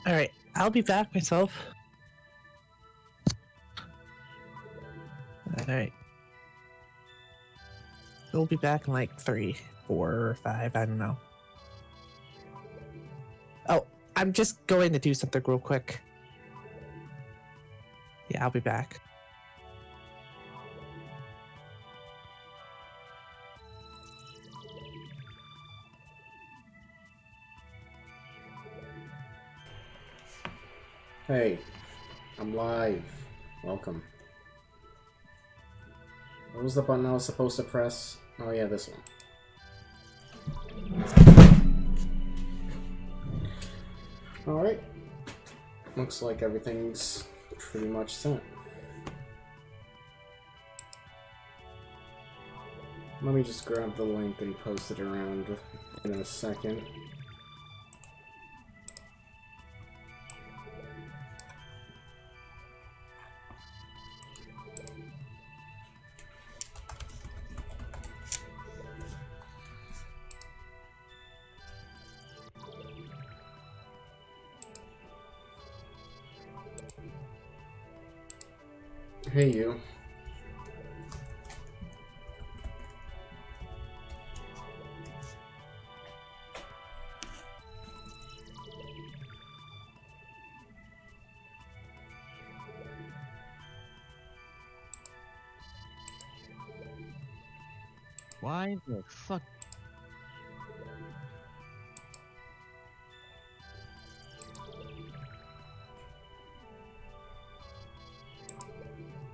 Alright, I'll be back myself. Alright. We'll be back in like 3, 4, or 5, I don't know. Oh, I'm just going to do something real quick. Yeah, I'll be back. Hey, I'm live. Welcome. What was the button I was supposed to press? Oh yeah, this one. Alright. Looks like everything's pretty much set. Let me just grab the link and post it around in a second. Hey, you. Why the fuck?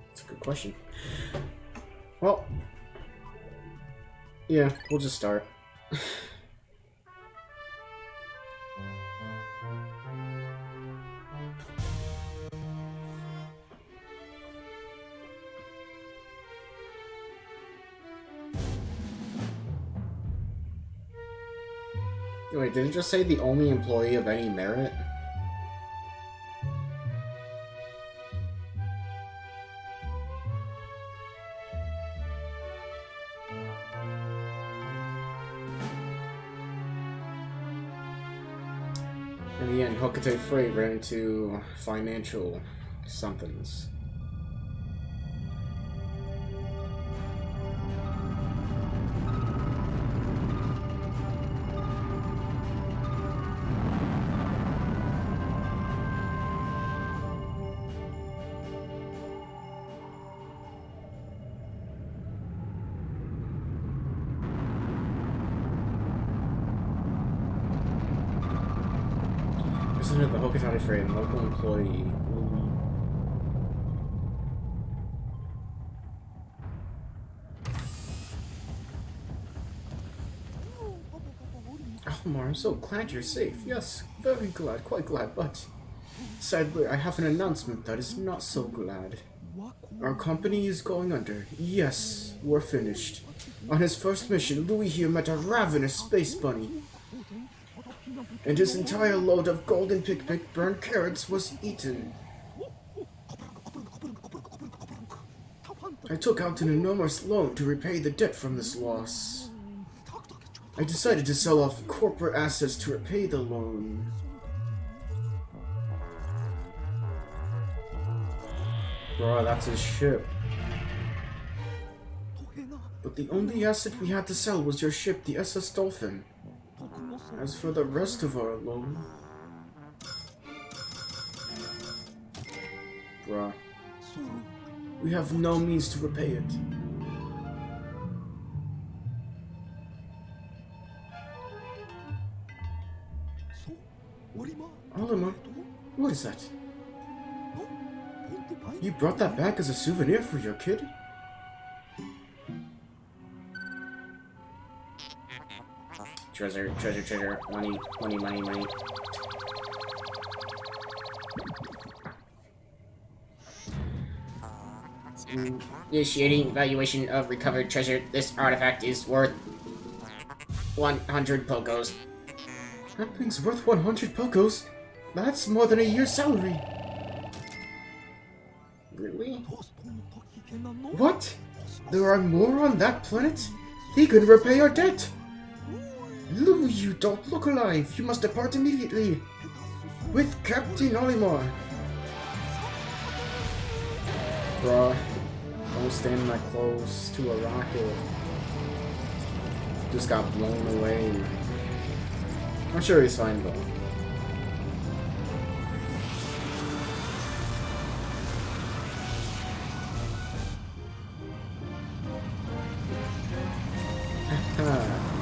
That's a good question. Well, yeah, we'll just start. Wait, did it just say the only employee of any merit? In the end, Hokate Freight ran into financial somethings. President of the Hokatani Freight and local employee. Almar, I'm so glad you're safe. Yes, very glad, quite glad, but sadly, I have an announcement that is not so glad. Our company is going under. Yes, we're finished. On his first mission, Louis here met a ravenous space bunny, and his entire load of golden Pikmin burnt carrots was eaten. I took out an enormous loan to repay the debt from this loss. I decided to sell off corporate assets to repay the loan. Bruh, that's his ship. But the only asset we had to sell was your ship, the SS Dolphin. As for the rest of our loan... Bruh. We have no means to repay it. Olimar? What is that? You brought that back as a souvenir for your kid? Treasure, treasure, treasure. Money, money, money, money. Initiating evaluation of recovered treasure. This artifact is worth 100 Pokos. That thing's worth 100 Pokos? That's more than a year's salary. Really? What? There are more on that planet? He could repay our debt! Lou, you don't look alive. You must depart immediately. With Captain Olimar! Bruh, don't stand that close to a rocket. Just got blown away. I'm sure he's fine though.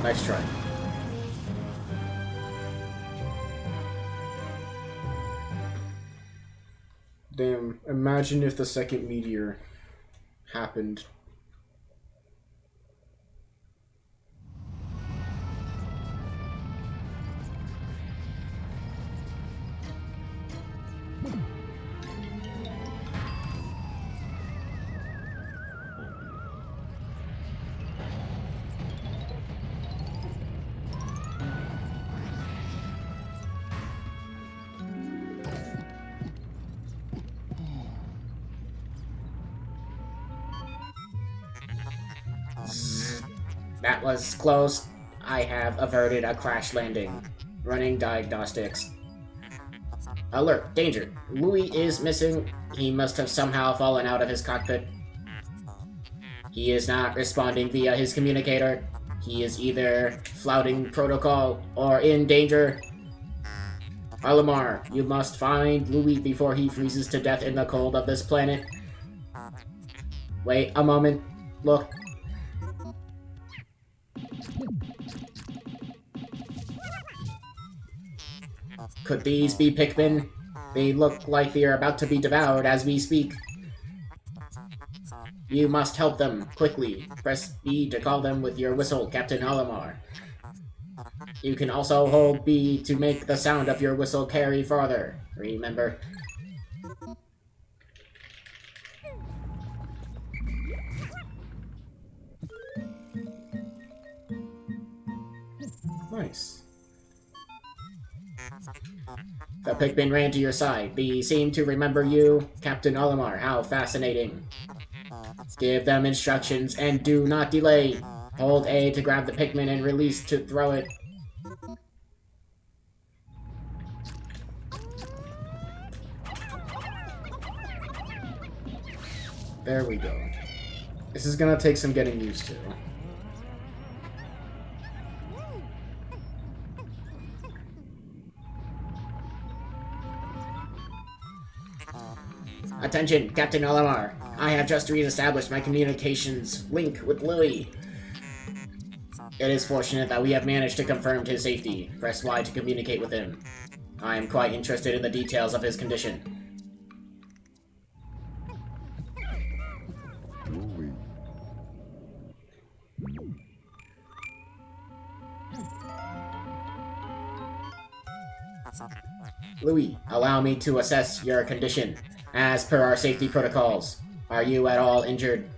Nice try. Damn, imagine if the second meteor happened. That was close. I have averted a crash landing. Running diagnostics. Alert! Danger! Louis is missing. He must have somehow fallen out of his cockpit. He is not responding via his communicator. He is either flouting protocol or in danger. Alamar, you must find Louis before he freezes to death in the cold of this planet. Wait a moment. Look. Could these be Pikmin? They look like they are about to be devoured as we speak. You must help them, quickly. Press B to call them with your whistle, Captain Olimar. You can also hold B to make the sound of your whistle carry farther. Remember? Nice. The Pikmin ran to your side. They seem to remember you, Captain Olimar. How fascinating. Give them instructions and do not delay. Hold A to grab the Pikmin and release to throw it. There we go. This is gonna take some getting used to. Attention, Captain Olimar. I have just re-established my communications link with Louis. It is fortunate that we have managed to confirm his safety. Press Y to communicate with him. I am quite interested in the details of his condition. Louis, allow me to assess your condition. As per our safety protocols, are you at all injured?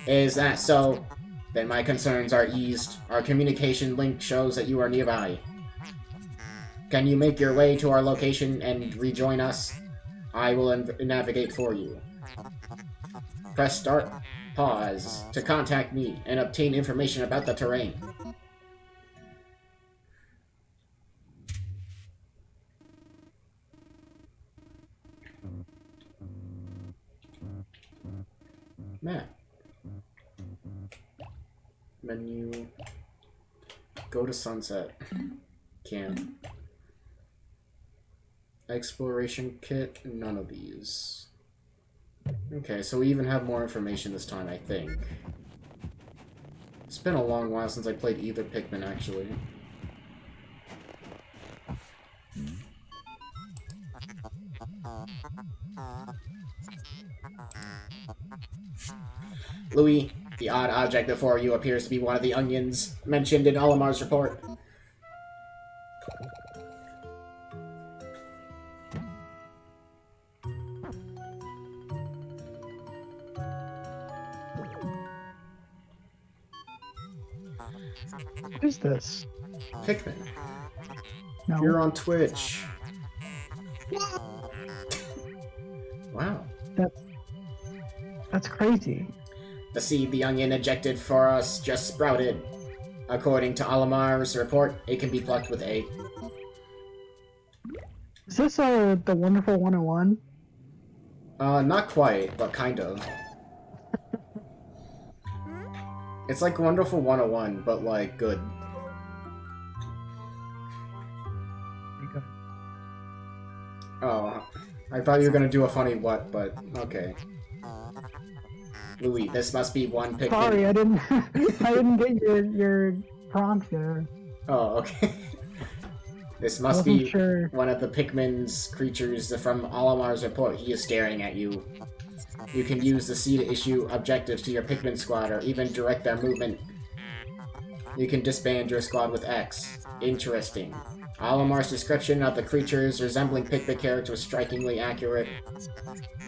Is that so? Then my concerns are eased. Our communication link shows that you are nearby. Can you make your way to our location and rejoin us? I will navigate for you. Press start, pause, to contact me and obtain information about the terrain. Map. Menu. Go to sunset. Camp. Exploration kit. None of these. Okay, so we even have more information this time, I think. It's been a long while since I played either Pikmin, actually. Louis, the odd object before you appears to be one of the onions mentioned in Olimar's report. What is this? Pikmin. No. You're on Twitch. Wow. That's crazy. The seed the onion ejected for us just sprouted. According to Olimar's report, it can be plucked with A. this the Wonderful 101? Not quite, but kind of. It's like Wonderful 101, but like good. Oh, I thought you were gonna do a funny what, but okay. Louis, this must be one Pikmin. Sorry, I didn't I didn't get your prompt there. Oh, okay. This must be Sure. one of the Pikmin's creatures from Olamar's report. He is staring at you. You can use the C to issue objectives to your Pikmin squad or even direct their movement. You can disband your squad with X. Interesting. Olamar's description of the creatures resembling Pikmin characters was strikingly accurate.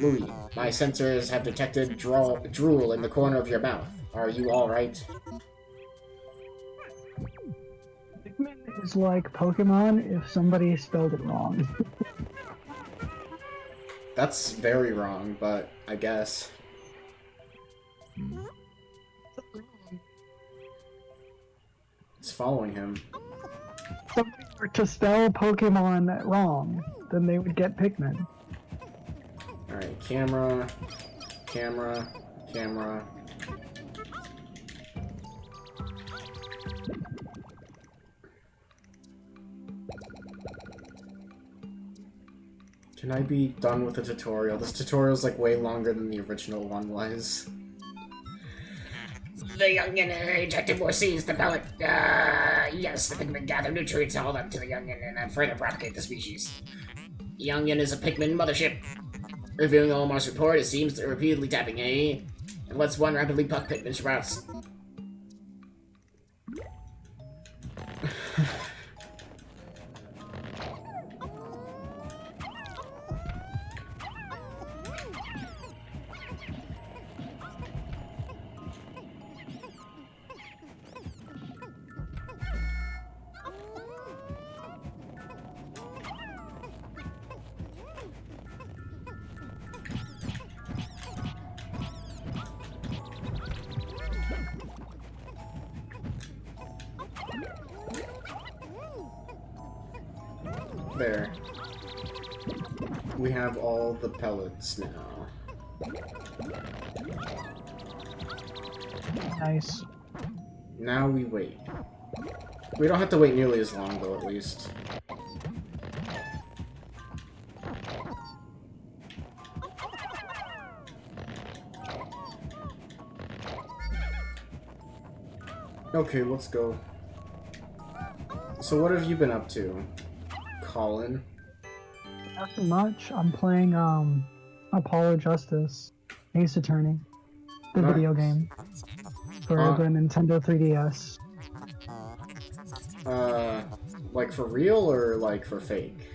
Louis, my sensors have detected drool in the corner of your mouth. Are you alright? Pikmin is like Pokemon if somebody spelled it wrong. That's very wrong, but I guess. It's following him. If somebody were to spell Pokemon wrong, then they would get Pikmin. Alright, camera, camera, camera. Can I be done with the tutorial? This tutorial's like way longer than the original one was. The youngin ejected more seeds to pellet. Yes, the Pikmin gather nutrients and hold up to the youngin and then further propagate the species. Youngin is a Pikmin mothership. Reviewing Olamar's report, it seems they're repeatedly tapping A, and lets one rapidly puck Pikmin sprouts. There. We have all the pellets now. Nice. Now we wait. We don't have to wait nearly as long, though, at least. Okay, let's go. So what have you been up to, Colin? Nothing much. I'm playing Apollo Justice, Ace Attorney, the Nice. video game for the Nintendo 3DS. Like for real or like for fake?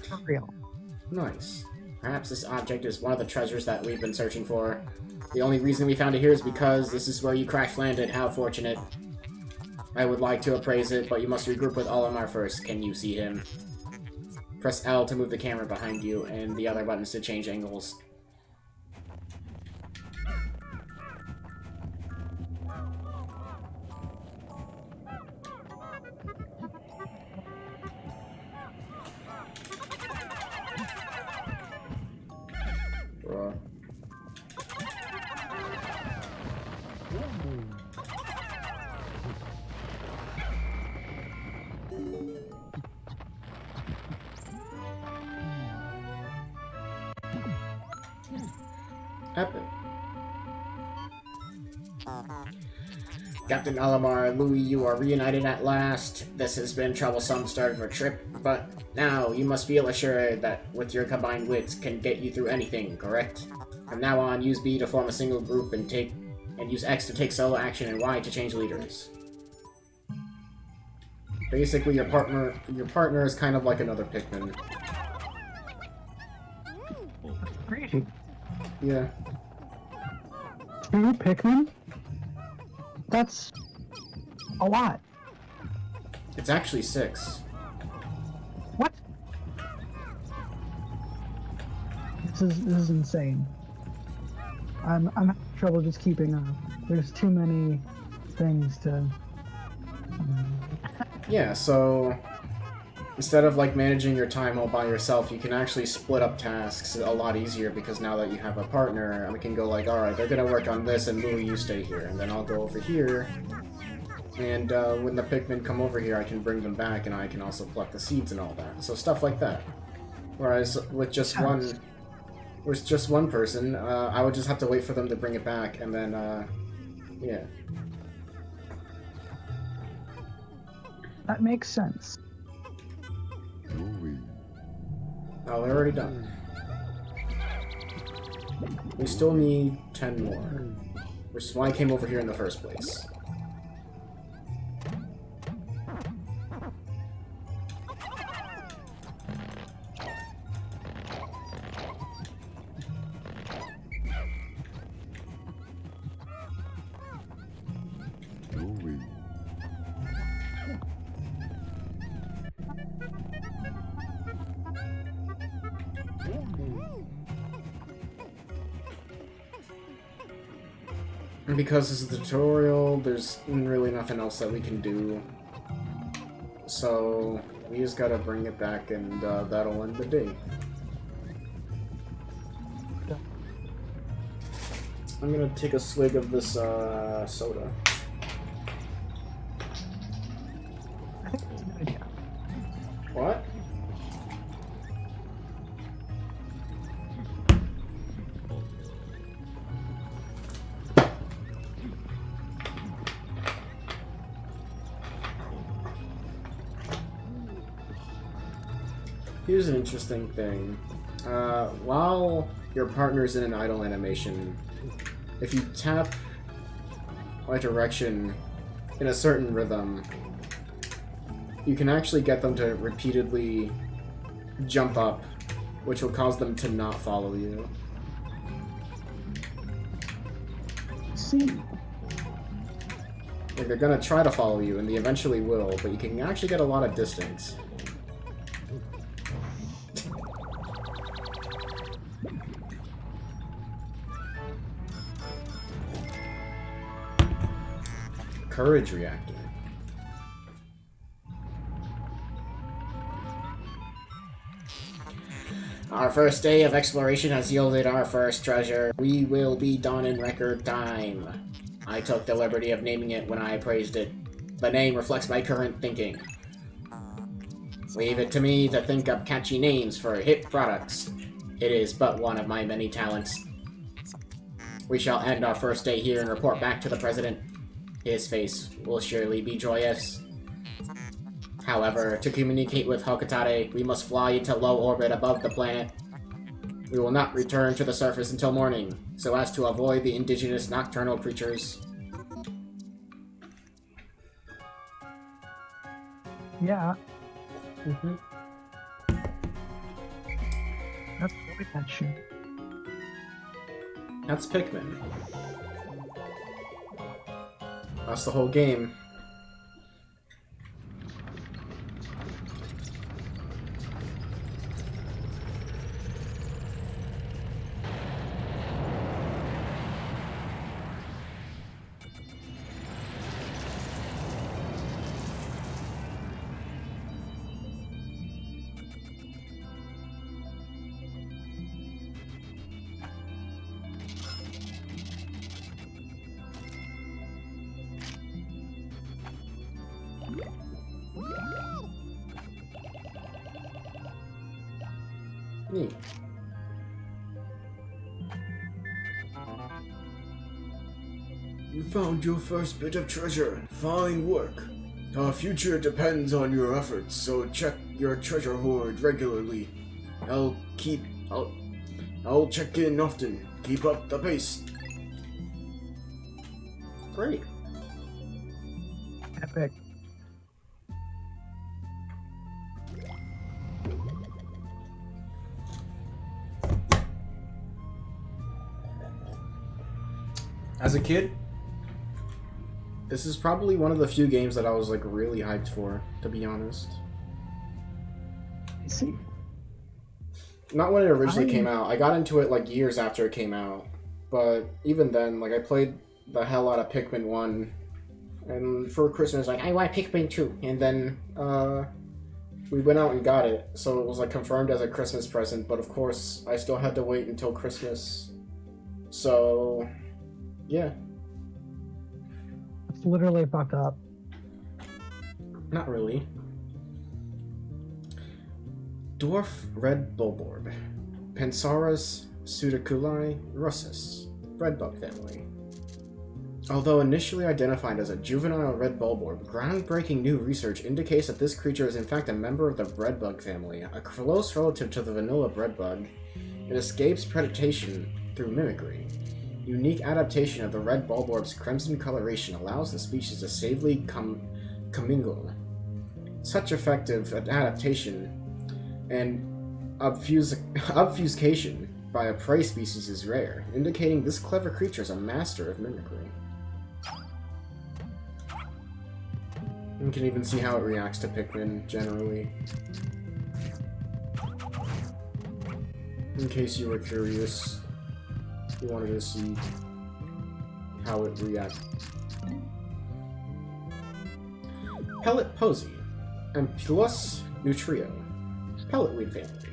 For real. Nice. Perhaps this object is one of the treasures that we've been searching for. The only reason we found it here is because this is where you crash landed. How fortunate. I would like to appraise it, but you must regroup with Olimar first. Can you see him? Press L to move the camera behind you, and the other buttons to change angles. Bruh. Epic. Captain Olimar, Louis, you are reunited at last. This has been a troublesome start of our trip, but now you must feel assured that with your combined wits can get you through anything, correct? From now on, use B to form a single group and use X to take solo action and Y to change leaders. Basically, your partner is kind of like another Pikmin. Crazy. Yeah. 2 Pikmin? That's a lot. It's actually 6. What? This is insane. I'm having trouble just keeping up. There's too many things to. Yeah, so Instead of like managing your time all by yourself, you can actually split up tasks a lot easier because now that you have a partner, we can go like, alright, they're gonna work on this and Louie, you stay here, and then I'll go over here. And when the Pikmin come over here, I can bring them back and I can also pluck the seeds and all that. So stuff like that. Whereas with just one person, I would just have to wait for them to bring it back and then, yeah. That makes sense. Oh, they're already done. We still need 10 more. Which is why I came over here in the first place. And because this is the tutorial, there's really nothing else that we can do. So we just gotta bring it back and that'll end the day. I'm gonna take a swig of this soda. I think that's a good idea. What? Here's an interesting thing. While your partner's in an idle animation, if you tap a direction in a certain rhythm, you can actually get them to repeatedly jump up, which will cause them to not follow you. See, Like, they're gonna try to follow you, and they eventually will, but you can actually get a lot of distance. Courage reactor. Our first day of exploration has yielded our first treasure. We will be done in record time. I took the liberty of naming it when I appraised it. The name reflects my current thinking. Leave it to me to think up catchy names for hit products. It is but one of my many talents. We shall end our first day here and report back to the president. His face will surely be joyous. However, to communicate with Hokatare, we must fly into low orbit above the planet. We will not return to the surface until morning, so as to avoid the indigenous nocturnal creatures. yeah, Mm-hmm. let's avoid that shit. That's Pikmin. That's the whole game. Neat. You found your first bit of treasure. Fine work. Our future depends on your efforts, so check your treasure hoard regularly. I'll check in often. Keep up the pace. Great. Epic. As a kid, this is probably one of the few games that I was like really hyped for, to be honest. I see. Not when it originally came out. I got into it like years after it came out. But even then, like I played the hell out of Pikmin 1. And for Christmas, like, I want Pikmin 2. And then, we went out and got it, so it was like confirmed as a Christmas present, but of course I still had to wait until Christmas. So, yeah. It's literally fucked up. Not really. Dwarf red bulborb. Pensaurus pseudoculi russus. Redbug family. Although initially identified as a juvenile red bulborb, groundbreaking new research indicates that this creature is in fact a member of the breadbug family, a close relative to the vanilla breadbug. It escapes predation through mimicry. Unique adaptation of the red bulborb's crimson coloration allows the species to safely commingle. Such effective adaptation and obfuscation by a prey species is rare, indicating this clever creature is a master of mimicry. You can even see how it reacts to Pikmin, generally. In case you were curious, you wanted to see how it reacts. Pellet Posy, Ampulus nutrio, pelletweed family.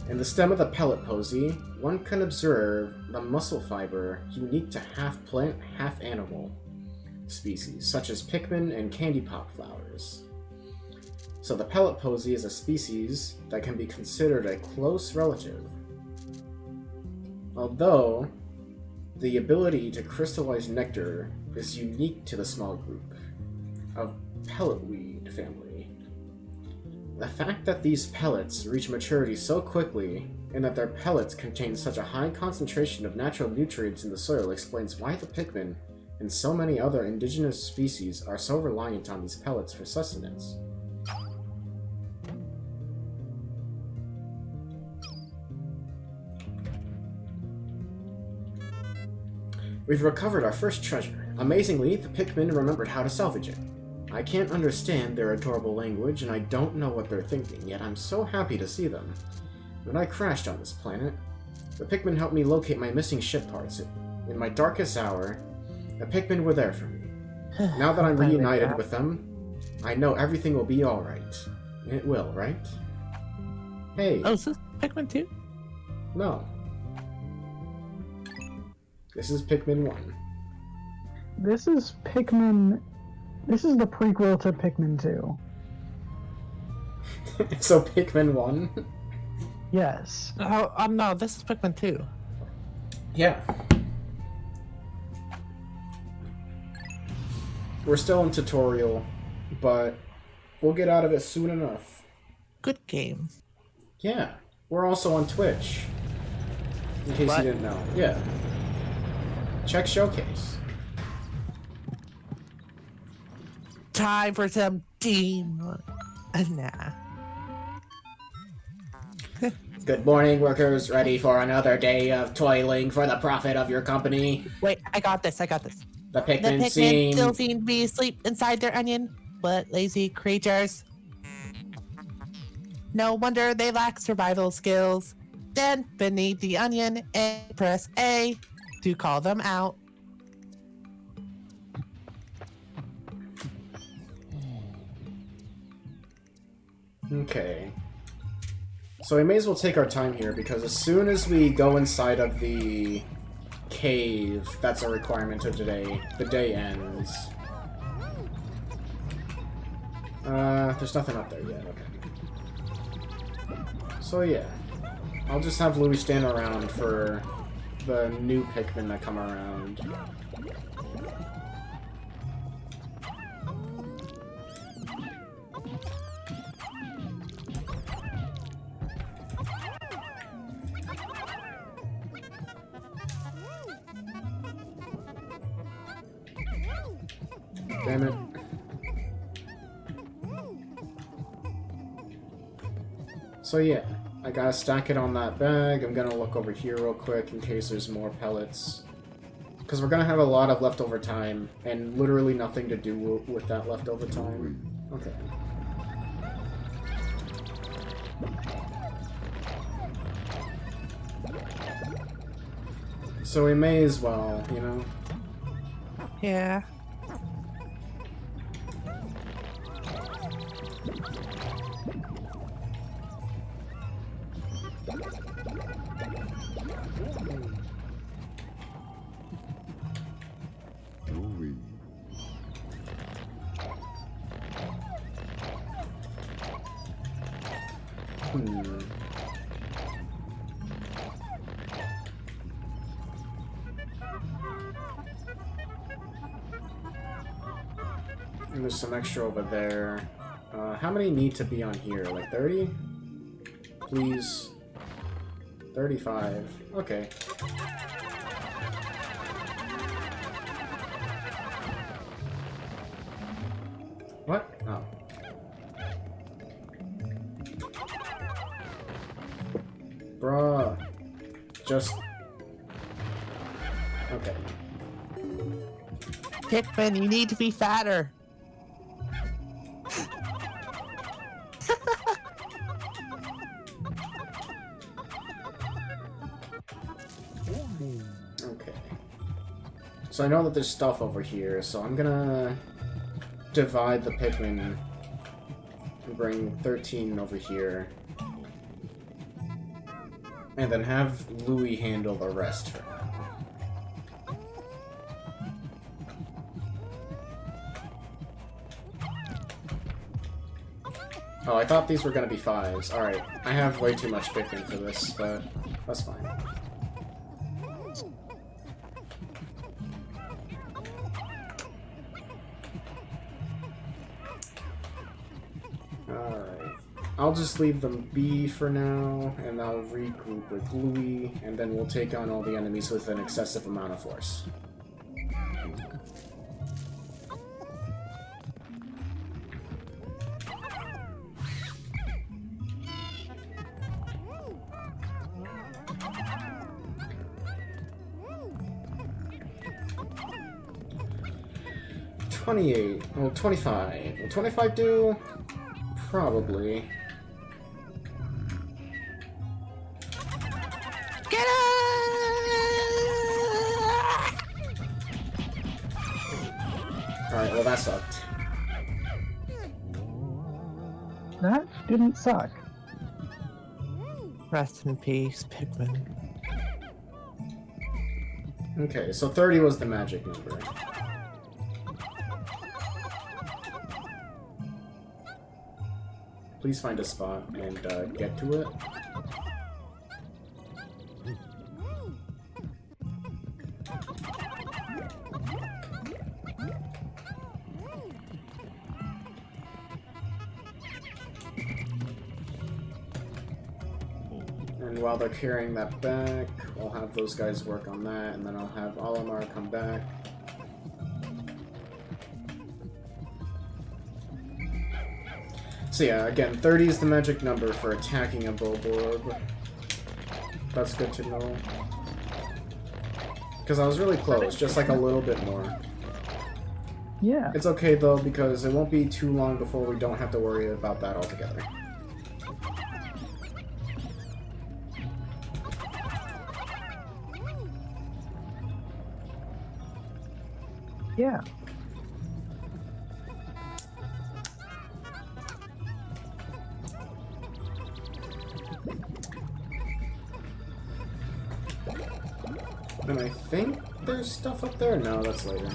In the stem of the pellet posy, one can observe the muscle fiber unique to half plant, half animal species, such as Pikmin and candy pop flowers. So the pellet posy is a species that can be considered a close relative. Although the ability to crystallize nectar is unique to the small group of pelletweed family. The fact that these pellets reach maturity so quickly and that their pellets contain such a high concentration of natural nutrients in the soil explains why the Pikmin and so many other indigenous species are so reliant on these pellets for sustenance. We've recovered our first treasure. Amazingly, the Pikmin remembered how to salvage it. I can't understand their adorable language, and I don't know what they're thinking, yet I'm so happy to see them. When I crashed on this planet, the Pikmin helped me locate my missing ship parts. In my darkest hour, the Pikmin were there for me. Now that I'm reunited with them, I know everything will be alright. It will, right? Hey. Oh, is this Pikmin 2? No. This is Pikmin 1. This is Pikmin. This is the prequel to Pikmin 2. So Pikmin 1? Yes. Oh, no, this is Pikmin 2. Yeah. We're still in tutorial, but we'll get out of it soon enough. Good game. Yeah. We're also on Twitch. In case What? you didn't know. Yeah. Check Showcase. Time for some demon. Nah. Good morning, workers. Ready for another day of toiling for the profit of your company? Wait, I got this. The The Pikmin Pikmin seem... still seem to be asleep inside their onion. What lazy creatures. No wonder they lack survival skills. Then, beneath the onion, and press A to call them out. Okay. So we may as well take our time here, because as soon as we go inside of the cave, that's a requirement of today, the day ends. There's nothing up there yet, okay. So yeah. I'll just have Louis stand around for the new Pikmin that come around. Damn it. So yeah, I gotta stack it on that bag. I'm gonna look over here real quick in case there's more pellets. Because we're gonna have a lot of leftover time, and literally nothing to do with that leftover time. Okay. So we may as well, you know? Hmm. And there's some extra over there. How many need to be on here? Like 30? Please. 35. Okay. What? Oh. Bruh. Just... Okay. Pikmin, you need to be fatter. Okay. So I know that there's stuff over here, so I'm gonna divide the Pikmin and bring 13 over here. And then have Louie handle the rest for now. Oh, I thought these were gonna be 5s. Alright, I have way too much Pikmin for this, but that's fine. Alright. I'll just leave them be for now, and I'll regroup with Louie, and then we'll take on all the enemies with an excessive amount of force. Well, 25. Will 25 do? Probably. Get it! Alright, well that sucked. That didn't suck. Rest in peace, Pikmin. Okay, so 30 was the magic number. Please find a spot and get to it. And while they're carrying that back, I'll have those guys work on that, and then I'll have Olimar come back. So yeah, again, 30 is the magic number for attacking a Bulborb. That's good to know. Because I was really close, just like a little bit more. Yeah. It's okay though, because it won't be too long before we don't have to worry about that altogether. Yeah. And I think there's stuff up there? No, that's later.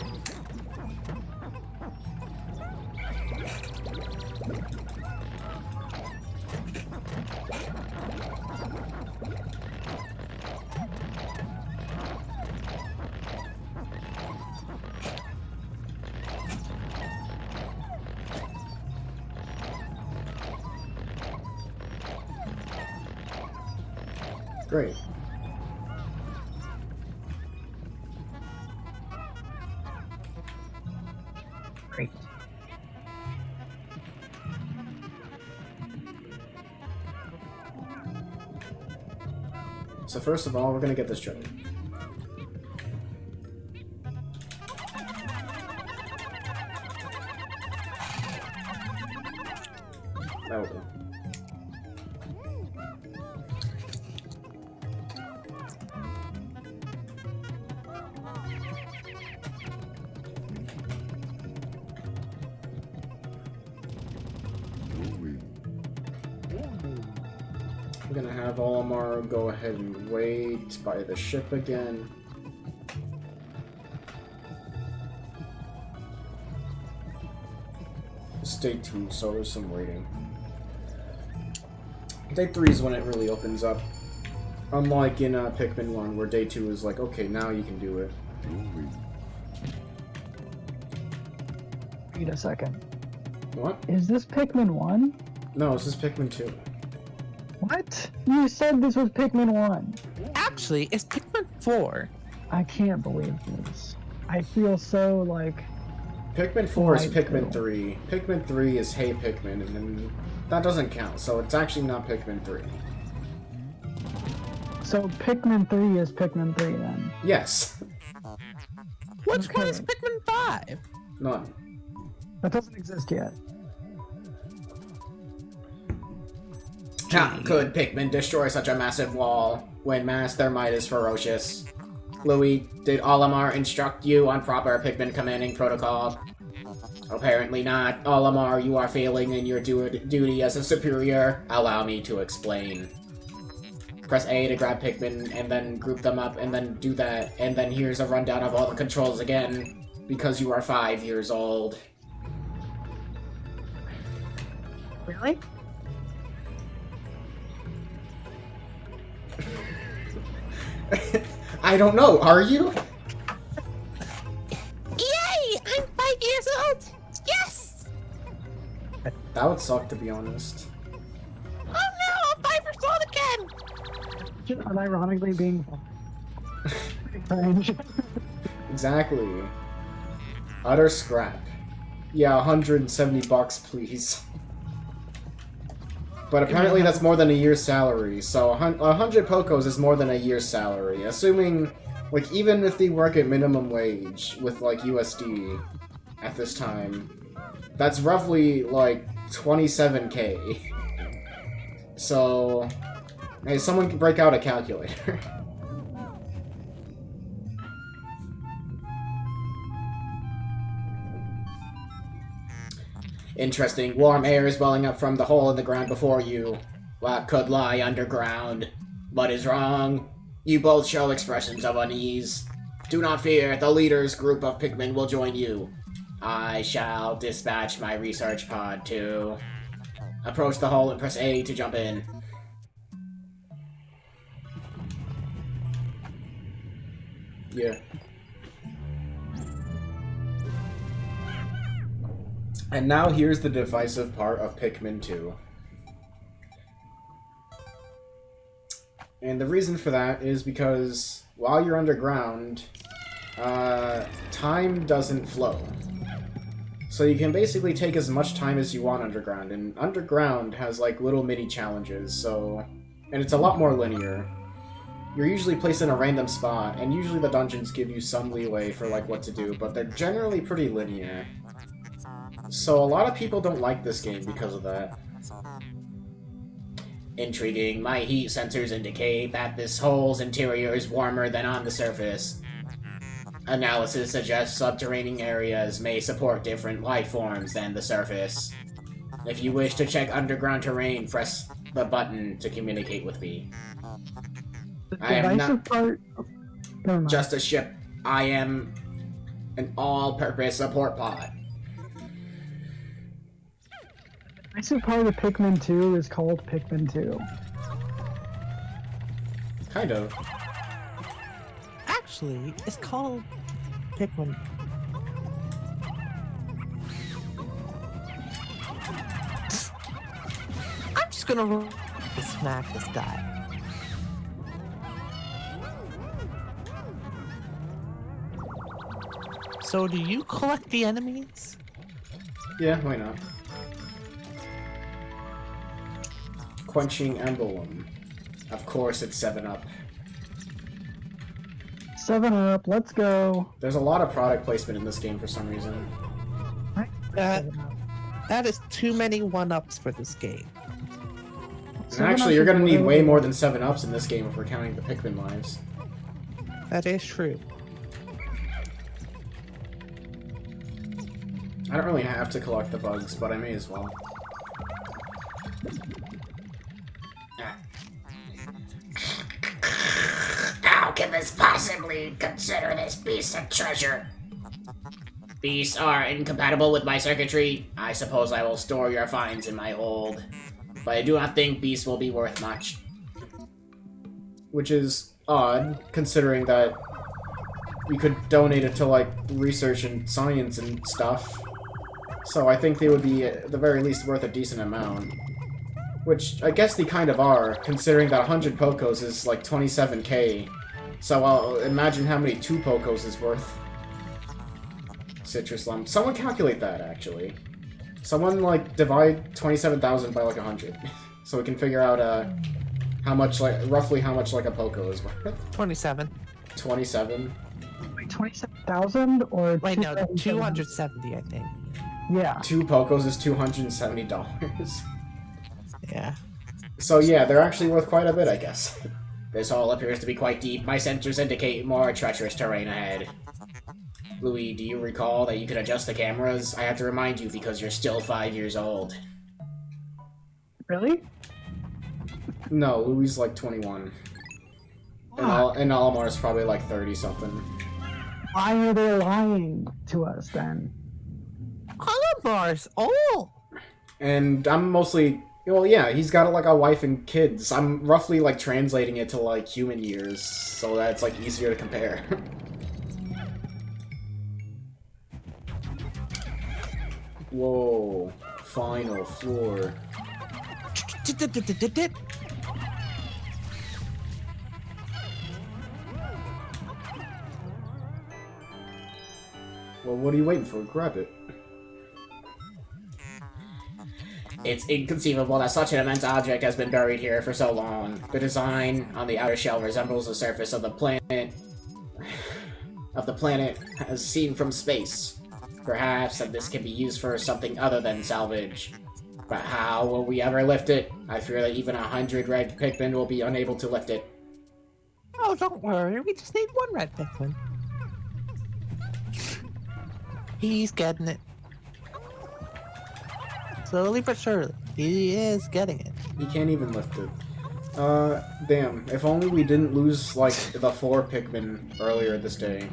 Great. Great. So first of all, we're gonna get this trigger. That will do. I'm gonna have Olimar go ahead and wait by the ship again. Stay tuned, so there's some waiting. Day 3 is when it really opens up. Unlike in Pikmin 1, where Day 2 is like, okay, now you can do it. Wait a second. What? Is this Pikmin 1? No, this is Pikmin 2. What? You said this was Pikmin 1. Actually, it's Pikmin 4. I can't believe this. I feel so like... Pikmin 4 is Right, Pikmin though. 3. Pikmin 3 is Hey Pikmin, and then that doesn't count, so it's actually not Pikmin 3. So Pikmin 3 is Pikmin 3 then. Yes. Which one is Okay. Pikmin 5? None. That doesn't exist yet. How could Pikmin destroy such a massive wall when their might is ferocious? Louis, did Olimar instruct you on proper Pikmin commanding protocol? Apparently not. Olimar, you are failing in your duty as a superior. Allow me to explain. Press A to grab Pikmin, and then group them up, and then do that, and then here's a rundown of all the controls again, because you are 5 years old. Really? I don't know, are you? Yay! I'm 5 years old! Yes! That would suck, to be honest. Oh no, I'm 5 years old again! Just unironically being cringe. Exactly. Utter scrap. Yeah, 170 bucks, please. But apparently that's more than a year's salary, so 100 Pocos is more than a year's salary. Assuming, like, even if they work at minimum wage with, like, USD at this time, that's roughly, like, 27k. So, hey, someone can break out a calculator. Interesting. Warm air is welling up from the hole in the ground before you. What could lie underground? What is wrong? You both show expressions of unease. Do not fear, the leader's group of Pikmin will join you. I shall dispatch my research pod to... Approach the hole and press A to jump in. Yeah. And now here's the divisive part of Pikmin 2. And the reason for that is because while you're underground, time doesn't flow. So you can basically take as much time as you want underground, and underground has like little mini challenges, so... And it's a lot more linear. You're usually placed in a random spot, and usually the dungeons give you some leeway for like what to do, but they're generally pretty linear. So a lot of people don't like this game because of that. Intriguing. My heat sensors indicate that this hole's interior is warmer than on the surface. Analysis suggests subterranean areas may support different life forms than the surface. If you wish to check underground terrain, press the button to communicate with me. The I am divisive not part. Never mind. just a ship. I am an all-purpose support pod. The divisive part of Pikmin 2 is called Pikmin 2. Kind of. Actually, it's called Pikmin. I'm just gonna smack this guy. So, do you collect the enemies? Yeah, why not? Quenching Emblem. Of course it's 7-Up. 7-Up, let's go. There's a lot of product placement in this game for some reason. That, 7-Up. that is too many 1-ups for this game. And actually, you're gonna need way more than 7-Ups in this game if we're counting the Pikmin lives. That is true. I don't really have to collect the bugs, but I may as well. How can this possibly consider this beast a treasure? Beasts are incompatible with my circuitry. I suppose I will store your finds in my hold. but I do not think beasts will be worth much. Which is odd, considering that you could donate it to, like, research and science and stuff. So I think they would be, at the very least, worth a decent amount. Which, I guess they kind of are, considering that 100 Pokos is, like, 27k. So I'll imagine how many 2 Pokos is worth. Citrus Lump. Someone calculate that, actually. Someone, like, divide 27,000 by, like, 100. So we can figure out, how much, like, roughly how much, like, a Poko is worth. 27. 27? Wait, 27,000 or Wait, no, 270? 270, I think. Yeah. 2 Pokos is $270. Yeah. So yeah, they're actually worth quite a bit, I guess. This hole appears to be quite deep. My sensors indicate more treacherous terrain ahead. Louis, do you recall that you could adjust the cameras? I have to remind you because you're still 5 years old. Really? No, Louis like 21. And Alamar's probably like 30-something. Why are they lying to us then? Alamar's old! And I'm mostly... Well, yeah, he's got like a wife and kids. I'm roughly like translating it to like human years, so that it's like easier to compare. Whoa. Final floor. Well, what are you waiting for? Grab it. It's inconceivable that such an immense object has been buried here for so long. The design on the outer shell resembles the surface of the planet as seen from space. Perhaps that this can be used for something other than salvage. But how will we ever lift it? I fear that even 100 red Pikmin will be unable to lift it. Oh, don't worry. We just need one red Pikmin. He's getting it. Slowly but surely. He is getting it. He can't even lift it. Damn. If only we didn't lose, like, the 4 Pikmin earlier this day.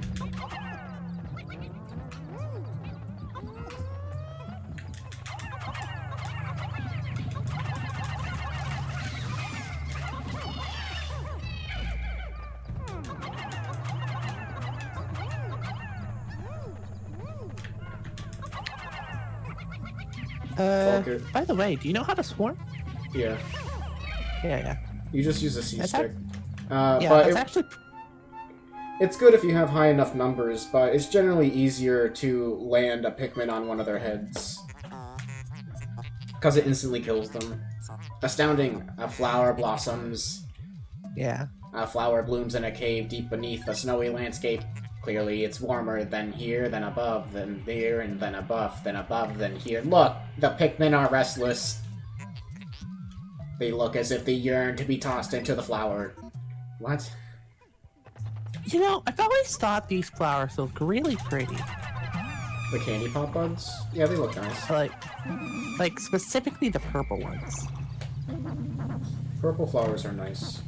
Fuck it. By the way, do you know how to swarm? Yeah. Yeah. You just use a C-stick. Yeah, But that's actually... it's good if you have high enough numbers, but it's generally easier to land a Pikmin on one of their heads. Because it instantly kills them. Astounding. A flower blossoms. Yeah. A flower blooms in a cave deep beneath a snowy landscape. Clearly, it's warmer than here, then above, then there, and then above, then here. Look! The Pikmin are restless. They look as if they yearn to be tossed into the flower. What? You know, I've always thought these flowers look really pretty. The candy pop buds? Yeah, they look nice. Like specifically the purple ones. Purple flowers are nice.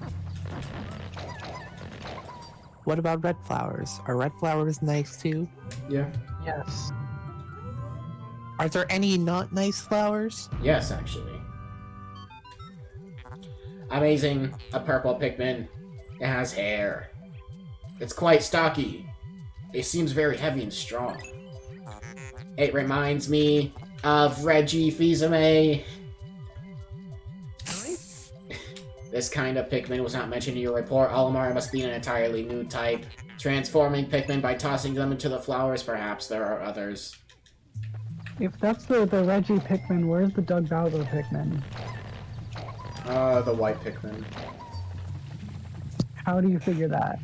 What about red flowers? Are red flowers nice too? Yeah. Yes. Are there any not nice flowers? Yes, actually. Amazing. A purple Pikmin. It has hair. It's quite stocky. It seems very heavy and strong. It reminds me of Reggie Fils-Aimé. This kind of Pikmin was not mentioned in your report. Olimar must be an entirely new type. Transforming Pikmin by tossing them into the flowers, perhaps there are others. If that's the Reggie Pikmin, where's the Doug Bowser Pikmin? The white Pikmin. How do you figure that?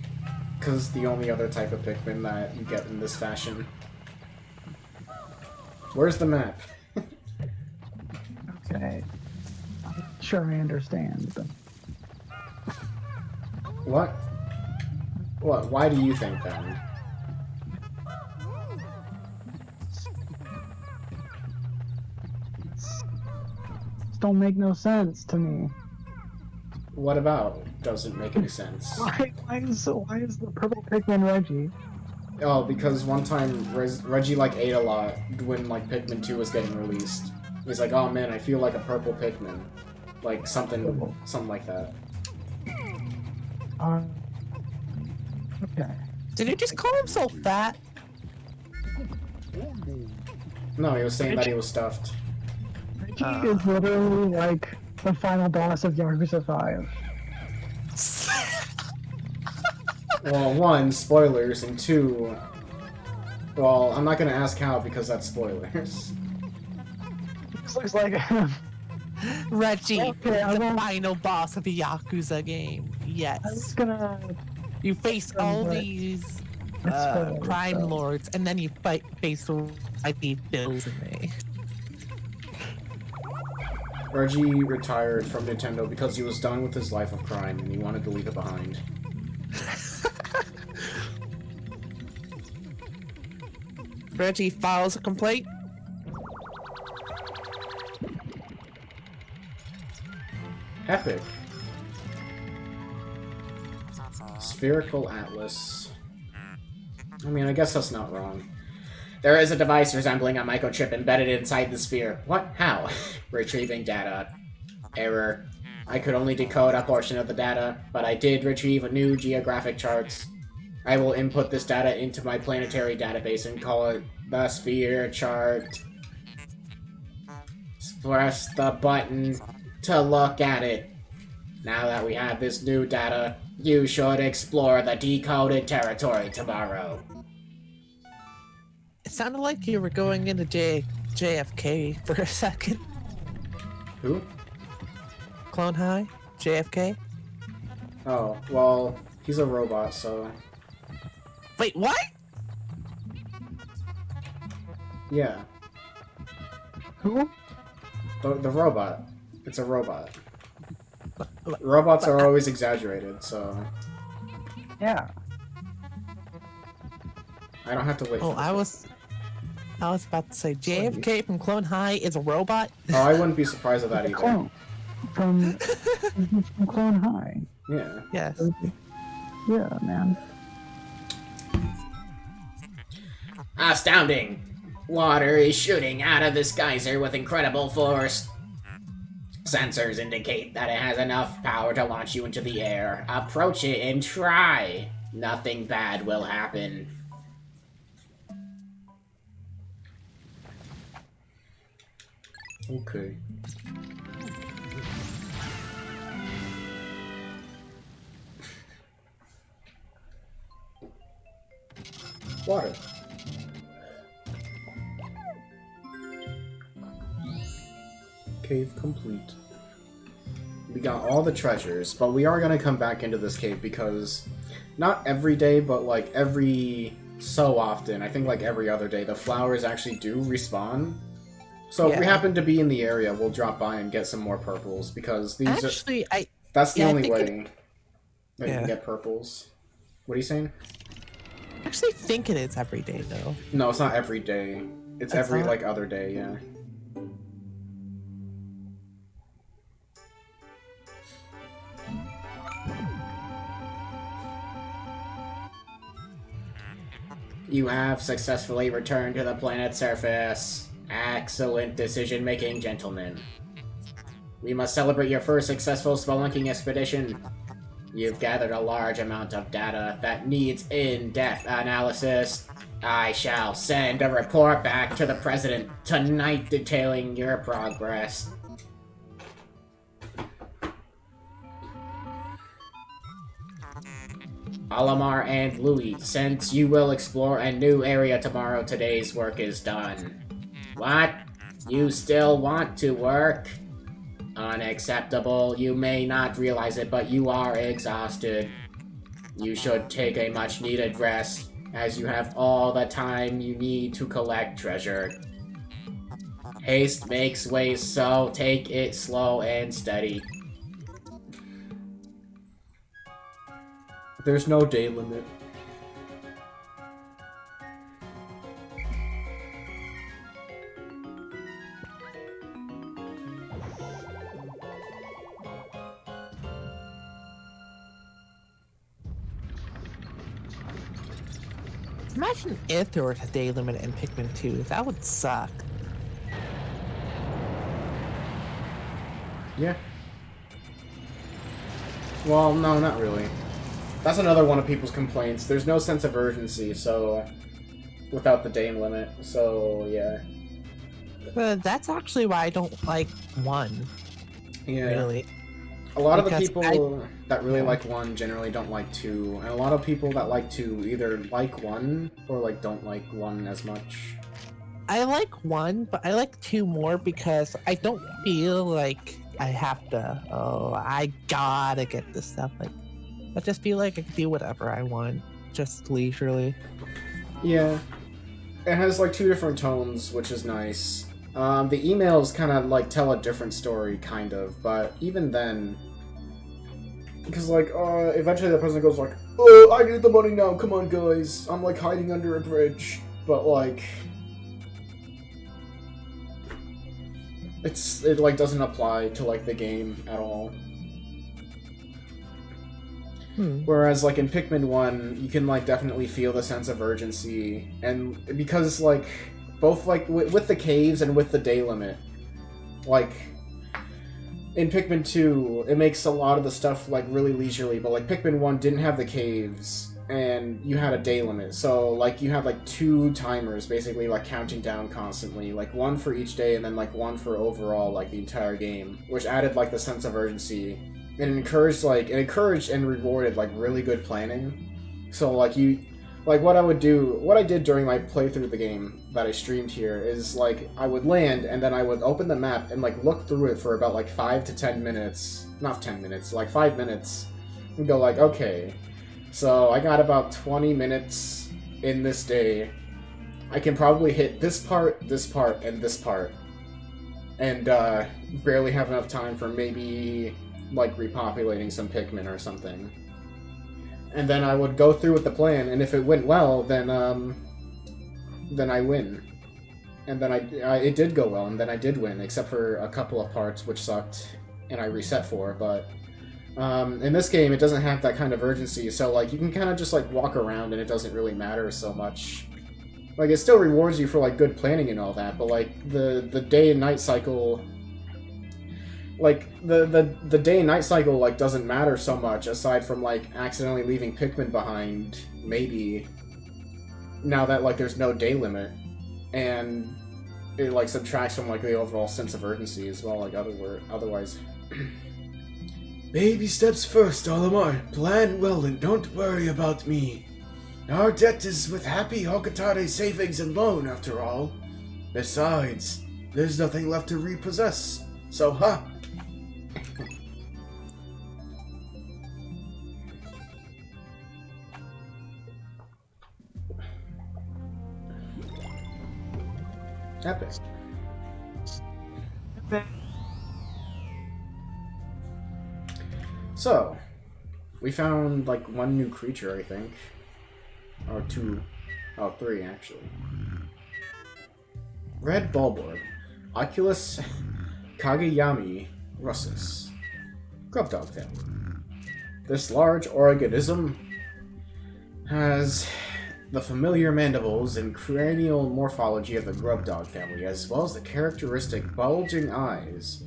Because the only other type of Pikmin that you get in this fashion. Where's the map? Okay. I'm sure I understand, but... What? What? Why do you think then? This don't make no sense to me. What about? Doesn't make any sense. Why is the purple Pikmin Reggie? Oh, because one time Reggie like ate a lot when like Pikmin 2 was getting released. He's like, oh man, I feel like a purple Pikmin. Like something like that. Okay. Did you just call him so fat? No, he was saying that he was stuffed. Reggie is literally like the final boss of Yakuza 5. Well, one, spoilers, and two, well, I'm not gonna ask how because that's spoilers. This looks like Reggie, Okay, the final boss of a Yakuza game. I was Yes. gonna. You face all But these it's spoilers, crime so. lords, and then you face the Bills and me. Reggie retired from Nintendo because he was done with his life of crime and he wanted to leave it behind. Reggie files a complaint. Epic. Spherical Atlas. I mean, I guess that's not wrong. There is a device resembling a microchip embedded inside the sphere. What? How? Retrieving data. Error. I could only decode a portion of the data, but I did retrieve new geographic charts. I will input this data into my planetary database and call it the sphere chart. Press the button to look at it. Now that we have this new data, you should explore the decoded territory tomorrow. It sounded like you were going into JFK for a second. Who? Clone High? JFK? Oh, well, he's a robot, so... Wait, what? Yeah. Who? The robot. It's a robot. Robots are always exaggerated, so... Yeah. I don't have to wait Oh, for the I was about to say JFK from Clone High is a robot. Oh, I wouldn't be surprised at that The either. clone. From Clone High. Yeah. Yes. Yeah, man. Astounding! Water is shooting out of this geyser with incredible force. Sensors indicate that it has enough power to launch you into the air. Approach it and try. Nothing bad will happen. Okay. Water. Cave complete. We got all the treasures, but we are gonna come back into this cave because not every day, but like every so often, I think like every other day, the flowers actually do respawn. So if we Yeah. happen to be in the area, we'll drop by and get some more purples because these are... Actually, That's the yeah, I only think way that you Yeah. can get purples. What are you saying? actually think it is every day though. No, it's not every day. It's That's every, not- like, other day, yeah. You have successfully returned to the planet's surface. Excellent decision-making, gentlemen. We must celebrate your first successful spelunking expedition. You've gathered a large amount of data that needs in-depth analysis. I shall send a report back to the President tonight detailing your progress. Alamar and Louis, since you will explore a new area tomorrow, today's work is done. What? You still want to work? Unacceptable. You may not realize it, but you are exhausted. You should take a much-needed rest, as you have all the time you need to collect treasure. Haste makes waste, so take it slow and steady. There's no day limit. Imagine if there was a day limit in Pikmin 2. That would suck. Yeah. Well, no, not really. That's another one of people's complaints. There's no sense of urgency, so... without the day limit, so yeah. That's actually why I don't like 1. Yeah. Really. A lot of the Because people that really like 1 generally don't like 2, and a lot of people that like 2 either like 1 or like don't like 1 as much. I like 1, but I like 2 more because I don't feel like I have to, oh, I gotta get this stuff. Like, I just feel like I can do whatever I want, just leisurely. Yeah. It has like 2 different tones, which is nice. The emails kind of like tell a different story, kind of, but even then... Because like, eventually the person goes like, oh, I need the money now, come on guys, I'm like hiding under a bridge. But like... It like doesn't apply to like the game at all. Whereas like in Pikmin 1, you can like definitely feel the sense of urgency, and because like both like with the caves and with the day limit, like in Pikmin 2, it makes a lot of the stuff like really leisurely, but like Pikmin 1 didn't have the caves and you had a day limit, so like you had like 2 timers basically like counting down constantly, like 1 for each day and then like 1 for overall like the entire game, which added like the sense of urgency. And it encouraged and rewarded like really good planning. So like what I did during my playthrough of the game that I streamed here is like I would land and then I would open the map and like look through it for about like 5 to 10 minutes, not 10 minutes, like 5 minutes, and go like, okay, so I got about 20 minutes in this day. I can probably hit this part, and this part, and barely have enough time for maybe like repopulating some Pikmin or something. And then I would go through with the plan, and if it went well, then I win. And then it did go well, and then I did win, except for a couple of parts which sucked, and I reset for. But in this game, it doesn't have that kind of urgency, so like you can kind of just like walk around, and it doesn't really matter so much. Like it still rewards you for like good planning and all that, but like the day and night cycle. Like, the day and night cycle, like, doesn't matter so much, aside from, like, accidentally leaving Pikmin behind, maybe, now that, like, there's no day limit, and it, like, subtracts from, like, the overall sense of urgency as well, like, otherwise. Baby steps first, Olimar. Plan well and don't worry about me. Our debt is with Happy Hokatare savings and loan, after all. Besides, there's nothing left to repossess, so ha! Epic. So, we found like 1 new creature, I think. Or 2. Oh, 3 actually. Red Bulborb. Oculus Kageyami russus. Grub dog family. This large organism has the familiar mandibles and cranial morphology of the grub dog family, as well as the characteristic bulging eyes.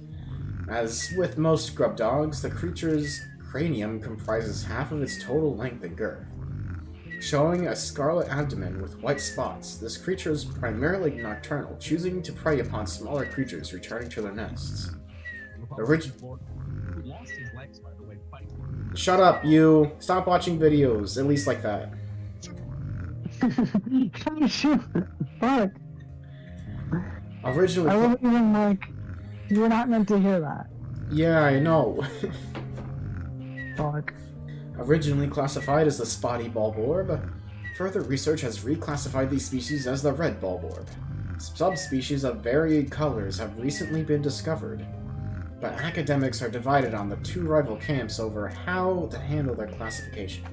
As with most grub dogs, the creature's cranium comprises half of its total length and girth. Showing a scarlet abdomen with white spots, this creature is primarily nocturnal, choosing to prey upon smaller creatures returning to their nests. Shut up, you! Stop watching videos, at least like that. Fuck. Originally... I wasn't even like... You were not meant to hear that. Yeah, I know. Fuck. Originally classified as the spotty bulborb, further research has reclassified these species as the red bulborb. Subspecies of varied colors have recently been discovered, but academics are divided on the 2 rival camps over how to handle their classification.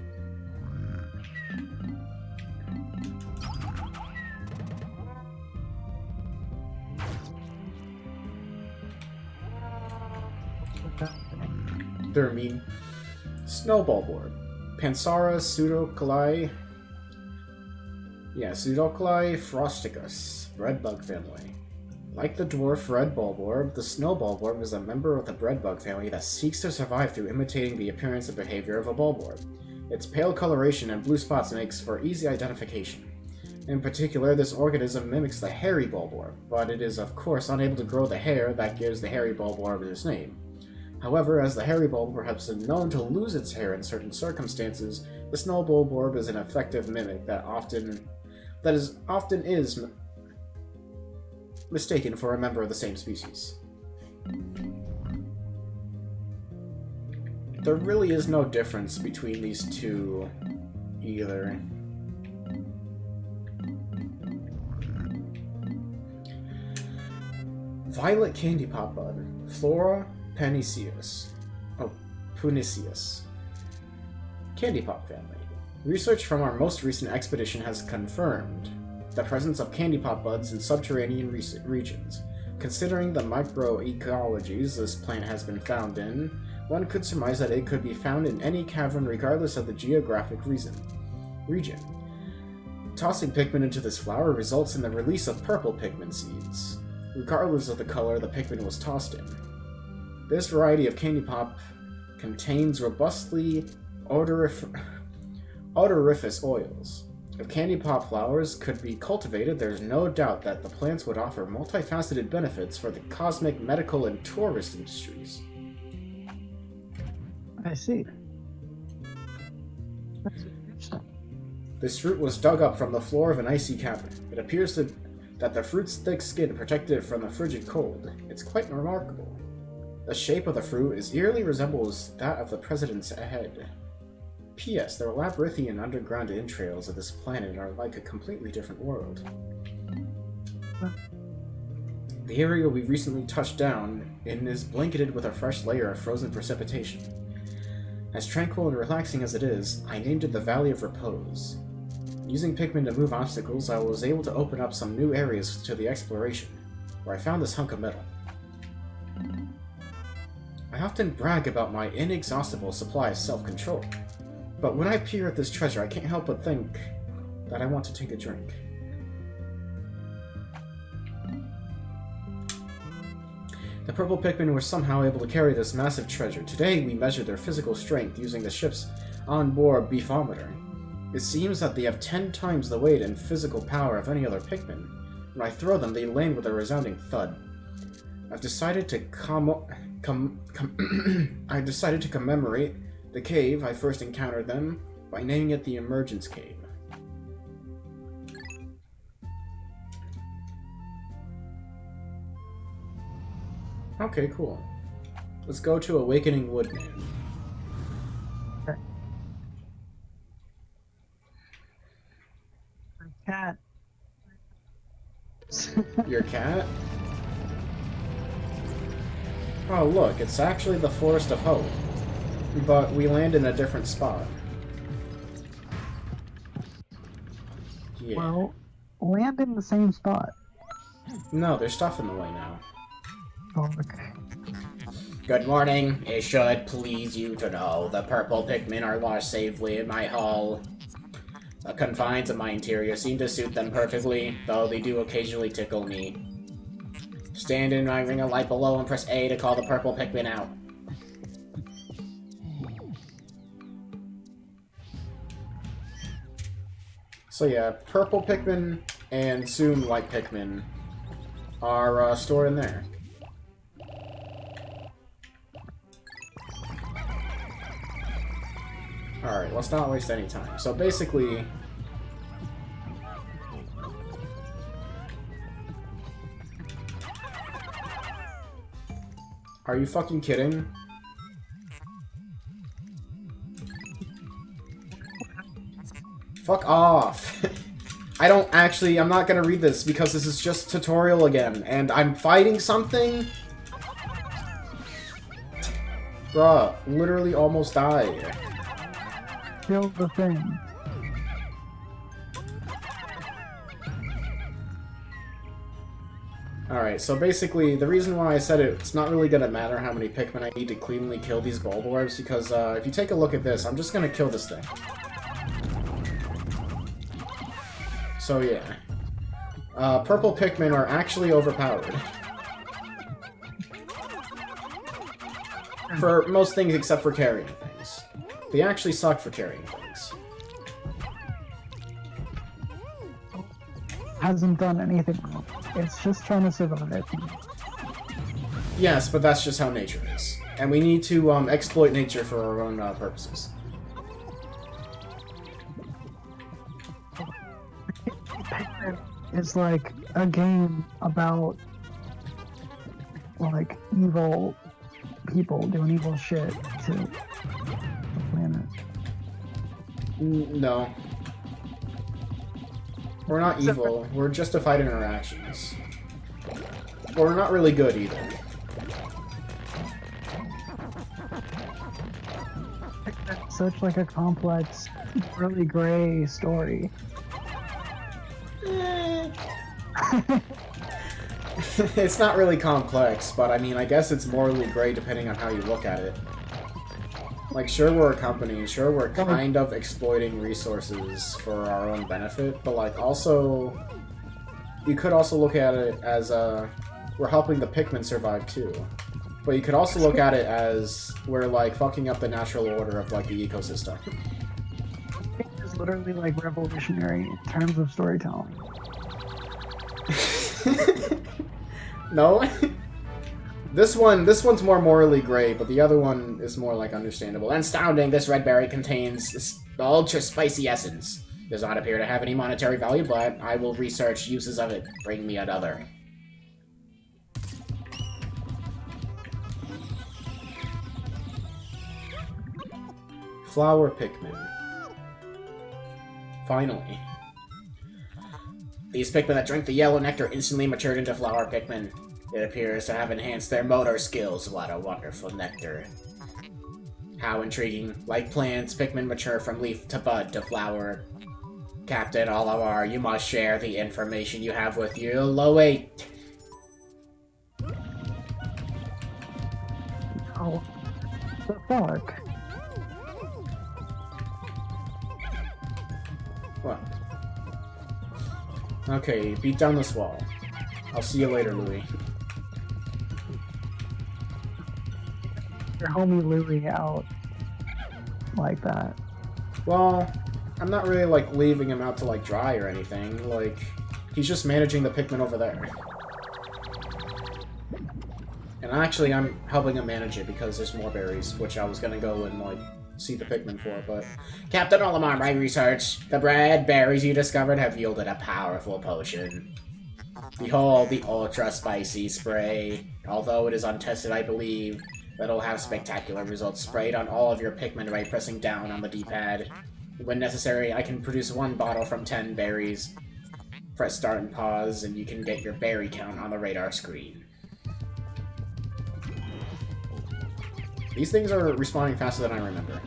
They're mean. Snowballboard. Pansara pseudocali. Yeah, Pseudocali frosticus. Red bug family. Like the dwarf red bulborb, the snow bulborb is a member of the breadbug family that seeks to survive through imitating the appearance and behavior of a bulborb. Its pale coloration and blue spots makes for easy identification. In particular, this organism mimics the hairy bulborb, but it is of course unable to grow the hair that gives the hairy bulborb its name. However, as the hairy bulborb has been known to lose its hair in certain circumstances, the snow bulborb is an effective mimic that often is mistaken for a member of the same species. There really is no difference between these two either. Violet candy pop bud, Flora paniceus. Oh, puniceus. Candy pop family. Research from our most recent expedition has confirmed the presence of candy pop buds in subterranean regions. Considering the microecologies this plant has been found in, one could surmise that it could be found in any cavern regardless of the geographic region. Tossing Pikmin into this flower results in the release of purple Pikmin seeds, regardless of the color the Pikmin was tossed in. This variety of candy pop contains robustly odoriferous oils. If candy pop flowers could be cultivated, there's no doubt that the plants would offer multifaceted benefits for the cosmic, medical, and tourist industries. I see. That's interesting. This fruit was dug up from the floor of an icy cavern. It appears that the fruit's thick skin protected it from the frigid cold. It's quite remarkable. The shape of the fruit eerily resembles that of the president's head. P.S. The labyrinthian underground entrails of this planet are like a completely different world. The area we recently touched down in is blanketed with a fresh layer of frozen precipitation. As tranquil and relaxing as it is, I named it the Valley of Repose. Using Pikmin to move obstacles, I was able to open up some new areas to the exploration, where I found this hunk of metal. I often brag about my inexhaustible supply of self-control, but when I peer at this treasure, I can't help but think that I want to take a drink. The purple Pikmin were somehow able to carry this massive treasure. Today, we measured their physical strength using the ship's onboard beefometer. It seems that they have 10 times the weight and physical power of any other Pikmin. When I throw them, they land with a resounding thud. I've decided to commemorate the cave I first encountered them by naming it the Emergence Cave. Okay, cool. Let's go to Awakening Woodman. Okay. My cat. Your cat? Oh look, it's actually the Forest of Hope. But we land in a different spot. Yeah. Well, land in the same spot. No, there's stuff in the way now. Oh, okay. Good morning. It should please you to know the purple Pikmin are lodged safely in my hull. The confines of my interior seem to suit them perfectly, though they do occasionally tickle me. Stand in my ring of light below and press A to call the purple Pikmin out. So yeah, purple Pikmin and soon white Pikmin are stored in there. Alright, let's not waste any time. So basically... Are you fucking kidding? Fuck off! I'm not gonna read this because this is just tutorial again, and I'm fighting something? Bruh, literally almost died. Kill the thing. Alright, so basically, the reason why I said it's not really gonna matter how many Pikmin I need to cleanly kill these Bulborbs, because if you take a look at this, I'm just gonna kill this thing. So yeah. Purple Pikmin are actually overpowered. For most things except for carrying things. They actually suck for carrying things. Hasn't done anything wrong. It's just trying to survive. Yes, but that's just how nature is. And we need to exploit nature for our own purposes. It's like a game about like evil people doing evil shit to the planet. No. We're not evil. We're justified in our actions. But we're not really good either. Such like a complex, really gray story. It's not really complex, but I mean, I guess it's morally gray depending on how you look at it. Like, sure, we're a company, sure, we're kind of exploiting resources for our own benefit, but, like, also, you could also look at it as, we're helping the Pikmin survive, too. But you could also look at it as we're, like, fucking up the natural order of, like, the ecosystem. It's literally, like, revolutionary in terms of storytelling. No? This one's more morally gray, but the other one is more, like, understandable. Astounding, this red berry contains ultra-spicy essence. Does not appear to have any monetary value, but I will research uses of it. Bring me another. Flower Pikmin. Finally. These Pikmin that drink the yellow nectar instantly matured into flower Pikmin. It appears to have enhanced their motor skills. What a wonderful nectar. How intriguing. Like plants, Pikmin mature from leaf to bud to flower. Captain Olimar, you must share the information you have with you. Wait. Oh, the fuck? What? Okay, beat down this wall. I'll see you later, Louie. Your homie Louie out like that. Well, I'm not really, like, leaving him out to, like, dry or anything. Like, he's just managing the Pikmin over there. And actually, I'm helping him manage it because there's more berries, which I was gonna go and, like, see the Pikmin for, but... Captain Olimar, my research. The red berries you discovered have yielded a powerful potion. Behold, the ultra-spicy spray. Although it is untested, I believe that it'll have spectacular results sprayed on all of your Pikmin by pressing down on the D-pad. When necessary, I can produce one bottle from 10 berries. Press start and pause, and you can get your berry count on the radar screen. These things are responding faster than I remember.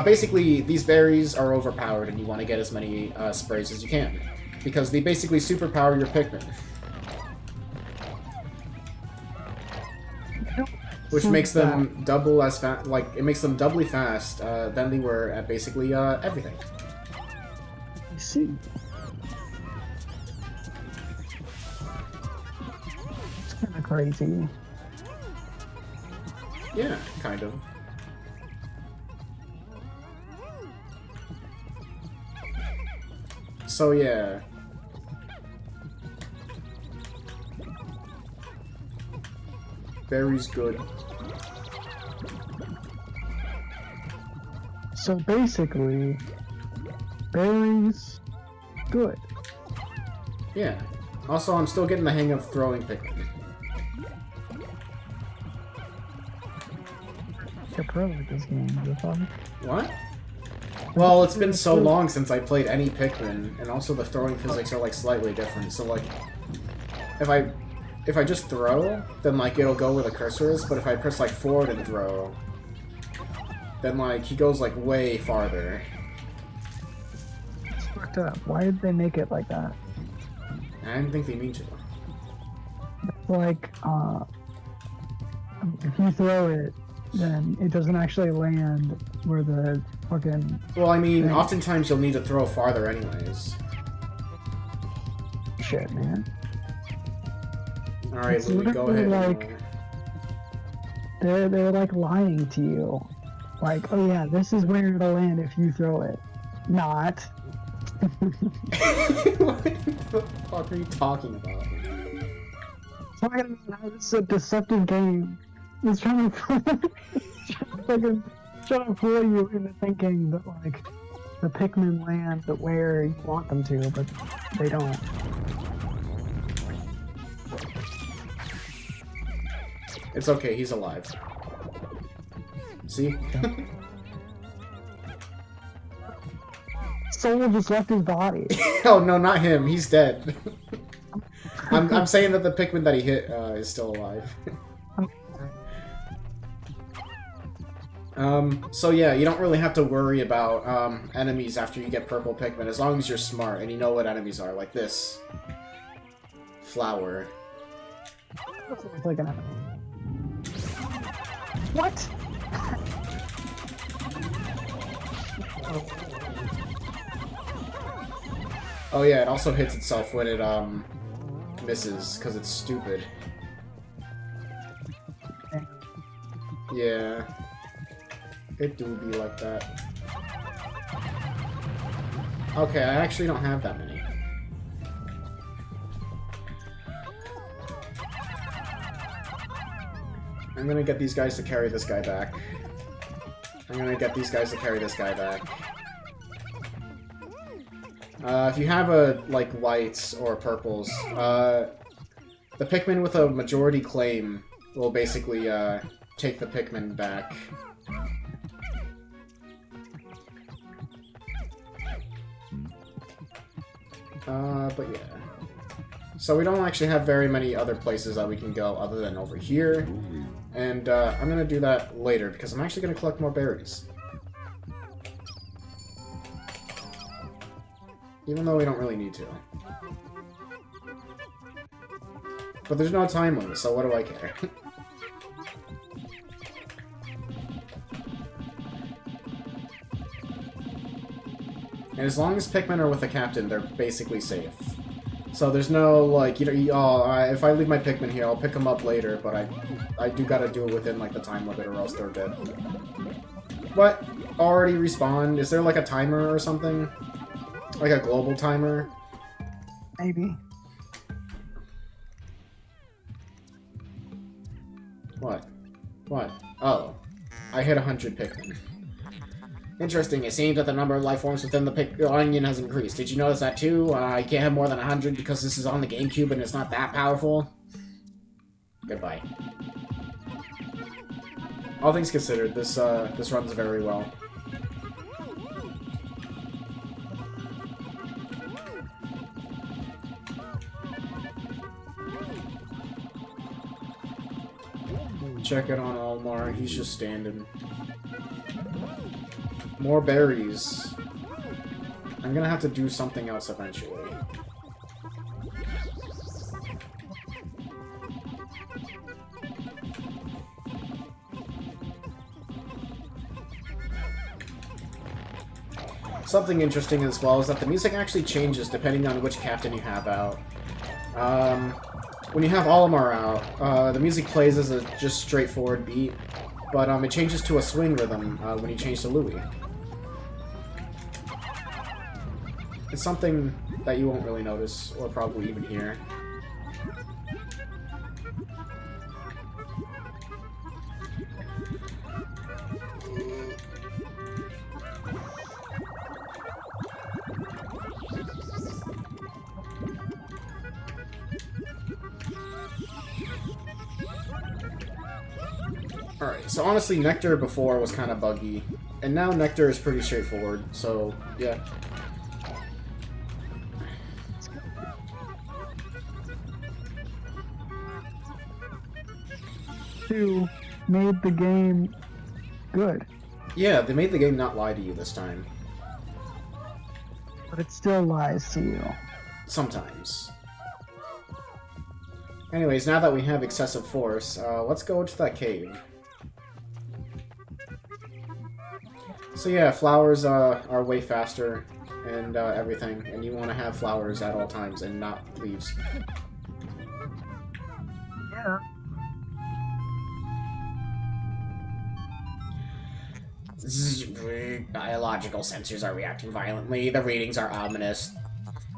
Basically, these berries are overpowered, and you want to get as many sprays as you can. Because they basically superpower your Pikmin. Which makes them double as fast, like, it makes them doubly fast than they were at basically everything. I see. It's kind of crazy. Yeah, kind of. So yeah. Berry's good. So basically, berries, good. Yeah. Also, I'm still getting the hang of throwing Pikmin. You're pro at this game, the fuck? What? Well, it's been so long since I played any Pikmin, and also the throwing physics are, like, slightly different, so, like, if I just throw, then, like, it'll go where the cursor is, but if I press, like, forward and throw, then, like, he goes, like, way farther. It's fucked up. Why did they make it like that? I didn't think they mean to. It's like, if you throw it, then it doesn't actually land where the fucking... Well, I mean, oftentimes you'll need to throw farther anyways. bullshit, man. Alright, It's Louis, go literally ahead. like- They're like lying to you. Like, oh yeah, this is where it'll land if you throw it. Not. What the fuck are you talking about? Talking about how this is a deceptive game. It's trying to trying to fool you into thinking that like the Pikmin land where you want them to, but they don't. It's okay, he's alive. See? Soul just left his body. Oh no, not him. He's dead. I'm saying that the Pikmin that he hit is still alive. So yeah, you don't really have to worry about enemies after you get purple Pikmin, as long as you're smart and you know what enemies are, like this. Flower. It's like an enemy. What? Oh yeah, it also hits itself when it misses, because it's stupid. Yeah. It do be like that. Okay, I actually don't have that many. I'm gonna get these guys to carry this guy back. I'm gonna get these guys to carry this guy back. If you have like whites or purples, the Pikmin with a majority claim will basically take the Pikmin back. But yeah. So we don't actually have very many other places that we can go other than over here. And I'm gonna do that later because I'm actually gonna collect more berries. Even though we don't really need to. But there's no time limit, so what do I care? And as long as Pikmin are with the captain, they're basically safe. So there's no, like, you know, if I leave my Pikmin here, I'll pick them up later, but I do gotta do it within, like, the time limit or else they're dead. What? Already respawned? Is there, like, a timer or something? Like a global timer? Maybe. What? What? Oh. I hit 100 Pikmin. Interesting, it seems that the number of life forms within the onion has increased. Did you notice that too? You can't have more than 100 because this is on the GameCube and it's not that powerful? Goodbye. All things considered, this runs very well. Check it on Almar, he's just standing. More berries. I'm gonna have to do something else eventually. Something interesting as well is that the music actually changes depending on which captain you have out. When you have Olimar out, the music plays as a just straightforward beat, but it changes to a swing rhythm when you change to Louis. It's something that you won't really notice, or probably even hear. Alright, so honestly, Nectar before was kind of buggy, and now Nectar is pretty straightforward, so yeah. Two made the game good, Yeah, they made the game not lie to you this time. but it still lies to you. Sometimes. Anyways, now that we have excessive force, let's go to that cave. So yeah, flowers are way faster, and everything, and you want to have flowers at all times and not leaves. Yeah. Biological sensors are reacting violently. The readings are ominous.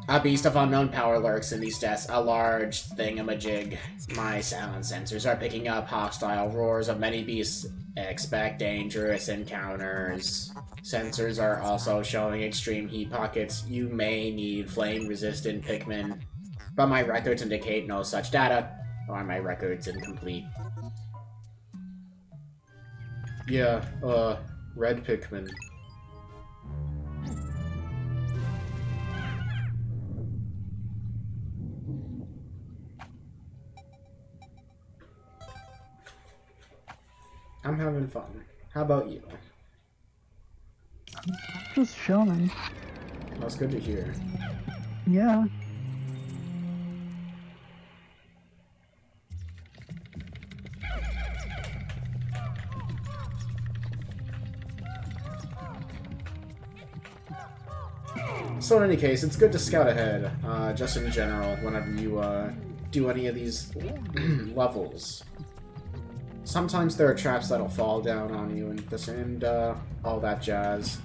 A beast of unknown power lurks in these deaths, a large thingamajig. My sound sensors are picking up hostile roars of many beasts. Expect dangerous encounters. Sensors are also showing extreme heat pockets. You may need flame-resistant Pikmin, but my records indicate no such data, or my records incomplete. Yeah, red Pikmin. I'm having fun. How about you? Just chilling. That's good to hear. Yeah. So in any case, it's good to scout ahead, just in general, whenever you do any of these levels. Sometimes there are traps that'll fall down on you and all that jazz.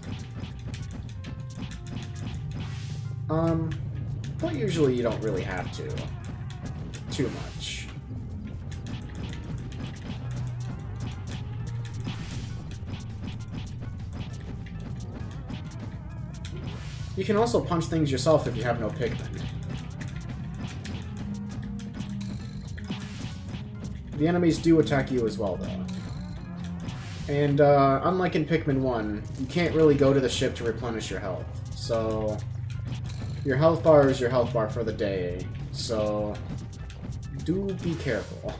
But usually you don't really have to. Too much. You can also punch things yourself if you have no Pikmin. The enemies do attack you as well, though. And, unlike in Pikmin 1, you can't really go to the ship to replenish your health. So, your health bar is your health bar for the day. So, do be careful.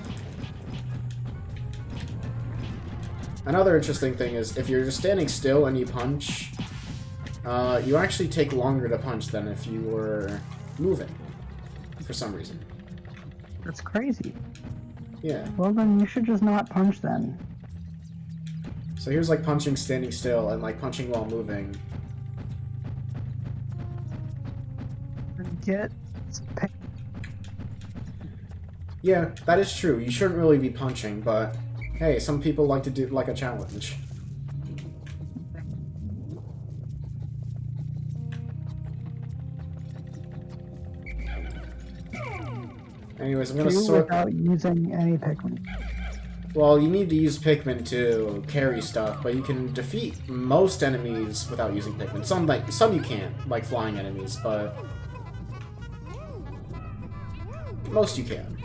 Another interesting thing is, if you're just standing still and you punch, you actually take longer to punch than if you were moving, for some reason. That's crazy. Yeah. Well, then you should just not punch then. So here's like punching standing still and like punching while moving. Get... Yeah, that is true. You shouldn't really be punching, but hey, some people like to do like a challenge. Anyways, I'm gonna sort... without using any Pikmin. Well, you need to use Pikmin to carry stuff, but you can defeat most enemies without using Pikmin. Some you can't, like flying enemies, but most you can.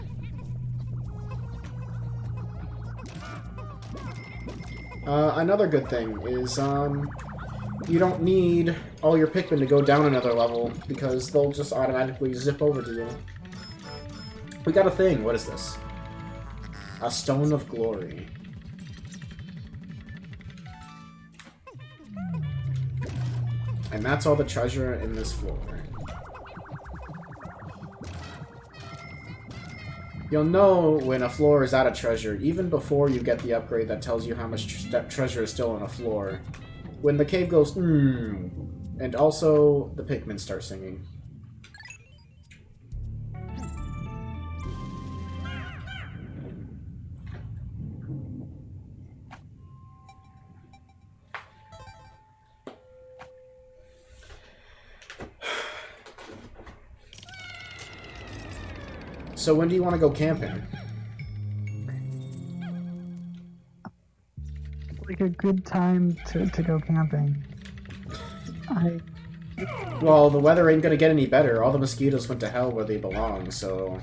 Another good thing is, you don't need all your Pikmin to go down another level, because they'll just automatically zip over to you. We got a thing. What is this? A Stone of Glory. And that's all the treasure in this floor. You'll know when a floor is out of treasure, even before you get the upgrade that tells you how much treasure is still on a floor. When the cave goes, and also the Pikmin start singing. So when do you want to go camping? Like a good time to go camping. Well, the weather ain't gonna get any better. All the mosquitoes went to hell where they belong, so...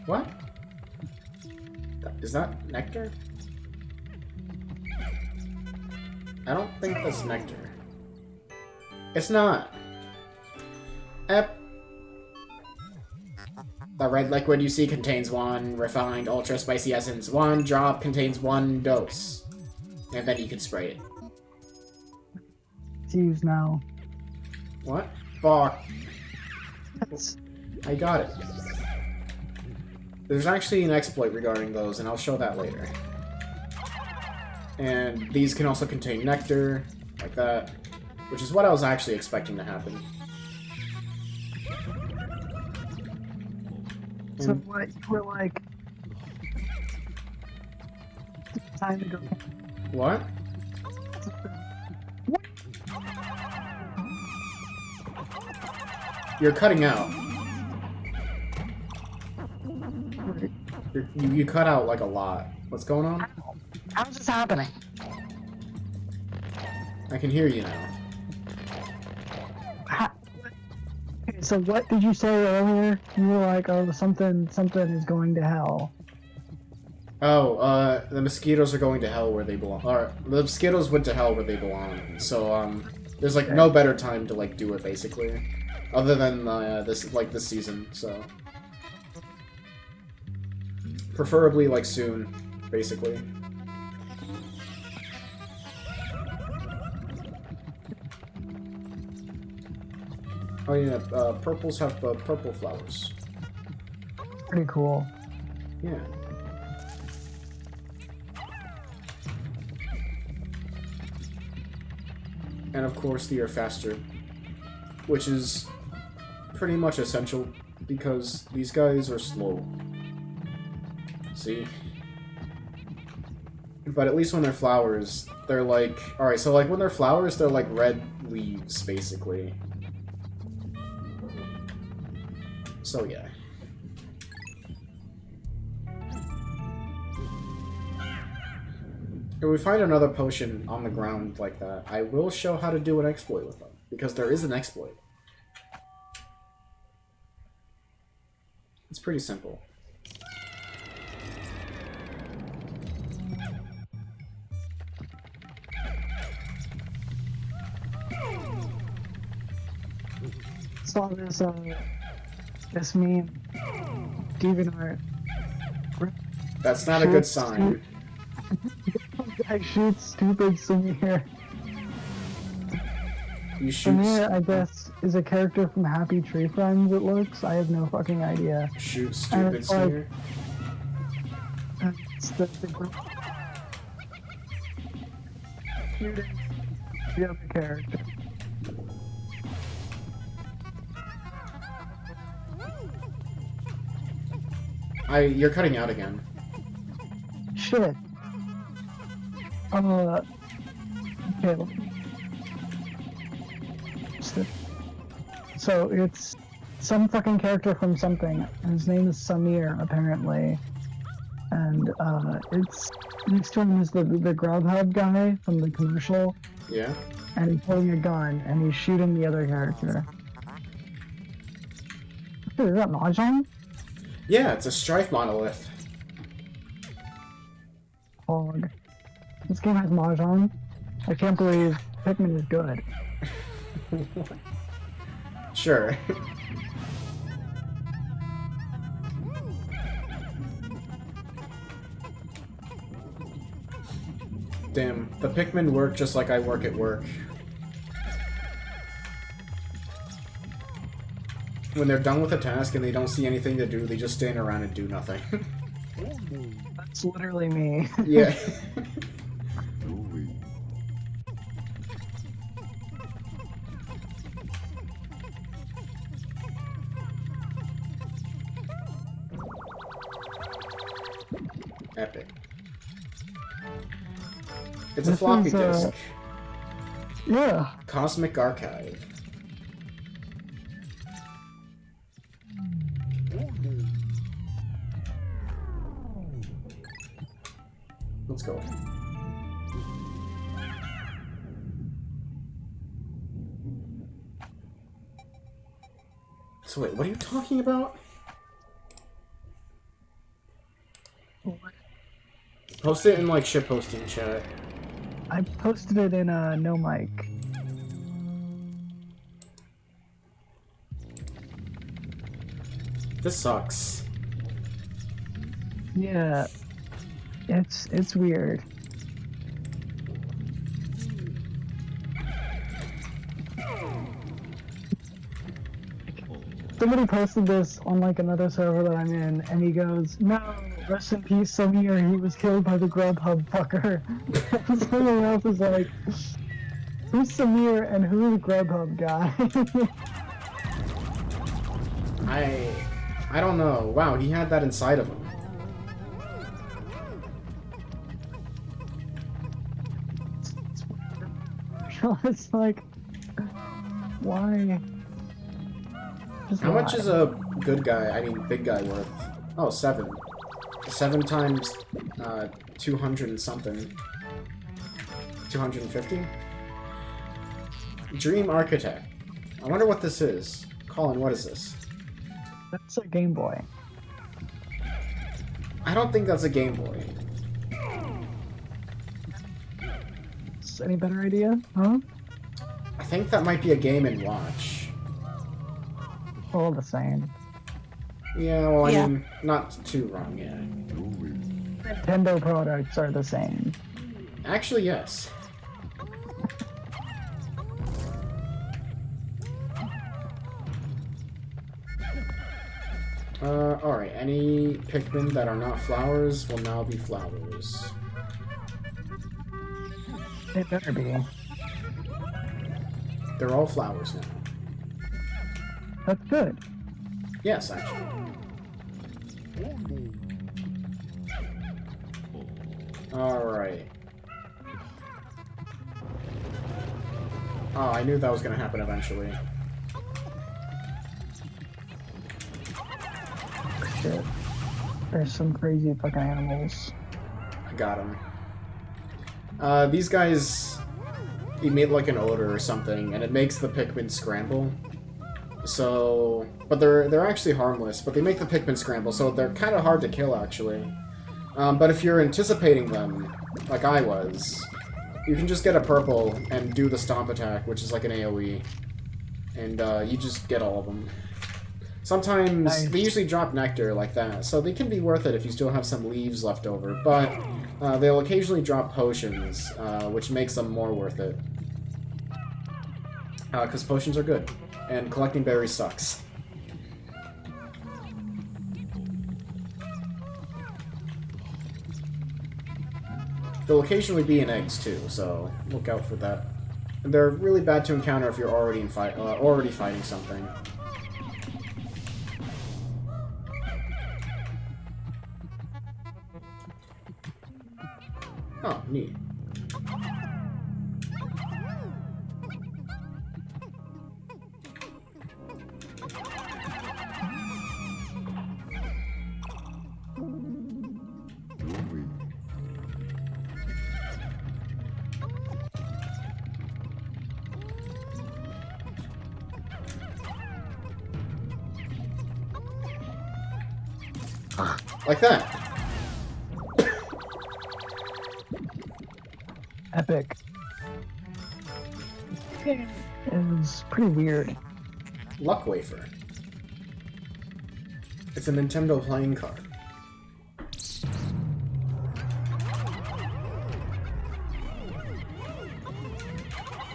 What? Is that nectar? I don't think that's nectar. It's not. The red liquid you see contains 1 refined ultra spicy essence. 1 drop contains 1 dose. And then you can spray it. It's used now. What? Fuck. That's... I got it. There's actually an exploit regarding those, and I'll show that later. And these can also contain nectar, like that, which is what I was actually expecting to happen. So what, you were like... Time to go. What? You're cutting out. You cut out like a lot. What's going on? How's this happening? I can hear you now. Okay, so what did you say earlier? You were like, oh, something is going to hell. Oh, the mosquitoes are going to hell where they belong. Or, the mosquitoes went to hell where they belong. So, there's, like, no better time to, like, do it, basically. Other than, this season, so. Preferably, like, soon, basically. Oh, yeah, purples have, purple flowers. Pretty cool. Yeah. And of course, they are faster, which is pretty much essential because these guys are slow. See? But at least when they're flowers, they're like... Alright, so like when they're flowers, they're like red leaves, basically. So yeah. If we find another potion on the ground like that, I will show how to do an exploit with them. Because there is an exploit. It's pretty simple. Saw this meme. DeviantArt. That's not a good sign. I shoot stupid Samir. You shoot... Samir, I guess, is a character from Happy Tree Friends, it looks. I have no fucking idea. Shoot stupid Samir? It's the group. Shooting the other character. You're cutting out again. Shit. Okay. So it's some fucking character from something, and his name is Samir, apparently. And, it's... Next to him is the Grubhub guy from the commercial. Yeah? And he's holding a gun, and he's shooting the other character. Dude, is that Mahjong? Yeah, it's a Strife monolith. Hog. This game has Mahjong. I can't believe Pikmin is good. Sure. Damn, the Pikmin work just like I work at work. When they're done with a task and they don't see anything to do, they just stand around and do nothing. That's literally me. Yeah. Epic. It's a This floppy is, disk. Yeah. Cosmic Archive. Let's go. So wait, what are you talking about? Post it in like shitposting chat. I posted it in no mic. This sucks. Yeah. It's weird. somebody posted this on like another server that I'm in, and he goes, "No, rest in peace, Samir. He was killed by the Grubhub fucker." Someone else is like, "Who's Samir and who's the Grubhub guy?" I don't know. Wow, he had that inside of him. It's like, why? Just How much why? is a good guy, I mean big guy worth? Oh, 7. 7 times 200 and something. 250? Dream Architect. I wonder what this is. Colin, what is this? That's a Game Boy. I don't think that's a Game Boy. Any better idea? Huh? I think that might be a Game & Watch. All the same. Yeah, well, I Yeah. mean, not too wrong, yeah. Nintendo products are the same. Actually, yes. Alright, any Pikmin that are not flowers will now be flowers. It better be. They're all flowers now. That's good. Yes, actually. Alright. Oh, I knew that was gonna happen eventually. Shit. There's some crazy fucking animals. I got him. These guys emit like an odor or something, and it makes the Pikmin scramble. So, but they're actually harmless, but they make the Pikmin scramble, so they're kind of hard to kill actually. But if you're anticipating them, like I was, you can just get a purple and do the stomp attack, which is like an AoE, and you just get all of them. Sometimes Nice. they usually drop nectar like that, so they can be worth it if you still have some leaves left over, but they'll occasionally drop potions, which makes them more worth it. Because potions are good, and collecting berries sucks. They'll occasionally be in eggs too, so look out for that. And they're really bad to encounter if you're already already fighting something. Oh, neat. Like that. Epic. It was pretty weird. Luck Wafer. It's a Nintendo playing card.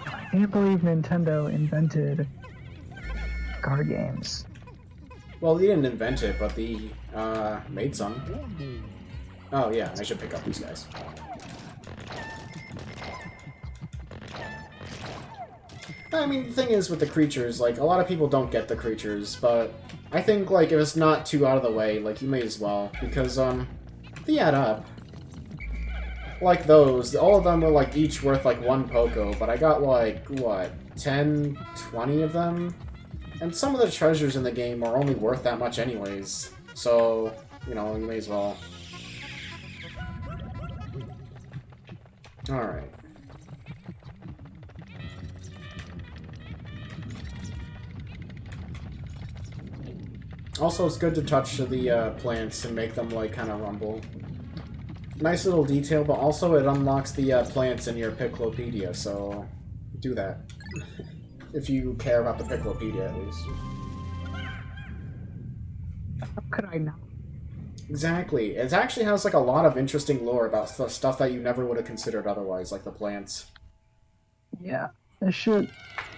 I can't believe Nintendo invented card games. Well, they didn't invent it, but they made some. Oh yeah, I should pick up these guys. I mean, the thing is with the creatures, like, a lot of people don't get the creatures, but I think, like, if it's not too out of the way, like, you may as well, because, they add up. Like those, all of them were, like, each worth, like, 1 Poco, but I got, like, what, 10, 20 of them? And some of the treasures in the game are only worth that much anyways, so, you know, you may as well. Alright. Also, it's good to touch the plants and make them, like, kind of rumble. Nice little detail, but also it unlocks the plants in your Piclopedia, so do that. If you care about the Piclopedia, at least. How could I not? Exactly. It actually has, like, a lot of interesting lore about stuff that you never would have considered otherwise, like the plants. Yeah, this shit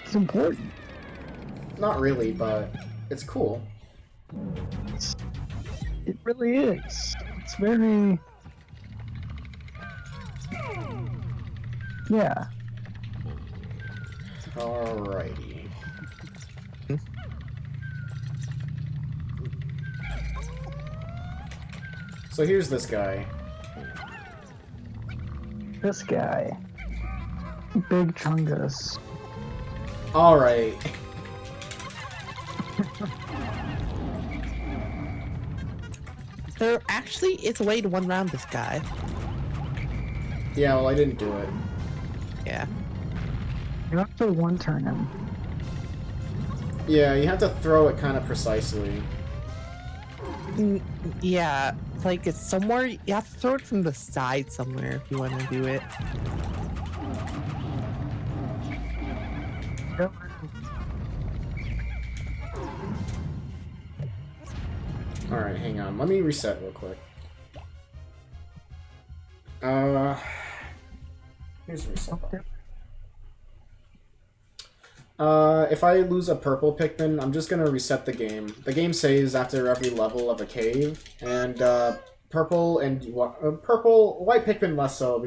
is important. Not really, but It's cool. It really is. It's very... Yeah. Alrighty. So here's this guy. This guy. Big Chungus. Alright. There actually is a way to one round this guy. Yeah, well, I didn't do it. Yeah. You have to one-turn him. Yeah, you have to throw it kind of precisely. Yeah, like it's somewhere. You have to throw it from the side somewhere if you want to do it. Yep. Alright, hang on. Let me reset real quick. Here's a reset button. If I lose a purple Pikmin, I'm just gonna reset the game. The game saves after every level of a cave, and purple and white Pikmin less so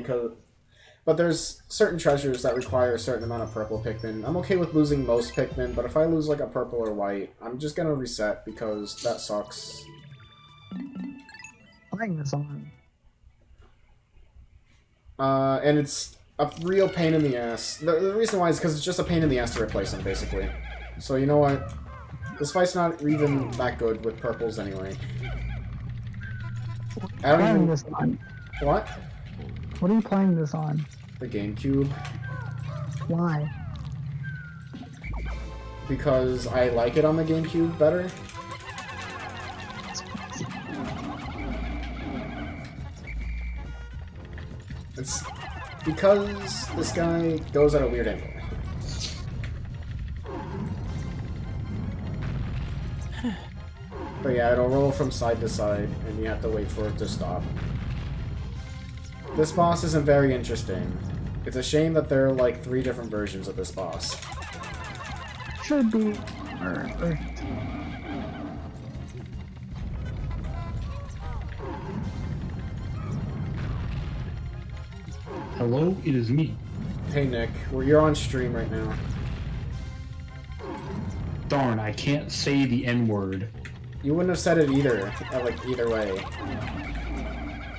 but there's certain treasures that require a certain amount of purple Pikmin. I'm okay with losing most Pikmin, but if I lose like a purple or white, I'm just gonna reset because that sucks. Playing this on. And it's a real pain in the ass. The reason why is because it's just a pain in the ass to replace them, basically. So you know what? This fight's not even that good with purples anyway. I don't Playing even... this on. What? What are you playing this on? The GameCube. Why? Because I like it on the GameCube better. It's because this guy goes at a weird angle. But yeah, it'll roll from side to side, and you have to wait for it to stop. This boss isn't very interesting. It's a shame that there are like 3 different versions of this boss. Should be. Hello, it is me. Hey Nick, you're on stream right now. Darn, I can't say the N-word. You wouldn't have said it either, like either way.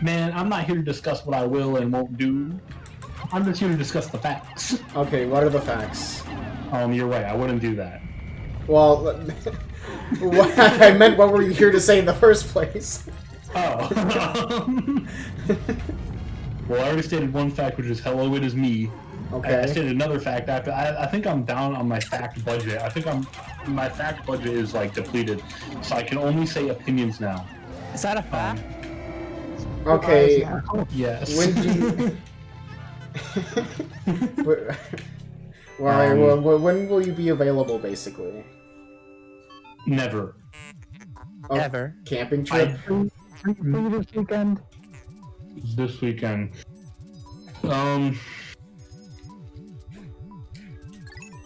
Man, I'm not here to discuss what I will and won't do. I'm just here to discuss the facts. Okay, what are the facts? You're right, I wouldn't do that. Well, what I meant what were you here to say in the first place? Oh. Well, I already stated one fact, which is hello, it is me. Okay. I stated another fact after. I think I'm down on my fact budget. I think my fact budget is like depleted, so I can only say opinions now. Is that a fact? Okay. Yes. When do you... when will you be available, basically? Never. Oh, Ever. Camping trip? Free this weekend. This weekend.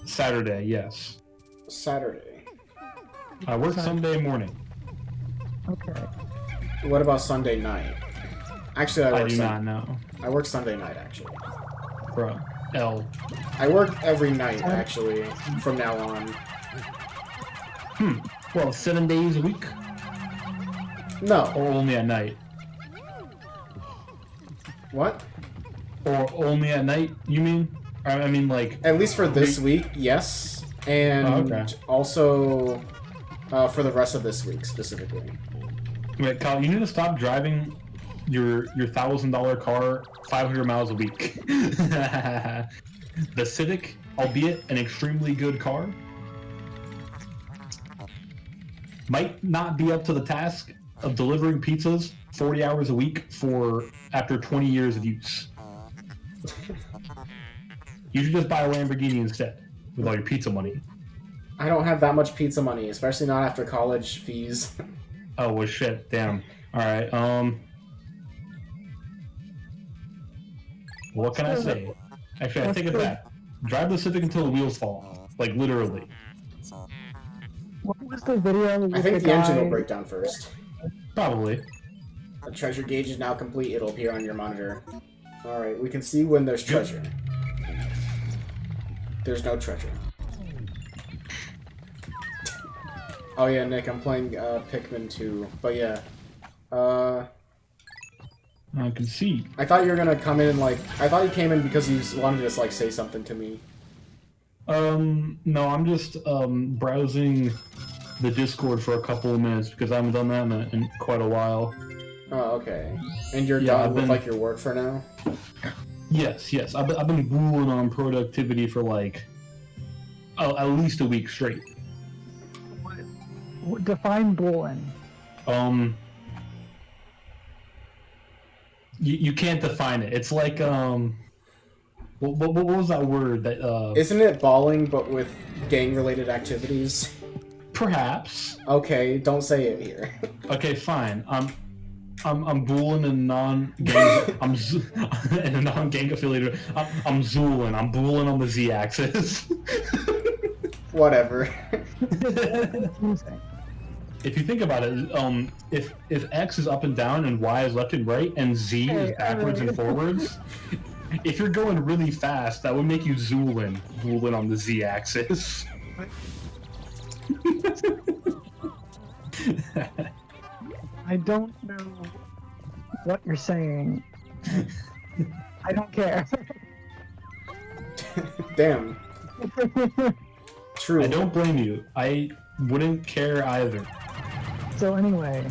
Saturday, yes. Saturday. I work Sunday morning. Okay. What about Sunday night? Actually, I do not know. I work Sunday night, actually. Bro. L. I work every night, actually, from now on. Well, 7 days a week? No. Or only at night? What? Or only at night, you mean? I mean, like... At least for this week, yes. And also for the rest of this week, specifically. Wait, Kyle, you need to stop driving your $1,000 car 500 miles a week. The Civic, albeit an extremely good car, might not be up to the task of delivering pizzas 40 hours a week after 20 years of use. You should just buy a Lamborghini instead with all your pizza money. I don't have that much pizza money, especially not after college fees. Oh, well, shit. Damn. Alright, what can I say? Actually, I take it back. Drive the Civic until the wheels fall off. Like, literally. What was the video with I think the the engine will guy- break down first. Probably. The treasure gauge is now complete. It'll appear on your monitor. Alright, we can see when there's treasure. There's no treasure. Oh yeah, Nick, I'm playing Pikmin 2. But yeah. I can see. I thought you were gonna come in like... I thought you came in because you wanted to just like say something to me. No, I'm just browsing the Discord for a couple of minutes because I haven't done that in quite a while. Oh, okay. And you're Yeah, done I've with been- like your work for now? Yes. I've been ruling on productivity for like at least a week straight. Define boolean. You can't define it. It's like what was that word that Isn't it balling but with gang-related activities? perhaps. Okay, don't say it here. Okay, fine. I'm booling in a non-gang. In a non-gang affiliated. I'm zooling. I'm booling on the z-axis. Whatever. Confusing. If you think about it, if X is up and down and Y is left and right and Z is backwards and forwards, if you're going really fast, that would make you booling on the Z-axis. I don't know what you're saying. I don't care. Damn. True. I don't blame you. I wouldn't care either. So anyway.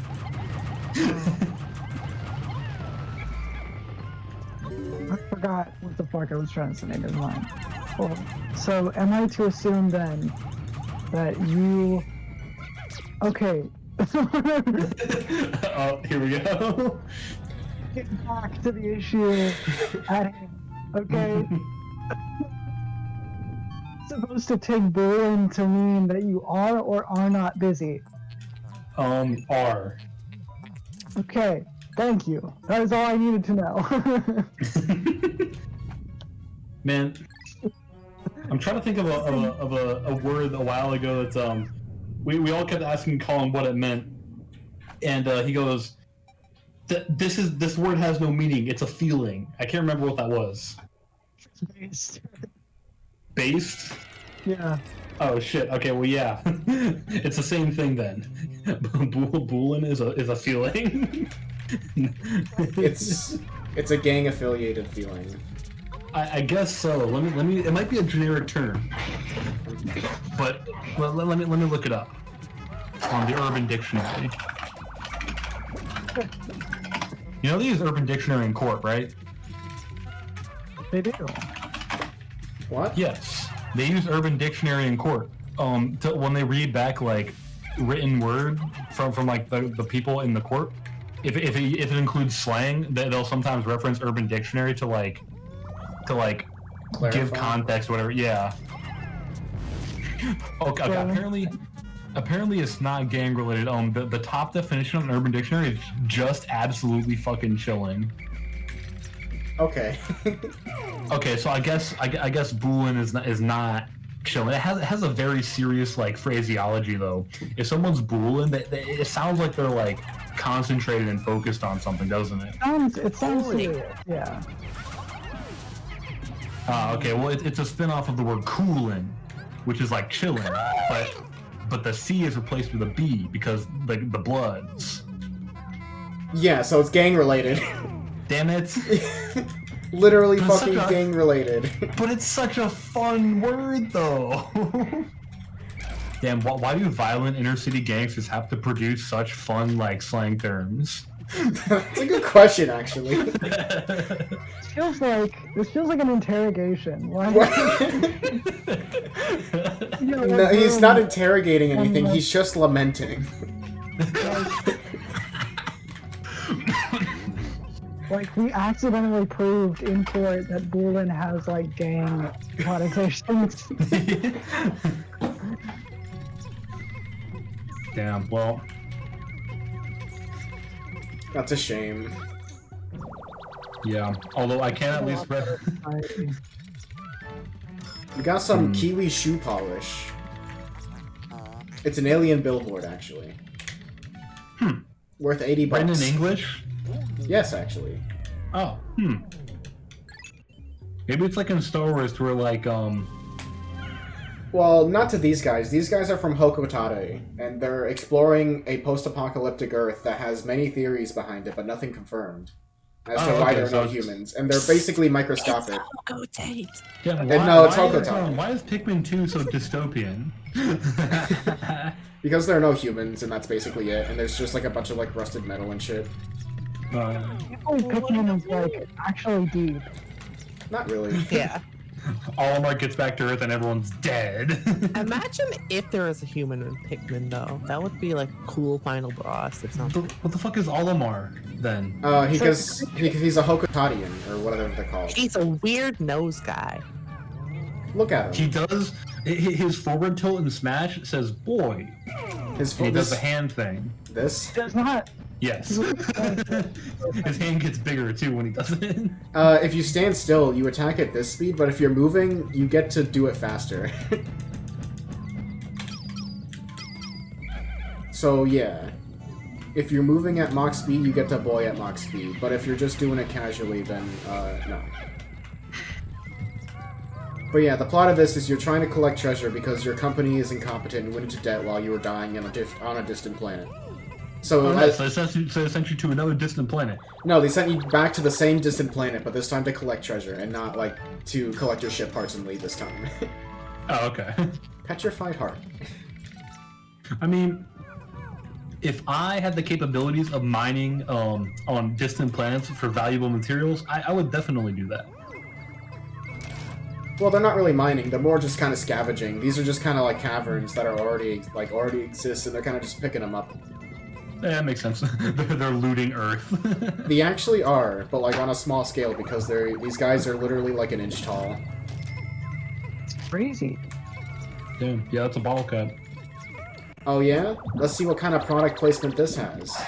I forgot what the fuck I was trying to say. Never mind. Well, so am I to assume then that you... Okay. Oh, here we go. Get back to the issue at hand. Okay. Supposed to take boolean to mean that you are or are not busy. R. Okay, thank you. That is all I needed to know. Man, I'm trying to think of a word a while ago that's we all kept asking Colin what it meant, and he goes, "This word has no meaning. It's a feeling." I can't remember what that was. Based. Based? Yeah. Oh shit. Okay. Well, yeah. It's the same thing then. Boolin is a feeling. It's a gang affiliated feeling. I guess so. Let me. It might be a generic term, but let me look it up on the Urban Dictionary. You know they use Urban Dictionary in court, right? They do. What? Yes, they use Urban Dictionary in court. When they read back like written word from like the people in the court, if it includes slang, they'll sometimes reference Urban Dictionary to give Clarify. context, whatever. Yeah. Okay. Apparently, it's not gang related. The top definition of an Urban Dictionary is just absolutely fucking chilling. Okay. Okay, so I guess booing is not chilling. It has a very serious like phraseology though. If someone's booing, it sounds like they're like concentrated and focused on something, doesn't it? It sounds serious. Yeah. Okay. Well, it's a spin-off of the word coolin', which is like chilling, but the C is replaced with a B because the Bloods. Yeah, so it's gang related. Damn it! Literally But it's fucking such a- gang related. But it's such a fun word, though. Damn, why do violent inner city gangsters have to produce such fun, like, slang terms? That's a good question, actually. This feels like an interrogation. Like, you know, No, like, he's not interrogating anything, he's just lamenting. like we accidentally proved in court that boolean has like gang connotations. Damn, well, That's a shame. yeah. Although I can at least... We got some kiwi shoe polish. It's an alien billboard, actually. Worth 80 bucks. Written in English? Yes, actually. Oh, Maybe it's like in Star Wars where like, Well, not to these guys. These guys are from Hokotare, and they're exploring a post-apocalyptic Earth that has many theories behind it, but nothing confirmed as to why there are no humans. And they're basically microscopic. yeah, no, it's Hokotare. why is Pikmin 2 so dystopian? Because there are no humans, and that's basically it. And there's just like a bunch of like rusted metal and shit. Pikmin is like actually deep. Not really. Yeah. Olimar gets back to Earth and everyone's dead. Imagine if there was a human in Pikmin, though. That would be like cool final boss or something. What the fuck is Olimar then? He's a Hokotarian, or whatever they're called. He's a weird nose guy. Look at him. He does his forward tilt in Smash says "boy." He does the hand thing. This? Does not. Yes. His hand gets bigger too when he does it. If you stand still, you attack at this speed, but if you're moving, you get to do it faster. So yeah, if you're moving at Mach speed, you get to boy at Mach speed, but if you're just doing it casually, then no. But yeah, the plot of this is you're trying to collect treasure because your company is incompetent and went into debt while you were dying on a distant planet. So, so they sent you to another distant planet. No, they sent you back to the same distant planet, but this time to collect treasure, and not, like, to collect your ship parts and leave this time. Oh, okay. Petrified heart. I mean, if I had the capabilities of mining on distant planets for valuable materials, I would definitely do that. Well, they're not really mining, they're more just kind of scavenging. These are just kind of like caverns that are already exist, and they're kind of just picking them up. Yeah, that makes sense. They're looting Earth. They actually are, but like on a small scale because these guys are literally like an inch tall. It's crazy. Damn, yeah, that's a bottle cap. Oh yeah? Let's see what kind of product placement this has.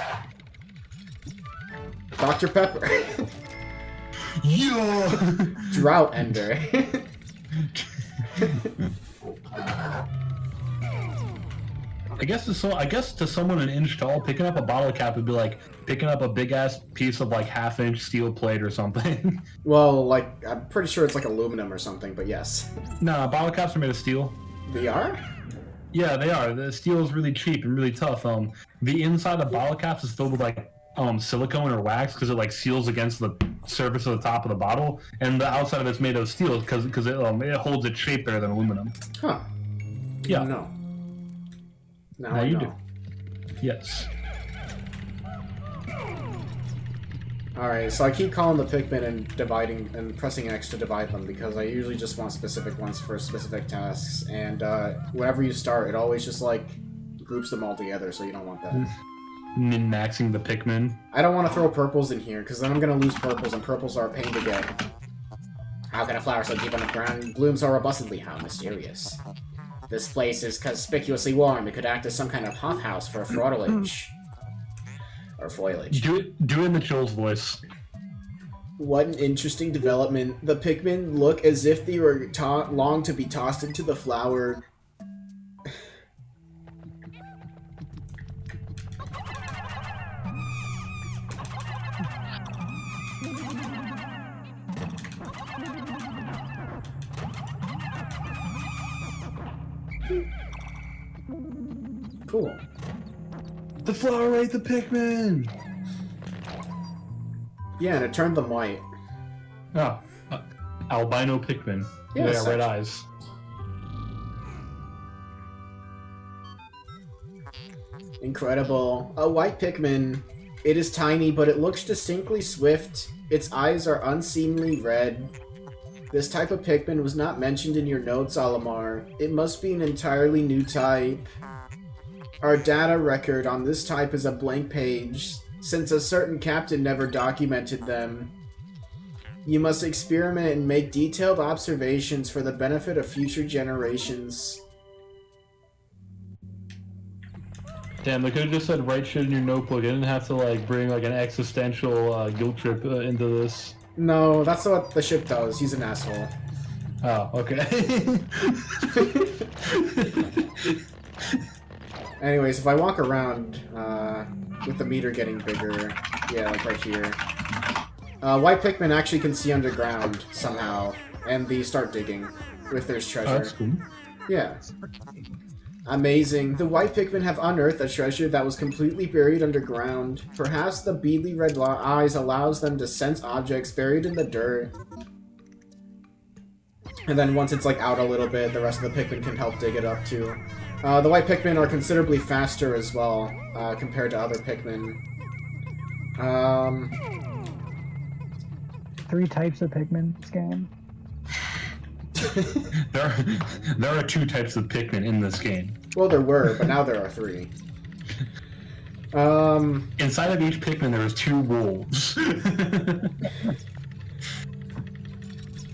Dr. Pepper. Yo! Drought Ender. I guess to someone an inch tall, picking up a bottle cap would be like picking up a big ass piece of like half-inch steel plate or something. Well, like I'm pretty sure it's like aluminum or something, but yes. Nah, bottle caps are made of steel. They are? Yeah, they are. The steel is really cheap and really tough. The inside of bottle caps is filled with like silicone or wax because it like seals against the surface of the top of the bottle, and the outside of it's made of steel because it holds its shape better than aluminum. Huh. Yeah. No. Now you do. Yes. Alright, so I keep calling the Pikmin and dividing and pressing X to divide them because I usually just want specific ones for specific tasks, and whenever you start, it always just like groups them all together, so you don't want that. Min-maxing the Pikmin. I don't want to throw purples in here because then I'm gonna lose purples, and purples are a pain to get. How can a flower so deep on the ground bloom so robustly? How mysterious. This place is conspicuously warm. It could act as some kind of hothouse for foliage. Or foliage. Do it in the Chill's voice. What an interesting development. The Pikmin look as if they were long to be tossed into the flower. Cool. The flower ate the Pikmin! Yeah, and it turned them white. Oh. Albino Pikmin. Yeah, They got red actually. eyes. Incredible. A white Pikmin. It is tiny, but it looks distinctly swift. Its eyes are unseemly red. This type of Pikmin was not mentioned in your notes, Olimar. It must be an entirely new type. Our data record on this type is a blank page, since a certain captain never documented them. You must experiment and make detailed observations for the benefit of future generations. Damn, they could have just said write shit in your notebook. They didn't have to like bring like an existential guilt trip into this. No, that's what the ship does. He's an asshole. Oh, okay. Anyways, if I walk around, with the meter getting bigger, yeah, like right here, white Pikmin actually can see underground somehow, and they start digging if there's treasure. Oh, that's cool. Yeah. Amazing. The white Pikmin have unearthed a treasure that was completely buried underground. Perhaps the beady red eyes allows them to sense objects buried in the dirt. And then once it's like out a little bit, the rest of the Pikmin can help dig it up too. The white Pikmin are considerably faster as well, compared to other Pikmin. 3 types of Pikmin in this game. There are 2 types of Pikmin in this game. Well, there were, but now there are 3. Inside of each Pikmin, there is 2 wolves.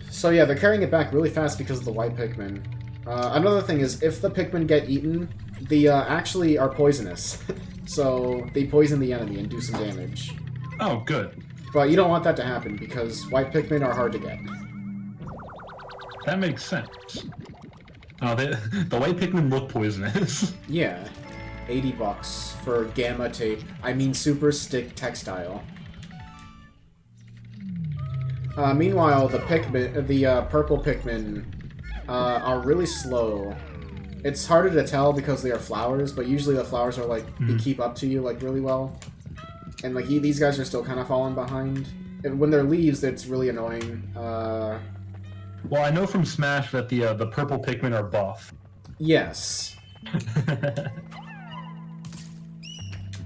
So yeah, they're carrying it back really fast because of the white Pikmin. Another thing is, if the Pikmin get eaten, they actually are poisonous. So they poison the enemy and do some damage. Oh, good. But you don't want that to happen because white Pikmin are hard to get. That makes sense. Oh, the white Pikmin look poisonous. Yeah. $80 for gamma tape. I mean super stick textile. Meanwhile, the purple Pikmin are really slow. It's harder to tell because they are flowers, but usually the flowers are like they keep up to you like really well. And like these guys are still kind of falling behind. And when they're leaves, it's really annoying. Well, I know from Smash that the purple Pikmin are buff. Yes.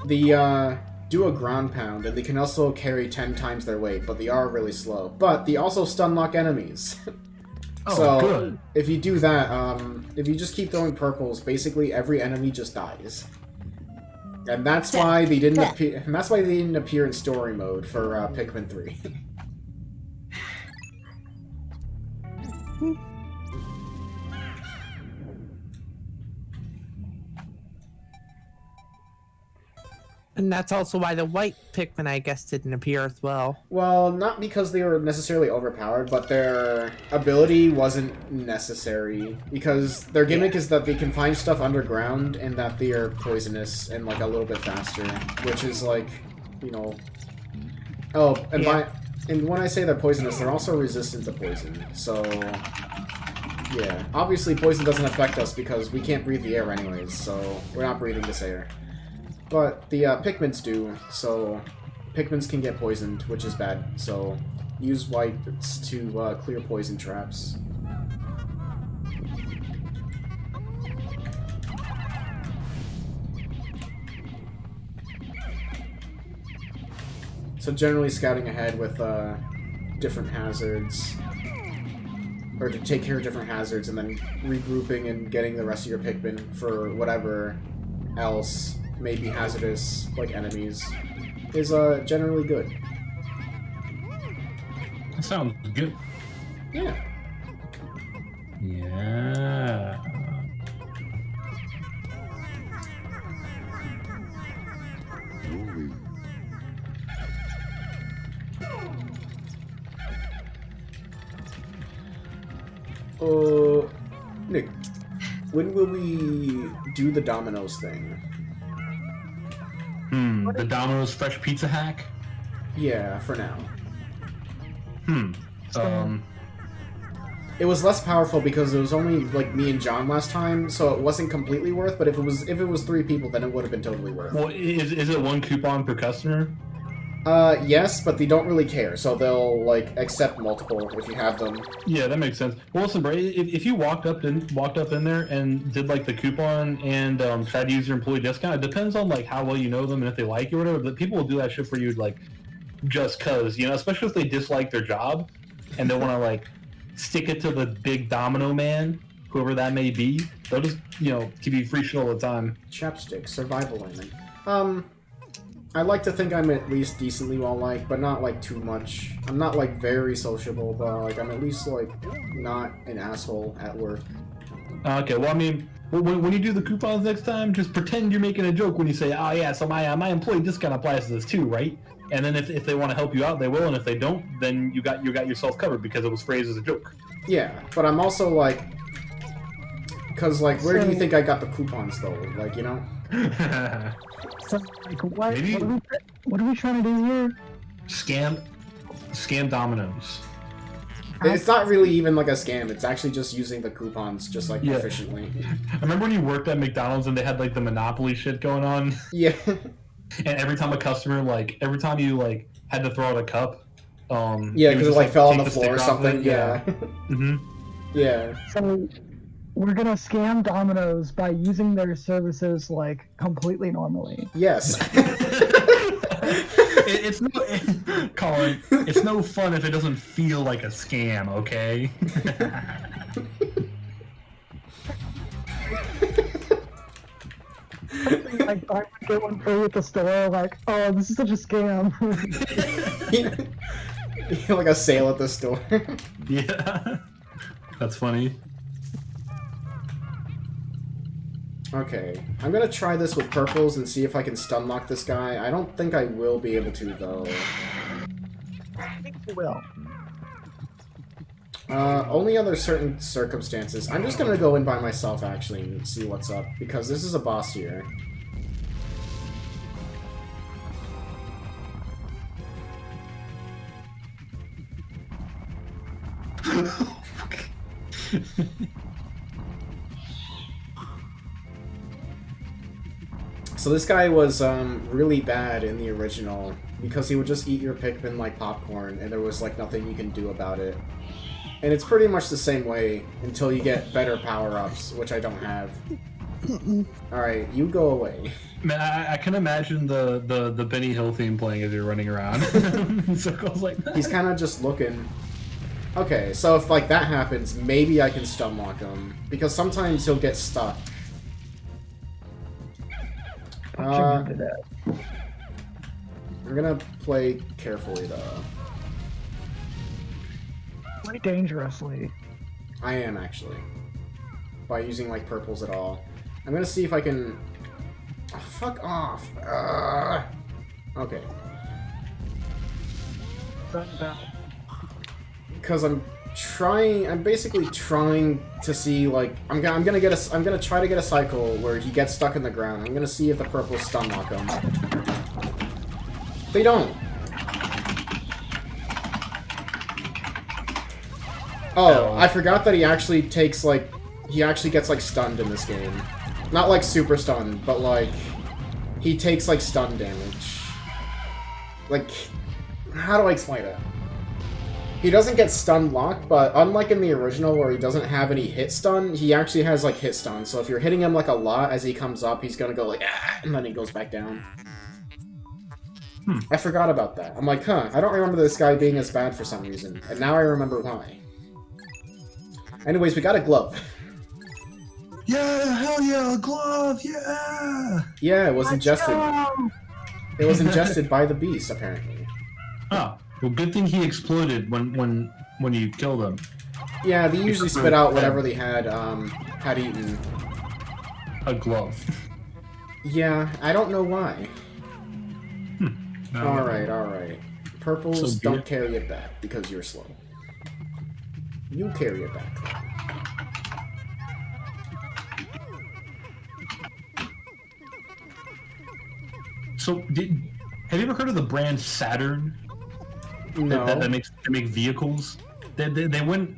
They do a ground pound, and they can also carry 10 times their weight, but they are really slow. But they also stun lock enemies. Oh, so good. if you do that, if you just keep throwing purples, basically every enemy just dies. And that's why they didn't appear. And that's why they didn't appear in story mode for Pikmin 3. And that's also why the white Pikmin, I guess, didn't appear as well. Well, not because they were necessarily overpowered, but their ability wasn't necessary. Because their gimmick is that they can find stuff underground and that they are poisonous and like a little bit faster. Which is like, you know... Oh, and and when I say they're poisonous, they're also resistant to poison. So, yeah. Obviously, poison doesn't affect us because we can't breathe the air anyways, so we're not breathing this air. But the Pikmins do, so Pikmins can get poisoned, which is bad. So use whites to clear poison traps. So generally scouting ahead with different hazards, or to take care of different hazards, and then regrouping and getting the rest of your Pikmin for whatever else may be hazardous, like enemies, is generally good. That sounds good. Yeah. Yeah. Nick, when will we do the Domino's thing? The Domino's Fresh Pizza hack? Yeah, for now. It was less powerful because it was only like me and John last time, so it wasn't completely worth. But if it was 3 people, then it would have been totally worth. Well, is it 1 coupon per customer? Yes, but they don't really care, so they'll like accept multiple if you have them. Yeah, that makes sense. Well, listen, bro, if you walked up in there and did like the coupon and tried to use your employee discount, it depends on like how well you know them and if they like you or whatever. But people will do that shit for you like just cause, you know, especially if they dislike their job and they want to like stick it to the big domino man, whoever that may be. They'll just, you know, give you free shit all the time. Chapstick, survival aiming. I like to think I'm at least decently well-liked, but not, like, too much. I'm not, like, very sociable, but, like, I'm at least, like, not an asshole at work. Okay, well, I mean, when you do the coupons next time, just pretend you're making a joke when you say, oh, yeah, so my employee discount applies to this too, right? And then if they want to help you out, they will, and if they don't, then you got yourself covered because it was phrased as a joke. Yeah, but I'm also, like... Cause like, where do you think I got the coupons though? Like, you know? So, like, what, Maybe- what are we trying to do here? Scam Domino's. It's not really even like a scam. It's actually just using the coupons just like Yeah. efficiently. I remember when you worked at McDonald's and they had like the Monopoly shit going on, Yeah. and every time a customer every time you like had to throw out a cup, Yeah, you would because it just, like fell on take the floor or sticker off something. it. Yeah. Mm-hmm. Yeah. So, we're gonna scam Domino's by using their services, like, completely normally. Yes. It's no, Colin. It's no fun if it doesn't feel like a scam. Okay. Like, buy one, get one free at the store, like, oh, this is such a scam. Like a sale at the store. Yeah. That's funny. Okay, I'm gonna try this with purples and see if I can stun lock this guy. I don't think I will be able to though. I think we will. Only under certain circumstances. I'm just gonna go in by myself actually and see what's up, because this is a boss here. So this guy was really bad in the original because he would just eat your Pikmin like popcorn and there was like nothing you can do about it. And it's pretty much the same way until you get better power-ups, which I don't have. Alright, you go away. Man, I can imagine the Benny Hill theme playing as you're running around in circles like that. He's kind of just looking. Okay, so if like that happens, maybe I can stun lock him. Because sometimes he'll get stuck. I'm gonna play carefully though. Play dangerously. I am actually. By using like purples at all. I'm gonna see if I can... Oh, fuck off! Okay. Because I'm basically trying to see like I'm gonna try to get a cycle where he gets stuck in the ground. I'm gonna see if the purples stun lock him. They don't. Oh, I forgot that he actually takes like he actually gets like stunned in this game. Not like super stunned, but like he takes like stun damage. Like, how do I explain it? He doesn't get stun locked, but unlike in the original where he doesn't have any hit stun, he actually has like hit stun. So if you're hitting him like a lot as he comes up, he's gonna go like, ah, and then he goes back down. I forgot about that. I'm like, huh, I don't remember this guy being as bad for some reason. And now I remember why. Anyways, we got a glove. Yeah, hell yeah, a glove, yeah! Yeah, it was ingested. It was ingested by the beast, apparently. Oh, well, good thing he exploded when you killed him. Yeah, they usually spit out whatever they had eaten. A glove. Yeah, I don't know why. No. Alright. Purples, So don't carry it back, because you're slow. You carry it back. So, have you ever heard of the brand Saturn? No. That make vehicles? They went...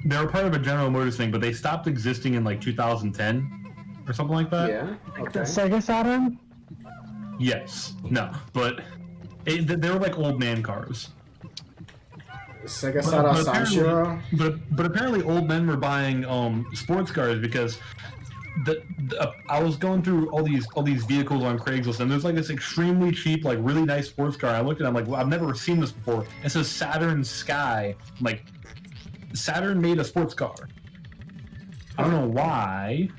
They were part of a General Motors thing, but they stopped existing in like 2010 or something like that. Yeah? The Okay. Sega Saturn? Yes. No. But they were like old man cars. Sega Sara Sanshiro? But apparently old men were buying sports cars because I was going through all these vehicles on Craigslist and there's like this extremely cheap, like really nice sports car. I looked at it, I'm like, well, I've never seen this before. It says Saturn Sky. I'm like, Saturn made a sports car. I don't know why.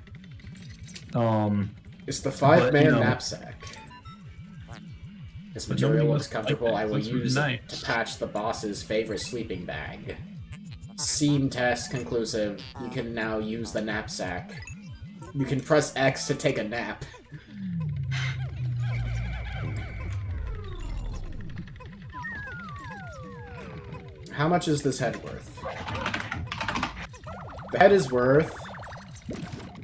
It's the 5-man you know, knapsack. This material looks comfortable. I will Looks really use it nice. to patch the boss's favorite sleeping bag. Seam test conclusive. You can now use the knapsack. You can press X to take a nap. How much is this head worth? The head is worth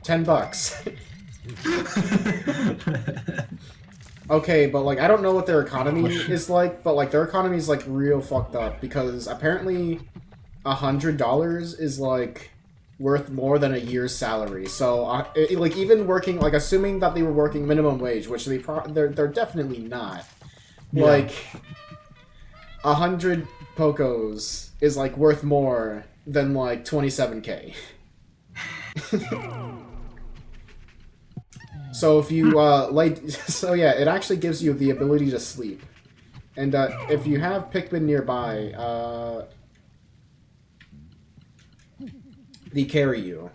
$10. Okay, but like I don't know what their economy is like, but like their economy is like real fucked up because apparently $100 is like worth more than a year's salary. So like even working, like assuming that they were working minimum wage, which they're definitely not. Yeah. Like 100 Pokos is like worth more than like 27K. So if you so yeah, it actually gives you the ability to sleep, and if you have Pikmin nearby, they carry you.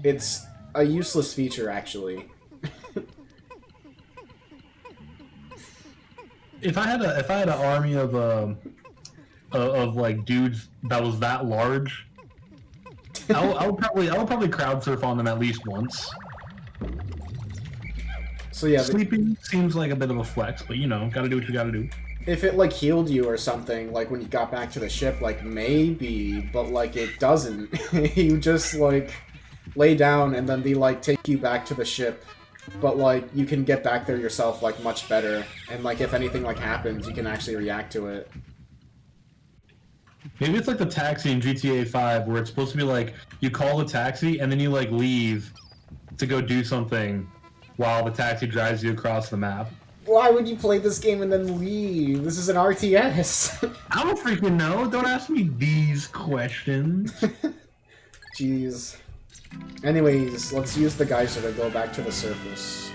It's a useless feature actually. If I had an army of like dudes that was that large, I would probably crowd surf on them at least once. So yeah, Sleeping seems like a bit of a flex, but you know, gotta do what you gotta do. if it like healed you or something, like when you got back to the ship, like maybe, but like it doesn't. You just like lay down and then they like take you back to the ship. But like you can get back there yourself like much better, and like if anything like happens, you can actually react to it. Maybe it's like the taxi in GTA 5 where it's supposed to be like you call the taxi and then you like leave to go do something while the taxi drives you across the map. Why would you play this game and then leave? This is an RTS. I don't freaking know. Don't ask me these questions. Jeez. Anyways, let's use the geyser to go back to the surface.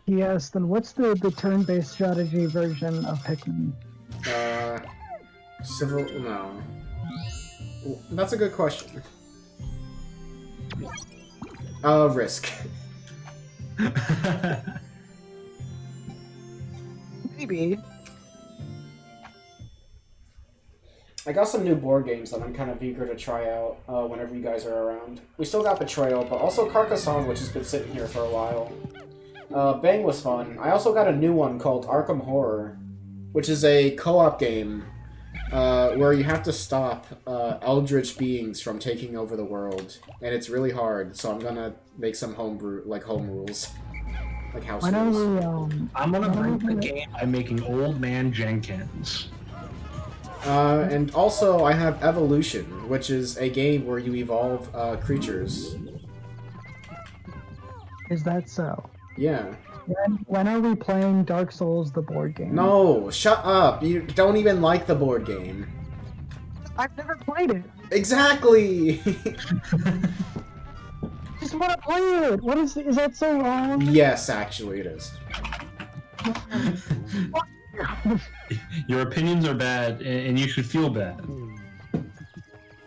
Yes, then what's the turn-based strategy version of Pikmin? Civil... no. That's a good question. Risk. Maybe. I got some new board games that I'm kind of eager to try out whenever you guys are around. We still got Betrayal, but also Carcassonne, which has been sitting here for a while. Bang was fun. I also got a new one called Arkham Horror, which is a co-op game where you have to stop eldritch beings from taking over the world, and it's really hard. So I'm gonna make some home rules, like house Why don't rules. we, I'm gonna break the game by making Old Man Jenkins. And also I have Evolution, which is a game where you evolve creatures. is that so? Yeah. When are we playing Dark Souls, the board game? No, shut up. You don't even like the board game. I've never played it. Exactly! Just want to play it. What is that so wrong? Yes, actually it is. Your opinions are bad, and you should feel bad.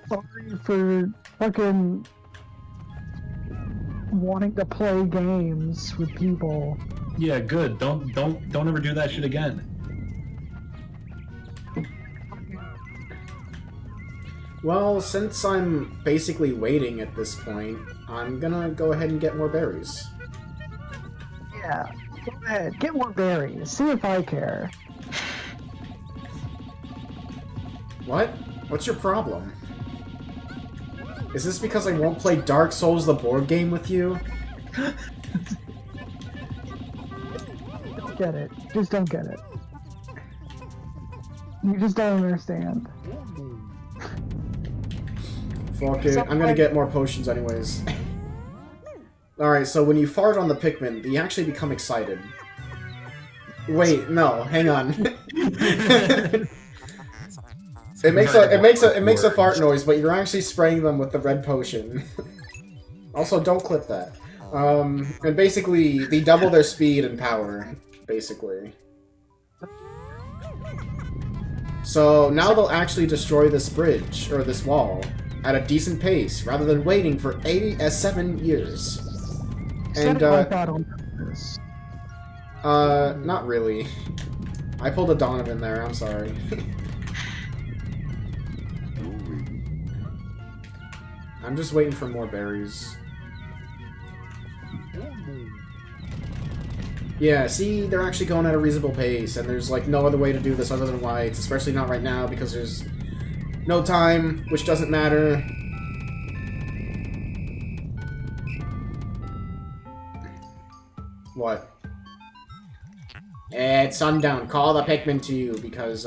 Sorry for fucking wanting to play games with people. Yeah, good. Don't ever do that shit again. Well, since I'm basically waiting at this point, I'm gonna go ahead and get more berries. Yeah, go ahead, get more berries. See if I care. What? What's your problem? Is this because I won't play Dark Souls the board game with you? Don't get it. Just don't get it. You just don't understand. Fuck it, I'm gonna get more potions anyways. Alright, so when you fart on the Pikmin, they actually become excited. Wait, no, hang on. It makes a fart noise, but you're actually spraying them with the red potion. Also, don't clip that. And basically, they double their speed and power, basically. So now they'll actually destroy this bridge, or this wall, at a decent pace, rather than waiting for 7 years. And, not really. I pulled a Donovan there, I'm sorry. I'm just waiting for more berries. Yeah, see, they're actually going at a reasonable pace, and there's like no other way to do this other than whites, especially not right now because there's no time, which doesn't matter. What? It's sundown. Call the Pikmin to you, because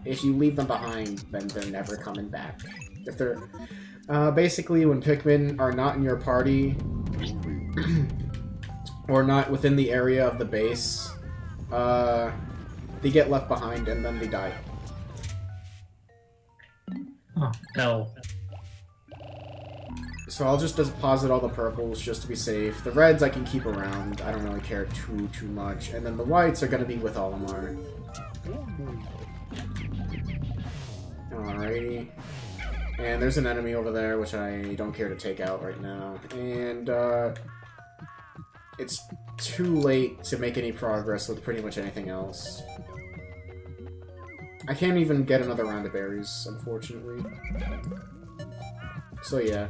if you leave them behind, then they're never coming back. If they're basically when Pikmin are not in your party or not within the area of the base, they get left behind and then they die. Oh, hell. So I'll just deposit all the purples just to be safe. The reds I can keep around. I don't really care too much. And then the whites are gonna be with Olimar. Alrighty. And there's an enemy over there, which I don't care to take out right now. And it's too late to make any progress with pretty much anything else. I can't even get another round of berries, unfortunately. So yeah.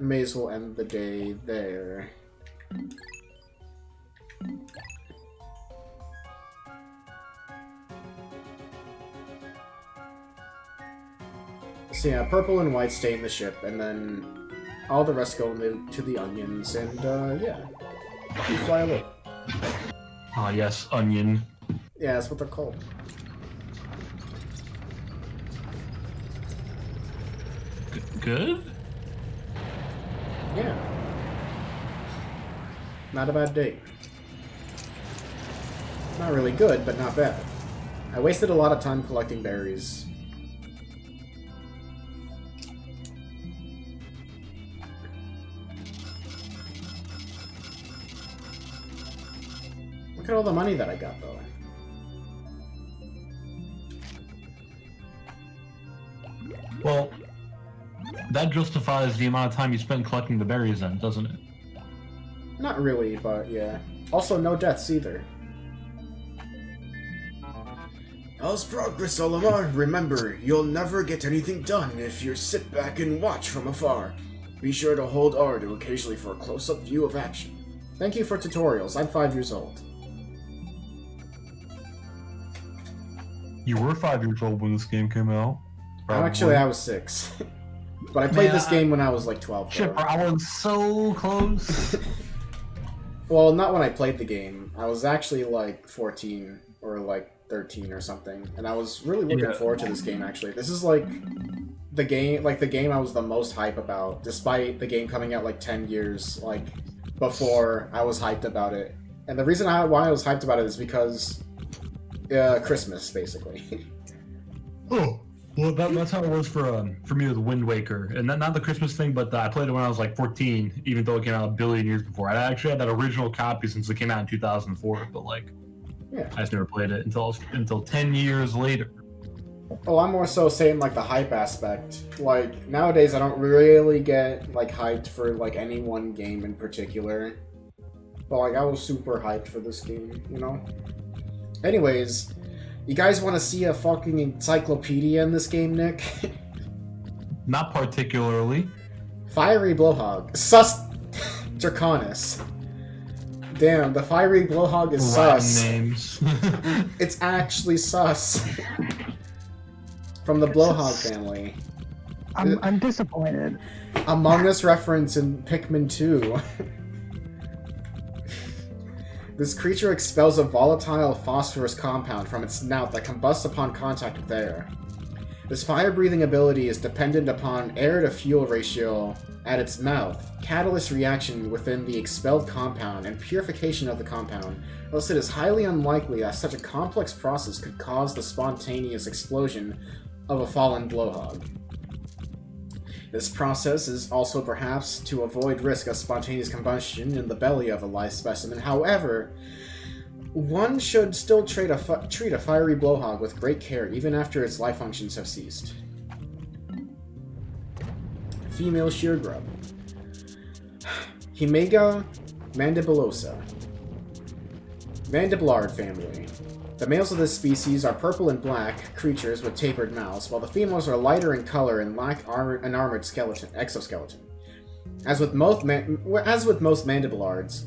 May as well end the day there. So yeah, purple and white stay in the ship, and then all the rest go to the onions, and yeah, you fly away. Ah, yes, onion. Yeah, that's what they're called. Good? Yeah. Not a bad day. Not really good, but not bad. I wasted a lot of time collecting berries. Look at all the money that I got, though. Well, that justifies the amount of time you spent collecting the berries then, doesn't it? Not really, but yeah. Also, no deaths either. How's progress, Olimar? Remember, you'll never get anything done if you sit back and watch from afar. Be sure to hold R to occasionally for a close-up view of action. Thank you for tutorials. I'm 5 years old. You were 5 years old when this game came out. Actually, I was 6. But I played this game when I was like 12. Chipper, I was so close. Well, not when I played the game. I was actually like 14 or like 13 or something, and I was really looking forward to this game. Actually, this is like the game I was the most hype about, despite the game coming out like 10 years like before I was hyped about it. And the reason why I was hyped about it is because Christmas, basically. Oh. Well, that's how it was for me with Wind Waker, and not the Christmas thing, but I played it when I was like 14, even though it came out a billion years before. I actually had that original copy since it came out in 2004, but like, yeah, I just never played it until 10 years later. Well, I'm more so saying like the hype aspect. Like nowadays, I don't really get like hyped for like any one game in particular, but like I was super hyped for this game, you know. Anyways. You guys want to see a fucking encyclopedia in this game, Nick? Not particularly. Fiery Blowhog. Sus... Draconis. Damn, the Fiery Blowhog is sus. Names. It's actually sus. From the Blowhog family. I'm disappointed. Among Us reference in Pikmin 2. This creature expels a volatile phosphorus compound from its snout that combusts upon contact with air. This fire-breathing ability is dependent upon air-to-fuel ratio at its mouth, catalyst reaction within the expelled compound, and purification of the compound, else it is highly unlikely that such a complex process could cause the spontaneous explosion of a fallen blowhog. This process is also perhaps to avoid risk of spontaneous combustion in the belly of a live specimen. However, one should still treat a fiery blowhog with great care even after its life functions have ceased. Female sheargrub. Himega mandibulosa. Mandibulard family. The males of this species are purple and black creatures with tapered mouths, while the females are lighter in color and lack an armored exoskeleton. As with most mandibulards,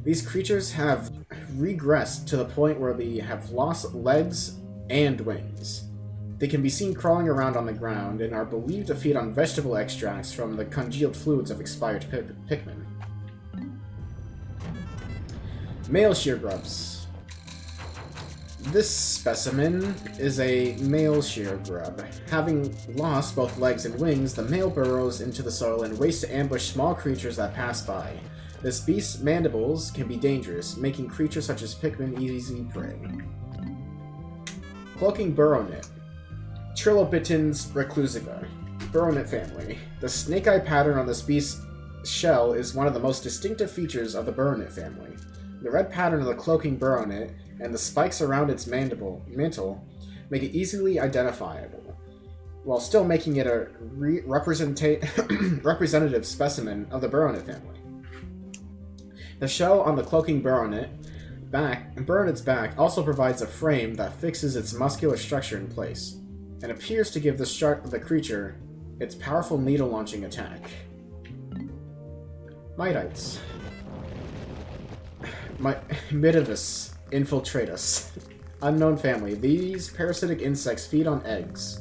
these creatures have regressed to the point where they have lost legs and wings. They can be seen crawling around on the ground and are believed to feed on vegetable extracts from the congealed fluids of expired Pikmin. Male shear grubs. This specimen is a male shear grub. Having lost both legs and wings, the male burrows into the soil and waits to ambush small creatures that pass by. This beast's mandibles can be dangerous, making creatures such as Pikmin easy prey. Cloaking burrownit. Trilobitins reclusiva. Burrownit family. The snake-eye pattern on this beast's shell is one of the most distinctive features of the burrownit family. The red pattern of the cloaking burrownit and the spikes around its mantle make it easily identifiable, while still making it a representative specimen of the burrownit family. The shell on the cloaking burrownit's back also provides a frame that fixes its muscular structure in place, and appears to give the creature its powerful needle-launching attack. Mitites. Midivus infiltratus. Unknown family. These parasitic insects feed on eggs.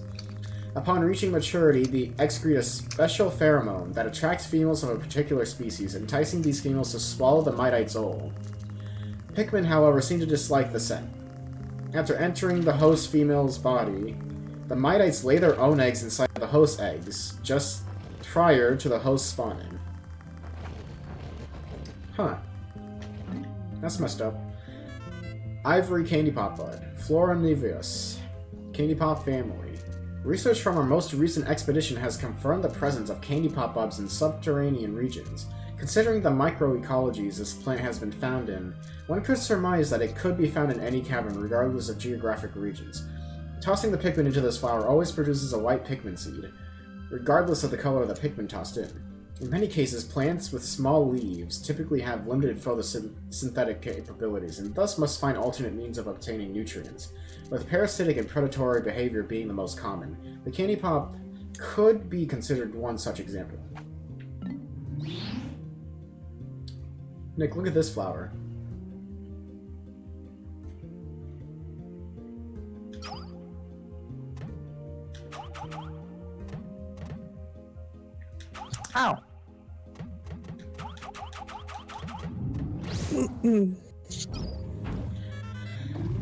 Upon reaching maturity, the excrete a special pheromone that attracts females of a particular species, enticing these females to swallow the mitite's ol. Pikmin, however, seem to dislike the scent. After entering the host female's body, the mitites lay their own eggs inside the host eggs, just prior to the host spawning. Huh. That's messed up. Ivory Candy Pop Bud. Floroniveus. Candy Pop family. Research from our most recent expedition has confirmed the presence of candy pop buds in subterranean regions. Considering the microecologies this plant has been found in, one could surmise that it could be found in any cavern regardless of geographic regions. Tossing the Pikmin into this flower always produces a white Pikmin seed, regardless of the color of the Pikmin tossed in. In many cases, plants with small leaves typically have limited photosynthetic capabilities and thus must find alternate means of obtaining nutrients, with parasitic and predatory behavior being the most common. The candy pop could be considered one such example. Nick, look at this flower. Ow.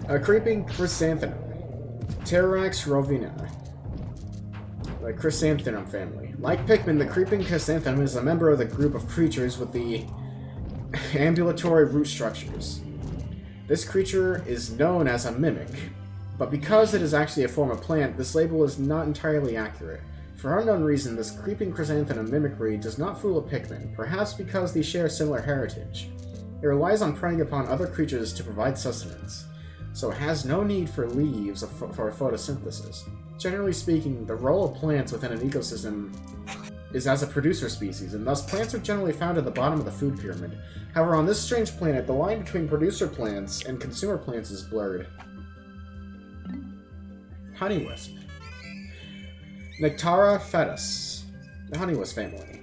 A creeping chrysanthemum. Pterorax rovina. The chrysanthemum family. Like Pikmin, the creeping chrysanthemum is a member of the group of creatures with the ambulatory root structures. This creature is known as a mimic, but because it is actually a form of plant, this label is not entirely accurate. For unknown reason, this creeping chrysanthemum mimicry does not fool a Pikmin, perhaps because they share similar heritage. It relies on preying upon other creatures to provide sustenance, so it has no need for leaves for photosynthesis. Generally speaking, the role of plants within an ecosystem is as a producer species, and thus plants are generally found at the bottom of the food pyramid. However, on this strange planet, the line between producer plants and consumer plants is blurred. Honeywisp. Nectara fetus. The honeywisp family.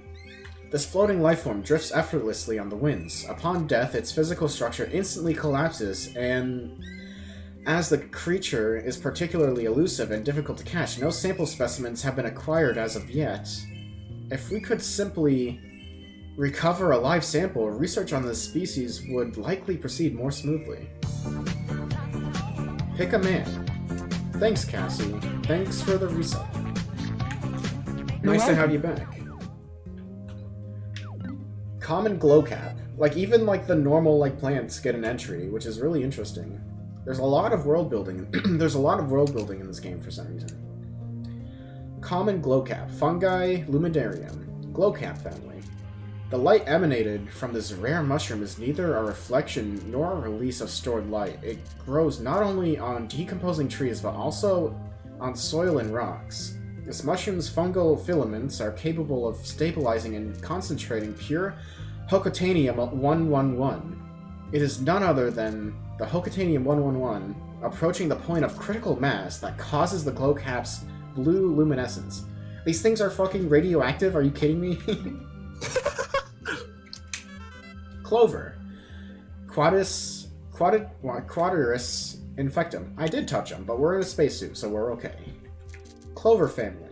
This floating lifeform drifts effortlessly on the winds. Upon death, its physical structure instantly collapses, and as the creature is particularly elusive and difficult to catch, no sample specimens have been acquired as of yet. If we could simply recover a live sample, research on this species would likely proceed more smoothly. Pick a man. Thanks, Cassie. Thanks for the reset. Nice to have you back. Common glowcap. Like, even like the normal like plants get an entry, which is really interesting. There's a lot of world building. There's a lot of world building in this game for some reason. Common glowcap. Fungi lumidarium. Glowcap family. The light emanated from this rare mushroom is neither a reflection nor a release of stored light. It grows not only on decomposing trees, but also on soil and rocks. This mushroom's fungal filaments are capable of stabilizing and concentrating pure Hocotanium-111. It is none other than the Hocotanium-111 approaching the point of critical mass that causes the glowcap's blue luminescence. These things are fucking radioactive? Are you kidding me? Clover. Quadris infectum. I did touch them, but we're in a spacesuit, so we're okay. Clover family.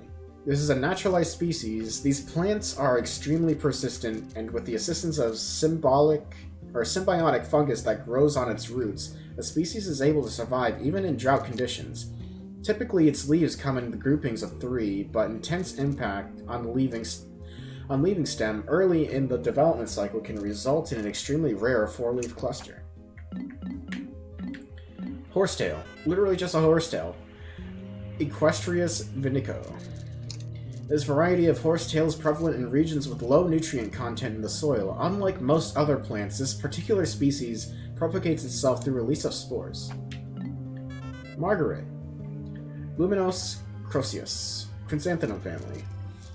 This is a naturalized species. These plants are extremely persistent, and with the assistance of symbiotic or a symbiotic fungus that grows on its roots, the species is able to survive even in drought conditions. Typically, its leaves come in the groupings of 3, but intense impact on the leaving stem early in the development cycle can result in an extremely rare 4-leaf cluster. Horsetail. Literally just a horsetail. Equestrius vinico. This variety of horsetail is prevalent in regions with low nutrient content in the soil. Unlike most other plants, this particular species propagates itself through release of spores. Margaret. Luminos croceus. Chrysanthemum family.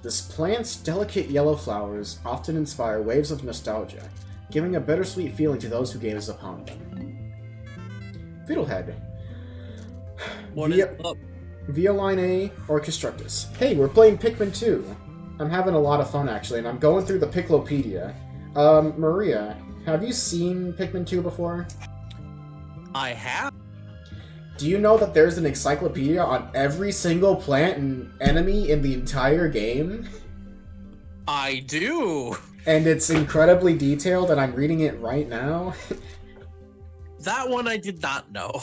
This plant's delicate yellow flowers often inspire waves of nostalgia, giving a bittersweet feeling to those who gaze upon them. Fiddlehead. What is up? Violine Orchestructus. Hey, we're playing Pikmin 2. I'm having a lot of fun, actually, and I'm going through the Piclopedia. Maria, have you seen Pikmin 2 before? I have. Do you know that there's an encyclopedia on every single plant and enemy in the entire game? I do. And it's incredibly detailed, and I'm reading it right now. That one I did not know.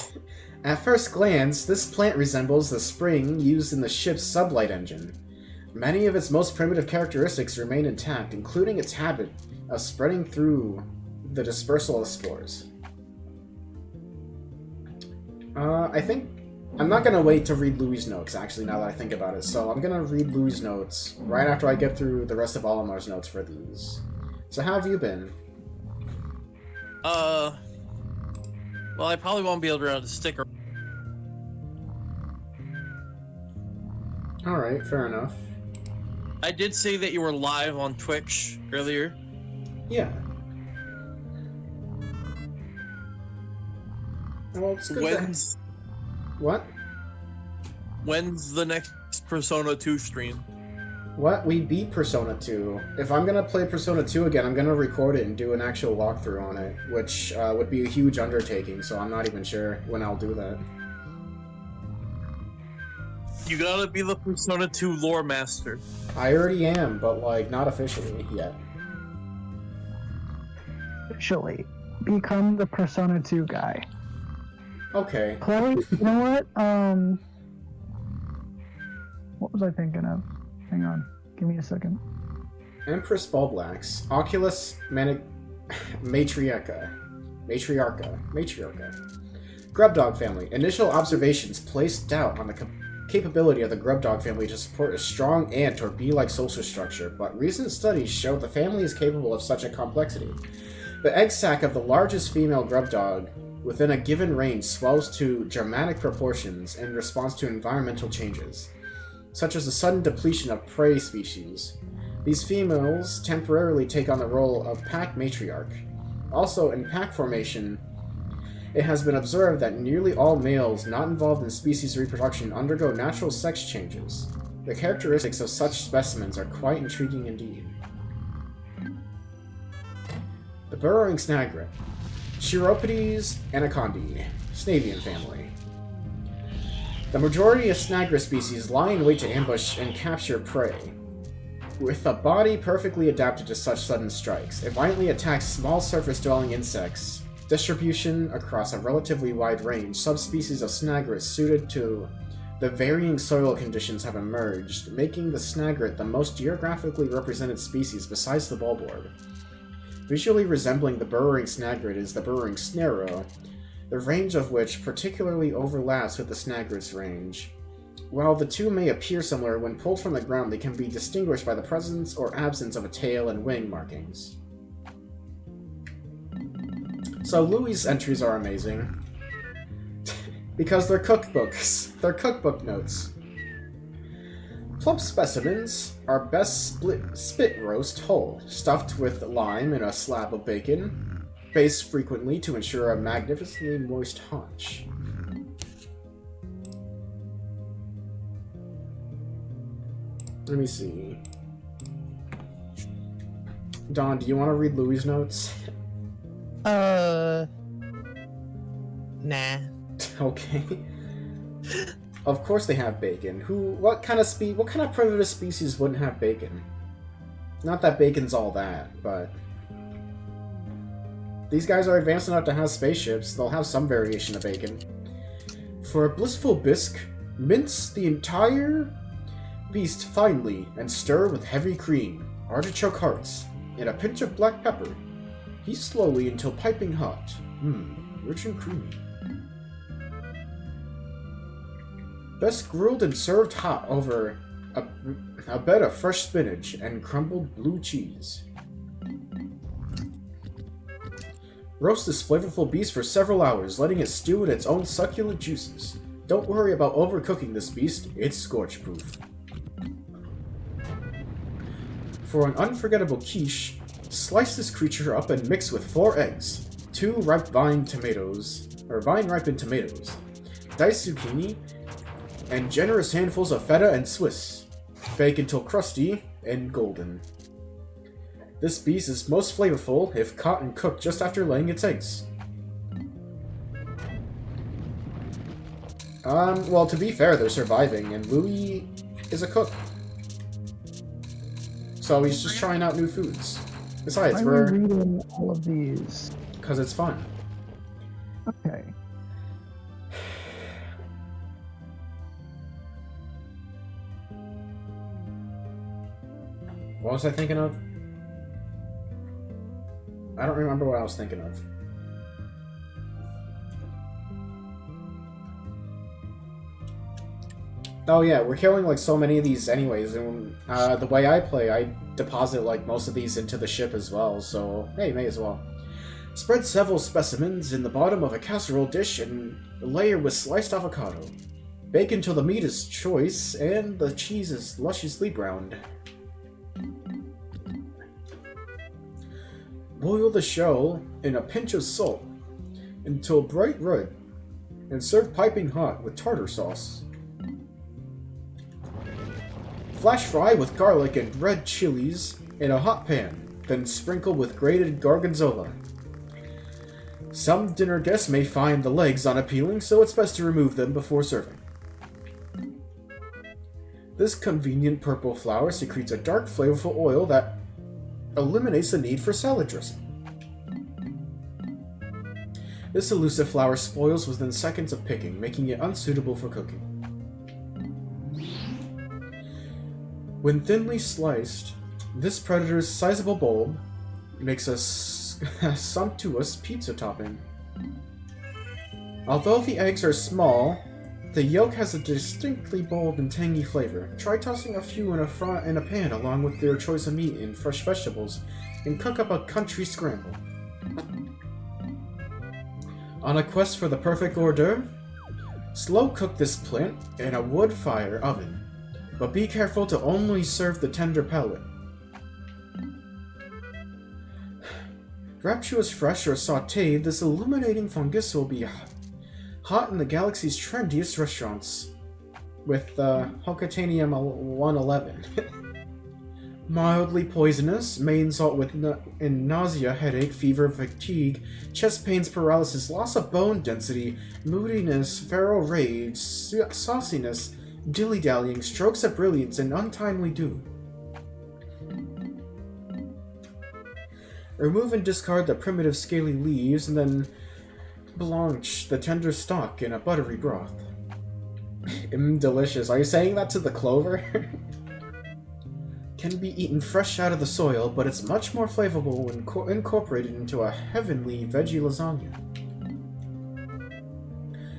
At first glance, this plant resembles the spring used in the ship's sublight engine. Many of its most primitive characteristics remain intact, including its habit of spreading through the dispersal of spores. I think I'm not gonna wait to read Louis' notes, actually, now that I think about it, so I'm gonna read Louis' notes right after I get through the rest of Olimar's notes for these. So how have you been? Well, I probably won't be able to stick around. Alright, fair enough. I did say that you were live on Twitch earlier. Yeah. Well, it's good When's What? when's the next Persona 2 stream? What? We beat Persona 2. If I'm gonna play Persona 2 again, I'm gonna record it and do an actual walkthrough on it, which would be a huge undertaking, so I'm not even sure when I'll do that. You gotta be the Persona 2 lore master. I already am, but, like, not officially yet. Officially, become the Persona 2 guy. Okay. Play, you know what? What was I thinking of? Hang on, give me a second. Empress Bulblax. Oculus Matriarcha. Grubdog family. Initial observations placed doubt on the capability of the Grubdog family to support a strong ant or bee-like social structure, but recent studies show the family is capable of such a complexity. The egg sac of the largest female grubdog within a given range swells to dramatic proportions in response to environmental changes, such as the sudden depletion of prey species. These females temporarily take on the role of pack matriarch. Also, in pack formation, it has been observed that nearly all males not involved in species reproduction undergo natural sex changes. The characteristics of such specimens are quite intriguing indeed. The burrowing snaglet. Chiropodes anacondae, Snavian family. The majority of snaglet species lie in wait to ambush and capture prey. With a body perfectly adapted to such sudden strikes, it violently attacks small surface-dwelling insects. Distribution across a relatively wide range, subspecies of snaglet suited to the varying soil conditions have emerged, making the snaglet the most geographically represented species besides the bulborb. Visually resembling the burrowing snaglet is the burrowing snarrow, the range of which particularly overlaps with the snaglet's range. While the two may appear similar, when pulled from the ground they can be distinguished by the presence or absence of a tail and wing markings. So Louis' entries are amazing. Because they're cookbooks. They're cookbook notes. Plump specimens are best spit roast whole, stuffed with lime and a slab of bacon, basted frequently to ensure a magnificently moist haunch. Let me see. Don, do you want to read Louis' notes? Nah. Okay. Of course they have bacon. What kind of primitive species wouldn't have bacon? Not that bacon's all that, but These guys are advanced enough to have spaceships. They'll have some variation of bacon. For a blissful bisque, mince the entire beast finely and stir with heavy cream, artichoke hearts, and a pinch of black pepper. Heat slowly until piping hot. Rich and creamy. Best grilled and served hot over a bed of fresh spinach and crumbled blue cheese. Roast this flavorful beast for several hours, letting it stew in its own succulent juices. Don't worry about overcooking this beast, it's scorch-proof. For an unforgettable quiche, slice this creature up and mix with 4 eggs, 2 vine-ripened tomatoes, diced zucchini, and generous handfuls of feta and Swiss. Bake until crusty and golden. This beast is most flavorful if caught and cooked just after laying its eggs. Well, to be fair, they're surviving, and Louis is a cook. So he's just trying out new foods. Besides, I'm we're... reading all of these. Because it's fun. Okay. What was I thinking of? I don't remember what I was thinking of. Oh yeah, we're killing like so many of these anyways, and the way I play, I deposit like most of these into the ship as well, so hey, may as well. Spread several specimens in the bottom of a casserole dish and layer with sliced avocado. Bake until the meat is choice and the cheese is lusciously browned. Boil the shell in a pinch of salt until bright red, and serve piping hot with tartar sauce. Flash fry with garlic and red chilies in a hot pan, then sprinkle with grated gorgonzola. Some dinner guests may find the legs unappealing, so it's best to remove them before serving. This convenient purple flour secretes a dark, flavorful oil that eliminates the need for salad dressing. This elusive flour spoils within seconds of picking, making it unsuitable for cooking. When thinly sliced, this predator's sizable bulb makes a sumptuous pizza topping. Although the eggs are small, the yolk has a distinctly bold and tangy flavor. Try tossing a few in a pan along with your choice of meat and fresh vegetables, and cook up a country scramble. On a quest for the perfect hors d'oeuvre, slow cook this plant in a wood fire oven, but be careful to only serve the tender pellet. Rapturous fresh or sautéed, this illuminating fungus will be hot in the galaxy's trendiest restaurants, with Hocatanium 111. Mildly poisonous, may insult in nausea, headache, fever, fatigue, chest pains, paralysis, loss of bone density, moodiness, feral rage, sauciness, dilly-dallying, strokes of brilliance, and untimely doom. Remove and discard the primitive scaly leaves, and then blanch the tender stalk in a buttery broth. Delicious. Are you saying that to the clover? Can be eaten fresh out of the soil, but it's much more flavorful when incorporated into a heavenly veggie lasagna.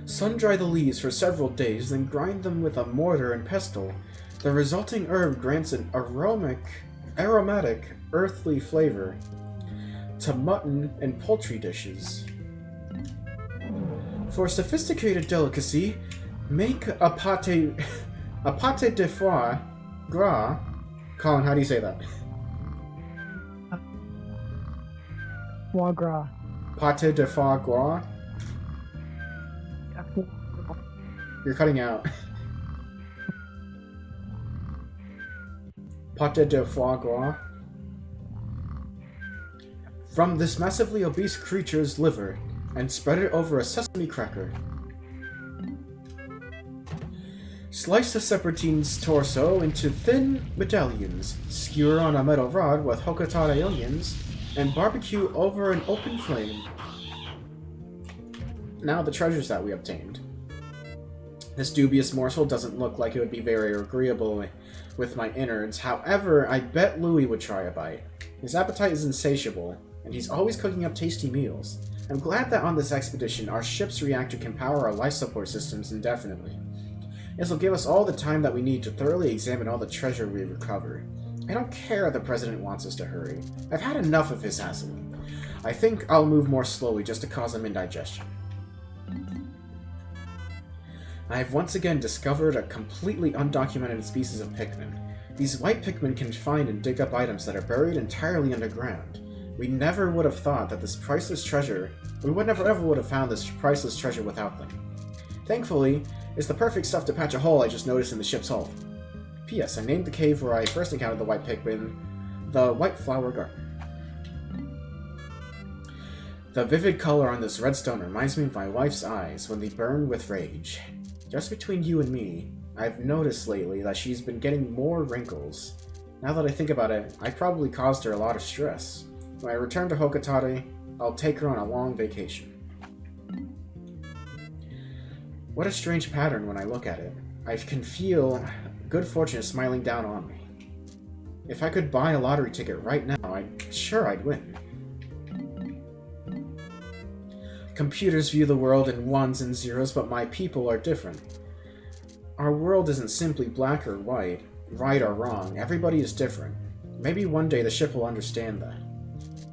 Sun-dry the leaves for several days, then grind them with a mortar and pestle. The resulting herb grants an aromatic, earthly flavor to mutton and poultry dishes. For a sophisticated delicacy, make a pâté de foie gras. Colin, how do you say that? Foie gras. Pâté de foie gras? You're cutting out. Pâté de foie gras. From this massively obese creature's liver, and spread it over a sesame cracker. Slice the serpentine's torso into thin medallions, skewer on a metal rod with Hokatara aliens, and barbecue over an open flame. Now the treasures that we obtained. This dubious morsel doesn't look like it would be very agreeable with my innards. However, I bet Louis would try a bite. His appetite is insatiable, and he's always cooking up tasty meals. I'm glad that on this expedition, our ship's reactor can power our life support systems indefinitely. This will give us all the time that we need to thoroughly examine all the treasure we recover. I don't care if the President wants us to hurry. I've had enough of his hassling. I think I'll move more slowly just to cause him indigestion. I have once again discovered a completely undocumented species of Pikmin. These white Pikmin can find and dig up items that are buried entirely underground. We never would have thought that this priceless treasure... We would never ever would have found this priceless treasure without them. Thankfully, it's the perfect stuff to patch a hole I just noticed in the ship's hull. P.S. I named the cave where I first encountered the white Pikmin the White Flower Garden. The vivid color on this redstone reminds me of my wife's eyes when they burn with rage. Just between you and me, I've noticed lately that she's been getting more wrinkles. Now that I think about it, I probably caused her a lot of stress. When I return to Hokotate, I'll take her on a long vacation. What a strange pattern when I look at it. I can feel good fortune smiling down on me. If I could buy a lottery ticket right now, I'm sure I'd win. Computers view the world in ones and zeros, but my people are different. Our world isn't simply black or white, right or wrong. Everybody is different. Maybe one day the ship will understand that.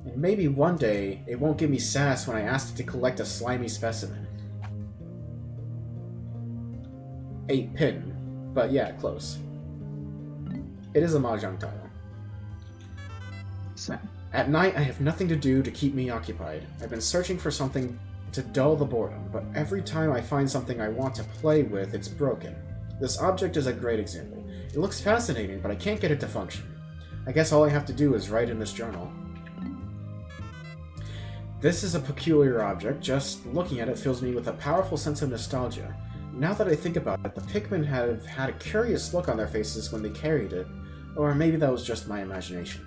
And maybe one day it won't give me sass when I ask it to collect a slimy specimen. 8 pin, but yeah, close. It is a mahjong title. So, At night, I have nothing to do to keep me occupied. I've been searching for something to dull the boredom, but every time I find something I want to play with, it's broken. This object is a great example. It looks fascinating, but I can't get it to function. I guess all I have to do is write in this journal. This is a peculiar object. Just looking at it fills me with a powerful sense of nostalgia. Now that I think about it, the Pikmin have had a curious look on their faces when they carried it, or maybe that was just my imagination.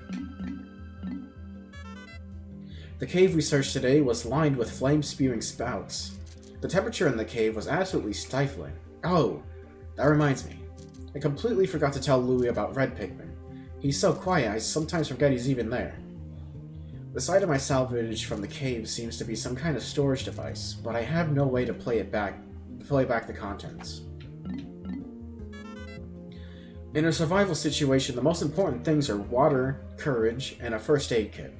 The cave we searched today was lined with flame-spewing spouts. The temperature in the cave was absolutely stifling. Oh, that reminds me. I completely forgot to tell Louis about Red Pikmin. He's so quiet, I sometimes forget he's even there. The side of my salvage from the cave seems to be some kind of storage device, but I have no way to play back the contents. In a survival situation, the most important things are water, courage, and a first aid kit.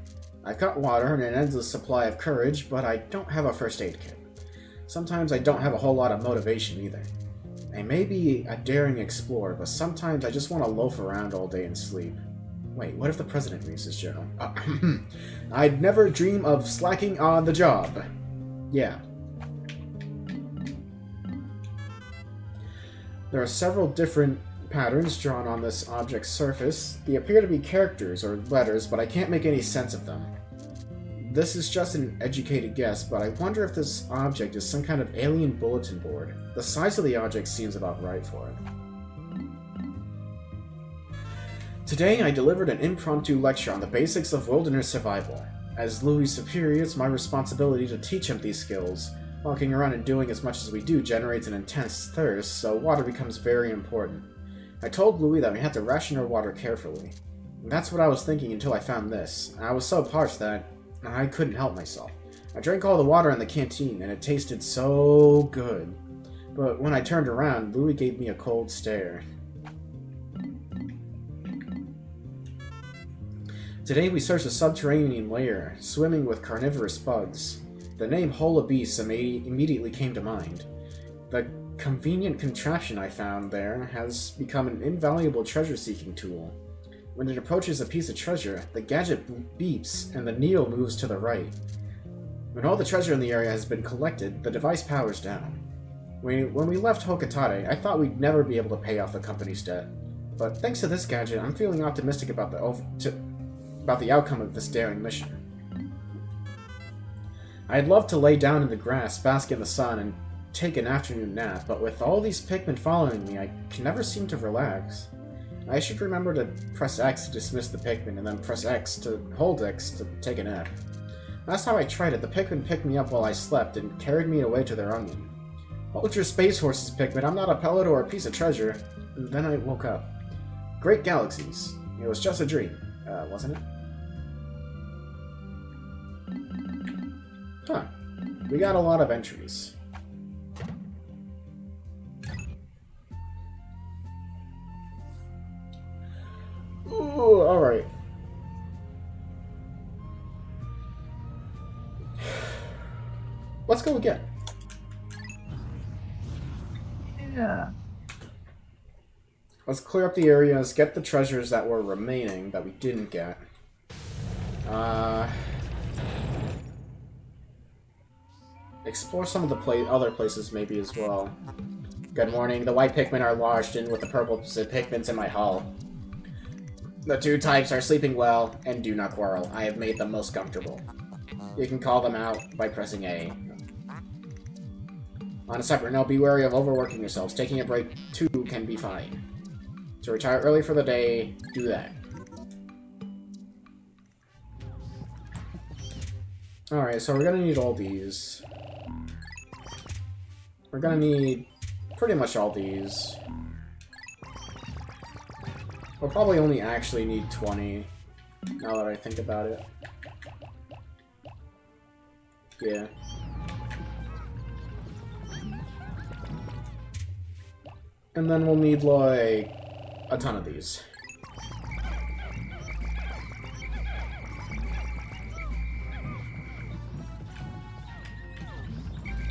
I've got water and an endless supply of courage, but I don't have a first aid kit. Sometimes I don't have a whole lot of motivation either. I may be a daring explorer, but sometimes I just want to loaf around all day and sleep. Wait, what if the president reads this journal? I'd never dream of slacking on the job. Yeah. There are several different patterns drawn on this object's surface. They appear to be characters or letters, but I can't make any sense of them. This is just an educated guess, but I wonder if this object is some kind of alien bulletin board. The size of the object seems about right for it. Today I delivered an impromptu lecture on the basics of wilderness survival. As Louis' superior, it's my responsibility to teach him these skills. Walking around and doing as much as we do generates an intense thirst, so water becomes very important. I told Louis that we had to ration our water carefully. And that's what I was thinking until I found this. I was so parched that I couldn't help myself. I drank all the water in the canteen, and it tasted so good. But when I turned around, Louis gave me a cold stare. Today we searched a subterranean lair, swimming with carnivorous bugs. The name Hole Abyss immediately came to mind. The convenient contraption I found there has become an invaluable treasure-seeking tool. When it approaches a piece of treasure, the gadget beeps and the needle moves to the right. When all the treasure in the area has been collected, the device powers down. When we left Hokotate, I thought we'd never be able to pay off the company's debt. But thanks to this gadget, I'm feeling optimistic about the outcome of this daring mission. I'd love to lay down in the grass, bask in the sun, and take an afternoon nap, but with all these Pikmin following me, I can never seem to relax. I should remember to press X to dismiss the Pikmin, and then press X to hold X to take a nap. Last time I tried it, the Pikmin picked me up while I slept and carried me away to their onion. Hold your space horses, Pikmin. I'm not a pellet or a piece of treasure. And then I woke up. Great galaxies. It was just a dream, wasn't it? Huh. We got a lot of entries. Ooh, alright. Let's go again. Yeah. Let's clear up the areas, get the treasures that were remaining that we didn't get. Explore some of the other places maybe as well. Good morning. The white Pikmin are lodged in with the purple Pikmins in my hull. The two types are sleeping well and do not quarrel. I have made them most comfortable. You can call them out by pressing A. On a separate note, be wary of overworking yourselves. Taking a break, too, can be fine. To retire early for the day, do that. Alright, so we're gonna need all these. We're gonna need pretty much all these. We'll probably only actually need 20, now that I think about it. Yeah. And then we'll need, like, a ton of these.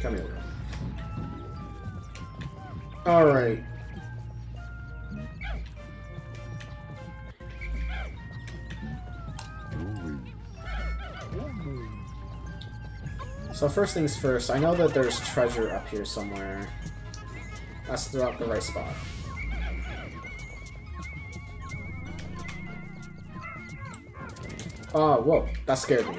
Come here. Alright. So first things first, I know that there's treasure up here somewhere. That's the right spot. Oh, whoa, that scared me.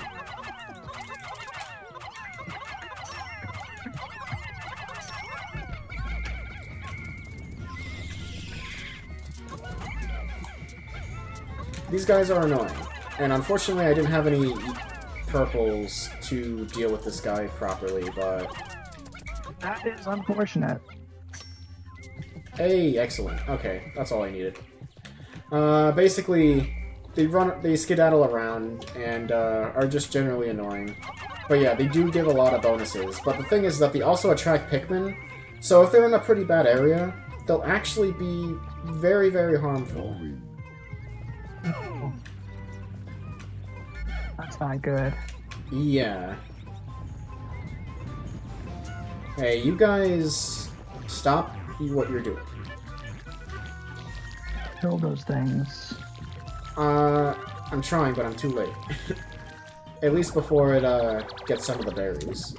These guys are annoying, and unfortunately I didn't have any purples to deal with this guy properly, but... That is unfortunate. Hey, excellent. Okay, that's all I needed. Basically, they skedaddle around and are just generally annoying. But yeah, they do give a lot of bonuses. But the thing is that they also attract Pikmin, so if they're in a pretty bad area, they'll actually be very, very harmful. That's not good. Yeah. Hey, you guys, stop what you're doing. Kill those things. I'm trying, but I'm too late. At least before it, gets some of the berries.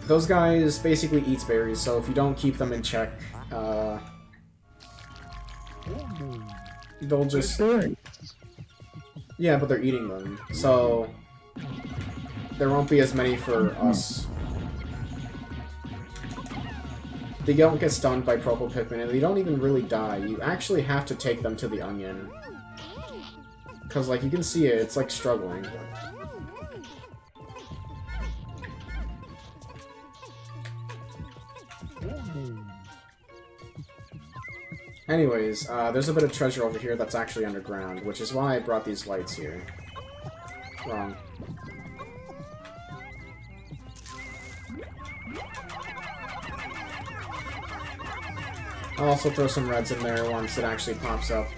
Those guys basically eat berries, so if you don't keep them in check, they'll just... Berries. Yeah, but they're eating them, so... There won't be as many for us. They don't get stunned by purple Pikmin, and they don't even really die. You actually have to take them to the onion. Because, like, you can see it, it's, like, struggling. Anyways, there's a bit of treasure over here that's actually underground, which is why I brought these lights here. Wrong. I'll also throw some reds in there once it actually pops up.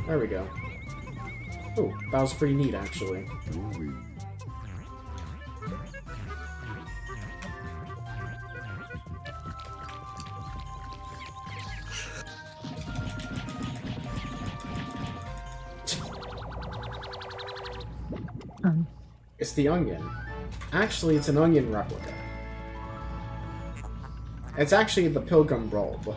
There we go. Ooh, that was pretty neat, actually. It's the onion. Actually, it's an onion replica. It's actually the pilgrim robe.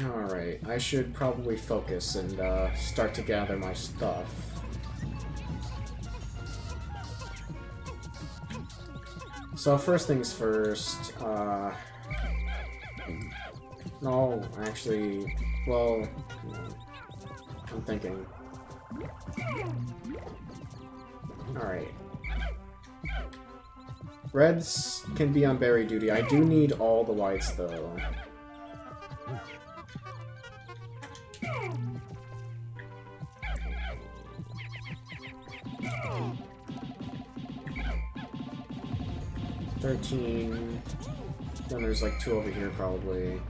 Alright, I should probably focus and start to gather my stuff. So first things first, no, actually, well, I'm thinking. Alright. Reds can be on berry duty. I do need all the whites, though. $13. Then there's like 2 over here, probably.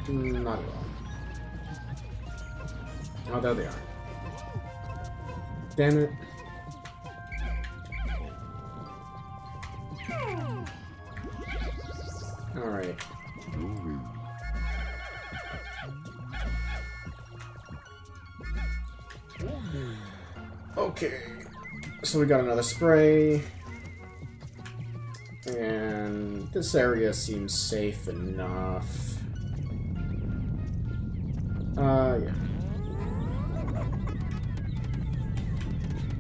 Not at all. Oh, there they are. Damn it. Alright. Okay. So we got another spray. And this area seems safe enough. Yeah.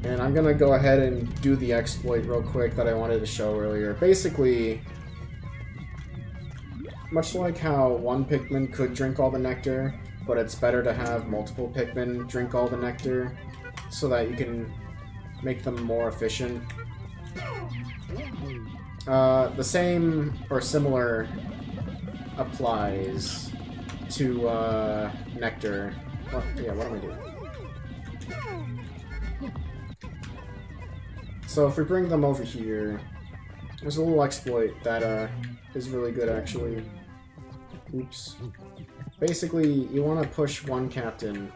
And I'm gonna go ahead and do the exploit real quick that I wanted to show earlier. Basically, much like how one Pikmin could drink all the nectar, but it's better to have multiple Pikmin drink all the nectar so that you can make them more efficient. The same or similar applies to nectar. What am I doing? So if we bring them over here, there's a little exploit that is really good actually. Oops. Basically, you want to push one captain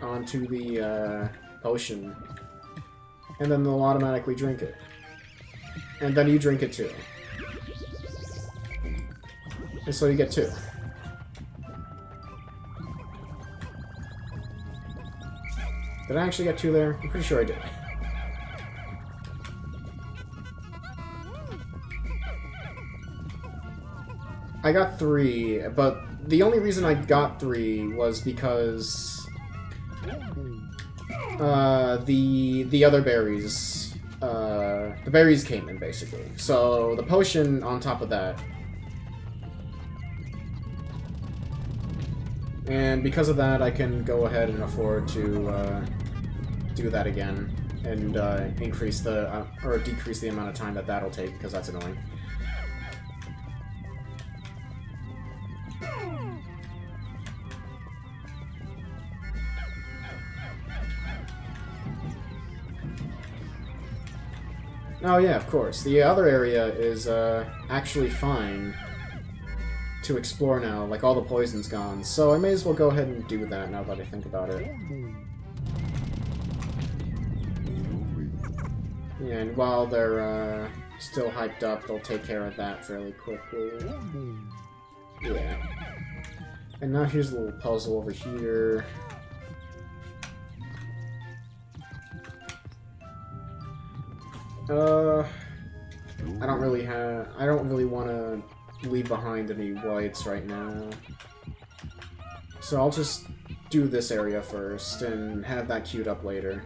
onto the potion, and then they'll automatically drink it. And then you drink it too. And so you get 2. Did I actually get 2 there? I'm pretty sure I did. I got 3, but the only reason I got 3 was because the other berries, the berries came in basically. So the potion on top of that, and because of that, I can go ahead and afford to do that again and increase the or decrease the amount of time that that'll take because that's annoying. Oh yeah, of course. The other area is actually fine to explore now, like all the poison's gone, so I may as well go ahead and do that now that I think about it. Yeah, and while they're still hyped up, they'll take care of that fairly quickly. Yeah. And now here's a little puzzle over here. I don't really want to leave behind any whites right now. So I'll just do this area first and have that queued up later.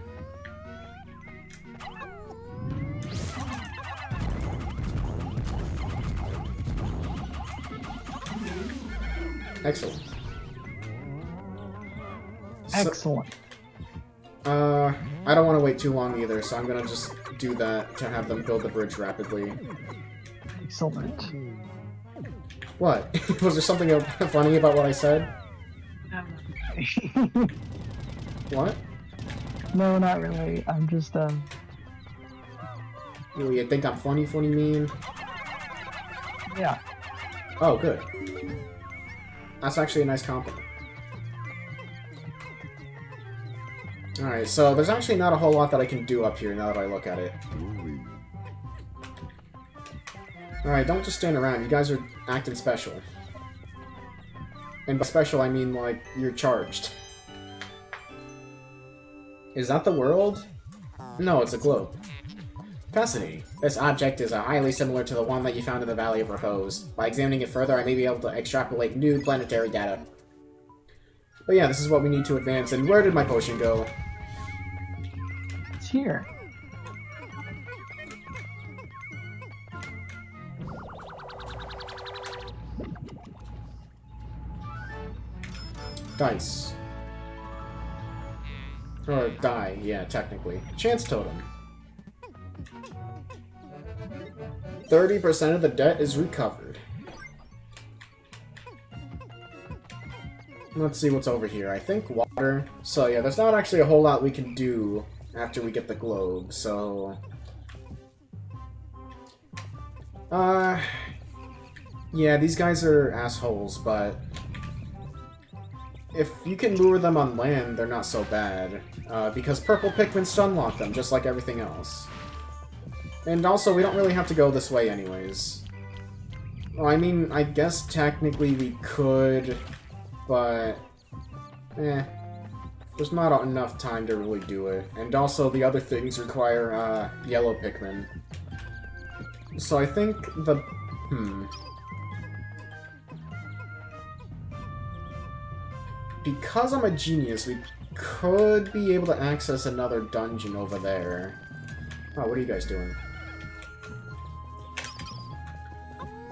Excellent. Excellent. I don't want to wait too long either, so I'm gonna just do that to have them build the bridge rapidly. Excellent. What? Was there something funny about what I said? What? No, not really. I'm just, You think I'm funny, mean? yeah. Oh, good. That's actually a nice compliment. Alright, so there's actually not a whole lot that I can do up here now that I look at it. Alright, don't just stand around. You guys are acting special. And by special, I mean, like, you're charged. Is that the world? No, it's a globe. Fascinating. This object is highly similar to the one that you found in the Valley of Repose. By examining it further, I may be able to extrapolate new planetary data. But yeah, this is what we need to advance. And where did my potion go? It's here. Dice. Or die, yeah, technically. Chance totem. 30% of the debt is recovered. Let's see what's over here. I think water. So yeah, there's not actually a whole lot we can do after we get the globe, so... Yeah, these guys are assholes, but... if you can lure them on land, they're not so bad. Because purple Pikmin stunlock them, just like everything else. And also, we don't really have to go this way anyways. Well, I mean, I guess technically we could, but... there's not enough time to really do it. And also, the other things require, yellow Pikmin. So I think the... Because I'm a genius, we could be able to access another dungeon over there. Oh, what are you guys doing?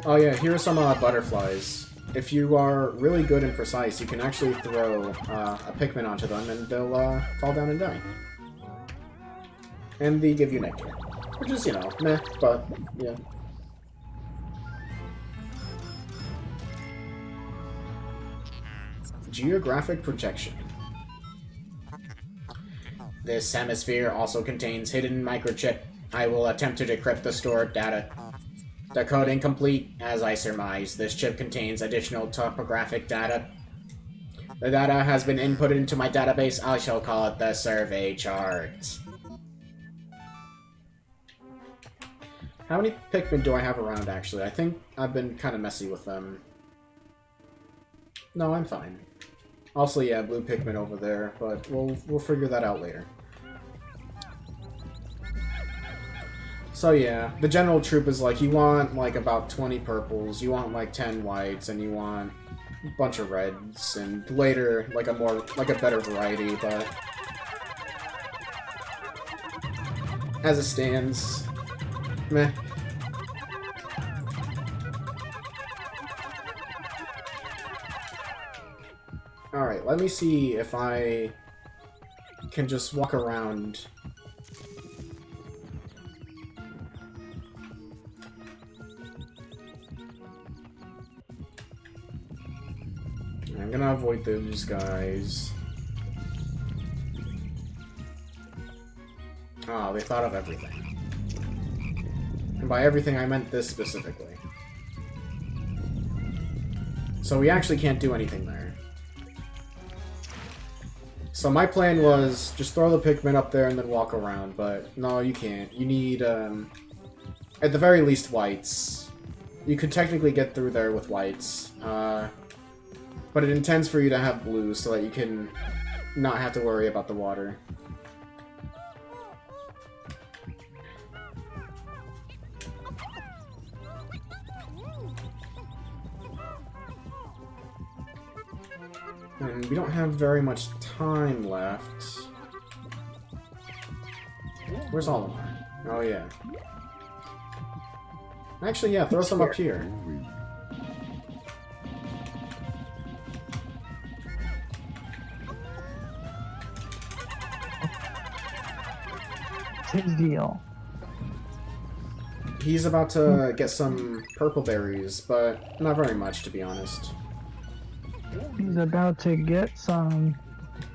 Oh yeah, here are some butterflies. If you are really good and precise, you can actually throw a Pikmin onto them and they'll fall down and die. And they give you nectar. Which is, you know, meh, but yeah. Geographic projection. This hemisphere also contains hidden microchip. I will attempt to decrypt the stored data. Decoding complete. As I surmise, this chip contains additional topographic data. The data has been inputted into my database. I shall call it the survey chart. How many Pikmin do I have around, actually? I think I've been kind of messy with them. No, I'm fine. Also, yeah, blue Pikmin over there, but we'll figure that out later. So yeah, the general troop is like, you want like about 20 purples, you want like 10 whites, and you want a bunch of reds, and later like a better variety, but as it stands, meh. Alright, let me see if I can just walk around. I'm gonna avoid those guys. Oh, they thought of everything. And by everything, I meant this specifically. So we actually can't do anything there. So my plan was just throw the Pikmin up there and then walk around, but no, you can't. You need, at the very least, whites. You could technically get through there with whites, but it intends for you to have blues so that you can not have to worry about the water. And we don't have very much time left. Where's Olimar? Oh, yeah. Actually, yeah, throw some up here. It's his deal. He's about to get some purple berries, but not very much, to be honest. He's about to get some,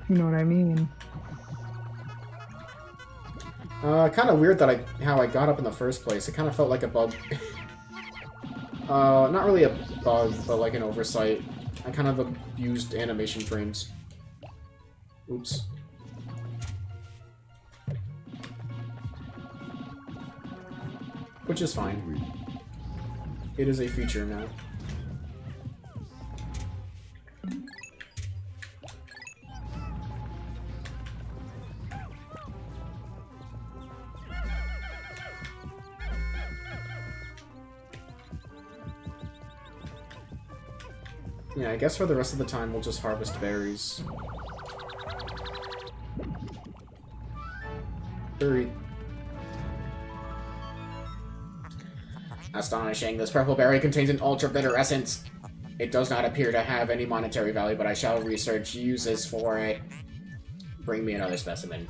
you know what I mean? Kind of weird that how I got up in the first place. It kind of felt like a bug. Not really a bug, but like an oversight. I kind of abused animation frames. Oops. Which is fine. It is a feature now. Yeah, I guess for the rest of the time we'll just harvest berries. Berry. Astonishing. This purple berry contains an ultra bitter essence. It does not appear to have any monetary value, but I shall research uses for it. Bring me another specimen.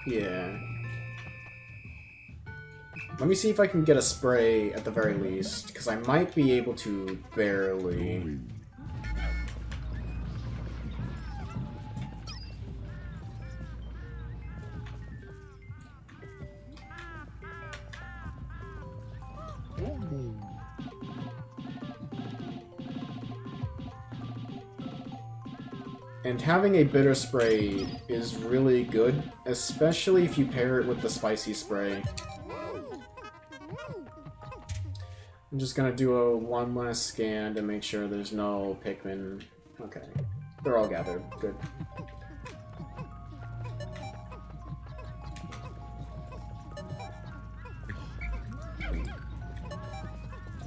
Yeah. Let me see if I can get a spray at the very least, because I might be able to barely. And having a bitter spray is really good, especially if you pair it with the spicy spray. I'm just gonna do one last scan to make sure there's no Pikmin. Okay. They're all gathered. Good.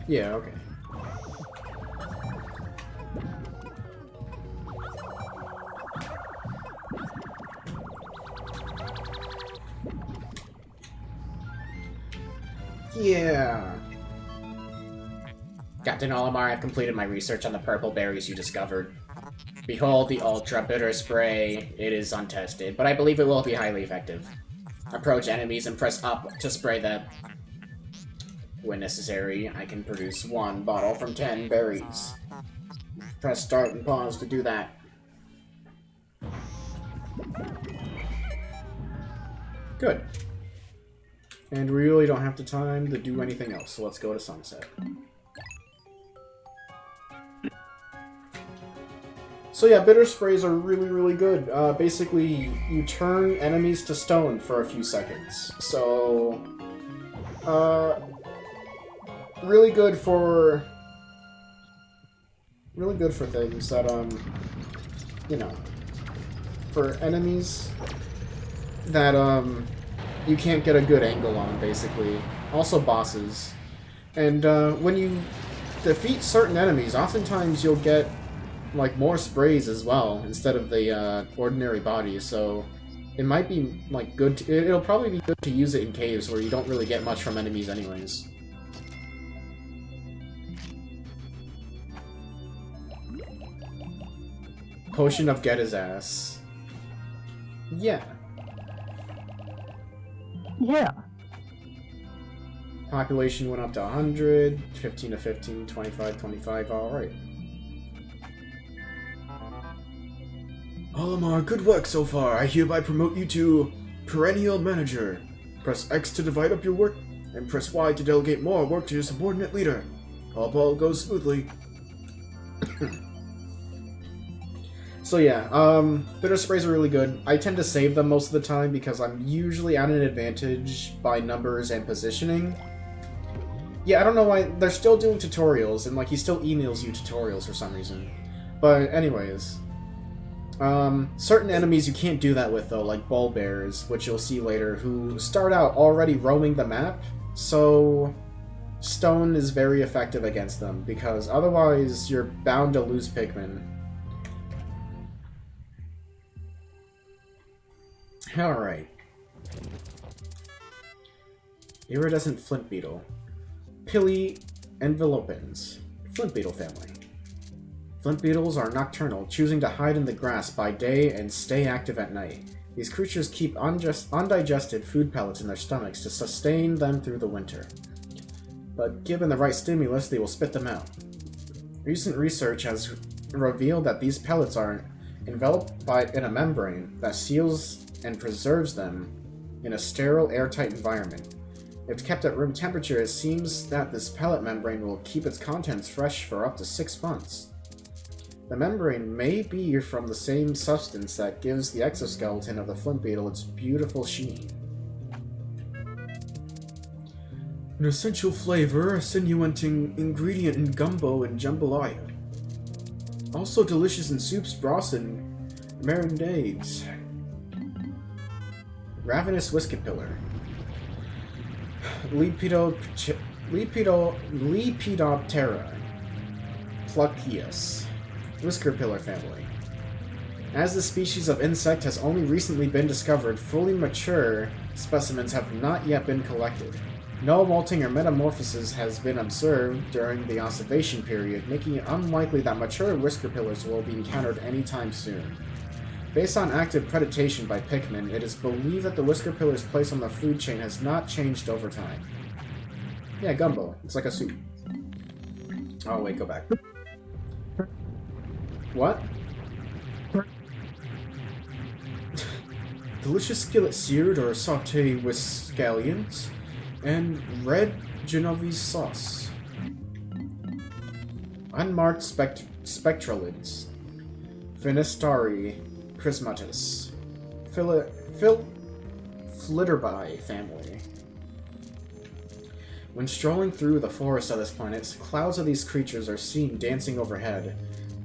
Yeah, okay. Yeah. Captain Olimar, I've completed my research on the purple berries you discovered. Behold the ultra bitter spray. It is untested, but I believe it will be highly effective. Approach enemies and press up to spray them. When necessary, I can produce 1 bottle from 10 berries. Press start and pause to do that. Good. And we really don't have the time to do anything else, so let's go to sunset. So yeah, bitter sprays are really, really good. Basically, you turn enemies to stone for a few seconds. So, really good for things that, you know, for enemies that, you can't get a good angle on, basically. Also bosses. And, when you defeat certain enemies, oftentimes you'll get like more sprays as well instead of the ordinary bodies, so it might be like good to, it'll probably be good to use it in caves where you don't really get much from enemies anyways. Potion of Get His Ass. Yeah. Yeah. Population went up to 100, 15 to 15, 25, 25, alright. Olimar, good work so far. I hereby promote you to Perennial Manager. Press X to divide up your work, and press Y to delegate more work to your subordinate leader. All goes smoothly. So yeah, bitter sprays are really good. I tend to save them most of the time because I'm usually at an advantage by numbers and positioning. Yeah, I don't know why. They're still doing tutorials, and like he still emails you tutorials for some reason. But anyways. Certain enemies you can't do that with, though, like bull bears, which you'll see later, who start out already roaming the map, so stone is very effective against them, because otherwise you're bound to lose Pikmin. Alright. Iridescent Flint Beetle. Pili envelopens. Flint Beetle family. Flint beetles are nocturnal, choosing to hide in the grass by day and stay active at night. These creatures keep undigested food pellets in their stomachs to sustain them through the winter. But given the right stimulus, they will spit them out. Recent research has revealed that these pellets are enveloped in a membrane that seals and preserves them in a sterile, airtight environment. If kept at room temperature, it seems that this pellet membrane will keep its contents fresh for up to 6 months. The membrane may be from the same substance that gives the exoskeleton of the flint beetle its beautiful sheen. An essential flavor, a sinuating ingredient in gumbo and jambalaya. Also delicious in soups, broths, and marinades. Ravenous Whiskapillar. Lepidoptera. Pluckius. Whiskerpillar family. As the species of insect has only recently been discovered, fully mature specimens have not yet been collected. No molting or metamorphosis has been observed during the observation period, making it unlikely that mature whiskerpillars will be encountered anytime soon. Based on active predation by Pikmin, it is believed that the whiskerpillar's place on the food chain has not changed over time. Yeah, gumbo. It's like a soup. Oh, wait, go back. What? Delicious skillet seared or sauté with scallions, and red Genovese sauce. Unmarked spectralids. Finistari prismatus. Flitterby family. When strolling through the forest of this planet, clouds of these creatures are seen dancing overhead.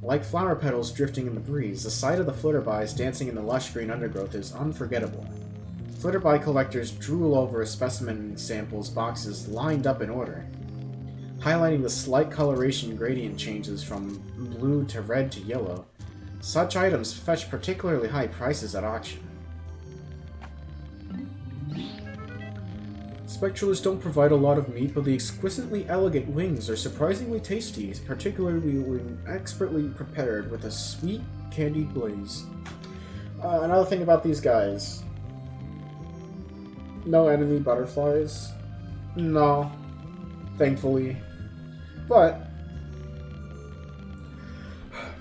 Like flower petals drifting in the breeze, the sight of the flitterbys dancing in the lush green undergrowth is unforgettable. Flitterby collectors drool over specimen samples boxes lined up in order, highlighting the slight coloration gradient changes from blue to red to yellow. Such items fetch particularly high prices at auction. Spectralists don't provide a lot of meat, but the exquisitely elegant wings are surprisingly tasty, particularly when expertly prepared with a sweet, candied glaze. Another thing about these guys. No enemy butterflies. No. Thankfully. But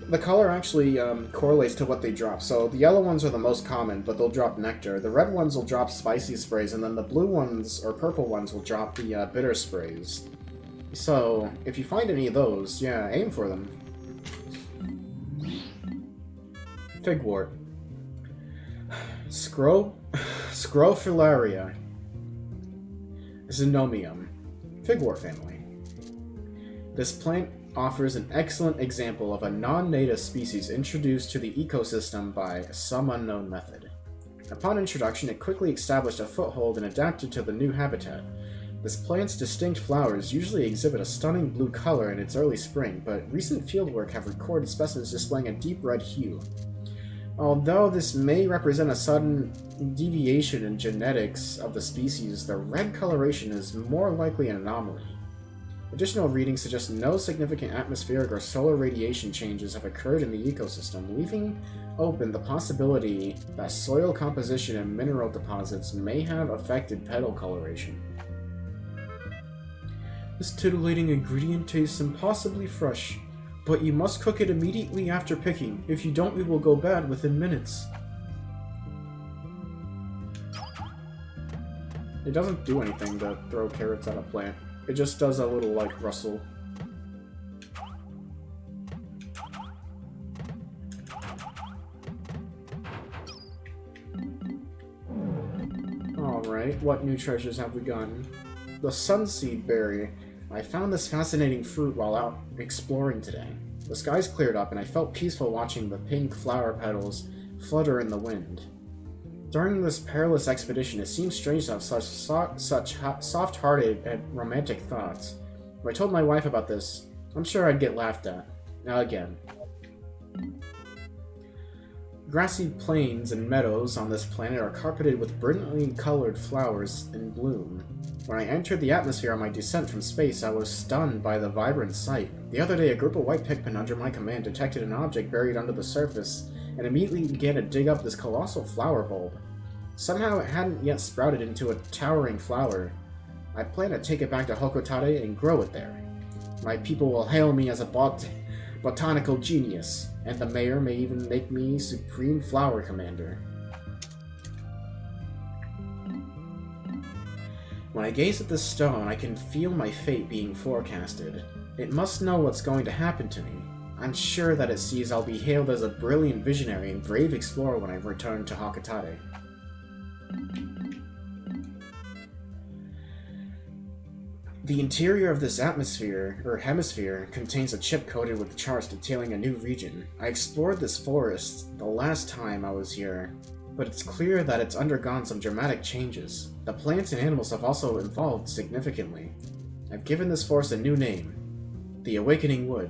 the color actually correlates to what they drop. So the yellow ones are the most common, but they'll drop nectar. The red ones will drop spicy sprays, and then the blue ones, or purple ones, will drop the bitter sprays. So if you find any of those, yeah, aim for them. Figwort. Scrophularia. Xenomium. Figwort family. This plant offers an excellent example of a non-native species introduced to the ecosystem by some unknown method. Upon introduction, it quickly established a foothold and adapted to the new habitat. This plant's distinct flowers usually exhibit a stunning blue color in its early spring, but recent fieldwork have recorded specimens displaying a deep red hue. Although this may represent a sudden deviation in genetics of the species, the red coloration is more likely an anomaly. Additional readings suggest no significant atmospheric or solar radiation changes have occurred in the ecosystem, leaving open the possibility that soil composition and mineral deposits may have affected petal coloration. This titillating ingredient tastes impossibly fresh, but you must cook it immediately after picking. If you don't, it will go bad within minutes. It doesn't do anything to throw carrots at a plant. It just does a little, like, rustle. Alright, what new treasures have we gotten? The sunseed berry. I found this fascinating fruit while out exploring today. The skies cleared up and I felt peaceful watching the pink flower petals flutter in the wind. During this perilous expedition, it seemed strange to have such soft-hearted and romantic thoughts. If I told my wife about this, I'm sure I'd get laughed at. Now again. Grassy plains and meadows on this planet are carpeted with brilliantly colored flowers in bloom. When I entered the atmosphere on my descent from space, I was stunned by the vibrant sight. The other day, a group of white Pikmin under my command detected an object buried under the surface and immediately began to dig up this colossal flower bulb. Somehow it hadn't yet sprouted into a towering flower. I plan to take it back to Hokotate and grow it there. My people will hail me as a botanical genius, and the mayor may even make me Supreme Flower Commander. When I gaze at this stone, I can feel my fate being forecasted. It must know what's going to happen to me. I'm sure that it sees I'll be hailed as a brilliant visionary and brave explorer when I return to Hokotate. The interior of this atmosphere, or hemisphere, contains a chip coated with charts detailing a new region. I explored this forest the last time I was here, but it's clear that it's undergone some dramatic changes. The plants and animals have also evolved significantly. I've given this forest a new name, the Awakening Wood.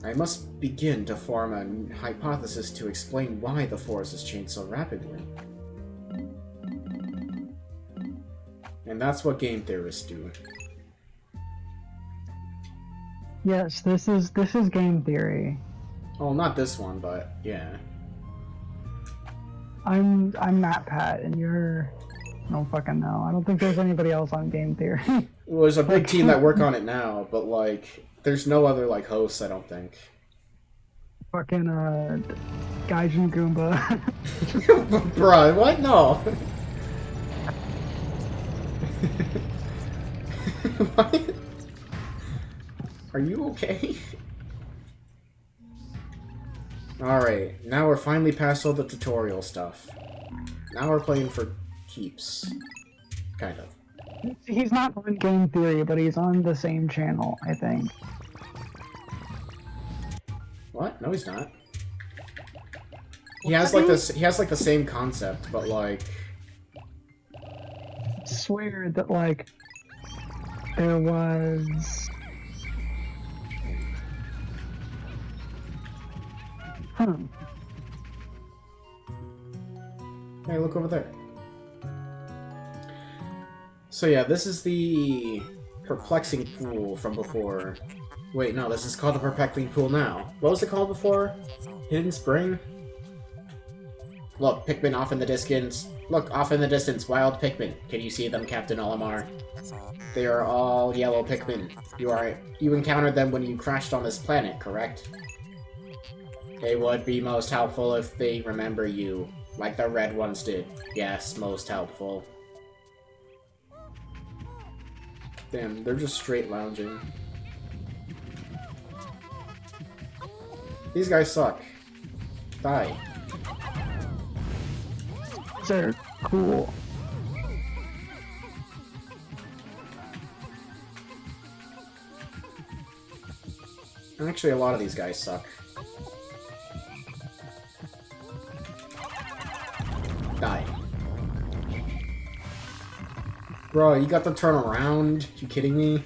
I must begin to form a hypothesis to explain why the forest has changed so rapidly. And that's what game theorists do. Yes, this is game theory. Oh, not this one, but yeah. I'm Matt Pat, and you're... I don't fucking know. I don't think there's anybody else on game theory. Well, there's a big team that work on it now, but like, there's no other like hosts, I don't think. Fucking Gaijin Goomba. Bruh, what? No. What? Are you okay? Alright, now we're finally past all the tutorial stuff. Now we're playing for keeps. Kind of. He's not on game theory, but he's on the same channel, I think. What? No, he's not. He has like this. He has like the same concept, but like. I swear that like there was. Hey, look over there. So yeah, this is the perplexing pool from before. Wait, no, this is called the perplexing pool now. What was it called before? Hidden Spring? Look, Pikmin off in the distance. Look, off in the distance, wild Pikmin. Can you see them, Captain Olimar? They are all yellow Pikmin. You encountered them when you crashed on this planet, correct? They would be most helpful if they remember you, like the red ones did. Yes, most helpful. Damn, they're just straight lounging. These guys suck. Die. They're cool. Actually, a lot of these guys suck. Die. Bro, you got to turn around? You kidding me?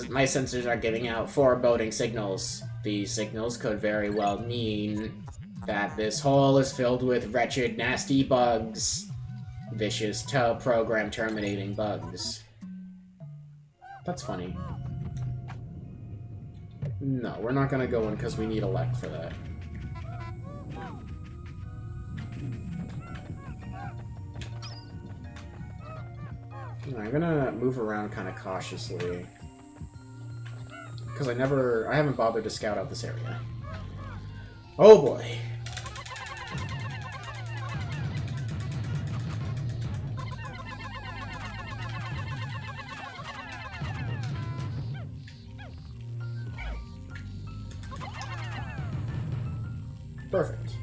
My sensors are giving out foreboding signals. These signals could very well mean that this hole is filled with wretched, nasty bugs. Vicious program terminating bugs. That's funny. No, we're not gonna go in because we need elect for that. I'm gonna move around kind of cautiously. Because I haven't bothered to scout out this area. Oh boy. Perfect.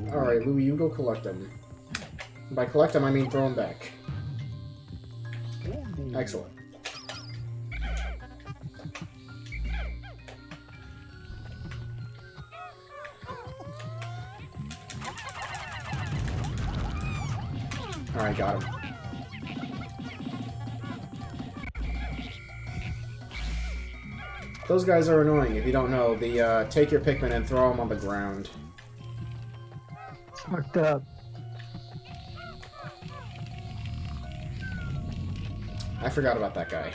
Alright, Louie, you go collect them. By collect them, I mean throw them back. Excellent. Alright, got him. Those guys are annoying. If you don't know, the take your Pikmin and throw them on the ground. It's fucked up. I forgot about that guy.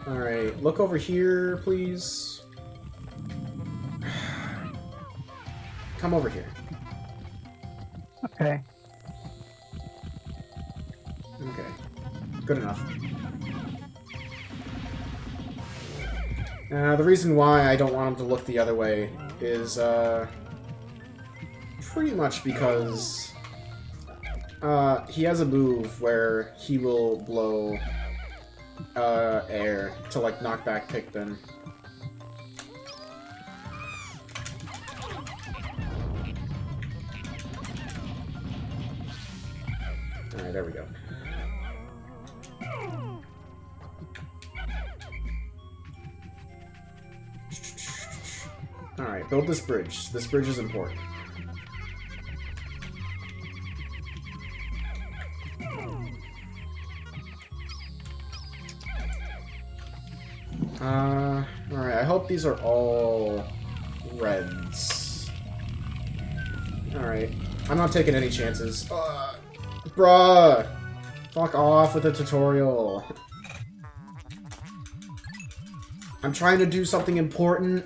Alright, look over here, please. Come over here. Okay. Okay. Good enough. The reason why I don't want him to look the other way is, pretty much because he has a move where he will blow air to like knock back Pikmin. Alright, there we go. Alright, build this bridge. This bridge is important. Alright, I hope these are all reds. Alright, I'm not taking any chances. Bruh! Fuck off with the tutorial. I'm trying to do something important.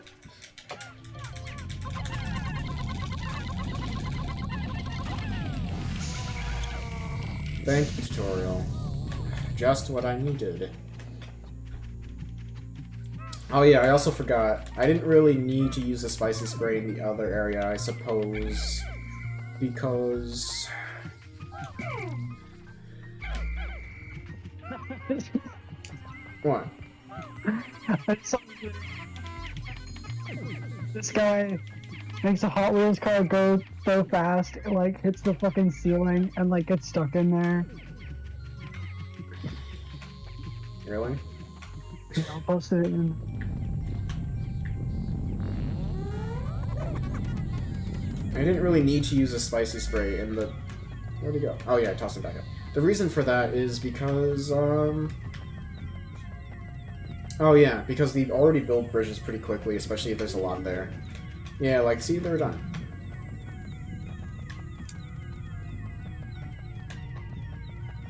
Thank you, tutorial. Just what I needed. Oh yeah, I also forgot. I didn't really need to use the spicy spray in the other area, I suppose. Because... What? This guy makes a Hot Wheels car go so fast, it like hits the fucking ceiling and like gets stuck in there. Really? I'll post it in. I didn't really need to use a spicy spray in the... Where'd he go? Oh yeah, I tossed him back up. The reason for that is because, Oh yeah, because they already build bridges pretty quickly, especially if there's a lot there. Yeah, like, see, they're done.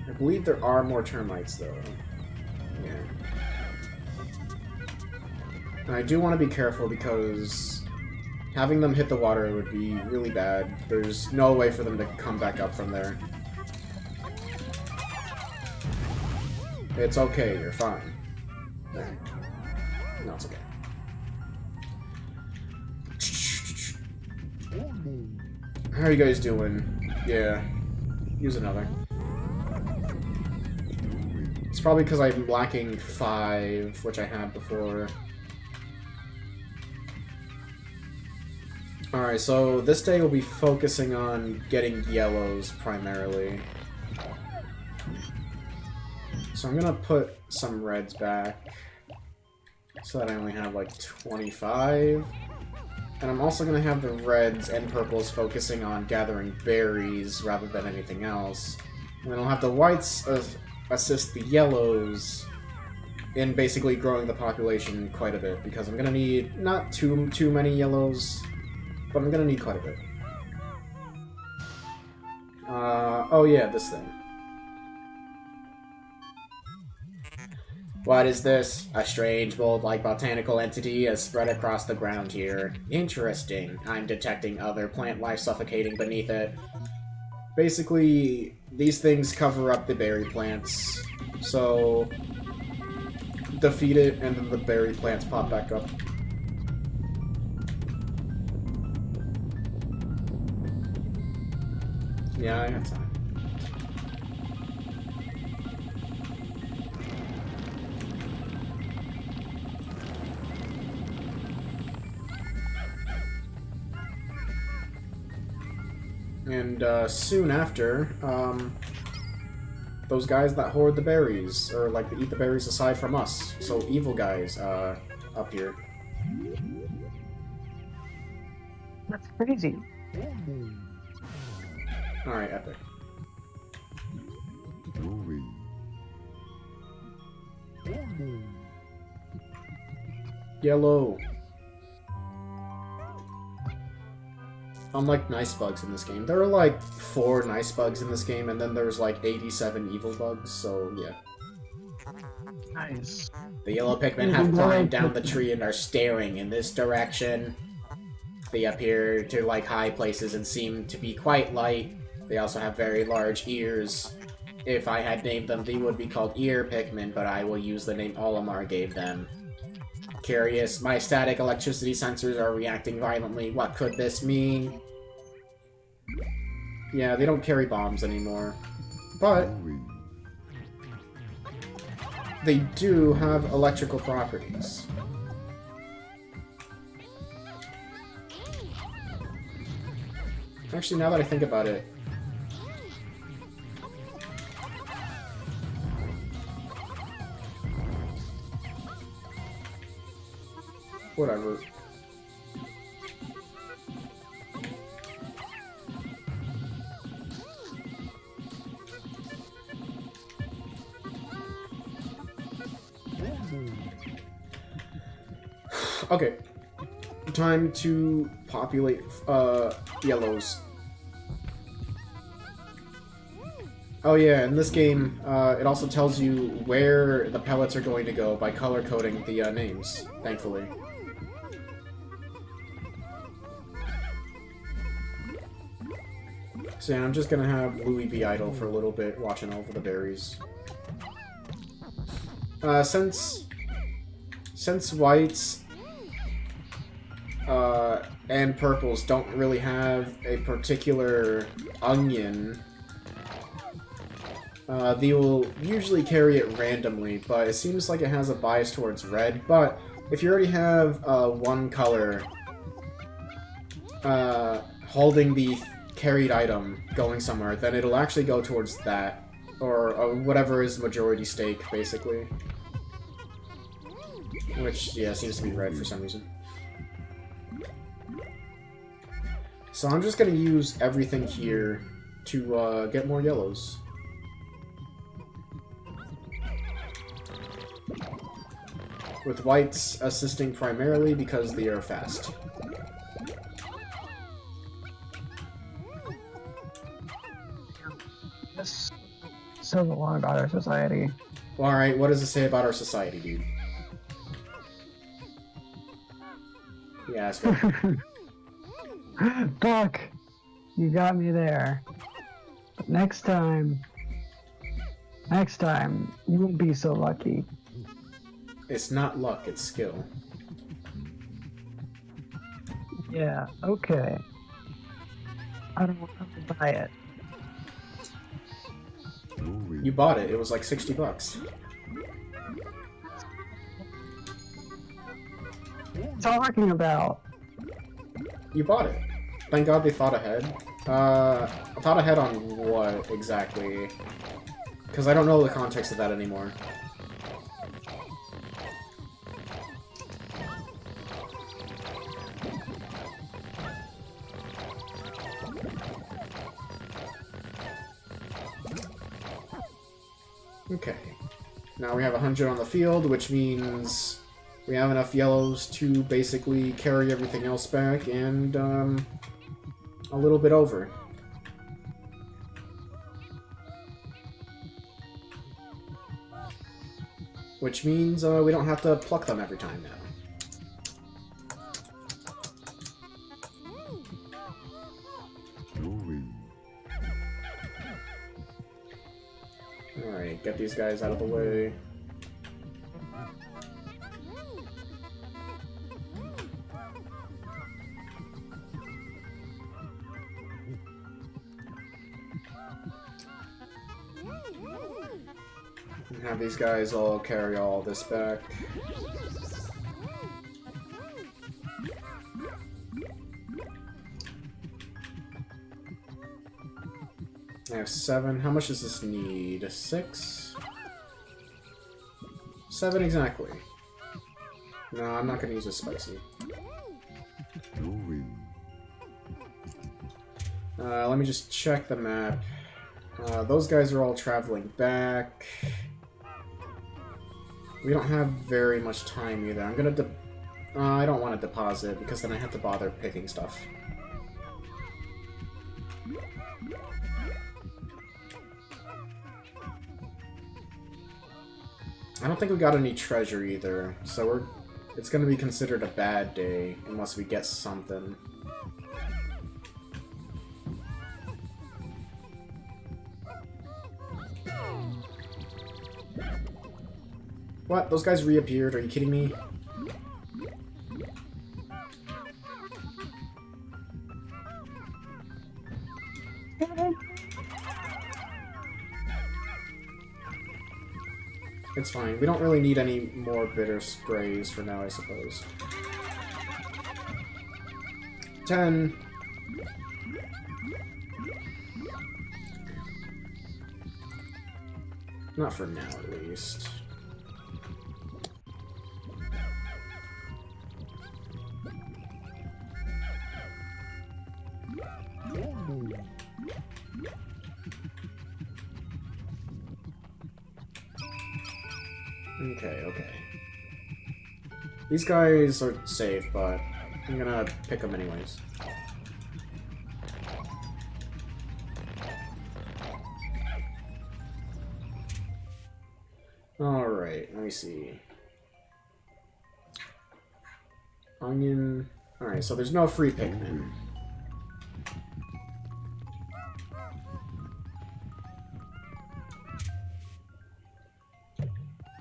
I believe there are more termites, though. Yeah. And I do want to be careful because having them hit the water would be really bad. There's no way for them to come back up from there. It's okay, you're fine. There. No, it's okay. How are you guys doing? Yeah. Use another. It's probably because I'm lacking 5, which I had before. Alright, so this day we'll be focusing on getting yellows primarily. So I'm gonna put some reds back so that I only have like 25. And I'm also gonna have the reds and purples focusing on gathering berries rather than anything else. And then I'll have the whites assist the yellows in basically growing the population quite a bit, because I'm gonna need not too many yellows, but I'm gonna need quite a bit. Oh yeah, this thing. What is this? A strange mold-like botanical entity has spread across the ground here. Interesting. I'm detecting other plant life suffocating beneath it. Basically, these things cover up the berry plants, so defeat it and then the berry plants pop back up. Yeah, I have time. And soon after, those guys that hoard the berries, or like eat the berries aside from us, so evil guys, up here. That's crazy. Alright, epic. Yellow. Unlike nice bugs in this game. There are like 4 nice bugs in this game, and then there's like 87 evil bugs, so yeah. Nice. The yellow Pikmin have climbed down the tree and are staring in this direction. They appear to like high places and seem to be quite light. They also have very large ears. If I had named them, they would be called ear Pikmin, but I will use the name Olimar gave them. Curious, my static electricity sensors are reacting violently. What could this mean? Yeah, they don't carry bombs anymore. But they do have electrical properties. Actually, now that I think about it, whatever. Okay. Time to populate yellows. Oh yeah, in this game, it also tells you where the pellets are going to go by color coding the names, thankfully. So yeah, I'm just gonna have Louie be idle for a little bit, watching over the berries. Since whites and purples don't really have a particular onion, they will usually carry it randomly, but it seems like it has a bias towards red. But if you already have one color holding the carried item going somewhere, then it'll actually go towards that, or whatever is majority stake, basically. Which, yeah, seems to be red for some reason. So I'm just gonna use everything here to get more yellows. With whites assisting primarily because they are fast. This says a lot about our society. Alright, what does it say about our society, dude? Yeah, that's right. Doc, you got me there. But next time, you won't be so lucky. It's not luck, it's skill. Yeah, okay. I don't want to buy it. You bought it, it was like 60 bucks. Talking about. You bought it. Thank God they thought ahead. Thought ahead on what, exactly? Because I don't know the context of that anymore. Okay. Now we have 100 on the field, which means we have enough yellows to basically carry everything else back, and a little bit over. Which means we don't have to pluck them every time now. Alright, get these guys out of the way. And have these guys all carry all this back. I have 7. How much does this need? 6? 7 exactly. No, I'm not gonna use a spicy. Let me just check the map. Those guys are all traveling back. We don't have very much time either. I'm gonna I don't want to deposit because then I have to bother picking stuff. I don't think we got any treasure either, so it's gonna be considered a bad day unless we get something. What? Those guys reappeared? Are you kidding me? It's fine. We don't really need any more bitter sprays for now, I suppose. 10. Not for now, at least. Okay. These guys are safe, but I'm gonna pick them anyways. Alright, let me see. Onion. Alright, so there's no free Pikmin.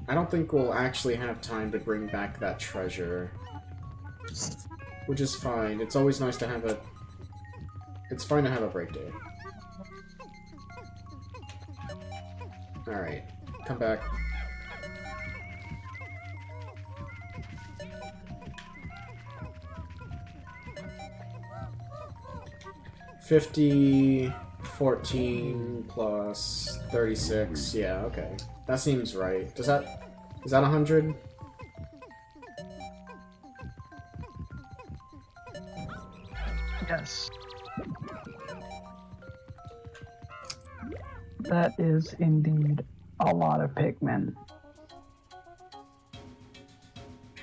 I don't think we'll actually have time to bring back that treasure. Which is fine. It's always nice to have a... It's fine to have a break day. Alright, come back. $50, 14 plus 36. Yeah, okay. That seems right. Is that 100? Yes. That is indeed a lot of Pikmin.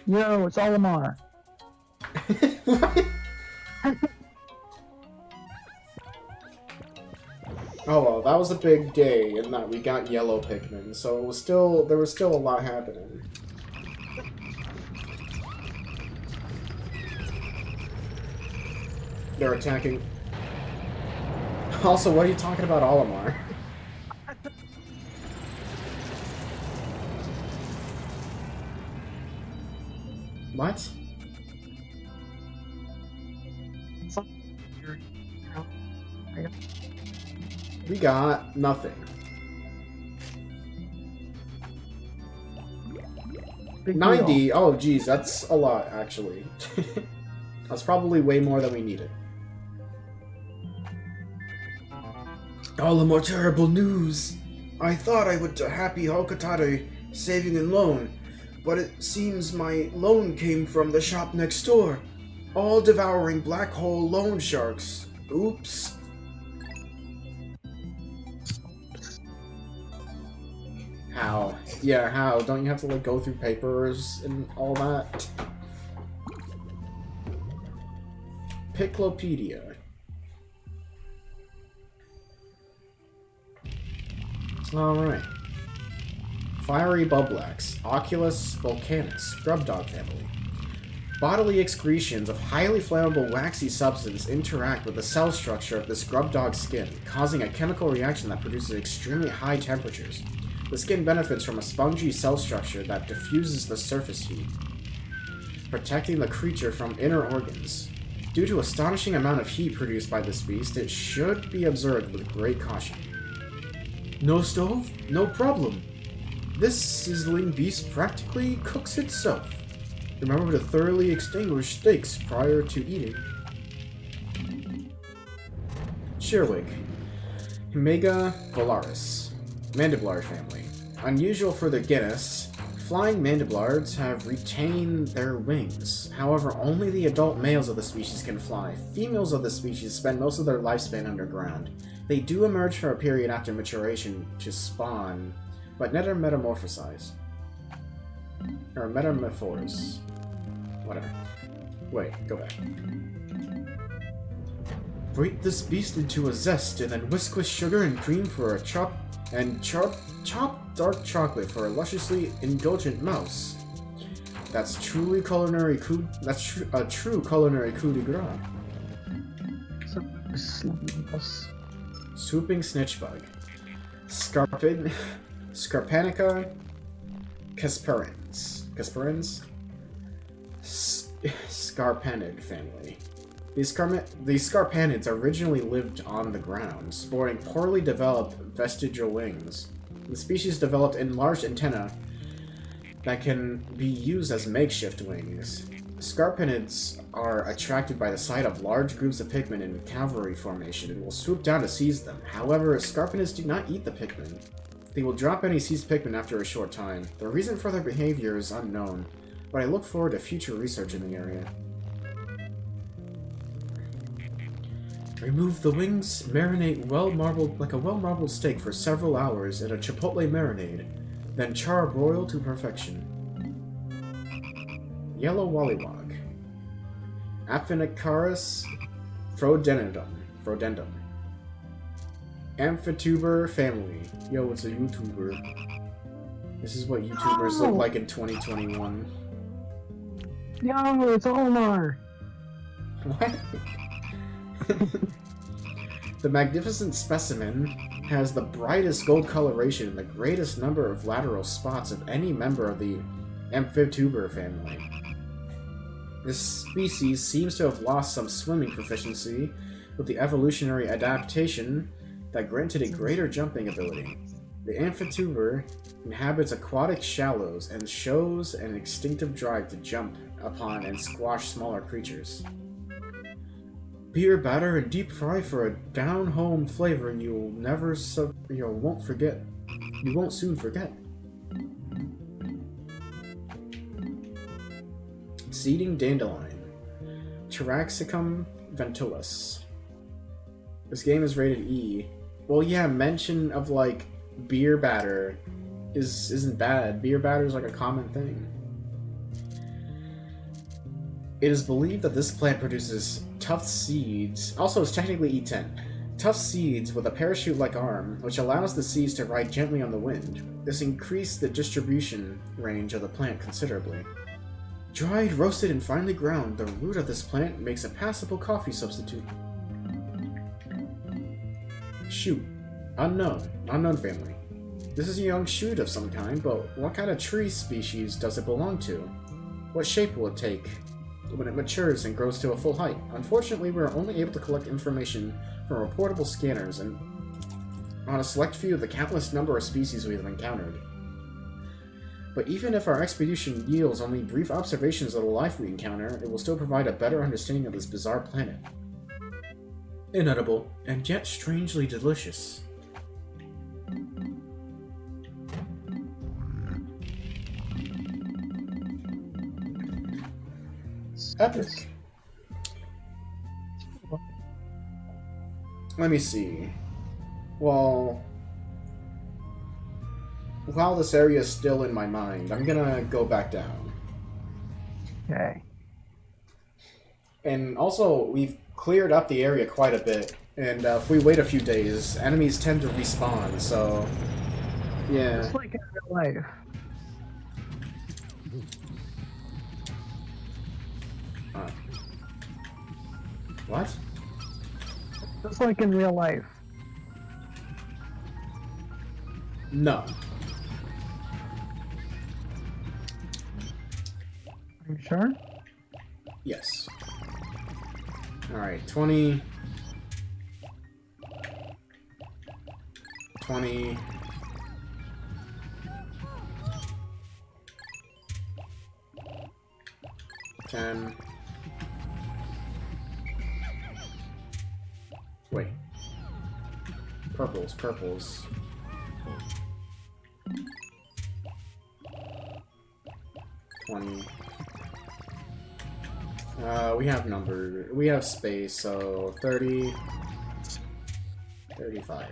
Yo, it's Olimar. What? Oh well, that was a big day in that we got yellow Pikmin, so it was still there was still a lot happening. They're attacking. Also, what are you talking about, Olimar? What? We got nothing. Big 90? deal. Oh, geez, that's a lot, actually. That's probably way more than we needed. All the more terrible news! I thought I would to happy Hokatare saving and loan, but it seems my loan came from the shop next door. All devouring black hole loan sharks. Oops. How? Yeah, how? Don't you have to, like, go through papers and all that? Piclopedia. Alright. Fiery Bublax, Oculus volcanus, Grub Dog family. Bodily excretions of highly flammable waxy substance interact with the cell structure of this grub dog skin, causing a chemical reaction that produces extremely high temperatures. The skin benefits from a spongy cell structure that diffuses the surface heat, protecting the creature from inner organs. Due to astonishing amount of heat produced by this beast, it should be observed with great caution. No stove? No problem. This sizzling beast practically cooks itself. Remember to thoroughly extinguish steaks prior to eating. Shearwig. Mega Valaris. Mandiblar family. Unusual for the genus, flying mandiblards have retained their wings. However, only the adult males of the species can fly. Females of the species spend most of their lifespan underground. They do emerge for a period after maturation to spawn, but never metamorphosize. Or metamorphose. Whatever. Wait, go back. Break this beast into a zest, and then whisk with sugar and cream for a chopped dark chocolate for a lusciously indulgent mouse. That's a true culinary coup de grace. Swooping snitchbug. Scarpanica Casperins. Scarpanid family. These scarpanids originally lived on the ground, sporting poorly developed vestigial wings. The species developed enlarged antennae that can be used as makeshift wings. Scarpanids are attracted by the sight of large groups of Pikmin in cavalry formation and will swoop down to seize them. However, Scarpanids do not eat the Pikmin. They will drop any seized Pikmin after a short time. The reason for their behavior is unknown, but I look forward to future research in the area. Remove the wings, marinate like a well-marbled steak for several hours in a chipotle marinade, then char broil to perfection. Yellow Wollywog. Aphanicaris frodendum. Amphituber family. Yo, it's a YouTuber. This is what YouTubers look like in 2021. Yo, it's Omar! What? The magnificent specimen has the brightest gold coloration and the greatest number of lateral spots of any member of the Amphituber family. This species seems to have lost some swimming proficiency with the evolutionary adaptation that granted it greater jumping ability. The Amphituber inhabits aquatic shallows and shows an instinctive drive to jump upon and squash smaller creatures. Beer batter and deep fry for a down-home flavor you won't soon forget. Seeding dandelion. Taraxacum ventilus. This game is rated E. Well, yeah, mention of like beer batter isn't bad. Beer batter is like a common thing. It is believed that this plant produces tough seeds. Also, it's technically E10. Tough seeds with a parachute-like arm, which allows the seeds to ride gently on the wind. This increased the distribution range of the plant considerably. Dried, roasted, and finely ground, the root of this plant makes a passable coffee substitute. Shoot. Unknown family. This is a young shoot of some kind, but what kind of tree species does it belong to? What shape will it take when it matures and grows to a full height? Unfortunately, we are only able to collect information from reportable scanners and on a select few of the countless number of species we have encountered. But even if our expedition yields only brief observations of the life we encounter, it will still provide a better understanding of this bizarre planet. Inedible, and yet strangely delicious. Epic. Let me see. Well, while this area is still in my mind, I'm gonna go back down. Okay. And also, we've cleared up the area quite a bit, and if we wait a few days, enemies tend to respawn, so... yeah. It's like in real life. What? Just like in real life. No. Are you sure? Yes. Alright, 20... 20... 10... Wait. Purples. We have space, so 30... 35.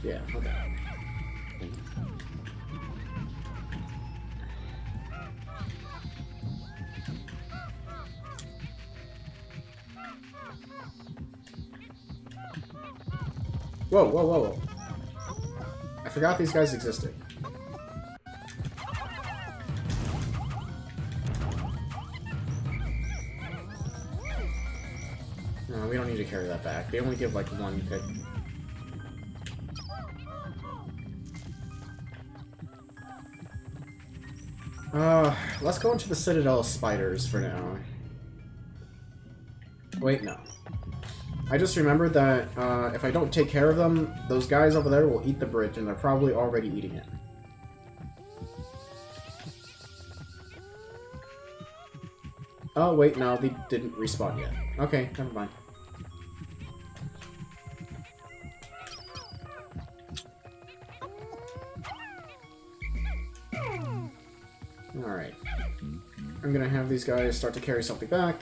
Yeah, okay. Whoa. I forgot these guys existed. No, we don't need to carry that back. They only give like one pick. Let's go into the Citadel of Spiders for now. Wait, no. I just remembered that if I don't take care of them, those guys over there will eat the bridge, and they're probably already eating it. Oh, wait, no, they didn't respawn yet. Okay, never mind. Alright. I'm gonna have these guys start to carry something back,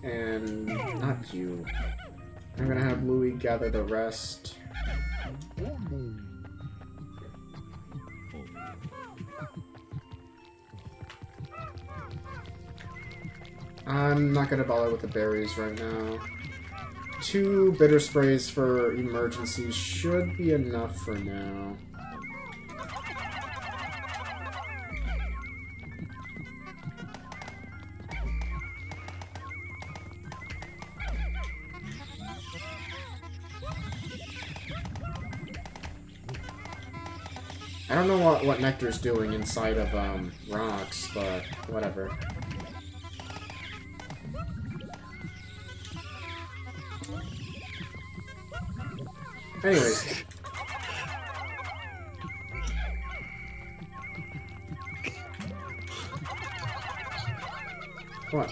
and not you. I'm gonna have Louis gather the rest. I'm not gonna bother with the berries right now. 2 bitter sprays for emergencies should be enough for now. I don't know what Nectar's doing inside of rocks, but whatever. Anyways. What?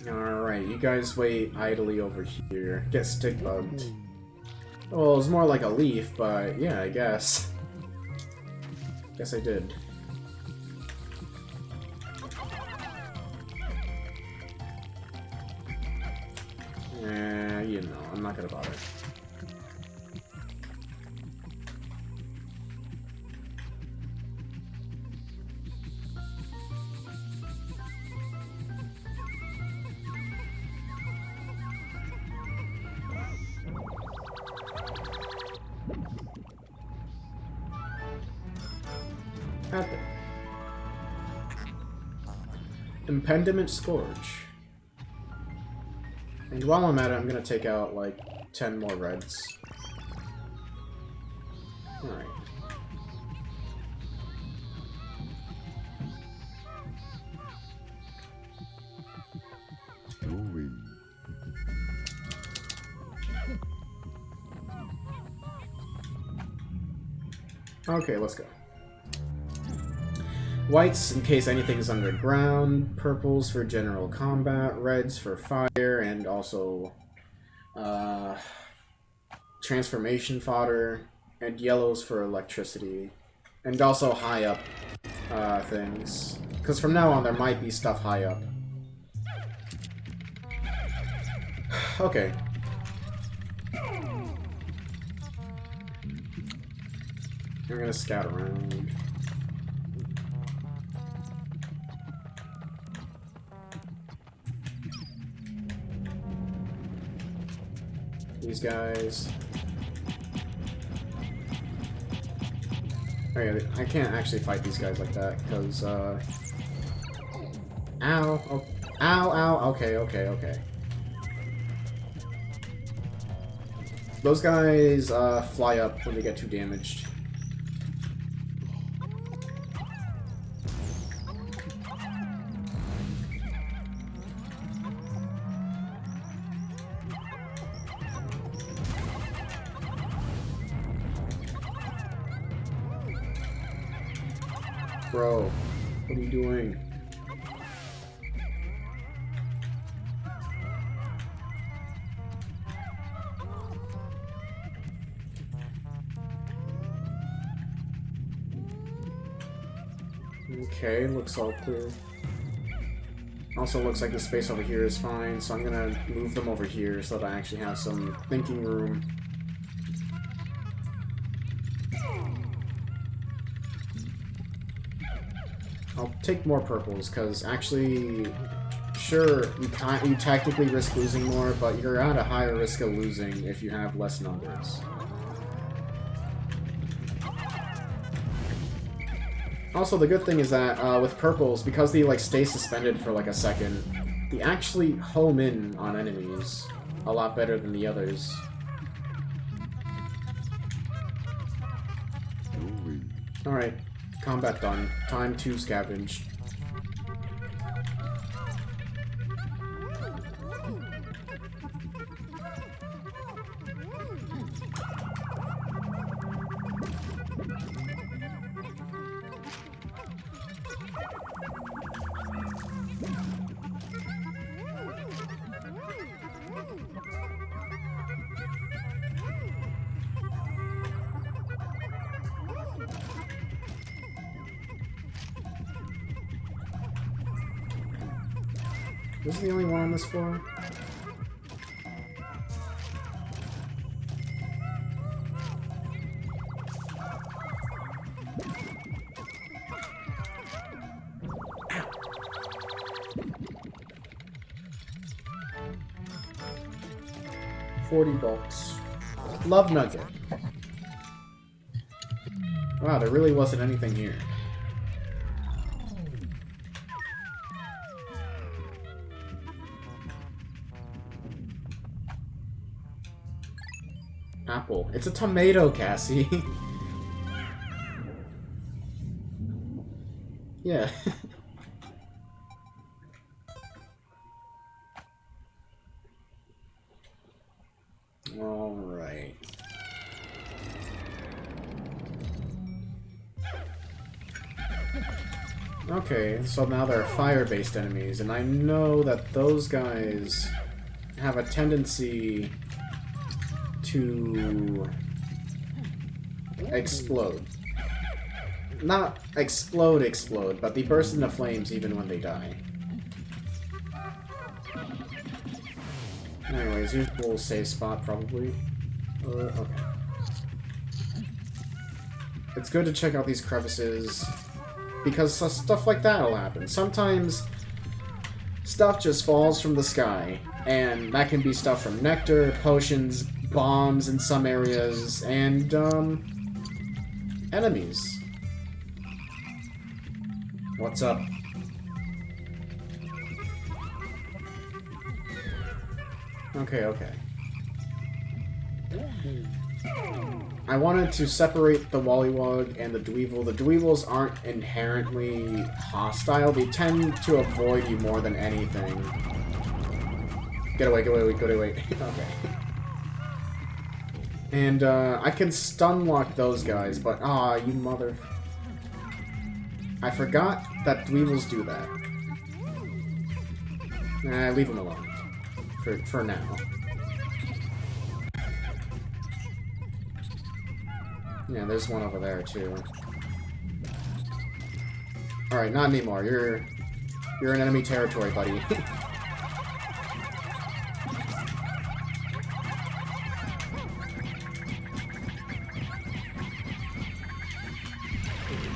Alright, you guys wait idly over here. Get stick bugged. Well, it was more like a leaf, but yeah, I guess. Guess I did. You know, I'm not gonna bother. Happen. Impediment Scourge. And while I'm at it, I'm gonna take out, like, 10 more reds. Alright. Okay, let's go. Whites in case anything's underground, purples for general combat, reds for fire, and also transformation fodder, and yellows for electricity, and also high up things. Because from now on there might be stuff high up. Okay. We're gonna scout around. These guys. Okay, I can't actually fight these guys like that, because, Ow! Oh, ow, ow, okay. Those guys, fly up when they get too damaged. Bro, what are you doing? Okay, looks all clear. Also looks like the space over here is fine, so I'm gonna move them over here so that I actually have some thinking room. I'll take more purples, because actually, sure, you tactically risk losing more, but you're at a higher risk of losing if you have less numbers. Also, the good thing is that with purples, because they like stay suspended for like a second, They actually home in on enemies a lot better than the others. Alright, combat done. Time to scavenge. This is the only one on this floor? $40. Love nugget. Wow, there really wasn't anything here. Apple. It's a tomato, Cassie. Yeah. Alright. Okay, so now there are fire-based enemies, and I know that those guys have a tendency to explode. Not explode, but they burst into flames even when they die. Anyways, here's a little safe spot, probably. Okay. It's good to check out these crevices, because stuff like that will happen. Sometimes, stuff just falls from the sky, and that can be stuff from nectar, potions, bombs in some areas, and, enemies. What's up? Okay, okay. I wanted to separate the Wollywog and the Dweevil. The Dweevils aren't inherently hostile. They tend to avoid you more than anything. Get away, get away, get away. Okay. And, I can stun lock those guys, but, you mother... I forgot that Dweevils do that. Nah, leave them alone. For now. Yeah, there's one over there, too. Alright, not anymore. You're in enemy territory, buddy.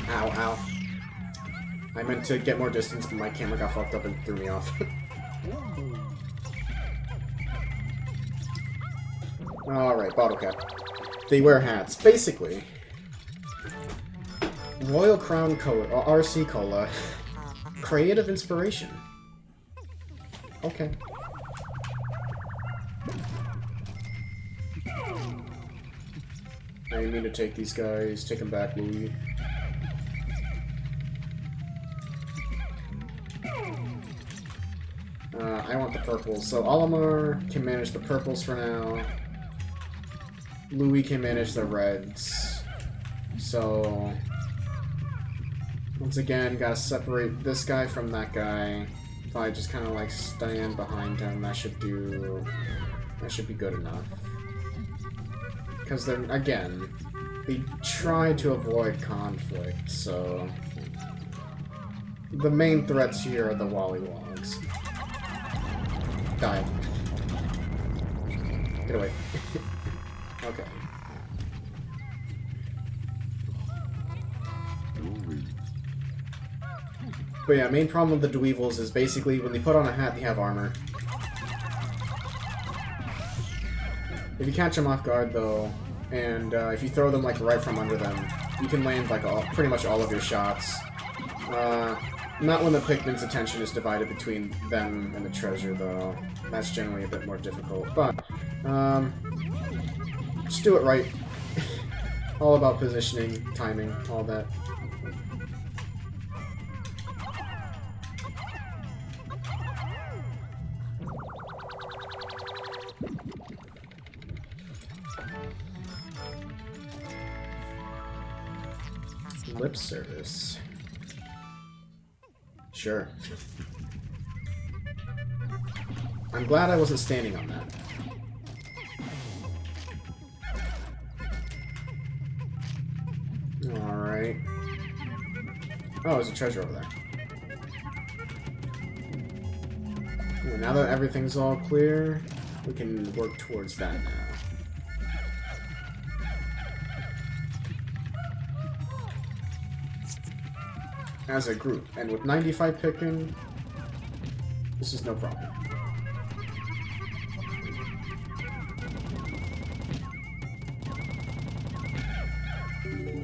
Ow, ow. I meant to get more distance, but my camera got fucked up and threw me off. Alright, bottle cap. They wear hats. Basically, Royal Crown Cola, or RC Cola, creative inspiration. Okay. I need to take these guys. Take them back, Louis. I want the purples. So Olimar can manage the purples for now. Louis can manage the reds. So once again, gotta separate this guy from that guy. If I just kind of like stand behind him, that should be good enough. Because then again, they try to avoid conflict, so the main threats here are the Wollywogs. Die. Get away. Okay. But yeah, main problem with the Dweevils is basically when they put on a hat, they have armor. If you catch them off guard, though, and if you throw them like right from under them, you can land like pretty much all of your shots. Not when the Pikmin's attention is divided between them and the treasure, though. That's generally a bit more difficult. But, just do it right. All about positioning, timing, all that. Lip service. Sure. I'm glad I wasn't standing on that. Alright. Oh, there's a treasure over there. Well, now that everything's all clear, we can work towards that now. As a group, and with 95 Pikmin, this is no problem.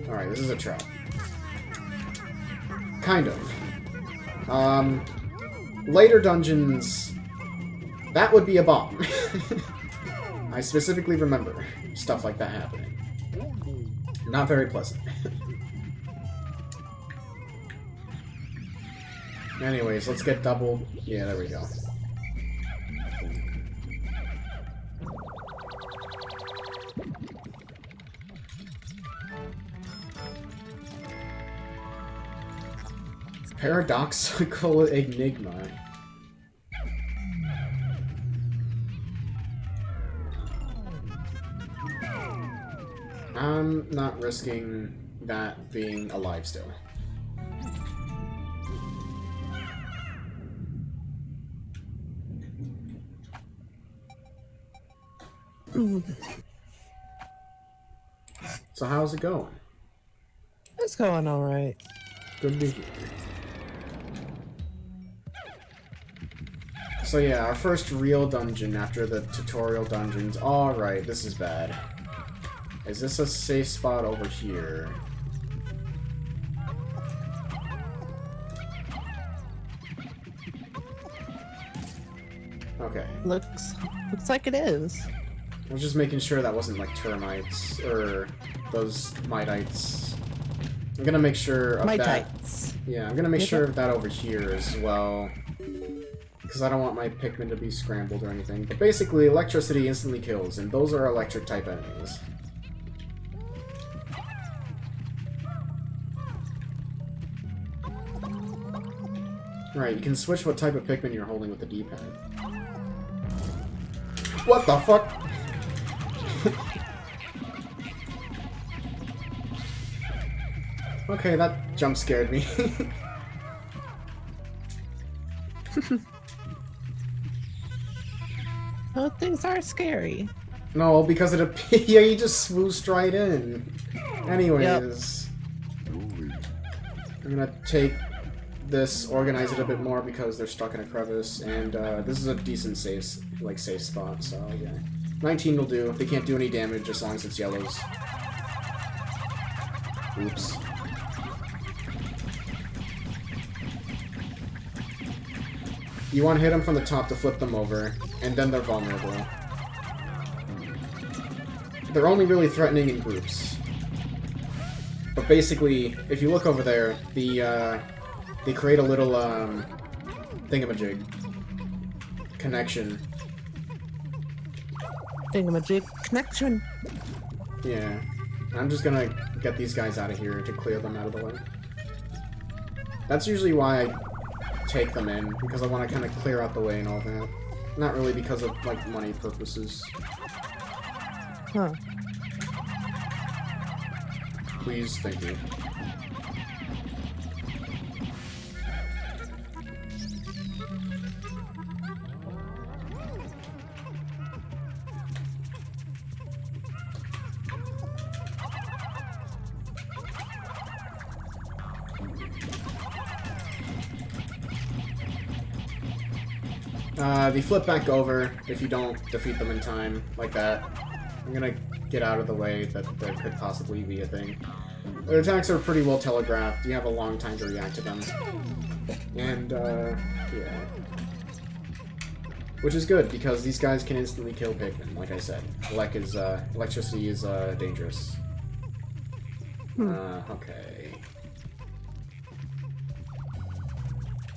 Alright, this is a trap. Kind of. Later dungeons, that would be a bomb. I specifically remember stuff like that happening. Not very pleasant. Anyways, let's get doubled. Yeah, there we go. Paradoxical Enigma. I'm not risking that being alive still. So how's it going? It's going alright. Good to hear. So yeah, our first real dungeon after the tutorial dungeons. Alright, this is bad. Is this a safe spot over here? Okay. Looks like it is. I was just making sure that wasn't like termites or those mitites. I'm gonna make sure of that. Yeah, I'm gonna make sure of that over here as well. Because I don't want my Pikmin to be scrambled or anything. But basically, electricity instantly kills, and those are electric type enemies. Right, you can switch what type of Pikmin you're holding with the D-pad. What the fuck? Okay, that jump scared me. Oh, things are scary. No, because it yeah, you just swooshed right in. Anyways, I'm gonna take this, organize it a bit more because they're stuck in a crevice, and this is a decent safe spot. So yeah, 19 will do. They can't do any damage as long as it's yellows. Oops. You want to hit them from the top to flip them over, and then they're vulnerable. They're only really threatening in groups. But basically, if you look over there, they create a little thingamajig connection. Thingamajig connection. Yeah. I'm just gonna get these guys out of here to clear them out of the way. That's usually why I take them in, because I want to kind of clear out the way and all that. Not really because of, like, money purposes. Huh. Please, thank you. They flip back over if you don't defeat them in time, like that. I'm gonna get out of the way that there could possibly be a thing. Their attacks are pretty well telegraphed. You have a long time to react to them. And, yeah. Which is good, because these guys can instantly kill Pikmin, like I said. Electricity is, dangerous. Okay.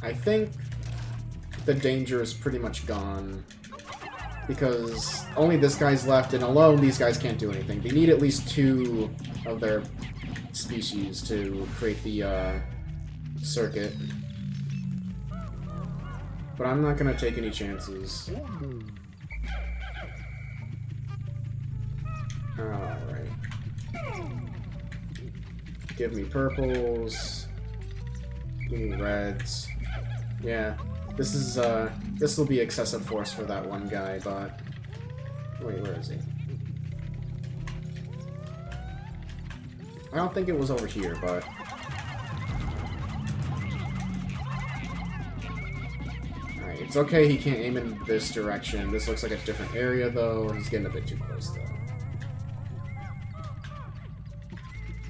I think the danger is pretty much gone. Because only this guy's left, and alone these guys can't do anything. They need at least 2 of their species to create the, circuit. But I'm not gonna take any chances. Alright. Give me purples. Give me reds. Yeah. This is, this will be excessive force for that one guy, but... Wait, where is he? I don't think it was over here, but... Alright, it's okay he can't aim in this direction. This looks like a different area, though. He's getting a bit too close, though.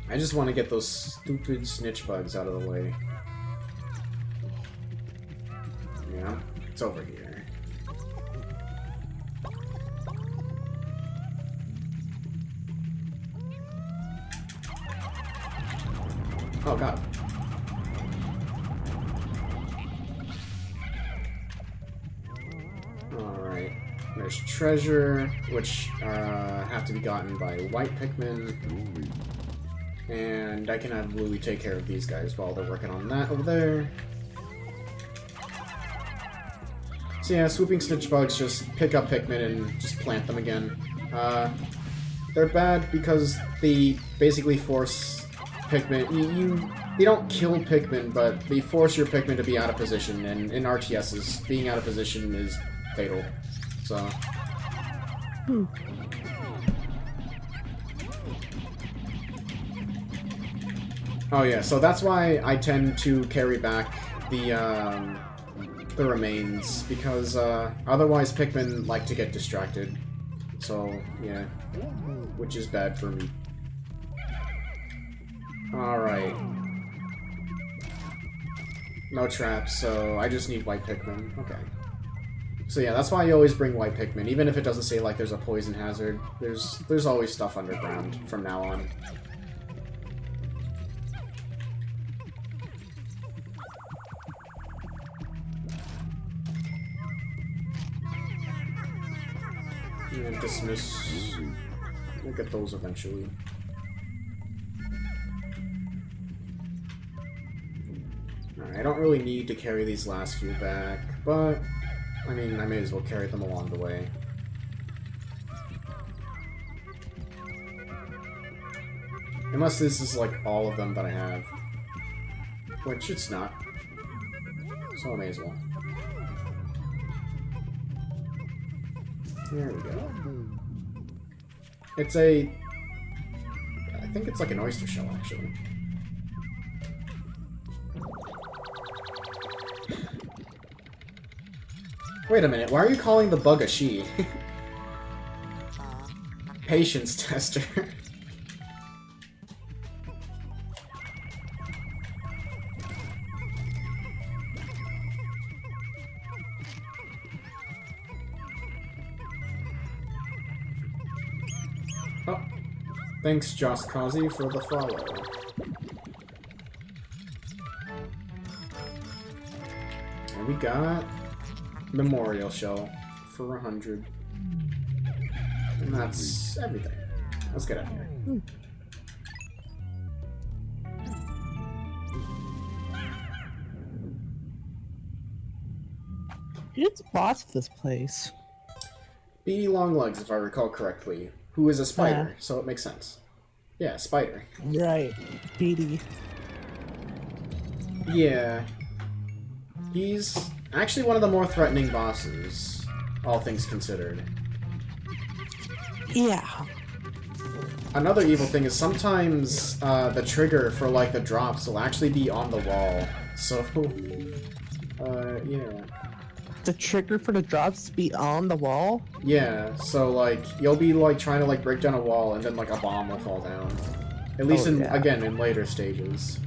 I just want to get those stupid snitch bugs out of the way. Yeah, it's over here. Oh god. Alright. There's treasure, which have to be gotten by white Pikmin. And I can have Louie take care of these guys while they're working on that over there. So yeah, swooping snitch bugs just pick up Pikmin and just plant them again. They're bad because they basically force Pikmin. They don't kill Pikmin, but they force your Pikmin to be out of position, and in RTSs, being out of position is fatal. So. Oh yeah, so that's why I tend to carry back the remains, because otherwise Pikmin like to get distracted. So, yeah. Which is bad for me. Alright. No traps, so I just need white Pikmin. Okay. So yeah, that's why I always bring white Pikmin, even if it doesn't say like there's a poison hazard. There's always stuff underground from now on. And dismiss. We'll get those eventually. Alright, I don't really need to carry these last few back, but I mean, I may as well carry them along the way. Unless this is like all of them that I have. Which it's not. So I may as well. There we go. It's a... I think it's like an oyster shell, actually. Wait a minute, why are you calling the bug a she? Patience tester. Oh, thanks Joss Kazi for the follow. And we got Memorial Shell for 100. And that's everything. Let's get out of here. Who's the boss of this place? Beady Longlegs, if I recall correctly, who is a spider, so it makes sense. Yeah, spider. Right, Beady. Yeah. He's actually one of the more threatening bosses, all things considered. Yeah. Another evil thing is sometimes the trigger for like the drops will actually be on the wall. So, yeah. The trigger for the drops to be on the wall? Yeah, so like you'll be like trying to like break down a wall and then like a bomb will fall down. At least again in later stages.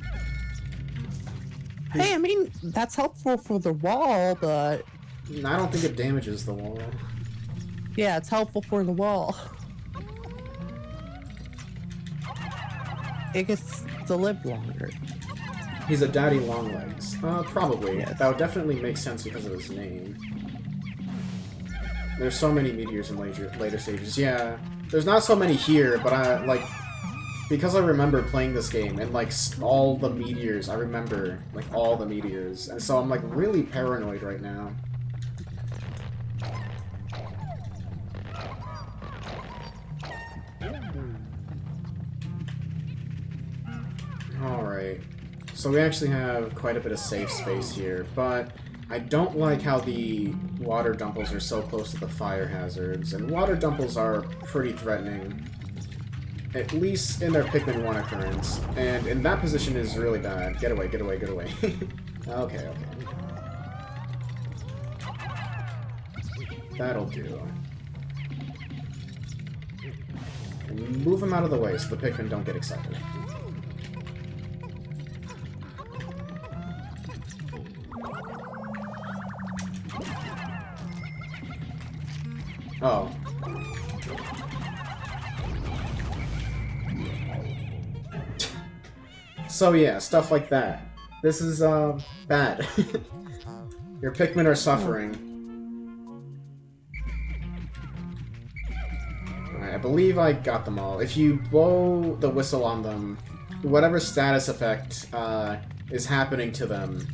Hey, I mean, that's helpful for the wall, but I don't think it damages the wall. yeah, it's helpful for the wall. It gets to live longer. He's a daddy longlegs. Probably. Yes. That would definitely make sense because of his name. There's so many meteors in later stages. Yeah, there's not so many here, but I, like, because I remember playing this game, and, like, all the meteors, I remember, like, all the meteors. And so I'm, like, really paranoid right now. Alright. So we actually have quite a bit of safe space here, but I don't like how the water dumples are so close to the fire hazards, and water dumples are pretty threatening. At least in their Pikmin 1 occurrence, and in that position is really bad. Get away, get away, get away. Okay, okay. That'll do. And move them out of the way so the Pikmin don't get excited. Oh. So yeah, stuff like that. This is, bad. Your Pikmin are suffering. Alright, I believe I got them all. If you blow the whistle on them, whatever status effect, is happening to them,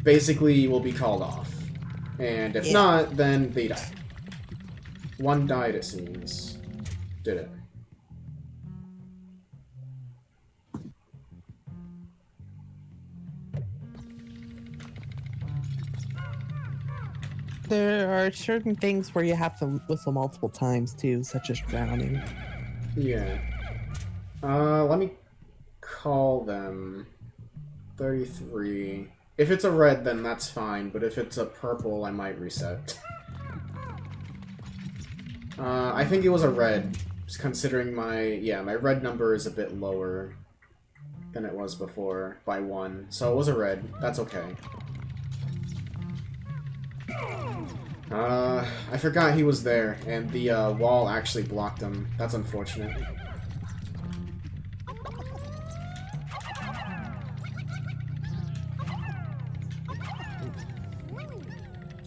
basically will be called off. And if not, then they die. One died, it seems. Did it? There are certain things where you have to whistle multiple times too, such as drowning. Yeah. Let me call them 33. If it's a red, then that's fine, but if it's a purple, I might reset. I think it was a red, just considering my red number is a bit lower than it was before, by 1. So it was a red, that's okay. I forgot he was there, and the wall actually blocked him. That's unfortunate.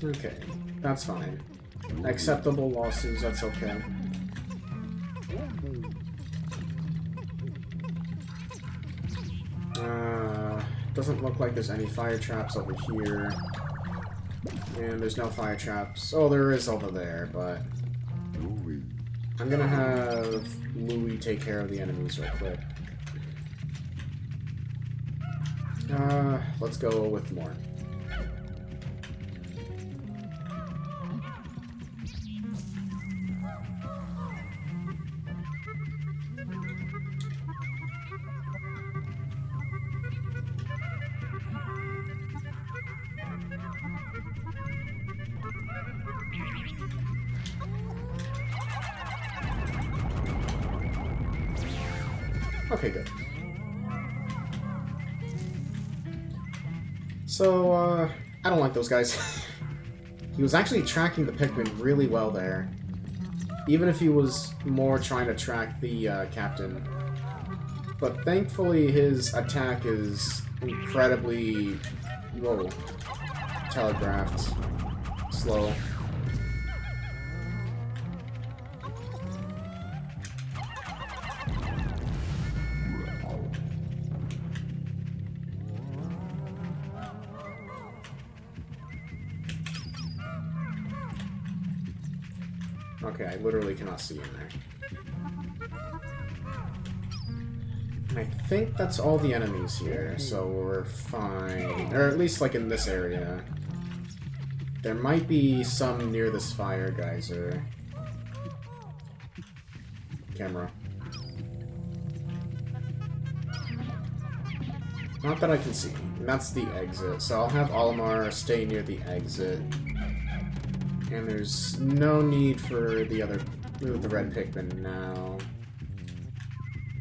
Okay, that's fine. Acceptable losses, that's okay. Doesn't look like there's any fire traps over here. And there's no fire traps. Oh, there is over there, but I'm gonna have Louie take care of the enemies real quick. Let's go with more. Okay, good. So, I don't like those guys. He was actually tracking the Pikmin really well there. Even if he was more trying to track the, captain. But thankfully his attack is incredibly... whoa. Telegraphed. Slow. Okay, I literally cannot see in there. And I think that's all the enemies here, so we're fine. Or at least, like, in this area. There might be some near this fire geyser. Camera. Not that I can see. And that's the exit, so I'll have Olimar stay near the exit. And there's no need for the red Pikmin now.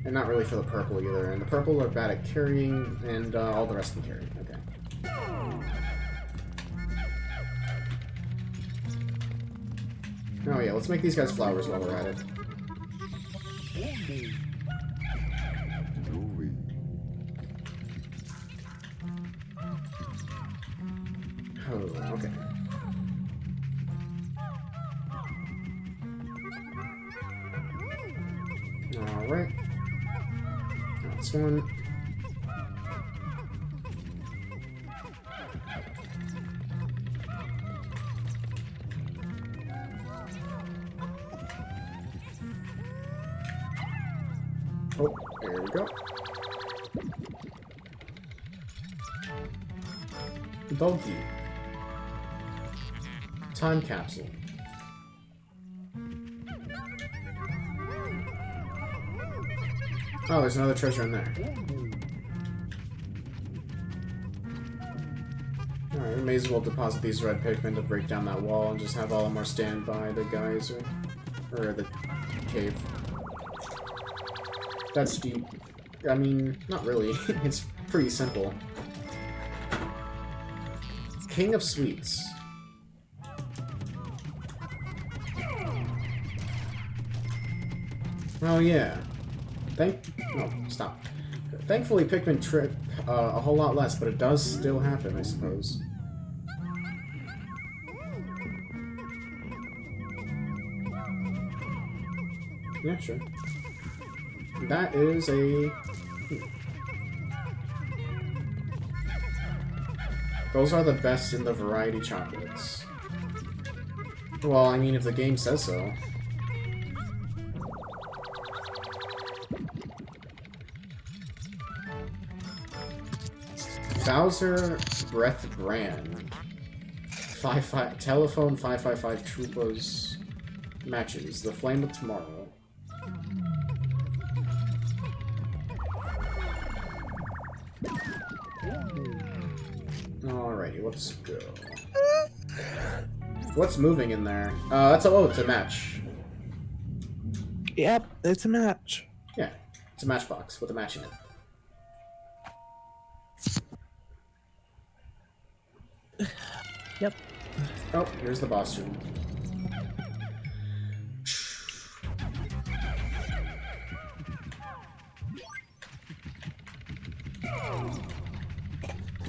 And not really for the purple either. And the purple are bad at carrying, and all the rest can carry. Okay. Oh yeah, let's make these guys flowers while we're at it. Oh, okay. Alright. That's one. Oh, there we go. Doggy. Time capsule. Oh, there's another treasure in there. Alright, we may as well deposit these red Pikmin to break down that wall and just have all of them stand by the geyser. Or the cave. That's deep. I mean, not really. It's pretty simple. King of Sweets. Oh yeah. No, stop. Thankfully, Pikmin trip a whole lot less, but it does still happen, I suppose. Yeah, sure. That is a... Those are the best in the variety chocolates. Well, I mean, if the game says so. Bowser Breath Brand. Telephone 555 Troopas matches. The Flame of Tomorrow. Alrighty, let's go. What's moving in there? It's a match. Yep, it's a match. Yeah, it's a matchbox with a match in it. Yep. Oh, here's the boss room.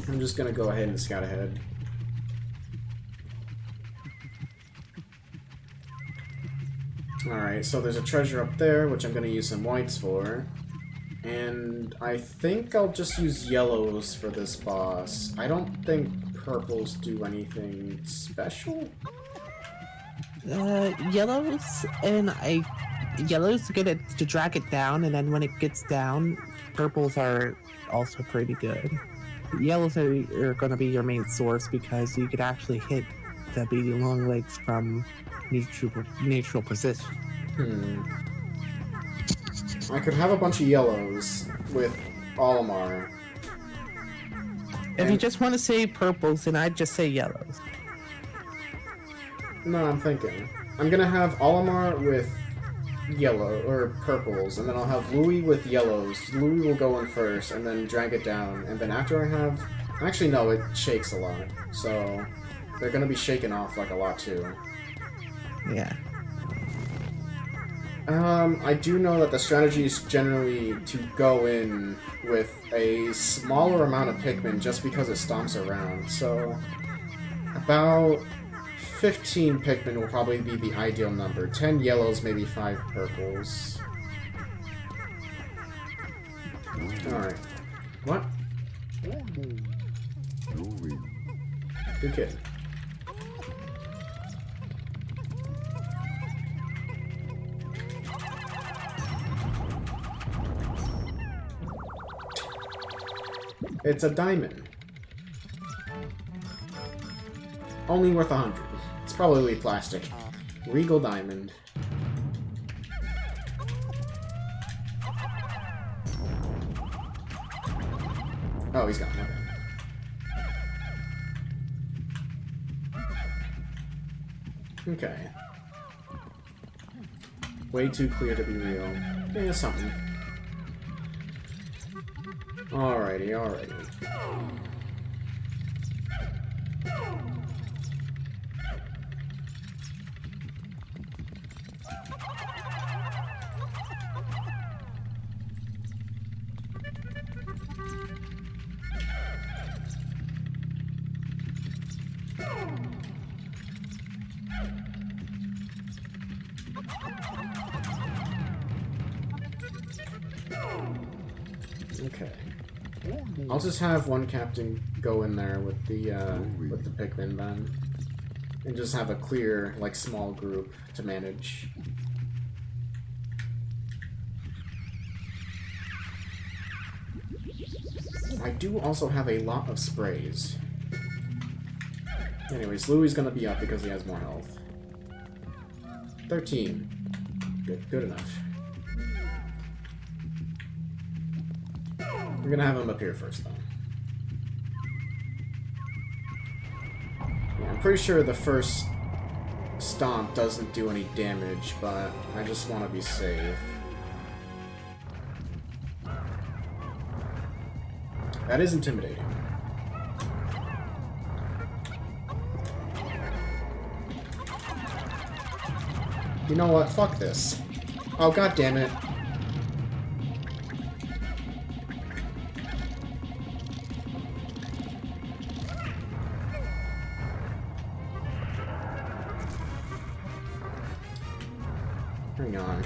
I'm just gonna go ahead and scout ahead. Alright, so there's a treasure up there, which I'm gonna use some whites for. And I think I'll just use yellows for this boss. I don't think purples do anything special. Yellows, and yellows get it to drag it down, and then when it gets down, purples are also pretty good. Yellows are going to be your main source because you could actually hit the beady long legs from neutral position. I could have a bunch of yellows with Olimar. If you just want to say purples, then I'd just say yellows. No, I'm thinking. I'm gonna have Olimar with yellow, or purples, and then I'll have Louie with yellows. Louie will go in first, and then drag it down, and then after I have... Actually, no, it shakes a lot, so they're gonna be shaken off, like, a lot, too. Yeah. I do know that the strategy is generally to go in with a smaller amount of Pikmin just because it stomps around, so about 15 Pikmin will probably be the ideal number. 10 yellows, maybe 5 purples. Alright. What? Good kid. It's a diamond. Only worth 100. It's probably plastic. Regal diamond. Oh, he's gone. Okay. Way too clear to be real. Yeah, something. Alrighty, alrighty. Okay. I'll just have one captain go in there with the Pikmin then. And just have a clear, like, small group to manage. I do also have a lot of sprays. Anyways, Louie's gonna be up because he has more health. 13. Good enough. We're gonna have him up here first, though. Yeah, I'm pretty sure the first stomp doesn't do any damage, but I just want to be safe. That is intimidating. You know what? Fuck this. Oh, god damn it. Hang on.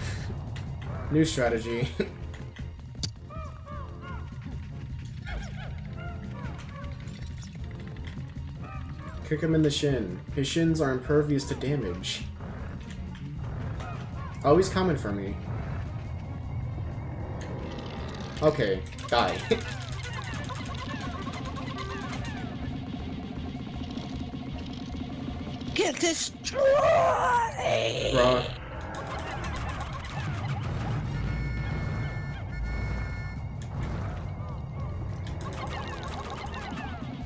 New strategy. Kick him in the shin. His shins are impervious to damage. Oh, he's coming for me. Okay, die. Get destroyed! Bruh.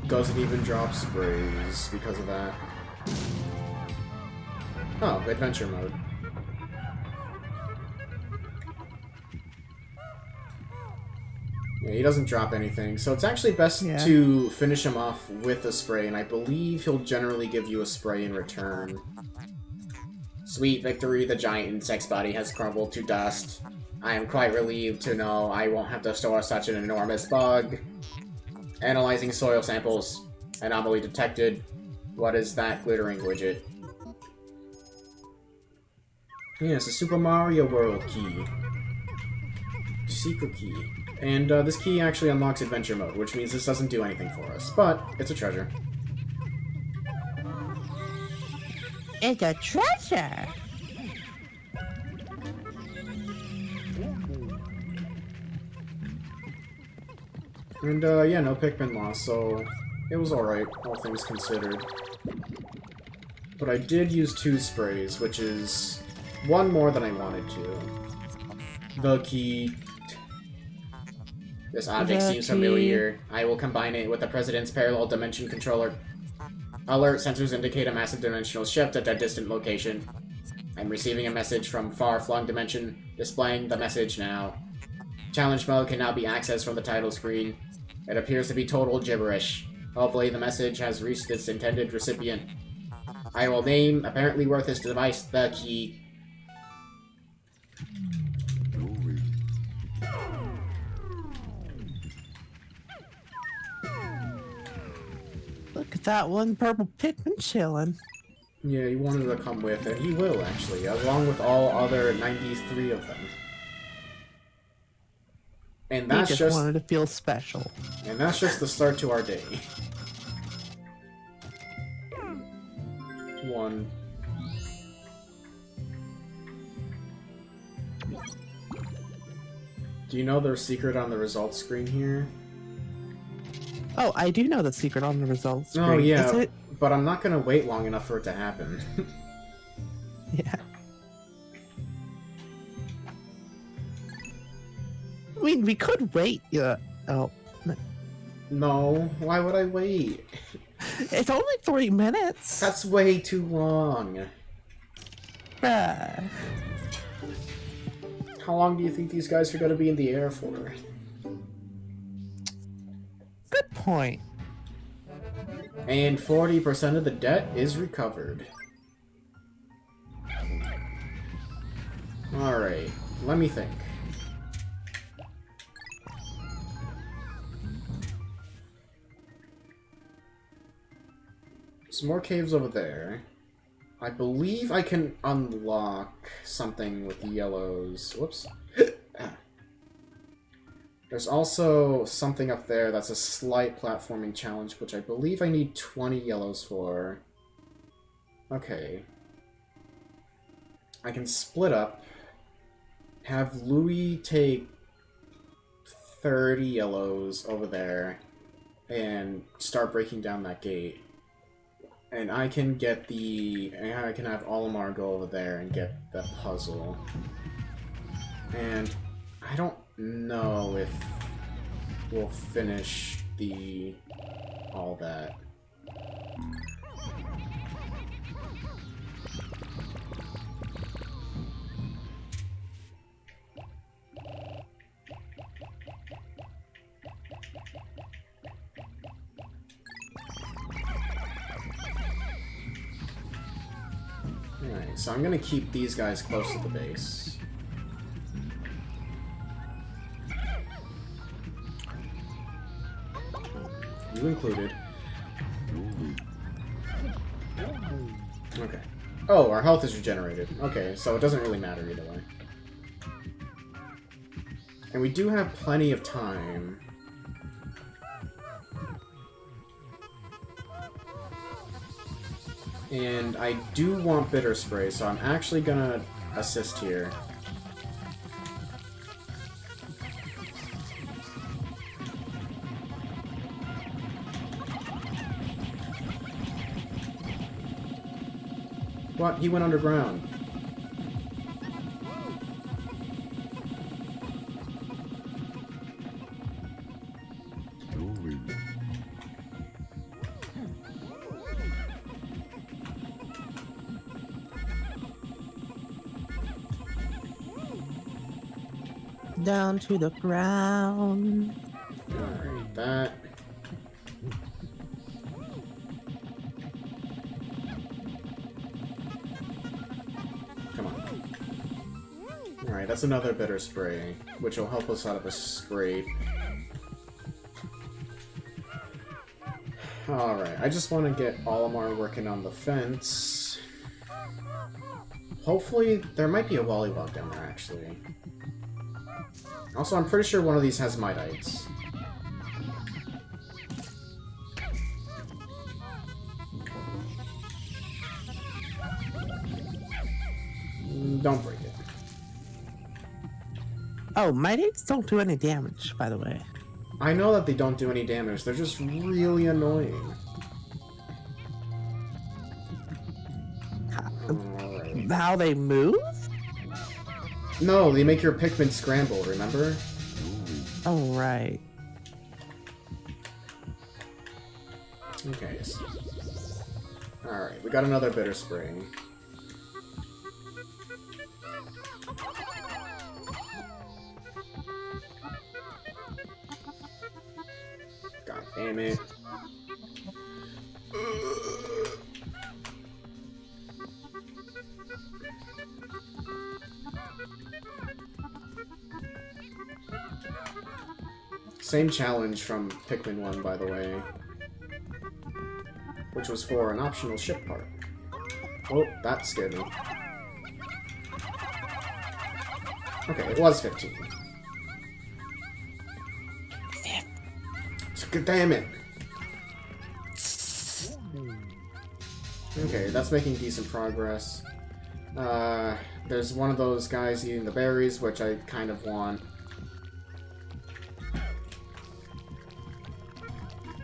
Doesn't even drop sprays because of that. Oh, adventure mode. Yeah, he doesn't drop anything, so it's actually best to finish him off with a spray, and I believe he'll generally give you a spray in return. Sweet victory, the giant insect's body has crumbled to dust. I am quite relieved to know I won't have to store such an enormous bug. Analyzing soil samples. Anomaly detected. What is that glittering widget? Yes, a Super Mario World key. Secret key. And this key actually unlocks adventure mode, which means this doesn't do anything for us. But, it's a treasure. It's a treasure! And, yeah, no Pikmin loss, so it was alright, all things considered. But I did use 2 sprays, which is one more than I wanted to. The key. This object seems familiar. I will combine it with the President's Parallel Dimension Controller. Alert, sensors indicate a massive dimensional shift at a distant location. I'm receiving a message from far-flung dimension, displaying the message now. Challenge mode can now be accessed from the title screen. It appears to be total gibberish. Hopefully the message has reached its intended recipient. I will name, apparently worthless device, the key. Look at that one purple Pikmin chilling. Yeah, he wanted to come with, and he will, actually, along with all other 93 of them. And that's he just wanted to feel special. And that's just the start to our day. 1. Do you know their secret on the results screen here? Oh, I do know the secret on the results screen. Oh, yeah, Is it? but I'm not gonna wait long enough for it to happen. Yeah. I mean, we could wait. Yeah. Oh. No, why would I wait? It's only 3 minutes. That's way too long. Ah. How long do you think these guys are gonna be in the air for? Good point. And 40% of the debt is recovered. Alright, let me think. Some more caves over there. I believe I can unlock something with yellows. Whoops. There's also something up there that's a slight platforming challenge, which I believe I need 20 yellows for. Okay. I can split up, have Louis take 30 yellows over there, and start breaking down that gate. And I can get I can have Olimar go over there and get that puzzle. And I don't know if we'll finish all that. Alright, so I'm gonna keep these guys close to the base. You included. Okay. Oh, our health is regenerated. Okay, so it doesn't really matter either way. And we do have plenty of time. And I do want bitter spray, so I'm actually gonna assist here. What? He went underground. Down to the ground. Alright, that. Come on. Alright, that's another bitter spray, which will help us out of a scrape. Alright, I just want to get Olimar working on the fence. Hopefully, there might be a Wollywog down there, actually. Also, I'm pretty sure one of these has Mightites. Don't break it. Oh, Mightites don't do any damage, by the way. I know that they don't do any damage, they're just really annoying. Alright. How they move? No, they make your Pikmin scramble, remember? Oh, right. Okay. Alright, we got another bitter spring. God damn it. Same challenge from Pikmin 1, by the way. Which was for an optional ship part. Oh, that scared me. Okay, it was 15. Damn it! Okay, that's making decent progress. There's one of those guys eating the berries, which I kind of want.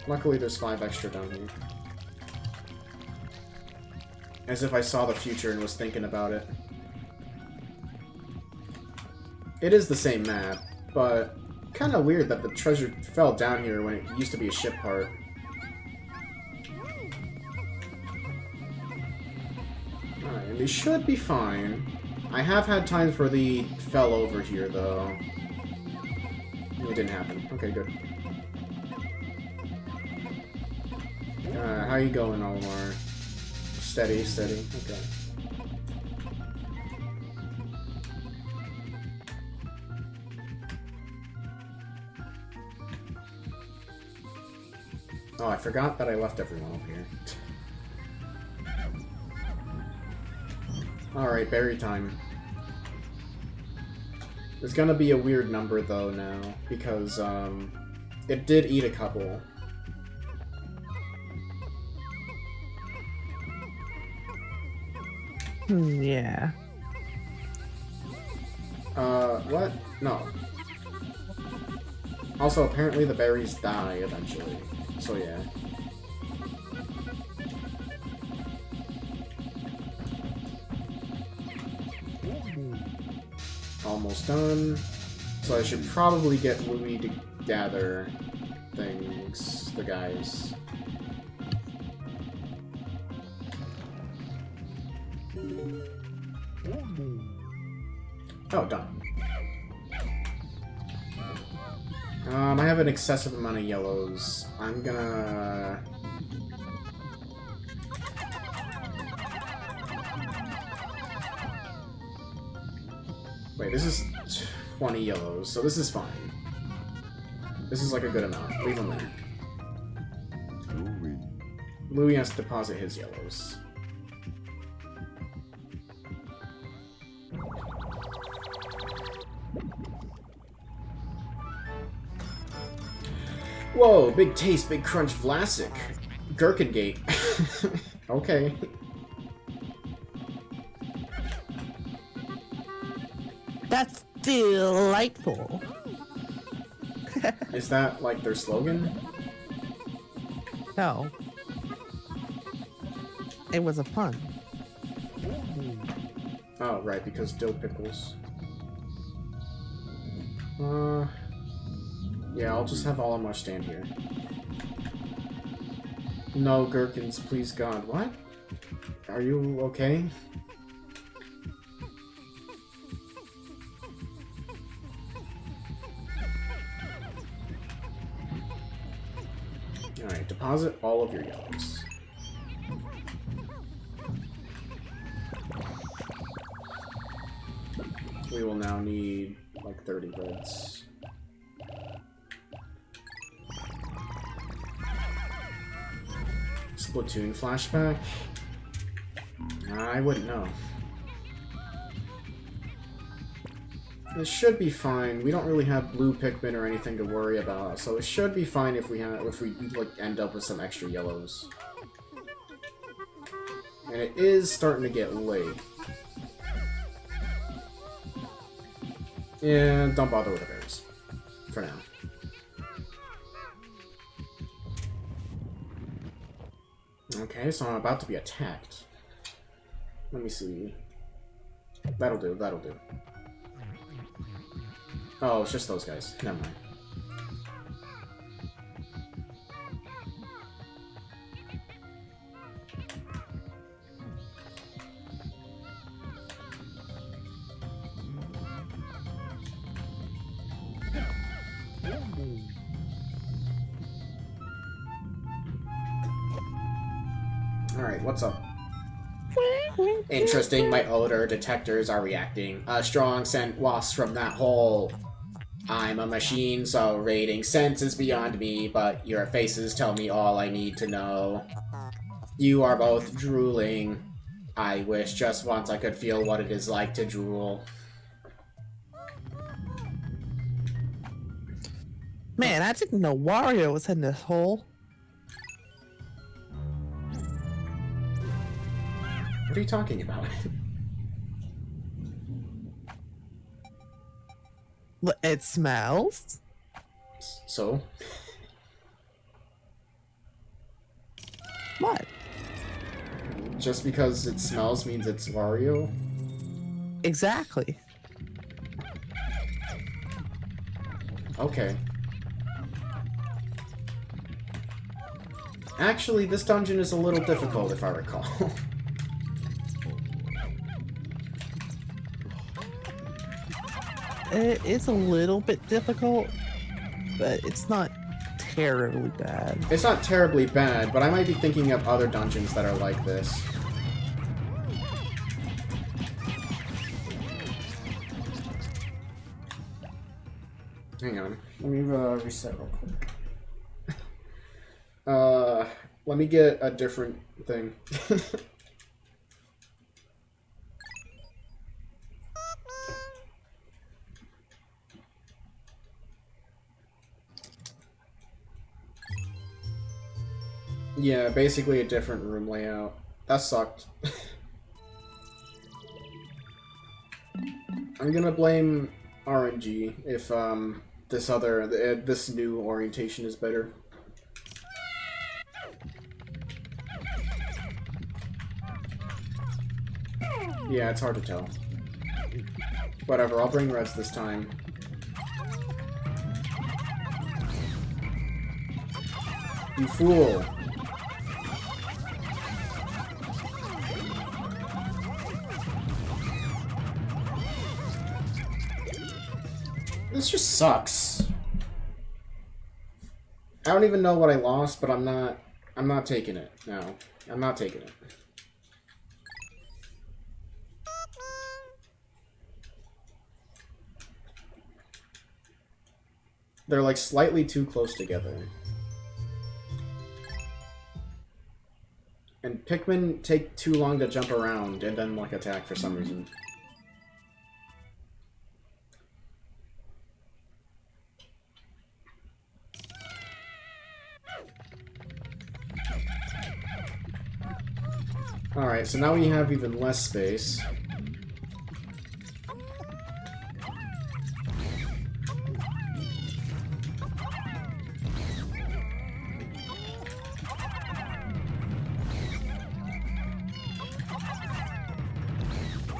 Luckily, there's 5 extra down here. As if I saw the future and was thinking about it. It is the same map, but kind of weird that the treasure fell down here when it used to be a ship part. Alright, and they should be fine. I have had times where they fell over here, though. It didn't happen. Okay, good. How you going, Omar? Steady, steady. Okay. Oh, I forgot that I left everyone over here. Alright, berry time. There's gonna be a weird number though now, because it did eat a couple. Yeah. What? No. Also, apparently the berries die eventually, so yeah. Almost done. So I should probably get Louis to gather things, the guys. Oh, done. I have an excessive amount of yellows. I'm gonna... Wait, this is 20 yellows, so this is fine. This is like a good amount. Leave them there. Louis has to deposit his yellows. Whoa, big taste, big crunch, Vlasic. Gherkingate. Okay. That's delightful. Is that like their slogan? No. It was a pun. Oh, right, because dill pickles. Yeah, I'll just have all of my stand here. No gherkins, please God. What? Are you okay? Alright, deposit all of your yellows. We will now need like 30 reds. Splatoon flashback? I wouldn't know. This should be fine. We don't really have blue Pikmin or anything to worry about, so it should be fine if we like end up with some extra yellows. And it is starting to get late. Yeah, don't bother with the berries. For now. Okay, so I'm about to be attacked. Let me see. That'll do, that'll do. Oh, it's just those guys. Never mind. Alright, what's up? Interesting, my odor detectors are reacting. A strong scent wafts from that hole. I'm a machine, so rating scents is beyond me, but your faces tell me all I need to know. You are both drooling. I wish just once I could feel what it is like to drool. Man, I didn't know Wario was in this hole. What are you talking about? It smells. So? What? Just because it smells means it's Wario? Exactly. Okay. Actually, this dungeon is a little difficult, if I recall. It is a little bit difficult, but it's not terribly bad. It's not terribly bad, but I might be thinking of other dungeons that are like this. Hang on. Let me reset real quick. Let me get a different thing. Yeah, basically a different room layout. That sucked. I'm gonna blame RNG if this new orientation is better. Yeah, it's hard to tell. Whatever, I'll bring reds this time. You fool! This just sucks. I don't even know what I lost, but I'm not taking it. No, I'm not taking it. They're like slightly too close together. And Pikmin take too long to jump around and then like attack for some reason. Alright, so now we have even less space.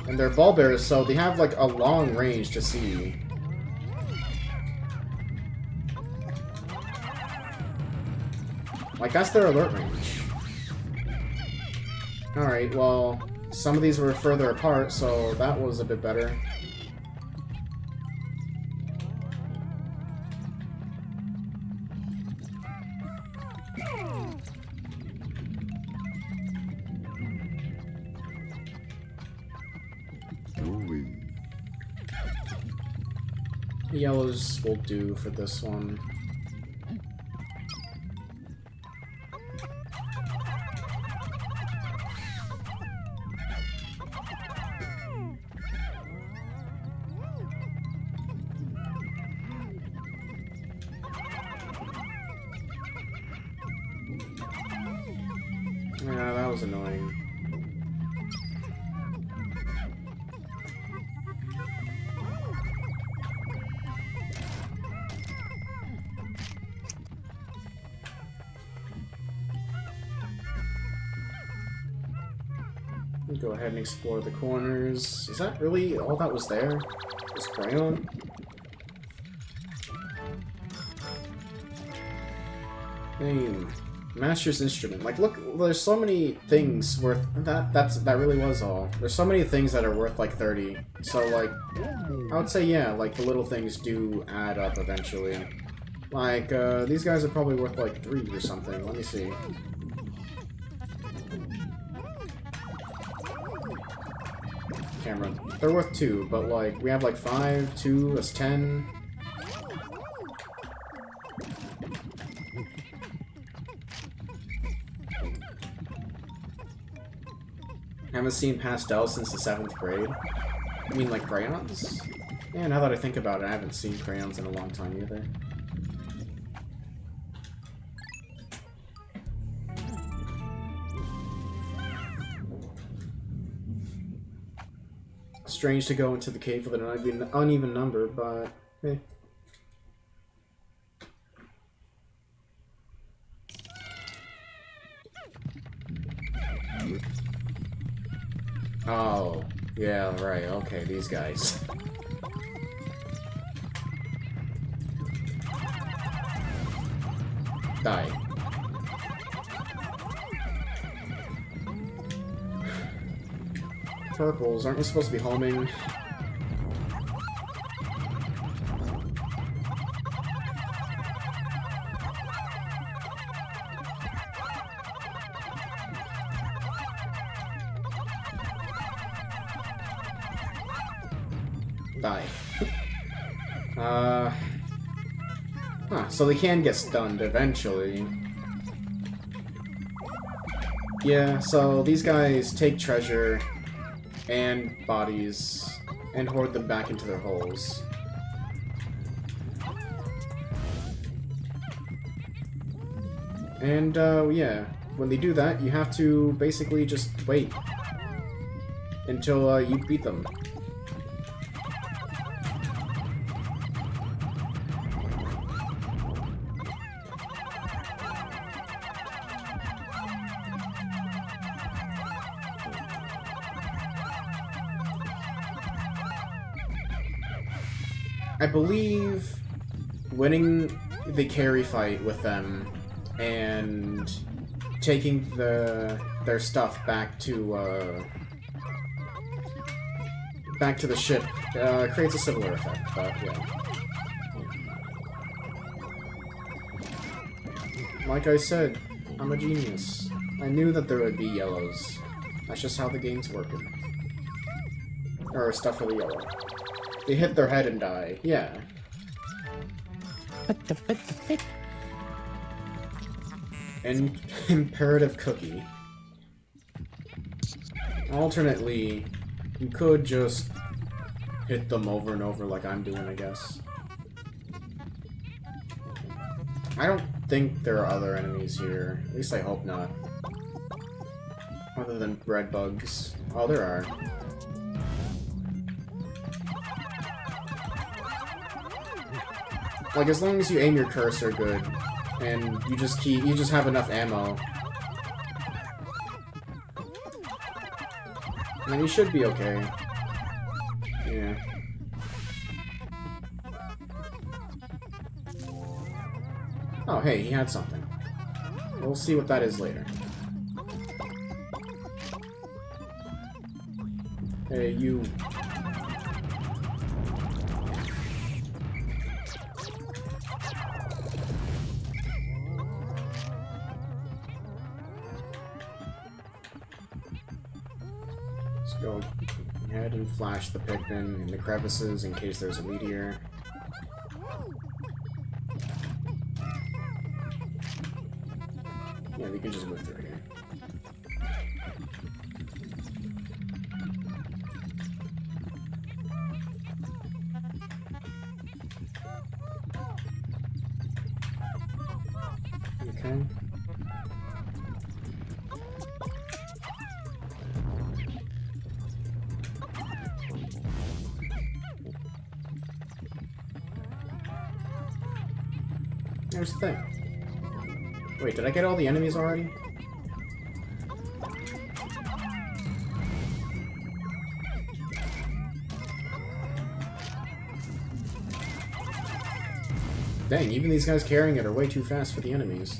And they're ball bears, so they have like a long range to see. Like, that's their alert range. Alright, well, some of these were further apart, so that was a bit better. Yellows will do for this one. Yeah, that was annoying. Go ahead and explore the corners. Is that really all that was there? Just crayon? Name. Master's instrument. Like, look, there's so many things worth... That really was all. There's so many things that are worth, like, 30. So, like, I would say, yeah, like, the little things do add up eventually. Like, these guys are probably worth, like, 3 or something. Let me see. Camera. They're worth 2, but, like, we have, like, 5, 2, that's 10... Haven't seen pastels since the 7th grade. I mean, like, crayons? Yeah, now that I think about it, I haven't seen crayons in a long time either. Strange to go into the cave with an uneven number, but... eh. Oh, yeah, right, okay, these guys. Die. Purples, aren't we supposed to be homing? Die. So they can get stunned eventually. Yeah, so these guys take treasure and bodies and hoard them back into their holes. And, yeah, when they do that, you have to basically just wait until you beat them. I believe winning the carry fight with them and taking their stuff back to the ship creates a similar effect, but yeah. Like I said, I'm a genius. I knew that there would be yellows. That's just how the game's working. Or stuff for the yellow. They hit their head and die, yeah. And imperative cookie. Alternately, you could just hit them over and over like I'm doing, I guess. I don't think there are other enemies here. At least I hope not. Other than bread bugs. Oh, there are. Like, as long as you aim your cursor good, and you just have enough ammo, then you should be okay. Yeah. Oh, hey, he had something. We'll see what that is later. Hey, you... Go ahead and flash the Pikmin in the crevices in case there's a meteor. Yeah, we can just move through here. Okay. Here's the thing. Wait, did I get all the enemies already? Dang, even these guys carrying it are way too fast for the enemies.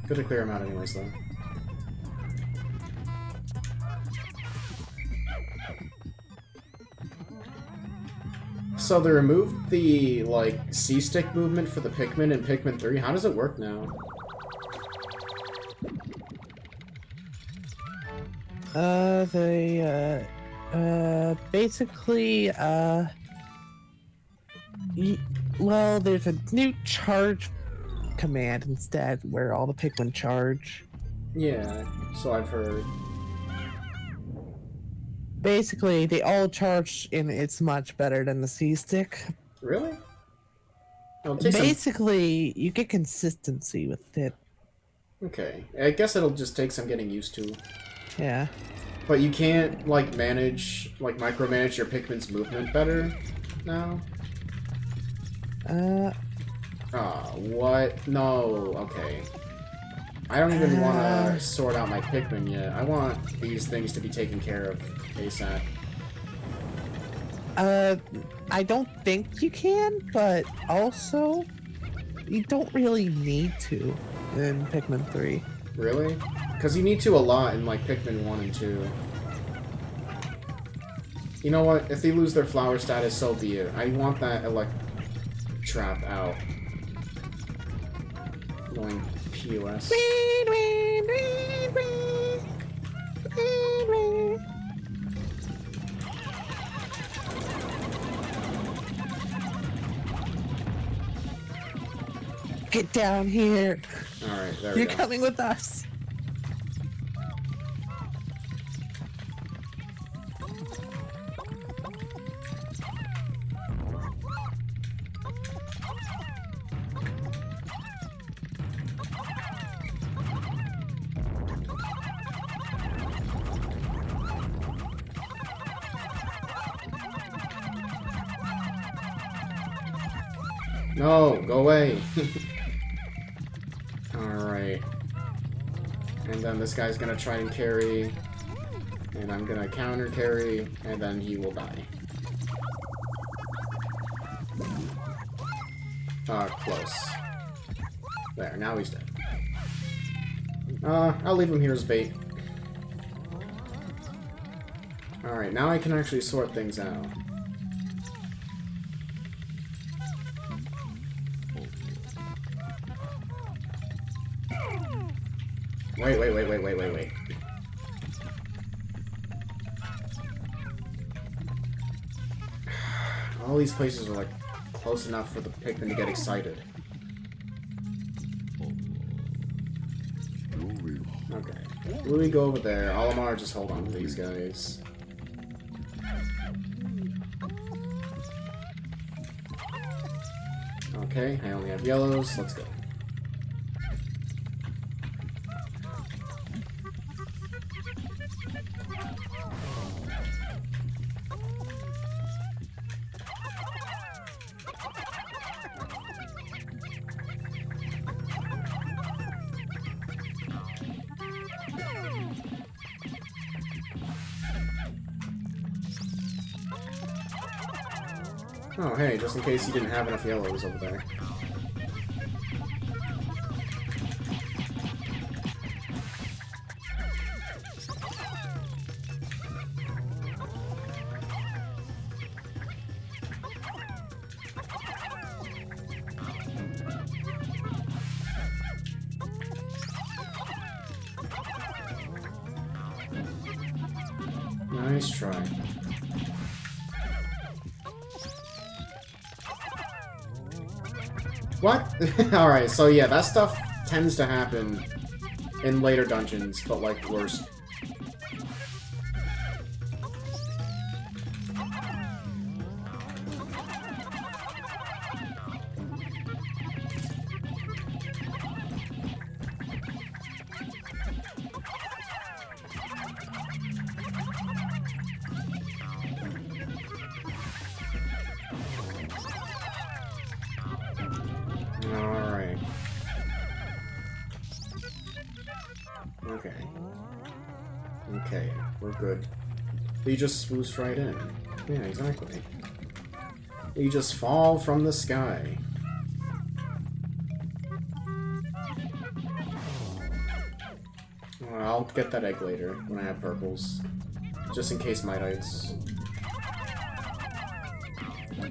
Good to clear them out anyways, though. So they removed the, like, C-stick movement for the Pikmin in Pikmin 3. How does it work now? Basically, well, there's a new charge command instead, where all the Pikmin charge. Yeah, so I've heard. Basically, they all charge, and it's much better than the C-stick. Really? It'll take Basically, you get consistency with it. Okay, I guess it'll just take some getting used to. Yeah. But you can't, like, micromanage your Pikmin's movement better now? What? No, okay. I don't even want to sort out my Pikmin yet. I want these things to be taken care of ASAP. I don't think you can, but also, you don't really need to in Pikmin 3. Really? Because you need to a lot in, like, Pikmin 1 and 2. You know what? If they lose their flower status, so be it. I want that trap out. Going POS. Get down here. Alright, there we You're go. coming with us. No, go away. Alright. And then this guy's gonna try and carry. And I'm gonna counter carry, and then he will die. Close. There, now he's dead. I'll leave him here as bait. Alright, now I can actually sort things out. Wait. All these places are like close enough for the Pikmin to get excited. Okay. Louie, go over there. Olimar, just hold on to these guys. Okay, I only have yellows. Let's go. Oh, hey, just in case you didn't have enough yellows over there. Nice try. What? Alright, so yeah, that stuff tends to happen in later dungeons, but like worse. Alright. Okay. Okay, we're good. You just swoosh right in. Yeah, exactly. You just fall from the sky. Well, I'll get that egg later, when I have purples. Just in case Mitites.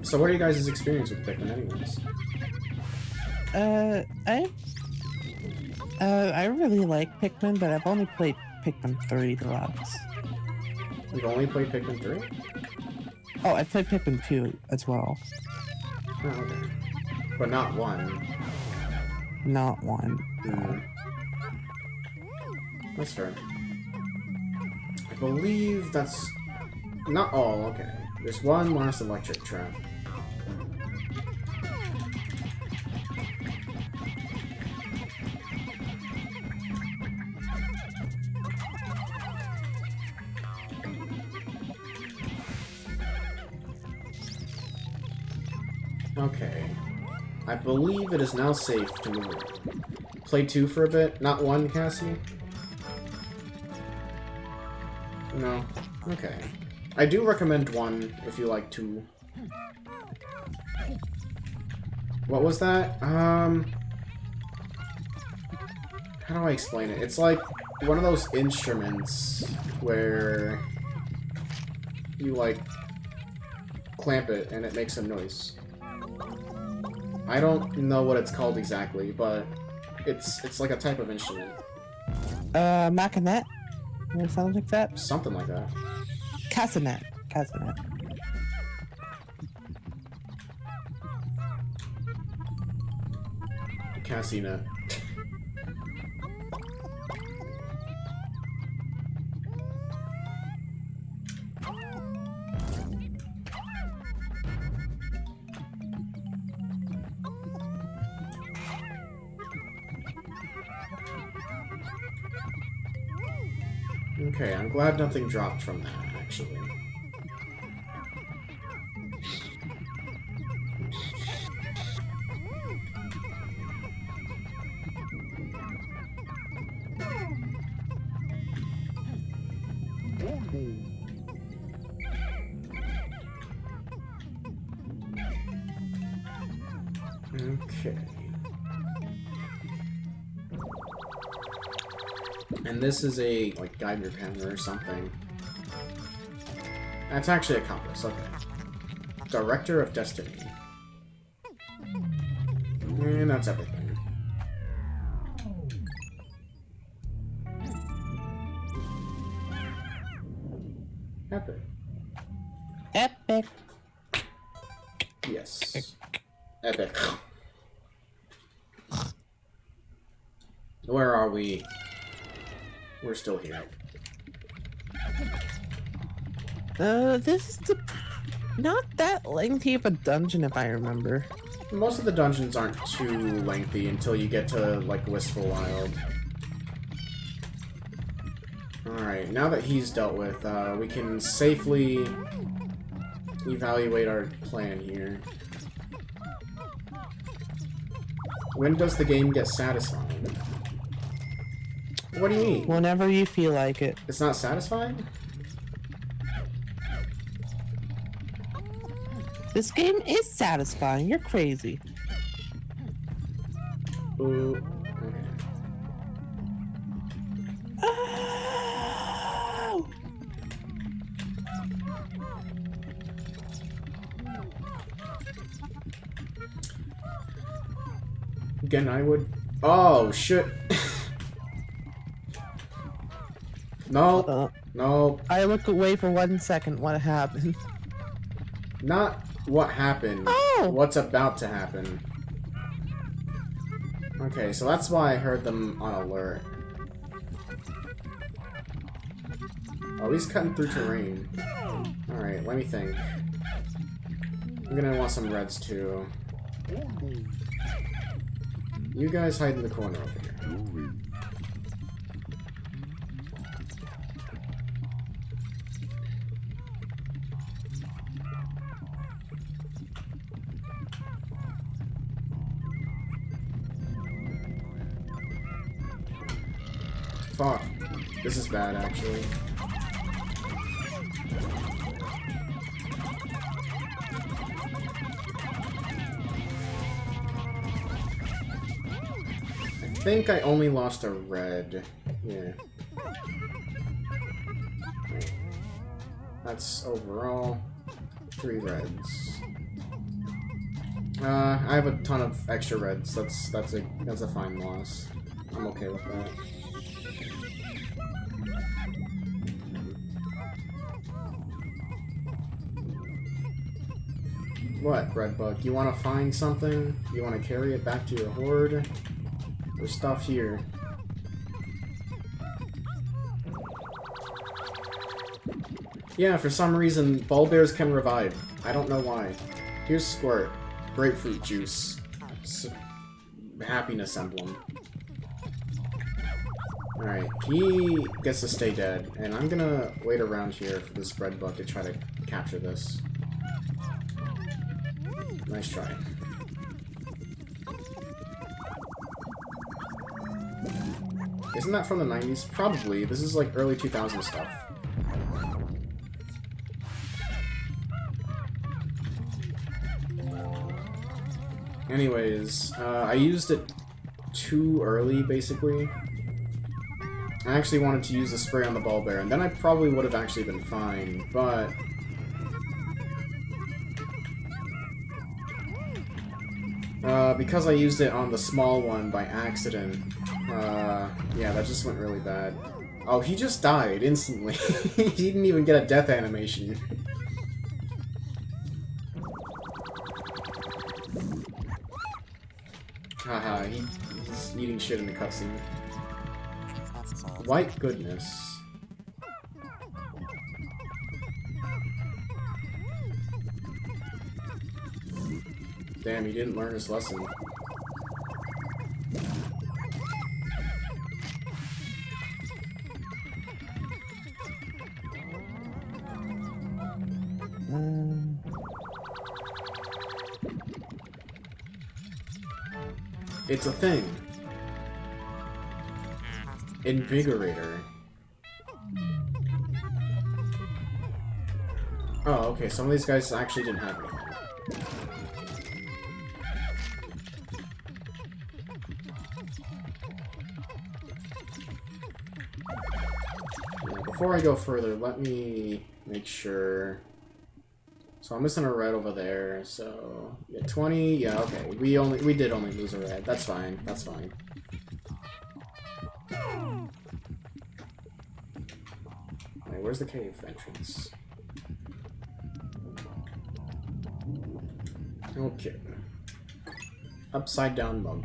So what are you guys' experience with Pikmin anyways? I really like Pikmin, but I've only played Pikmin 3 Deluxe. You've only played Pikmin 3? Oh, I played Pikmin 2 as well. Oh, okay. But not 1. Not 1. Hmm. That's fair. I believe that's... not all, okay. There's one last electric trap. Okay. I believe it is now safe to move on. Play 2 for a bit? Not 1, Cassie? No. Okay. I do recommend 1 if you like 2. What was that? How do I explain it? It's like one of those instruments where you, like, clamp it and it makes a noise. I don't know what it's called exactly, but it's like a type of instrument. Macanet? Or something like that? Something like that. Castanet. Castanet. Cassina. Okay, I'm glad nothing dropped from that, actually. Okay. And this is a, like, Geiger counter or something. That's actually a compass, okay. Director of Destiny. And that's everything. Epic. Epic. Yes. Epic. Where are we? We're still here. This is not that lengthy of a dungeon, if I remember. Most of the dungeons aren't too lengthy until you get to, like, Wistful Wild. Alright, now that he's dealt with, we can safely evaluate our plan here. When does the game get satisfying? What do you mean? Whenever you feel like it. It's not satisfying? This game is satisfying. You're crazy. Ooh. Okay. Oh! Again, I would... Oh, shit. No. No. I look away for 1 second. What happened? Not what happened. Oh! What's about to happen. Okay, so that's why I heard them on alert. Oh, he's cutting through terrain. Alright, let me think. I'm gonna want some reds too. You guys hide in the corner over here. Fuck. This is bad, actually. I think I only lost a red. Yeah. That's overall 3 reds. I have a ton of extra reds. That's a fine loss. I'm okay with that. What, Redbug? You want to find something? You want to carry it back to your horde? There's stuff here. Yeah, for some reason, ball bears can revive. I don't know why. Here's Squirt. Grapefruit juice. Happiness emblem. Alright, he gets to stay dead, and I'm gonna wait around here for this Redbug to try to capture this. Nice try. Isn't that from the 90s? Probably. This is like early 2000s stuff. Anyways, I used it too early, basically. I actually wanted to use the spray on the ball bear, and then I probably would have actually been fine, but... because I used it on the small one by accident, yeah, that just went really bad. Oh, he just died instantly. He didn't even get a death animation. Haha, he's eating shit in the cutscene. White goodness. Damn, he didn't learn his lesson. It's a thing. Invigorator. Oh, okay, some of these guys actually didn't have anything. Now, before I go further, let me make sure. So I'm missing a red over there, so yeah, 20, yeah, okay. We did only lose a red. That's fine, that's fine. Alright, where's the cave entrance? Okay. Upside down mug.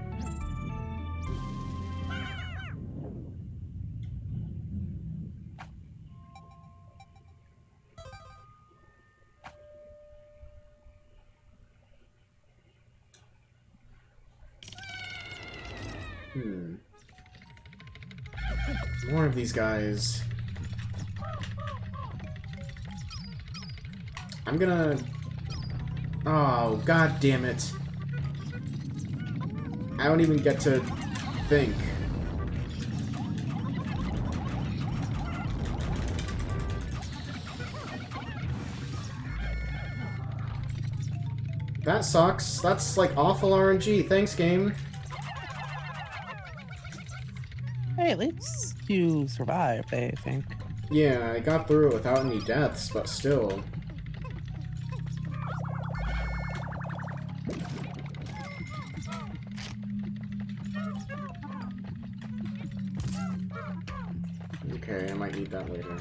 More of these guys. I'm gonna... Oh, god damn it. I don't even get to think. That sucks. That's like awful RNG. Thanks, game. Hey, at least you survived, I think. Yeah, I got through it without any deaths, but still. Okay, I might need that later.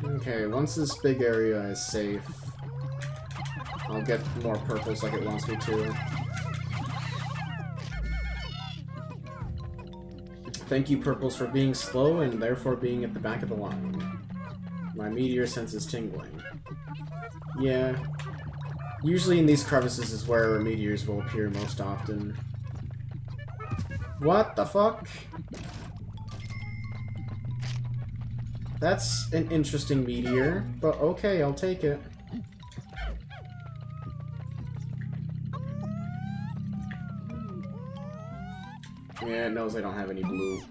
Okay, once this big area is safe, I'll get more purples like it wants me to. Thank you, purples, for being slow and therefore being at the back of the line. My meteor sense is tingling. Yeah. Usually in these crevices is where meteors will appear most often. What the fuck? That's an interesting meteor, but okay, I'll take it. Yeah, it knows I don't have any blue.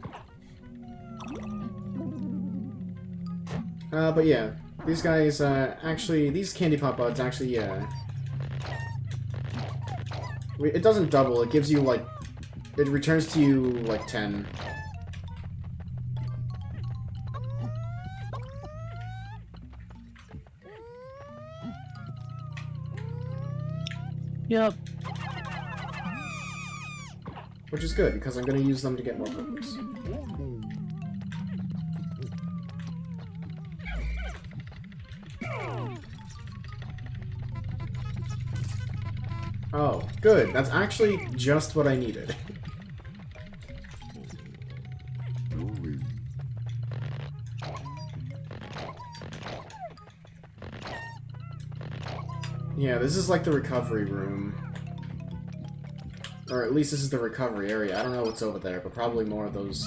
But yeah, these guys, actually, these candy pop buds, actually, yeah. It doesn't double, it gives you, like, it returns to you, like, 10. Yep. Which is good, because I'm going to use them to get more purples. Oh, good. That's actually just what I needed. Yeah, this is like the recovery room. Or at least this is the recovery area. I don't know what's over there, but probably more of those...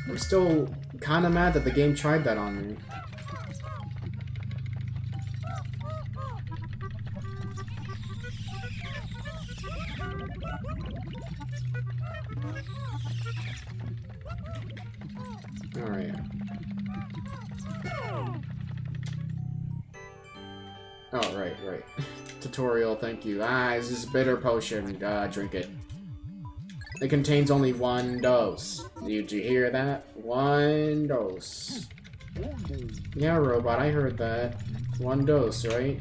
I'm still kind of mad that the game tried that on me. Oh, right. Tutorial, thank you. Ah, this is bitter potion. Drink it. It contains only 1 dose. Did you hear that? 1 dose. Yeah, robot, I heard that. 1 dose, right?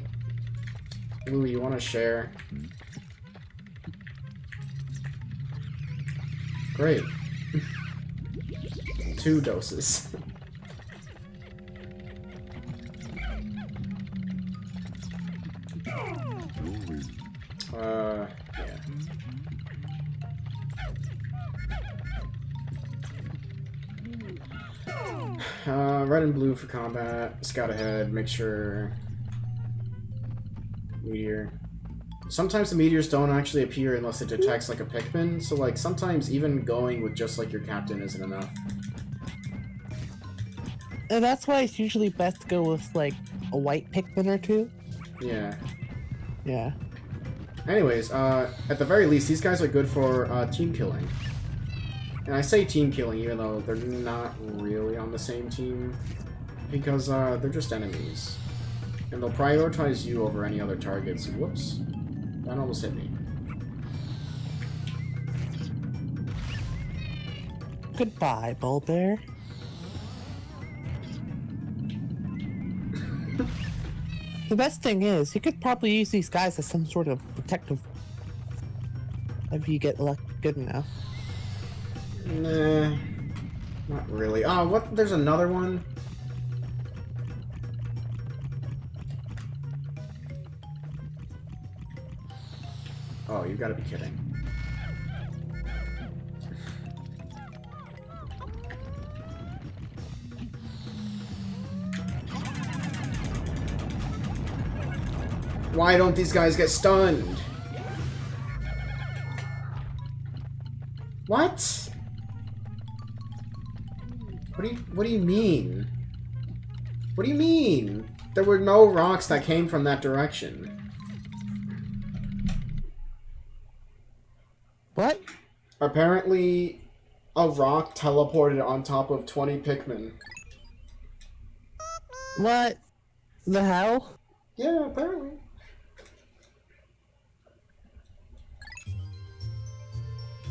Ooh, you want to share? Great. 2 doses. Yeah. Red and blue for combat. Scout ahead, make sure... Meteor. Sometimes the meteors don't actually appear unless it detects like a Pikmin, so like sometimes even going with just like your captain isn't enough. And that's why it's usually best to go with like a white Pikmin or 2. Yeah. Yeah. Anyways, at the very least, these guys are good for team killing. And I say team killing even though they're not really on the same team, because they're just enemies. And they'll prioritize you over any other targets. Whoops. That almost hit me. Goodbye, Bulbear. The best thing is, you could probably use these guys as some sort of protective if you get good enough. Nah. Not really. Oh, what? There's another one? Oh, you gotta be kidding. Why don't these guys get stunned? What? What do you mean? What do you mean? There were no rocks that came from that direction. What? Apparently, a rock teleported on top of 20 Pikmin. What the hell? Yeah, apparently.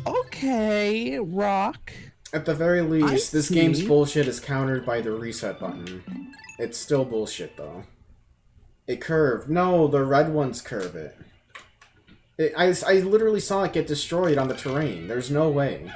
Okay, rock. At the very least, this see. game's bullshit is countered by the reset button. It's still bullshit, though. It curved. No, the red ones curve it. I literally saw it get destroyed on the terrain. There's no way.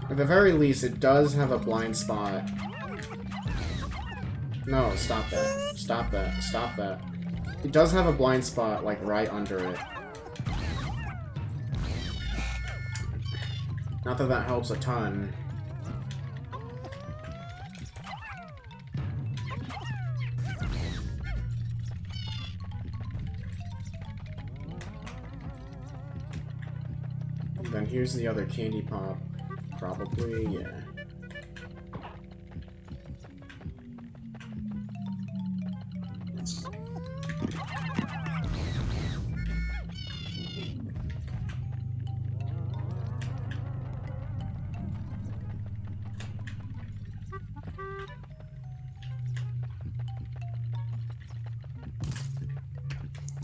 At the very least, it does have a blind spot. No, stop that. Stop that. Stop that. It does have a blind spot, like, right under it. Not that that helps a ton. And then here's the other candy pop. Probably, yeah.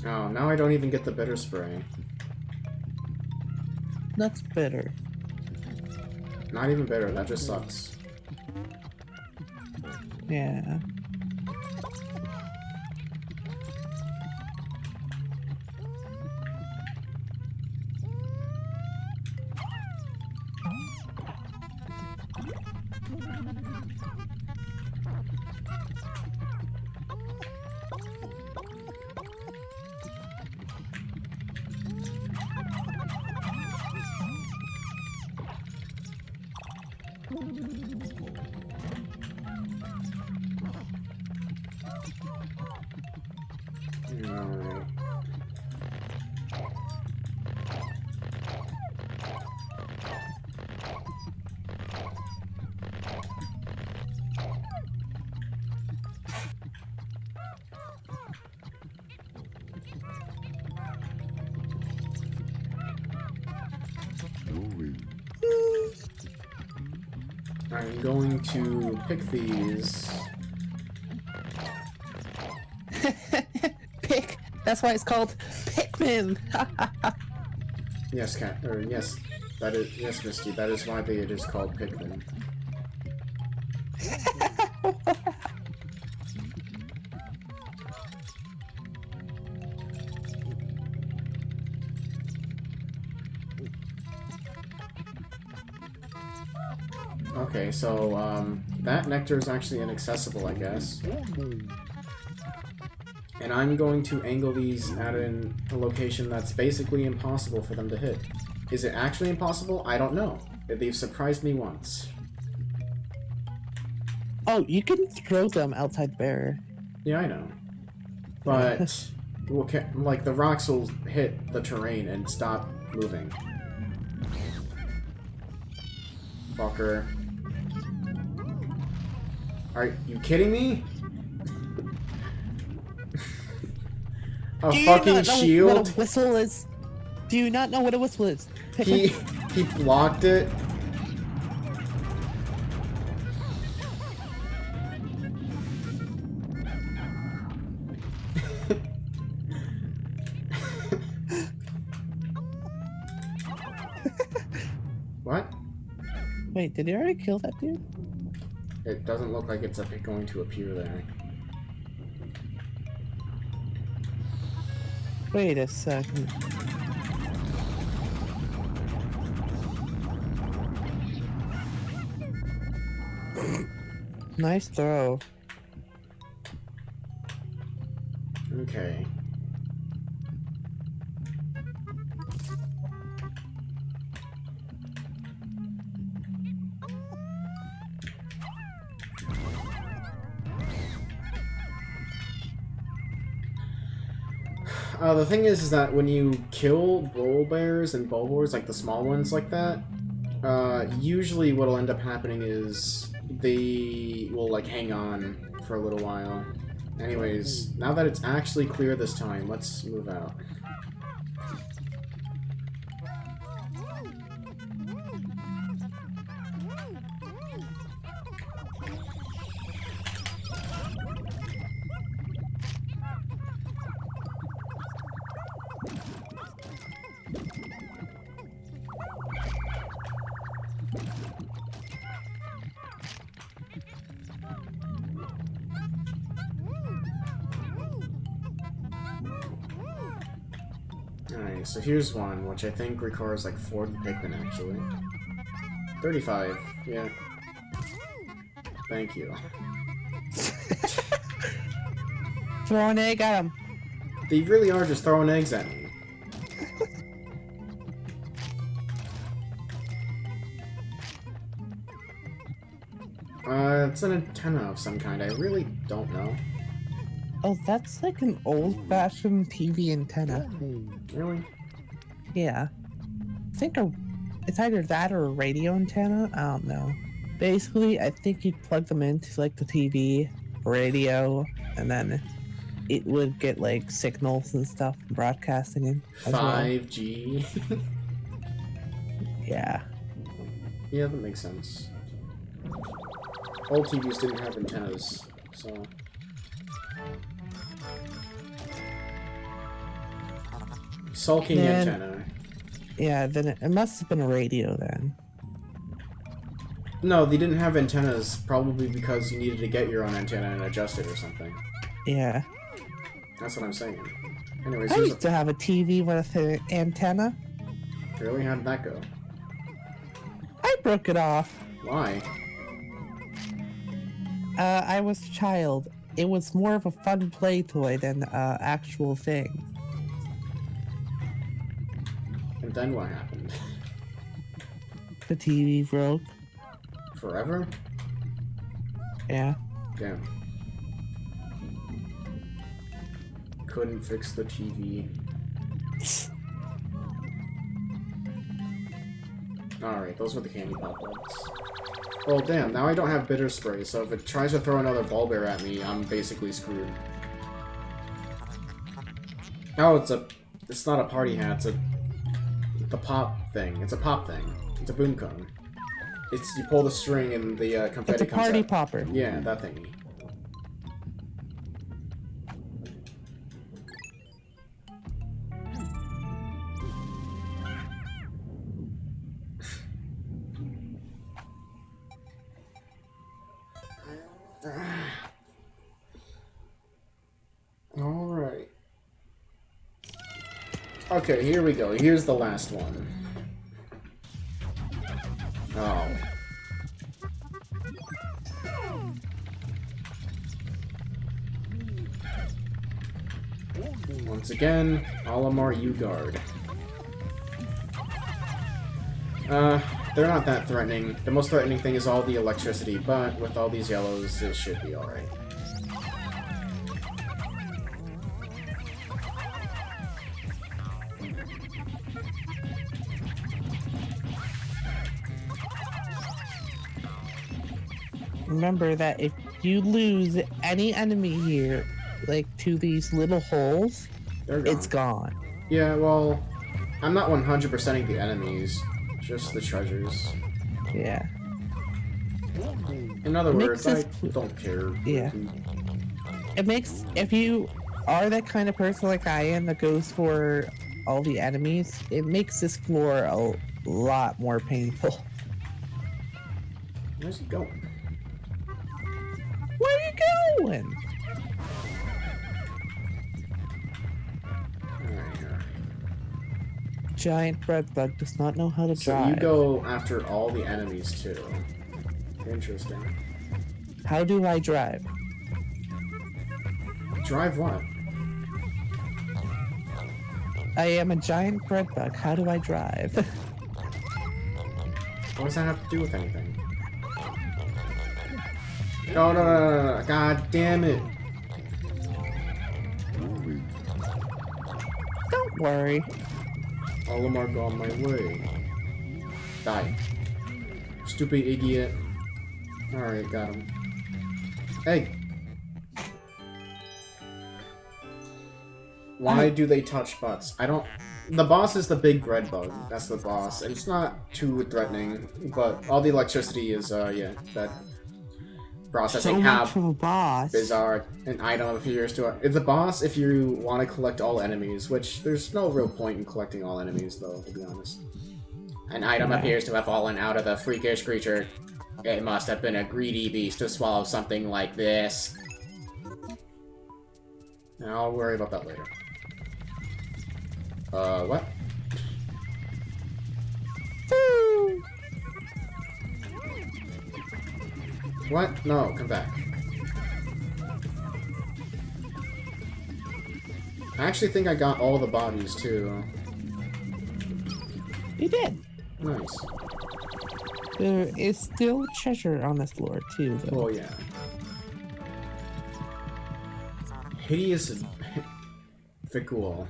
Oh, now I don't even get the bitter spray. That's bitter. Not even bitter, that just sucks. Yeah. Alright. I'm going to pick these. Pick. That's why it's called Pikmin. Yes, cat. Or yes, that is yes, Misty. That is why it is called Pikmin. Okay, so that nectar is actually inaccessible, I guess. And I'm going to angle these at a location that's basically impossible for them to hit. Is it actually impossible? I don't know. They've surprised me once. Oh, you can throw them outside the barrier. Yeah, I know. But, like, the rocks will hit the terrain and stop moving. Fucker. Are you kidding me? A Do you fucking not know shield? what a whistle is? Do you not know what a whistle is? He blocked it. What? Wait, did he already kill that dude? It doesn't look like it's going to appear there. Wait a second. Nice throw. Okay. The thing is that when you kill bull bears and bull boars, like the small ones like that, usually what'll end up happening is they will, like, hang on for a little while. Anyways, now that it's actually clear this time, let's move out. Alright, so here's one, which I think requires like 40 Pikmin, actually. 35, yeah. Thank you. Throw an egg at him. They really are just throwing eggs at me. It's an antenna of some kind, I really don't know. Oh, that's like an old-fashioned TV antenna. Really? Yeah. I think it's either that or a radio antenna. I don't know. Basically, I think you'd plug them into like the TV, radio, and then it would get like signals and stuff broadcasting in as well. 5G. Yeah. Yeah, that makes sense. Old TVs didn't have antennas, so... Sulking Then- antenna. Yeah, then it must have been a radio then. No, they didn't have antennas, probably because you needed to get your own antenna and adjust it or something. Yeah. That's what I'm saying. Anyways, I here's used to have a TV with an antenna. Really? How did that go? I broke it off. Why? I was a child. It was more of a fun play toy than actual thing. And then what happened? The TV broke. Forever? Yeah. Damn. Couldn't fix the TV. Alright, those were the candy pop bugs. Well, damn, now I don't have bitter spray, so if it tries to throw another ball bear at me, I'm basically screwed. Oh, it's not a party hat, it's a pop thing. It's a pop thing. It's a boom cone. You pull the string and the confetti It's a comes party out. popper. Yeah, that thingy. Alright. Okay, here we go. Here's the last one. Oh. Once again, Olimar U-Guard. They're not that threatening. The most threatening thing is all the electricity, but with all these yellows, it should be alright. Remember that if you lose any enemy here, like to these little holes, They're gone. it's gone. Yeah, well, I'm not 100%ing the enemies, just the treasures. Yeah. In other Makes words, I this- don't care. Yeah. It makes, if you are that kind of person like I am that goes for all the enemies, it makes this floor a lot more painful. Where's he going? Where are you going? Alright, here. Giant bread bug does not know how to So drive. you go after all the enemies too. Interesting. How do I drive? Drive what? I am a giant bread bug. How do I drive? What does that have to do with anything? No, no, no, no, no. God damn it. Don't worry. Olimar gone my way. Die. Stupid idiot. Alright, got him. Hey! Why do they touch butts? I don't... The boss is the big red bug. That's the boss. And it's not too threatening, but all the electricity is, yeah, that... Processing So how much of a boss. bizarre an item appears to... It's a boss if you want to collect all enemies, which there's no real point in collecting all enemies, though, to be honest. An item Yeah. appears to have fallen out of the freakish creature. It must have been a greedy beast to swallow something like this. I'll worry about that later. What? Woo! What? No, come back. I actually think I got all the bodies, too. You did. Nice. There is still treasure on this floor too, though. Oh, yeah. Hideous Vicul.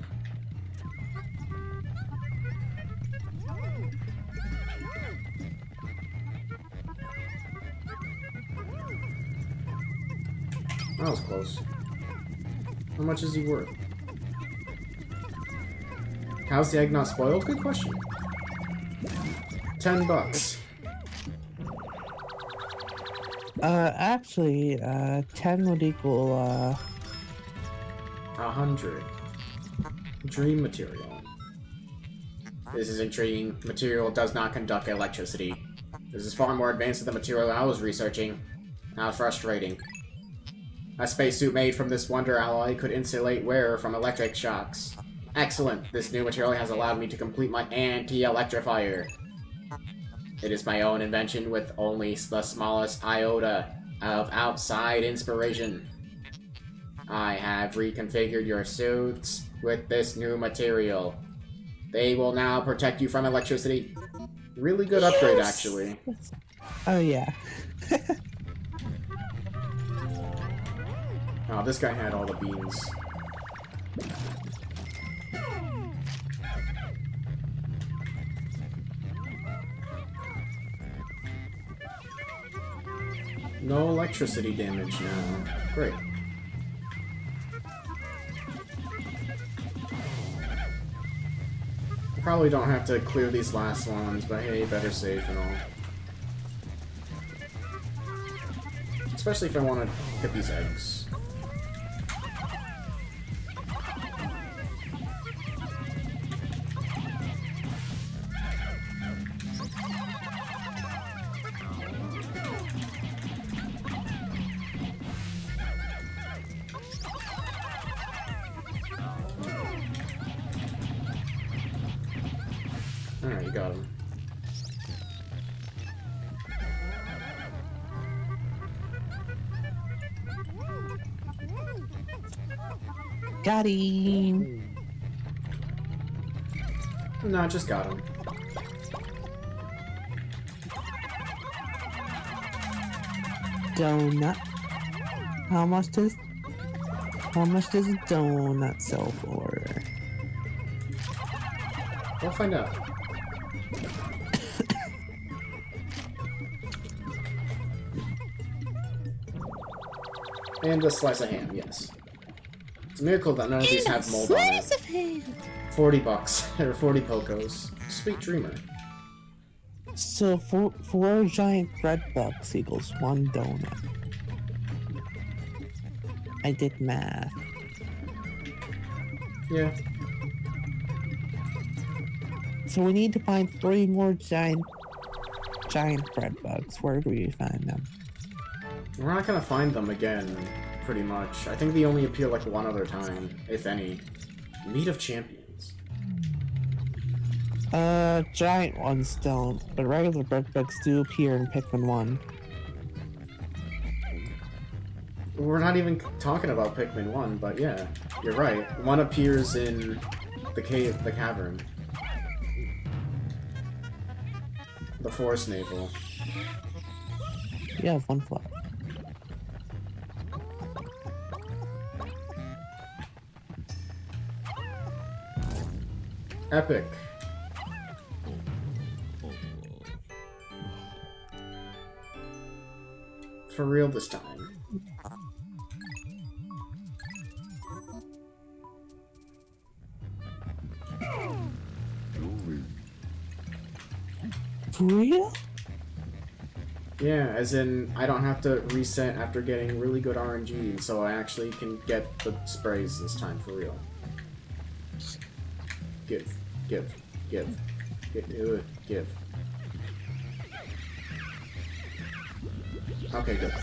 That was close. How much is he worth? How's the egg not spoiled? Good question. $10. Actually, 10 would equal, 100. Dream material. This is intriguing. Material does not conduct electricity. This is far more advanced than the material I was researching. How frustrating. A spacesuit made from this wonder alloy could insulate wearer from electric shocks. Excellent! This new material has allowed me to complete my anti-electrifier. It is my own invention with only the smallest iota of outside inspiration. I have reconfigured your suits with this new material. They will now protect you from electricity. Really good upgrade, actually. Oh yeah. Oh, this guy had all the beans. No electricity damage now. Great. Probably don't have to clear these last ones, but hey, better safe and all. Especially if I want to get these eggs. Alright, you got him. Got him. No, just got him. Donut. How much does a donut sell for? We'll find out. And a slice of ham, yes. It's a miracle that none of these have mold on it. 40 bucks, or 40 pocos. Sweet dreamer. So four giant bread bucks equals one donut. I did math. Yeah. So we need to find 3 more giant bread bugs. Where do we find them? We're not gonna find them again, pretty much. I think they only appear like one other time, if any. Meat of Champions. Giant ones don't, but regular bread bugs do appear in Pikmin 1. We're not even talking about Pikmin 1, but yeah, you're right. One appears in the cavern. The forest navel. You have 1 flower. Epic. For real this time. For real? Yeah, as in, I don't have to reset after getting really good RNG, so I actually can get the sprays this time for real. Give. Okay, good.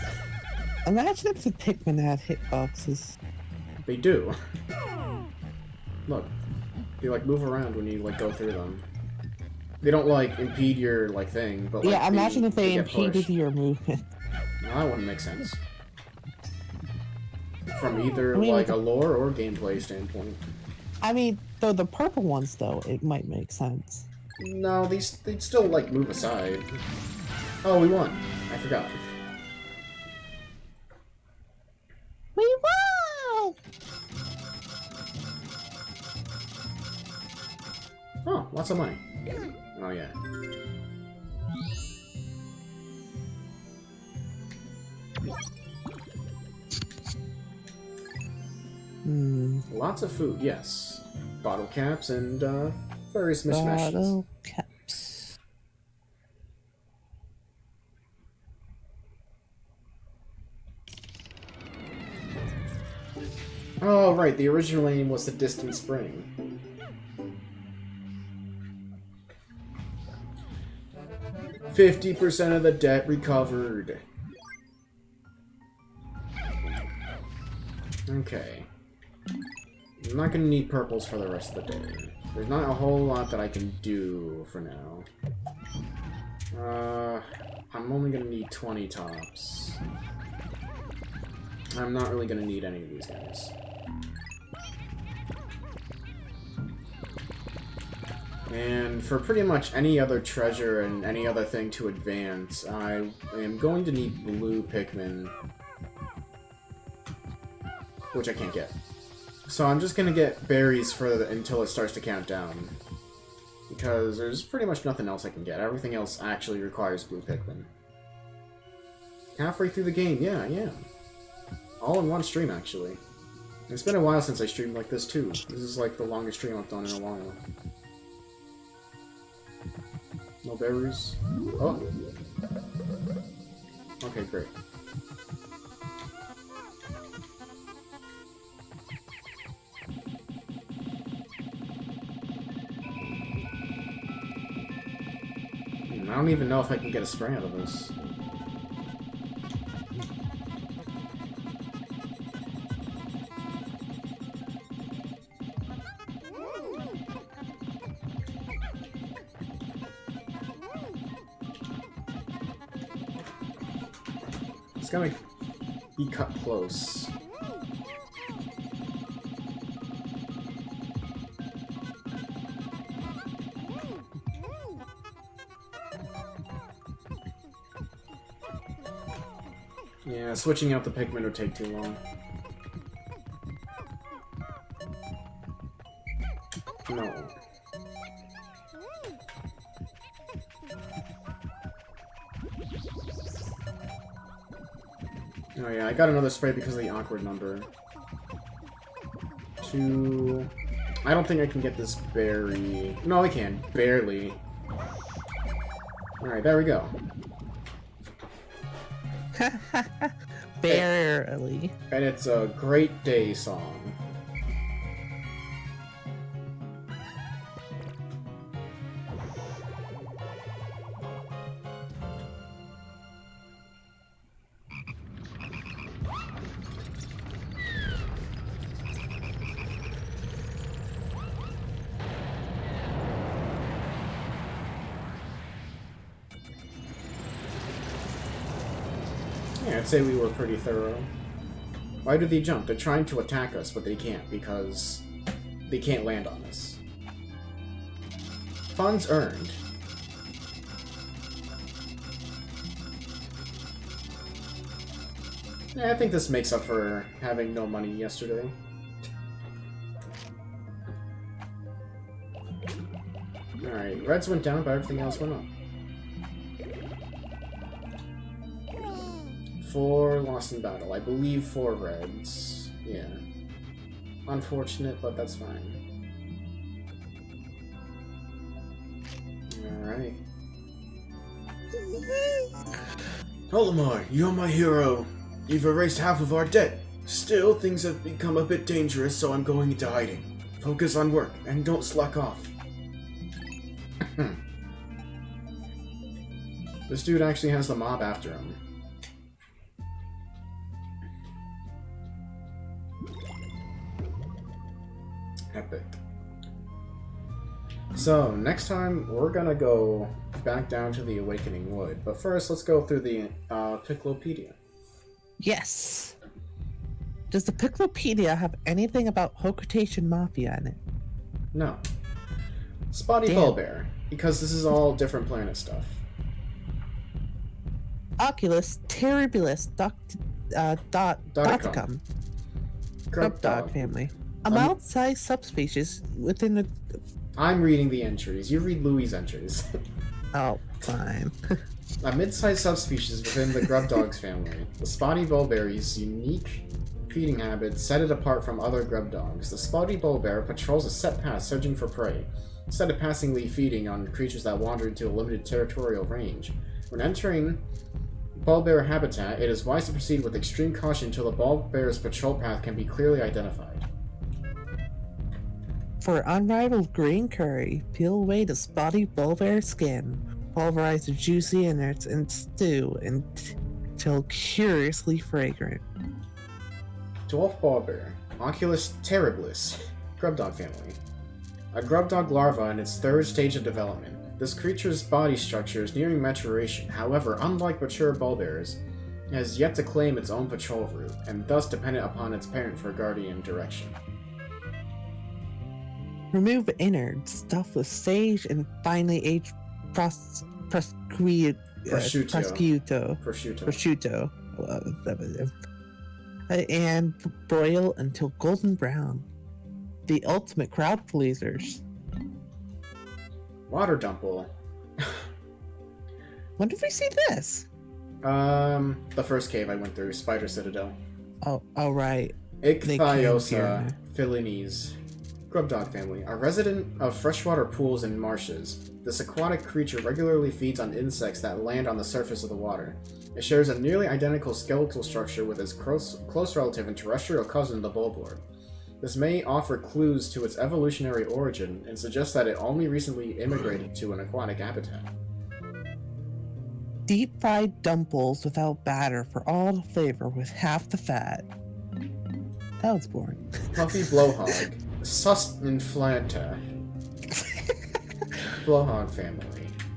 Imagine if the Pikmin had hitboxes. They do. Look. They, like, move around when you, like, go through them. They don't, like, impede your, like, thing, but, like, Yeah, imagine if they get impeded pushed. your movement. No, that wouldn't make sense. From either, I mean, like, a lore or gameplay standpoint. I mean, though the purple ones, though, it might make sense. No, they'd still, like, move aside. Oh, we won. I forgot. We won! Oh, lots of money. Oh, yeah. Lots of food, yes. Bottle caps and, various mishmashes. Bottle caps. Oh, right, the original name was the Distant Spring. "50% of the debt recovered." Okay. I'm not gonna need purples for the rest of the day. There's not a whole lot that I can do for now. I'm only gonna need 20 tops. I'm not really gonna need any of these guys. And for pretty much any other treasure and any other thing to advance, I am going to need blue Pikmin, which I can't get. So I'm just gonna get berries until it starts to count down, because there's pretty much nothing else I can get. Everything else actually requires blue Pikmin. Halfway through the game, yeah, I am. All in one stream, actually. It's been a while since I streamed like this, too. This is like the longest stream I've done in a while. No berries? Oh. Okay, great. I don't even know if I can get a spray out of this. It's gonna be cut close. Yeah, switching out the Pikmin would take too long. No. Oh yeah, I got another spray because of the awkward number. I don't think I can get this berry. No, I can. Barely. Alright, there we go. Barely. And it's a Great Day song. Yeah, I'd say we were pretty thorough. Why do they jump? They're trying to attack us, but they can't because they can't land on us. Funds earned. Yeah, I think this makes up for having no money yesterday. Alright, reds went down, but everything else went up. 4 lost in battle. I believe 4 reds. Yeah. Unfortunate, but that's fine. Alright. Olimar, you're my hero. You've erased half of our debt. Still, things have become a bit dangerous, so I'm going into hiding. Focus on work, and don't slack off. This dude actually has the mob after him. Epic. So, next time, we're gonna go back down to the Awakening Wood. But first, let's go through the Piclopedia. Yes. Does the Piclopedia have anything about Hokutation Mafia in it? No. Spotty Damn. Bullbear, because this is all different planet stuff. Oculus Terribilis Doticum. Grub dog family. A mild-sized subspecies within the... I'm reading the entries. You read Louis' entries. Oh, fine. A mid-sized subspecies within the grub dogs family. The spotty bullberry's unique feeding habits set it apart from other grub dogs. The spotty bullbear patrols a set path searching for prey, instead of passively feeding on creatures that wander into a limited territorial range. When entering bullbear habitat, it is wise to proceed with extreme caution until the bullbear's patrol path can be clearly identified. For unrivaled green curry, peel away the spotty bullbear skin, pulverize the juicy innards, and stew until curiously fragrant. Dwarf bullbear, Oculus terribilis, grub dog family. A grub dog larva in its 3rd stage of development. This creature's body structure is nearing maturation. However, unlike mature bullbears, it has yet to claim its own patrol route, and thus dependent upon its parent for guardian direction. Remove innards, stuffed with sage and finely aged prosciutto. Prosciutto. And broil until golden brown. The ultimate crowd pleasers. Water Dumple. When did we see this? The first cave I went through, Spider Citadel. Oh, right. Ichthyosa felinese. Grub dog family. A resident of freshwater pools and marshes, this aquatic creature regularly feeds on insects that land on the surface of the water. It shares a nearly identical skeletal structure with its close relative and terrestrial cousin, the bulboard. This may offer clues to its evolutionary origin and suggest that it only recently immigrated to an aquatic habitat. Deep fried dumples without batter for all the flavor with half the fat. That was boring. Puffy blowhog. Susinflanta. Blowhog family.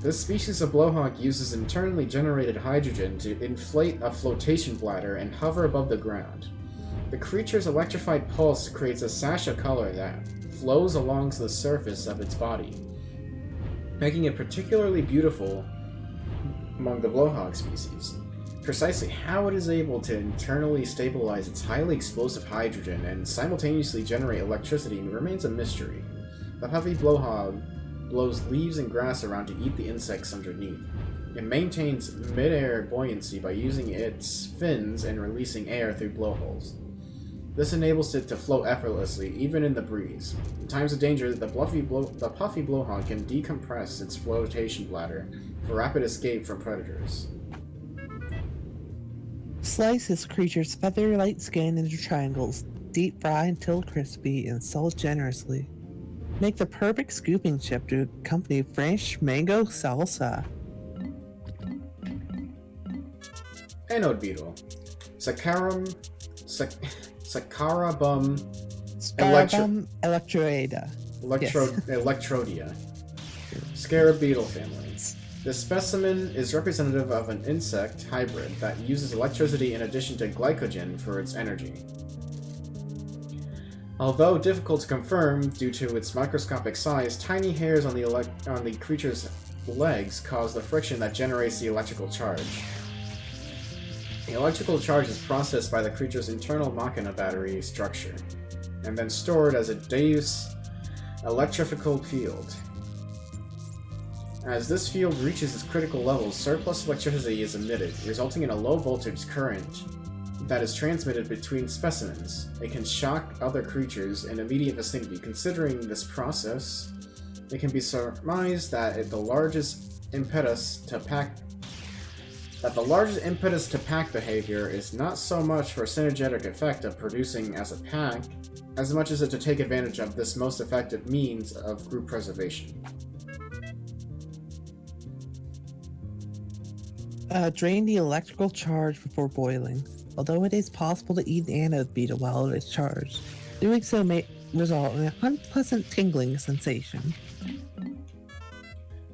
This species of blowhog uses internally generated hydrogen to inflate a flotation bladder and hover above the ground. The creature's electrified pulse creates a sash of color that flows along the surface of its body, making it particularly beautiful among the blowhog species. Precisely how it is able to internally stabilize its highly explosive hydrogen and simultaneously generate electricity remains a mystery. The puffy blowhog blows leaves and grass around to eat the insects underneath. It maintains mid-air buoyancy by using its fins and releasing air through blowholes. This enables it to float effortlessly, even in the breeze. In times of danger, the puffy blowhog can decompress its flotation bladder for rapid escape from predators. Slice this creature's feather-like skin into triangles, deep fry until crispy, and salt generously. Make the perfect scooping chip to accompany fresh mango salsa. Anode beetle. Saccharum. Sacharabum. Scarabum electroida. Electrodia. Scarab beetle family. This specimen is representative of an insect hybrid that uses electricity in addition to glycogen for its energy. Although difficult to confirm due to its microscopic size, tiny hairs on the creature's legs cause the friction that generates the electrical charge. The electrical charge is processed by the creature's internal machina battery structure, and then stored as a Deus electrical field. As this field reaches its critical levels, surplus electricity is emitted, resulting in a low-voltage current that is transmitted between specimens. It can shock other creatures in immediate vicinity. Considering this process, it can be surmised that the largest impetus to pack behavior is not so much for synergetic effect of producing as a pack, as much as to take advantage of this most effective means of group preservation. Drain the electrical charge before boiling. Although it is possible to eat the anode beetle while it is charged, doing so may result in an unpleasant tingling sensation.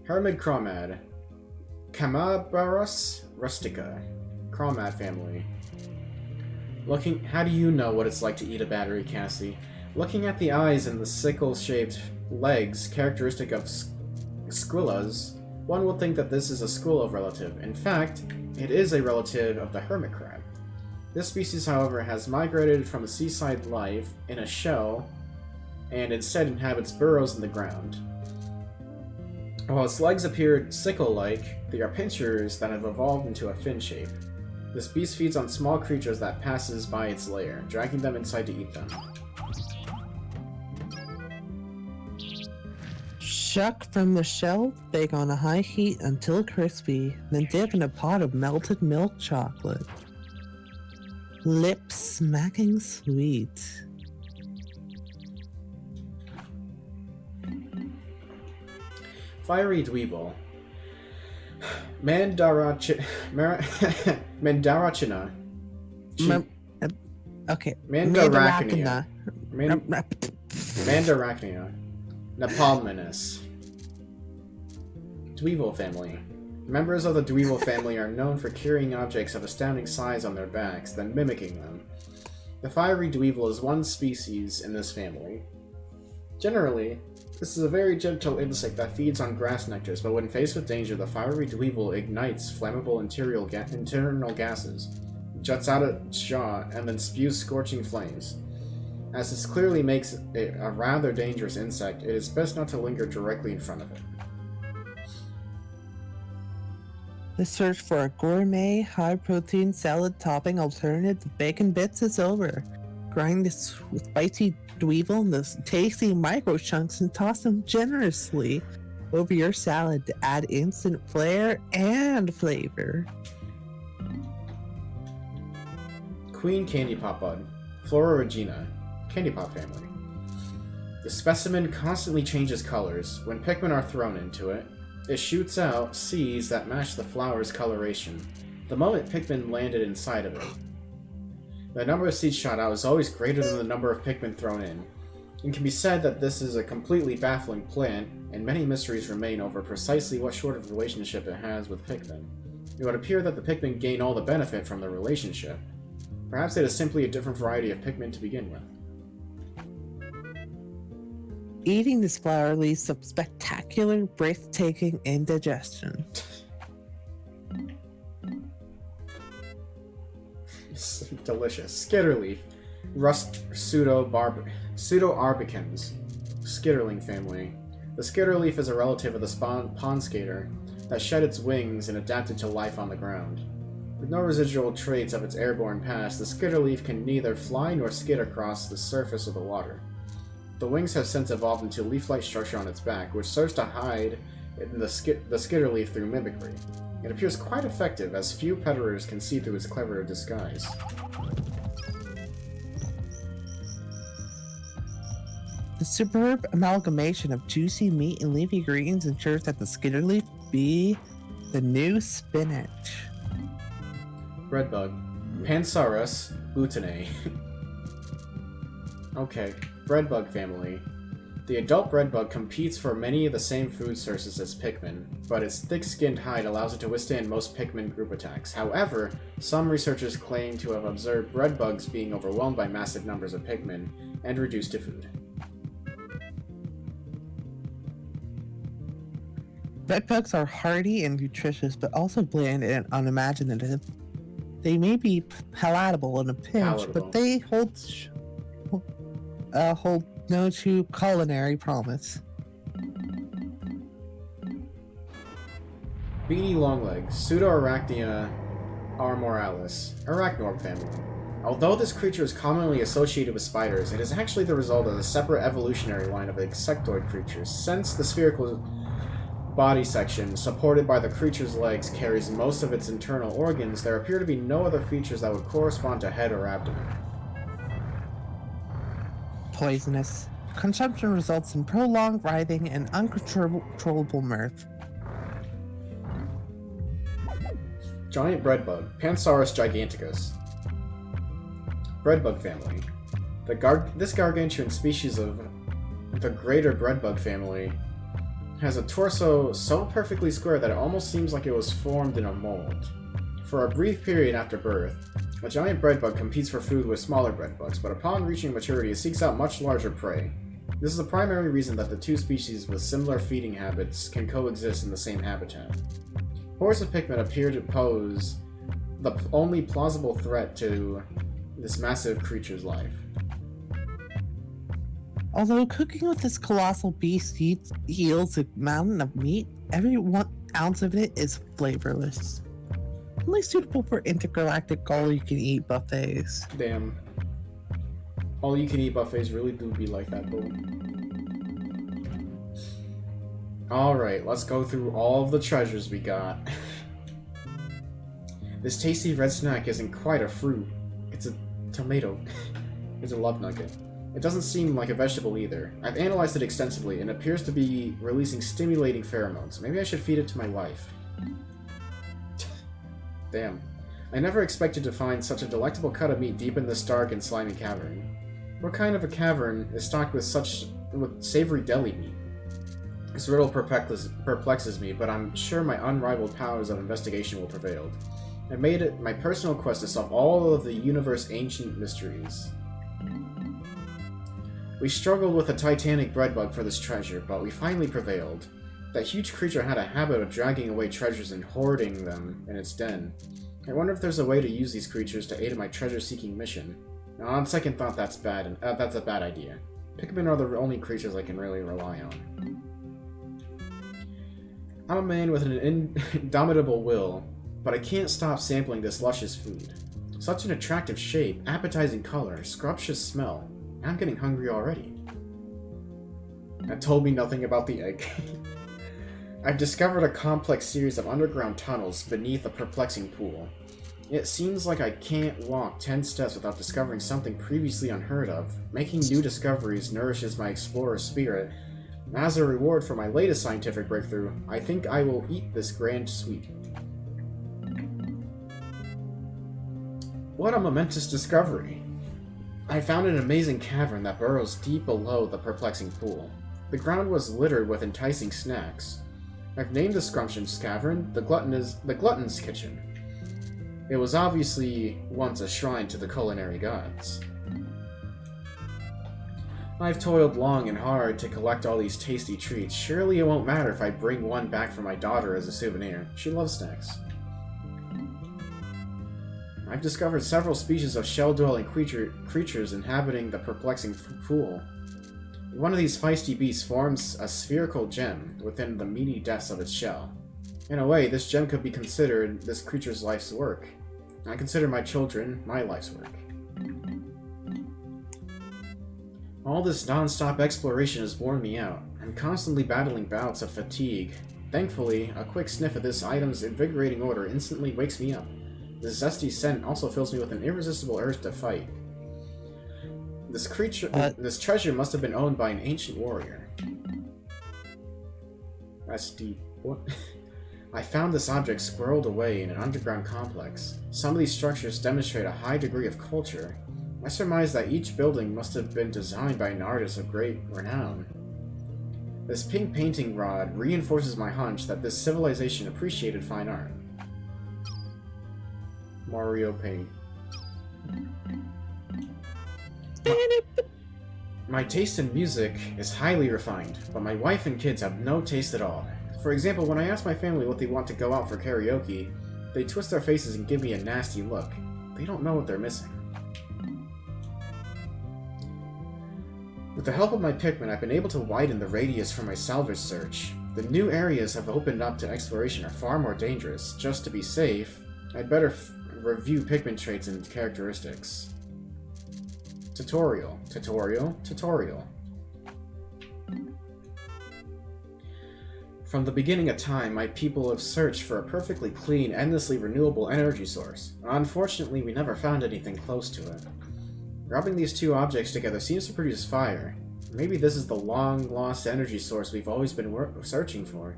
Hermid Chromad. Camabarus rustica. Chromad family. How do you know what it's like to eat a battery, Cassie? Looking at the eyes and the sickle-shaped legs characteristic of squillas, one would think that this is a squilla relative. In fact, it is a relative of the hermit crab. This species, however, has migrated from a seaside life in a shell and instead inhabits burrows in the ground. While its legs appear sickle-like, they are pincers that have evolved into a fin shape. This beast feeds on small creatures that passes by its lair, dragging them inside to eat them. Shuck from the shell, bake on a high heat until crispy, then dip in a pot of melted milk chocolate. Lips smacking sweet. Fiery Dweevil. Mandarachina. Okay. Mandarachnia. Mandarachnia. Napalminus. Dweevil family. Members of the Dweevil family are known for carrying objects of astounding size on their backs, then mimicking them. The fiery Dweevil is one species in this family. Generally, this is a very gentle insect that feeds on grass nectars, but when faced with danger, the fiery dweevil ignites flammable internal gases, juts out its jaw, and then spews scorching flames. As this clearly makes it a rather dangerous insect, it is best not to linger directly in front of it. The search for a gourmet, high-protein salad topping alternative to bacon bits is over. Grind this with spicy dweevil in those tasty micro chunks and toss them generously over your salad to add instant flair and flavor. Queen Candy Pop Bud, Flora Regina, Candy Pop family. The specimen constantly changes colors. When Pikmin are thrown into it, it shoots out seeds that match the flower's coloration. The moment Pikmin landed inside of it, the number of seeds shot out is always greater than the number of Pikmin thrown in. It can be said that this is a completely baffling plant, and many mysteries remain over precisely what sort of relationship it has with Pikmin. It would appear that the Pikmin gain all the benefit from the relationship. Perhaps it is simply a different variety of Pikmin to begin with. Eating this flower leads to spectacular, breathtaking indigestion. It's delicious. Skitterleaf, Rust Pseudo-arbicans, Skitterling family. The skitterleaf is a relative of the pond skater that shed its wings and adapted to life on the ground. With no residual traits of its airborne past, the skitterleaf can neither fly nor skid across the surface of the water. The wings have since evolved into a leaf-like structure on its back, which serves to hide the skitterleaf through mimicry. It appears quite effective, as few predators can see through its clever disguise. The superb amalgamation of juicy meat and leafy greens ensures that the skitterleaf be the new spinach. Breadbug, Pansaurus butanae. Okay, breadbug family. The adult breadbug competes for many of the same food sources as Pikmin, but its thick-skinned hide allows it to withstand most Pikmin group attacks. However, some researchers claim to have observed breadbugs being overwhelmed by massive numbers of Pikmin and reduced to food. Bedbugs are hardy and nutritious, but also bland and unimaginative. They may be palatable in a pinch, but they hold no true culinary promise. Beanie Longlegs, Pseudoarachnia armoralis, Arachnorb family. Although this creature is commonly associated with spiders, it is actually the result of a separate evolutionary line of insectoid creatures. Since the spherical body section, supported by the creature's legs, carries most of its internal organs, there appear to be no other features that would correspond to head or abdomen. Poisonous. Consumption results in prolonged writhing and uncontrollable mirth. Giant breadbug, Pansaurus giganticus. Breadbug family. This gargantuan species of the greater breadbug family has a torso so perfectly square that it almost seems like it was formed in a mold. For a brief period after birth, a giant breadbug competes for food with smaller breadbugs, but upon reaching maturity it seeks out much larger prey. This is the primary reason that the two species with similar feeding habits can coexist in the same habitat. Hordes of Pikmin appear to pose the only plausible threat to this massive creature's life. Although cooking with this colossal beast yields a mountain of meat, every 1 ounce of it is flavorless. Only suitable for intergalactic all-you-can-eat buffets. Damn. All-you-can-eat buffets really do be like that, though. Alright, let's go through all of the treasures we got. This tasty red snack isn't quite a fruit. It's a tomato. It's a love nugget. It doesn't seem like a vegetable either. I've analyzed it extensively, and it appears to be releasing stimulating pheromones. Maybe I should feed it to my wife. Damn. I never expected to find such a delectable cut of meat deep in this dark and slimy cavern. What kind of a cavern is stocked with savory deli meat? This riddle perplexes me, but I'm sure my unrivaled powers of investigation will prevail. I've made it my personal quest to solve all of the universe's ancient mysteries. We struggled with a titanic breadbug for this treasure, but we finally prevailed. That huge creature had a habit of dragging away treasures and hoarding them in its den. I wonder if there's a way to use these creatures to aid in my treasure-seeking mission. Now, on second thought, that's a bad idea. Pikmin are the only creatures I can really rely on. I'm a man with an indomitable will, but I can't stop sampling this luscious food. Such an attractive shape, appetizing color, scrumptious smell. I'm getting hungry already. That told me nothing about the egg. I've discovered a complex series of underground tunnels beneath a perplexing pool. It seems like I can't walk 10 steps without discovering something previously unheard of. Making new discoveries nourishes my explorer's spirit. As a reward for my latest scientific breakthrough, I think I will eat this grand sweet. What a momentous discovery! I found an amazing cavern that burrows deep below the perplexing pool. The ground was littered with enticing snacks. I've named the scrumptious cavern the Glutton's Kitchen. It was obviously once a shrine to the culinary gods. I've toiled long and hard to collect all these tasty treats. Surely it won't matter if I bring one back for my daughter as a souvenir. She loves snacks. I've discovered several species of shell-dwelling creatures inhabiting the perplexing pool. One of these feisty beasts forms a spherical gem within the meaty depths of its shell. In a way, this gem could be considered this creature's life's work. I consider my children my life's work. All this non-stop exploration has worn me out. I'm constantly battling bouts of fatigue. Thankfully, a quick sniff of this item's invigorating odor instantly wakes me up. This zesty scent also fills me with an irresistible urge to fight. This treasure must have been owned by an ancient warrior. That's deep. What? I found this object squirreled away in an underground complex. Some of these structures demonstrate a high degree of culture. I surmise that each building must have been designed by an artist of great renown. This pink painting rod reinforces my hunch that this civilization appreciated fine art. Mario paint. My taste in music is highly refined, but my wife and kids have no taste at all. For example, when I ask my family what they want to go out for karaoke, they twist their faces and give me a nasty look. They don't know what they're missing. With the help of my Pikmin, I've been able to widen the radius for my salvage search. The new areas have opened up to exploration are far more dangerous. Just to be safe, I'd better review Pikmin traits and characteristics. Tutorial. From the beginning of time, my people have searched for a perfectly clean, endlessly renewable energy source. Unfortunately, we never found anything close to it. Rubbing these two objects together seems to produce fire. Maybe this is the long-lost energy source we've always been searching for.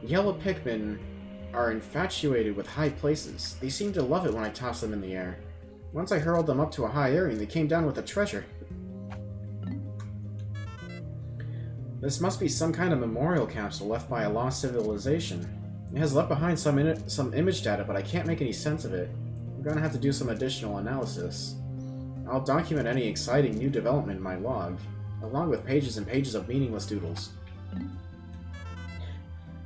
Yellow Pikmin are infatuated with high places. They seem to love it when I toss them in the air. Once I hurled them up to a high area and they came down with a treasure. This must be some kind of memorial capsule left by a lost civilization. It has left behind some image data, but I can't make any sense of it. I'm gonna have to do some additional analysis. I'll document any exciting new development in my log, along with pages and pages of meaningless doodles.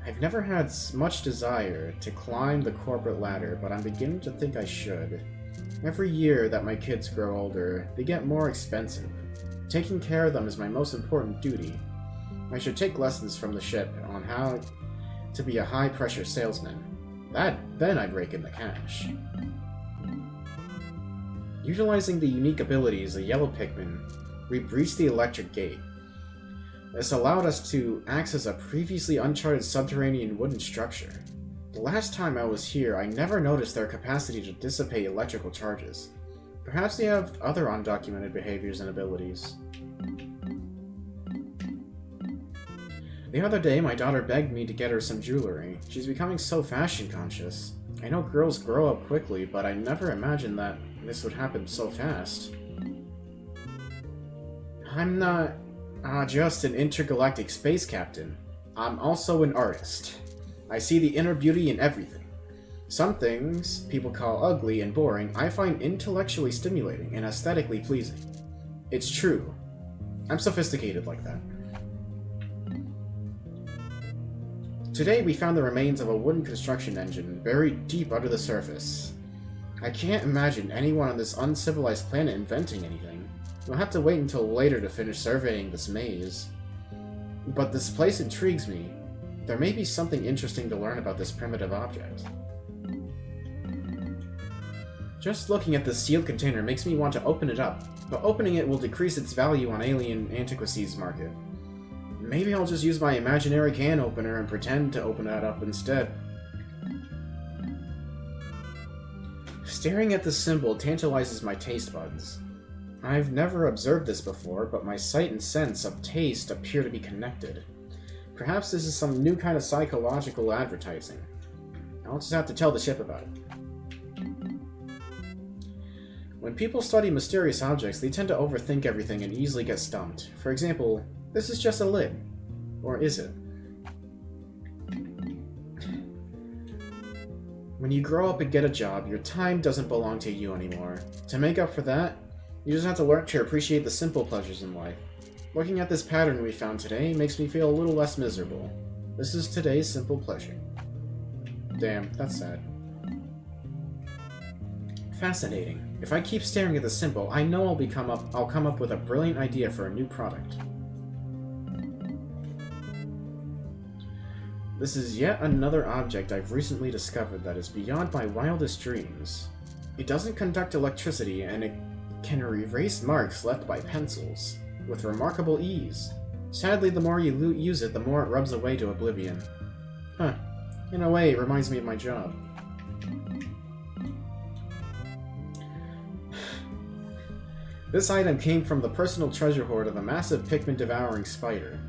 I've never had much desire to climb the corporate ladder, but I'm beginning to think I should. Every year that my kids grow older, they get more expensive. Taking care of them is my most important duty. I should take lessons from the ship on how to be a high-pressure salesman. Then I'd rake in the cash. Utilizing the unique abilities of Yellow Pikmin, we breached the electric gate. This allowed us to access a previously uncharted subterranean wooden structure. The last time I was here, I never noticed their capacity to dissipate electrical charges. Perhaps they have other undocumented behaviors and abilities. The other day, my daughter begged me to get her some jewelry. She's becoming so fashion conscious. I know girls grow up quickly, but I never imagined that this would happen so fast. I'm not just an intergalactic space captain. I'm also an artist. I see the inner beauty in everything. Some things people call ugly and boring, I find intellectually stimulating and aesthetically pleasing. It's true. I'm sophisticated like that. Today we found the remains of a wooden construction engine buried deep under the surface. I can't imagine anyone on this uncivilized planet inventing anything. We'll have to wait until later to finish surveying this maze. But this place intrigues me. There may be something interesting to learn about this primitive object. Just looking at this sealed container makes me want to open it up, but opening it will decrease its value on alien antiquities market. Maybe I'll just use my imaginary can opener and pretend to open that up instead. Staring at this symbol tantalizes my taste buds. I've never observed this before, but my sight and sense of taste appear to be connected. Perhaps this is some new kind of psychological advertising. I'll just have to tell the ship about it. When people study mysterious objects, they tend to overthink everything and easily get stumped. For example, this is just a lid. Or is it? When you grow up and get a job, your time doesn't belong to you anymore. To make up for that, you just have to learn to appreciate the simple pleasures in life. Looking at this pattern we found today makes me feel a little less miserable. This is today's simple pleasure. Damn, that's sad. Fascinating. If I keep staring at the symbol, I know I'll come up with a brilliant idea for a new product. This is yet another object I've recently discovered that is beyond my wildest dreams. It doesn't conduct electricity, and it can erase marks left by pencils with remarkable ease. Sadly, the more you use it, the more it rubs away to oblivion. Huh. In a way, it reminds me of my job. This item came from the personal treasure hoard of a massive Pikmin devouring spider.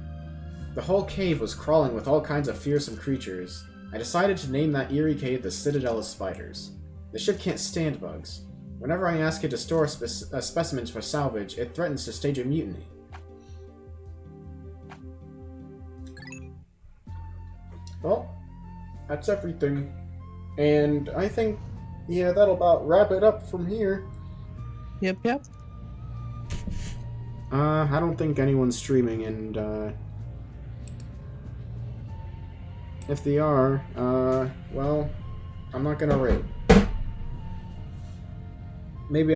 The whole cave was crawling with all kinds of fearsome creatures. I decided to name that eerie cave the Citadel of Spiders. The ship can't stand bugs. Whenever I ask it to store specimens for salvage, it threatens to stage a mutiny. Well, that's everything. And I think, yeah, that'll about wrap it up from here. Yep, yep. I don't think anyone's streaming, and, if they are, well, I'm not gonna rate. Maybe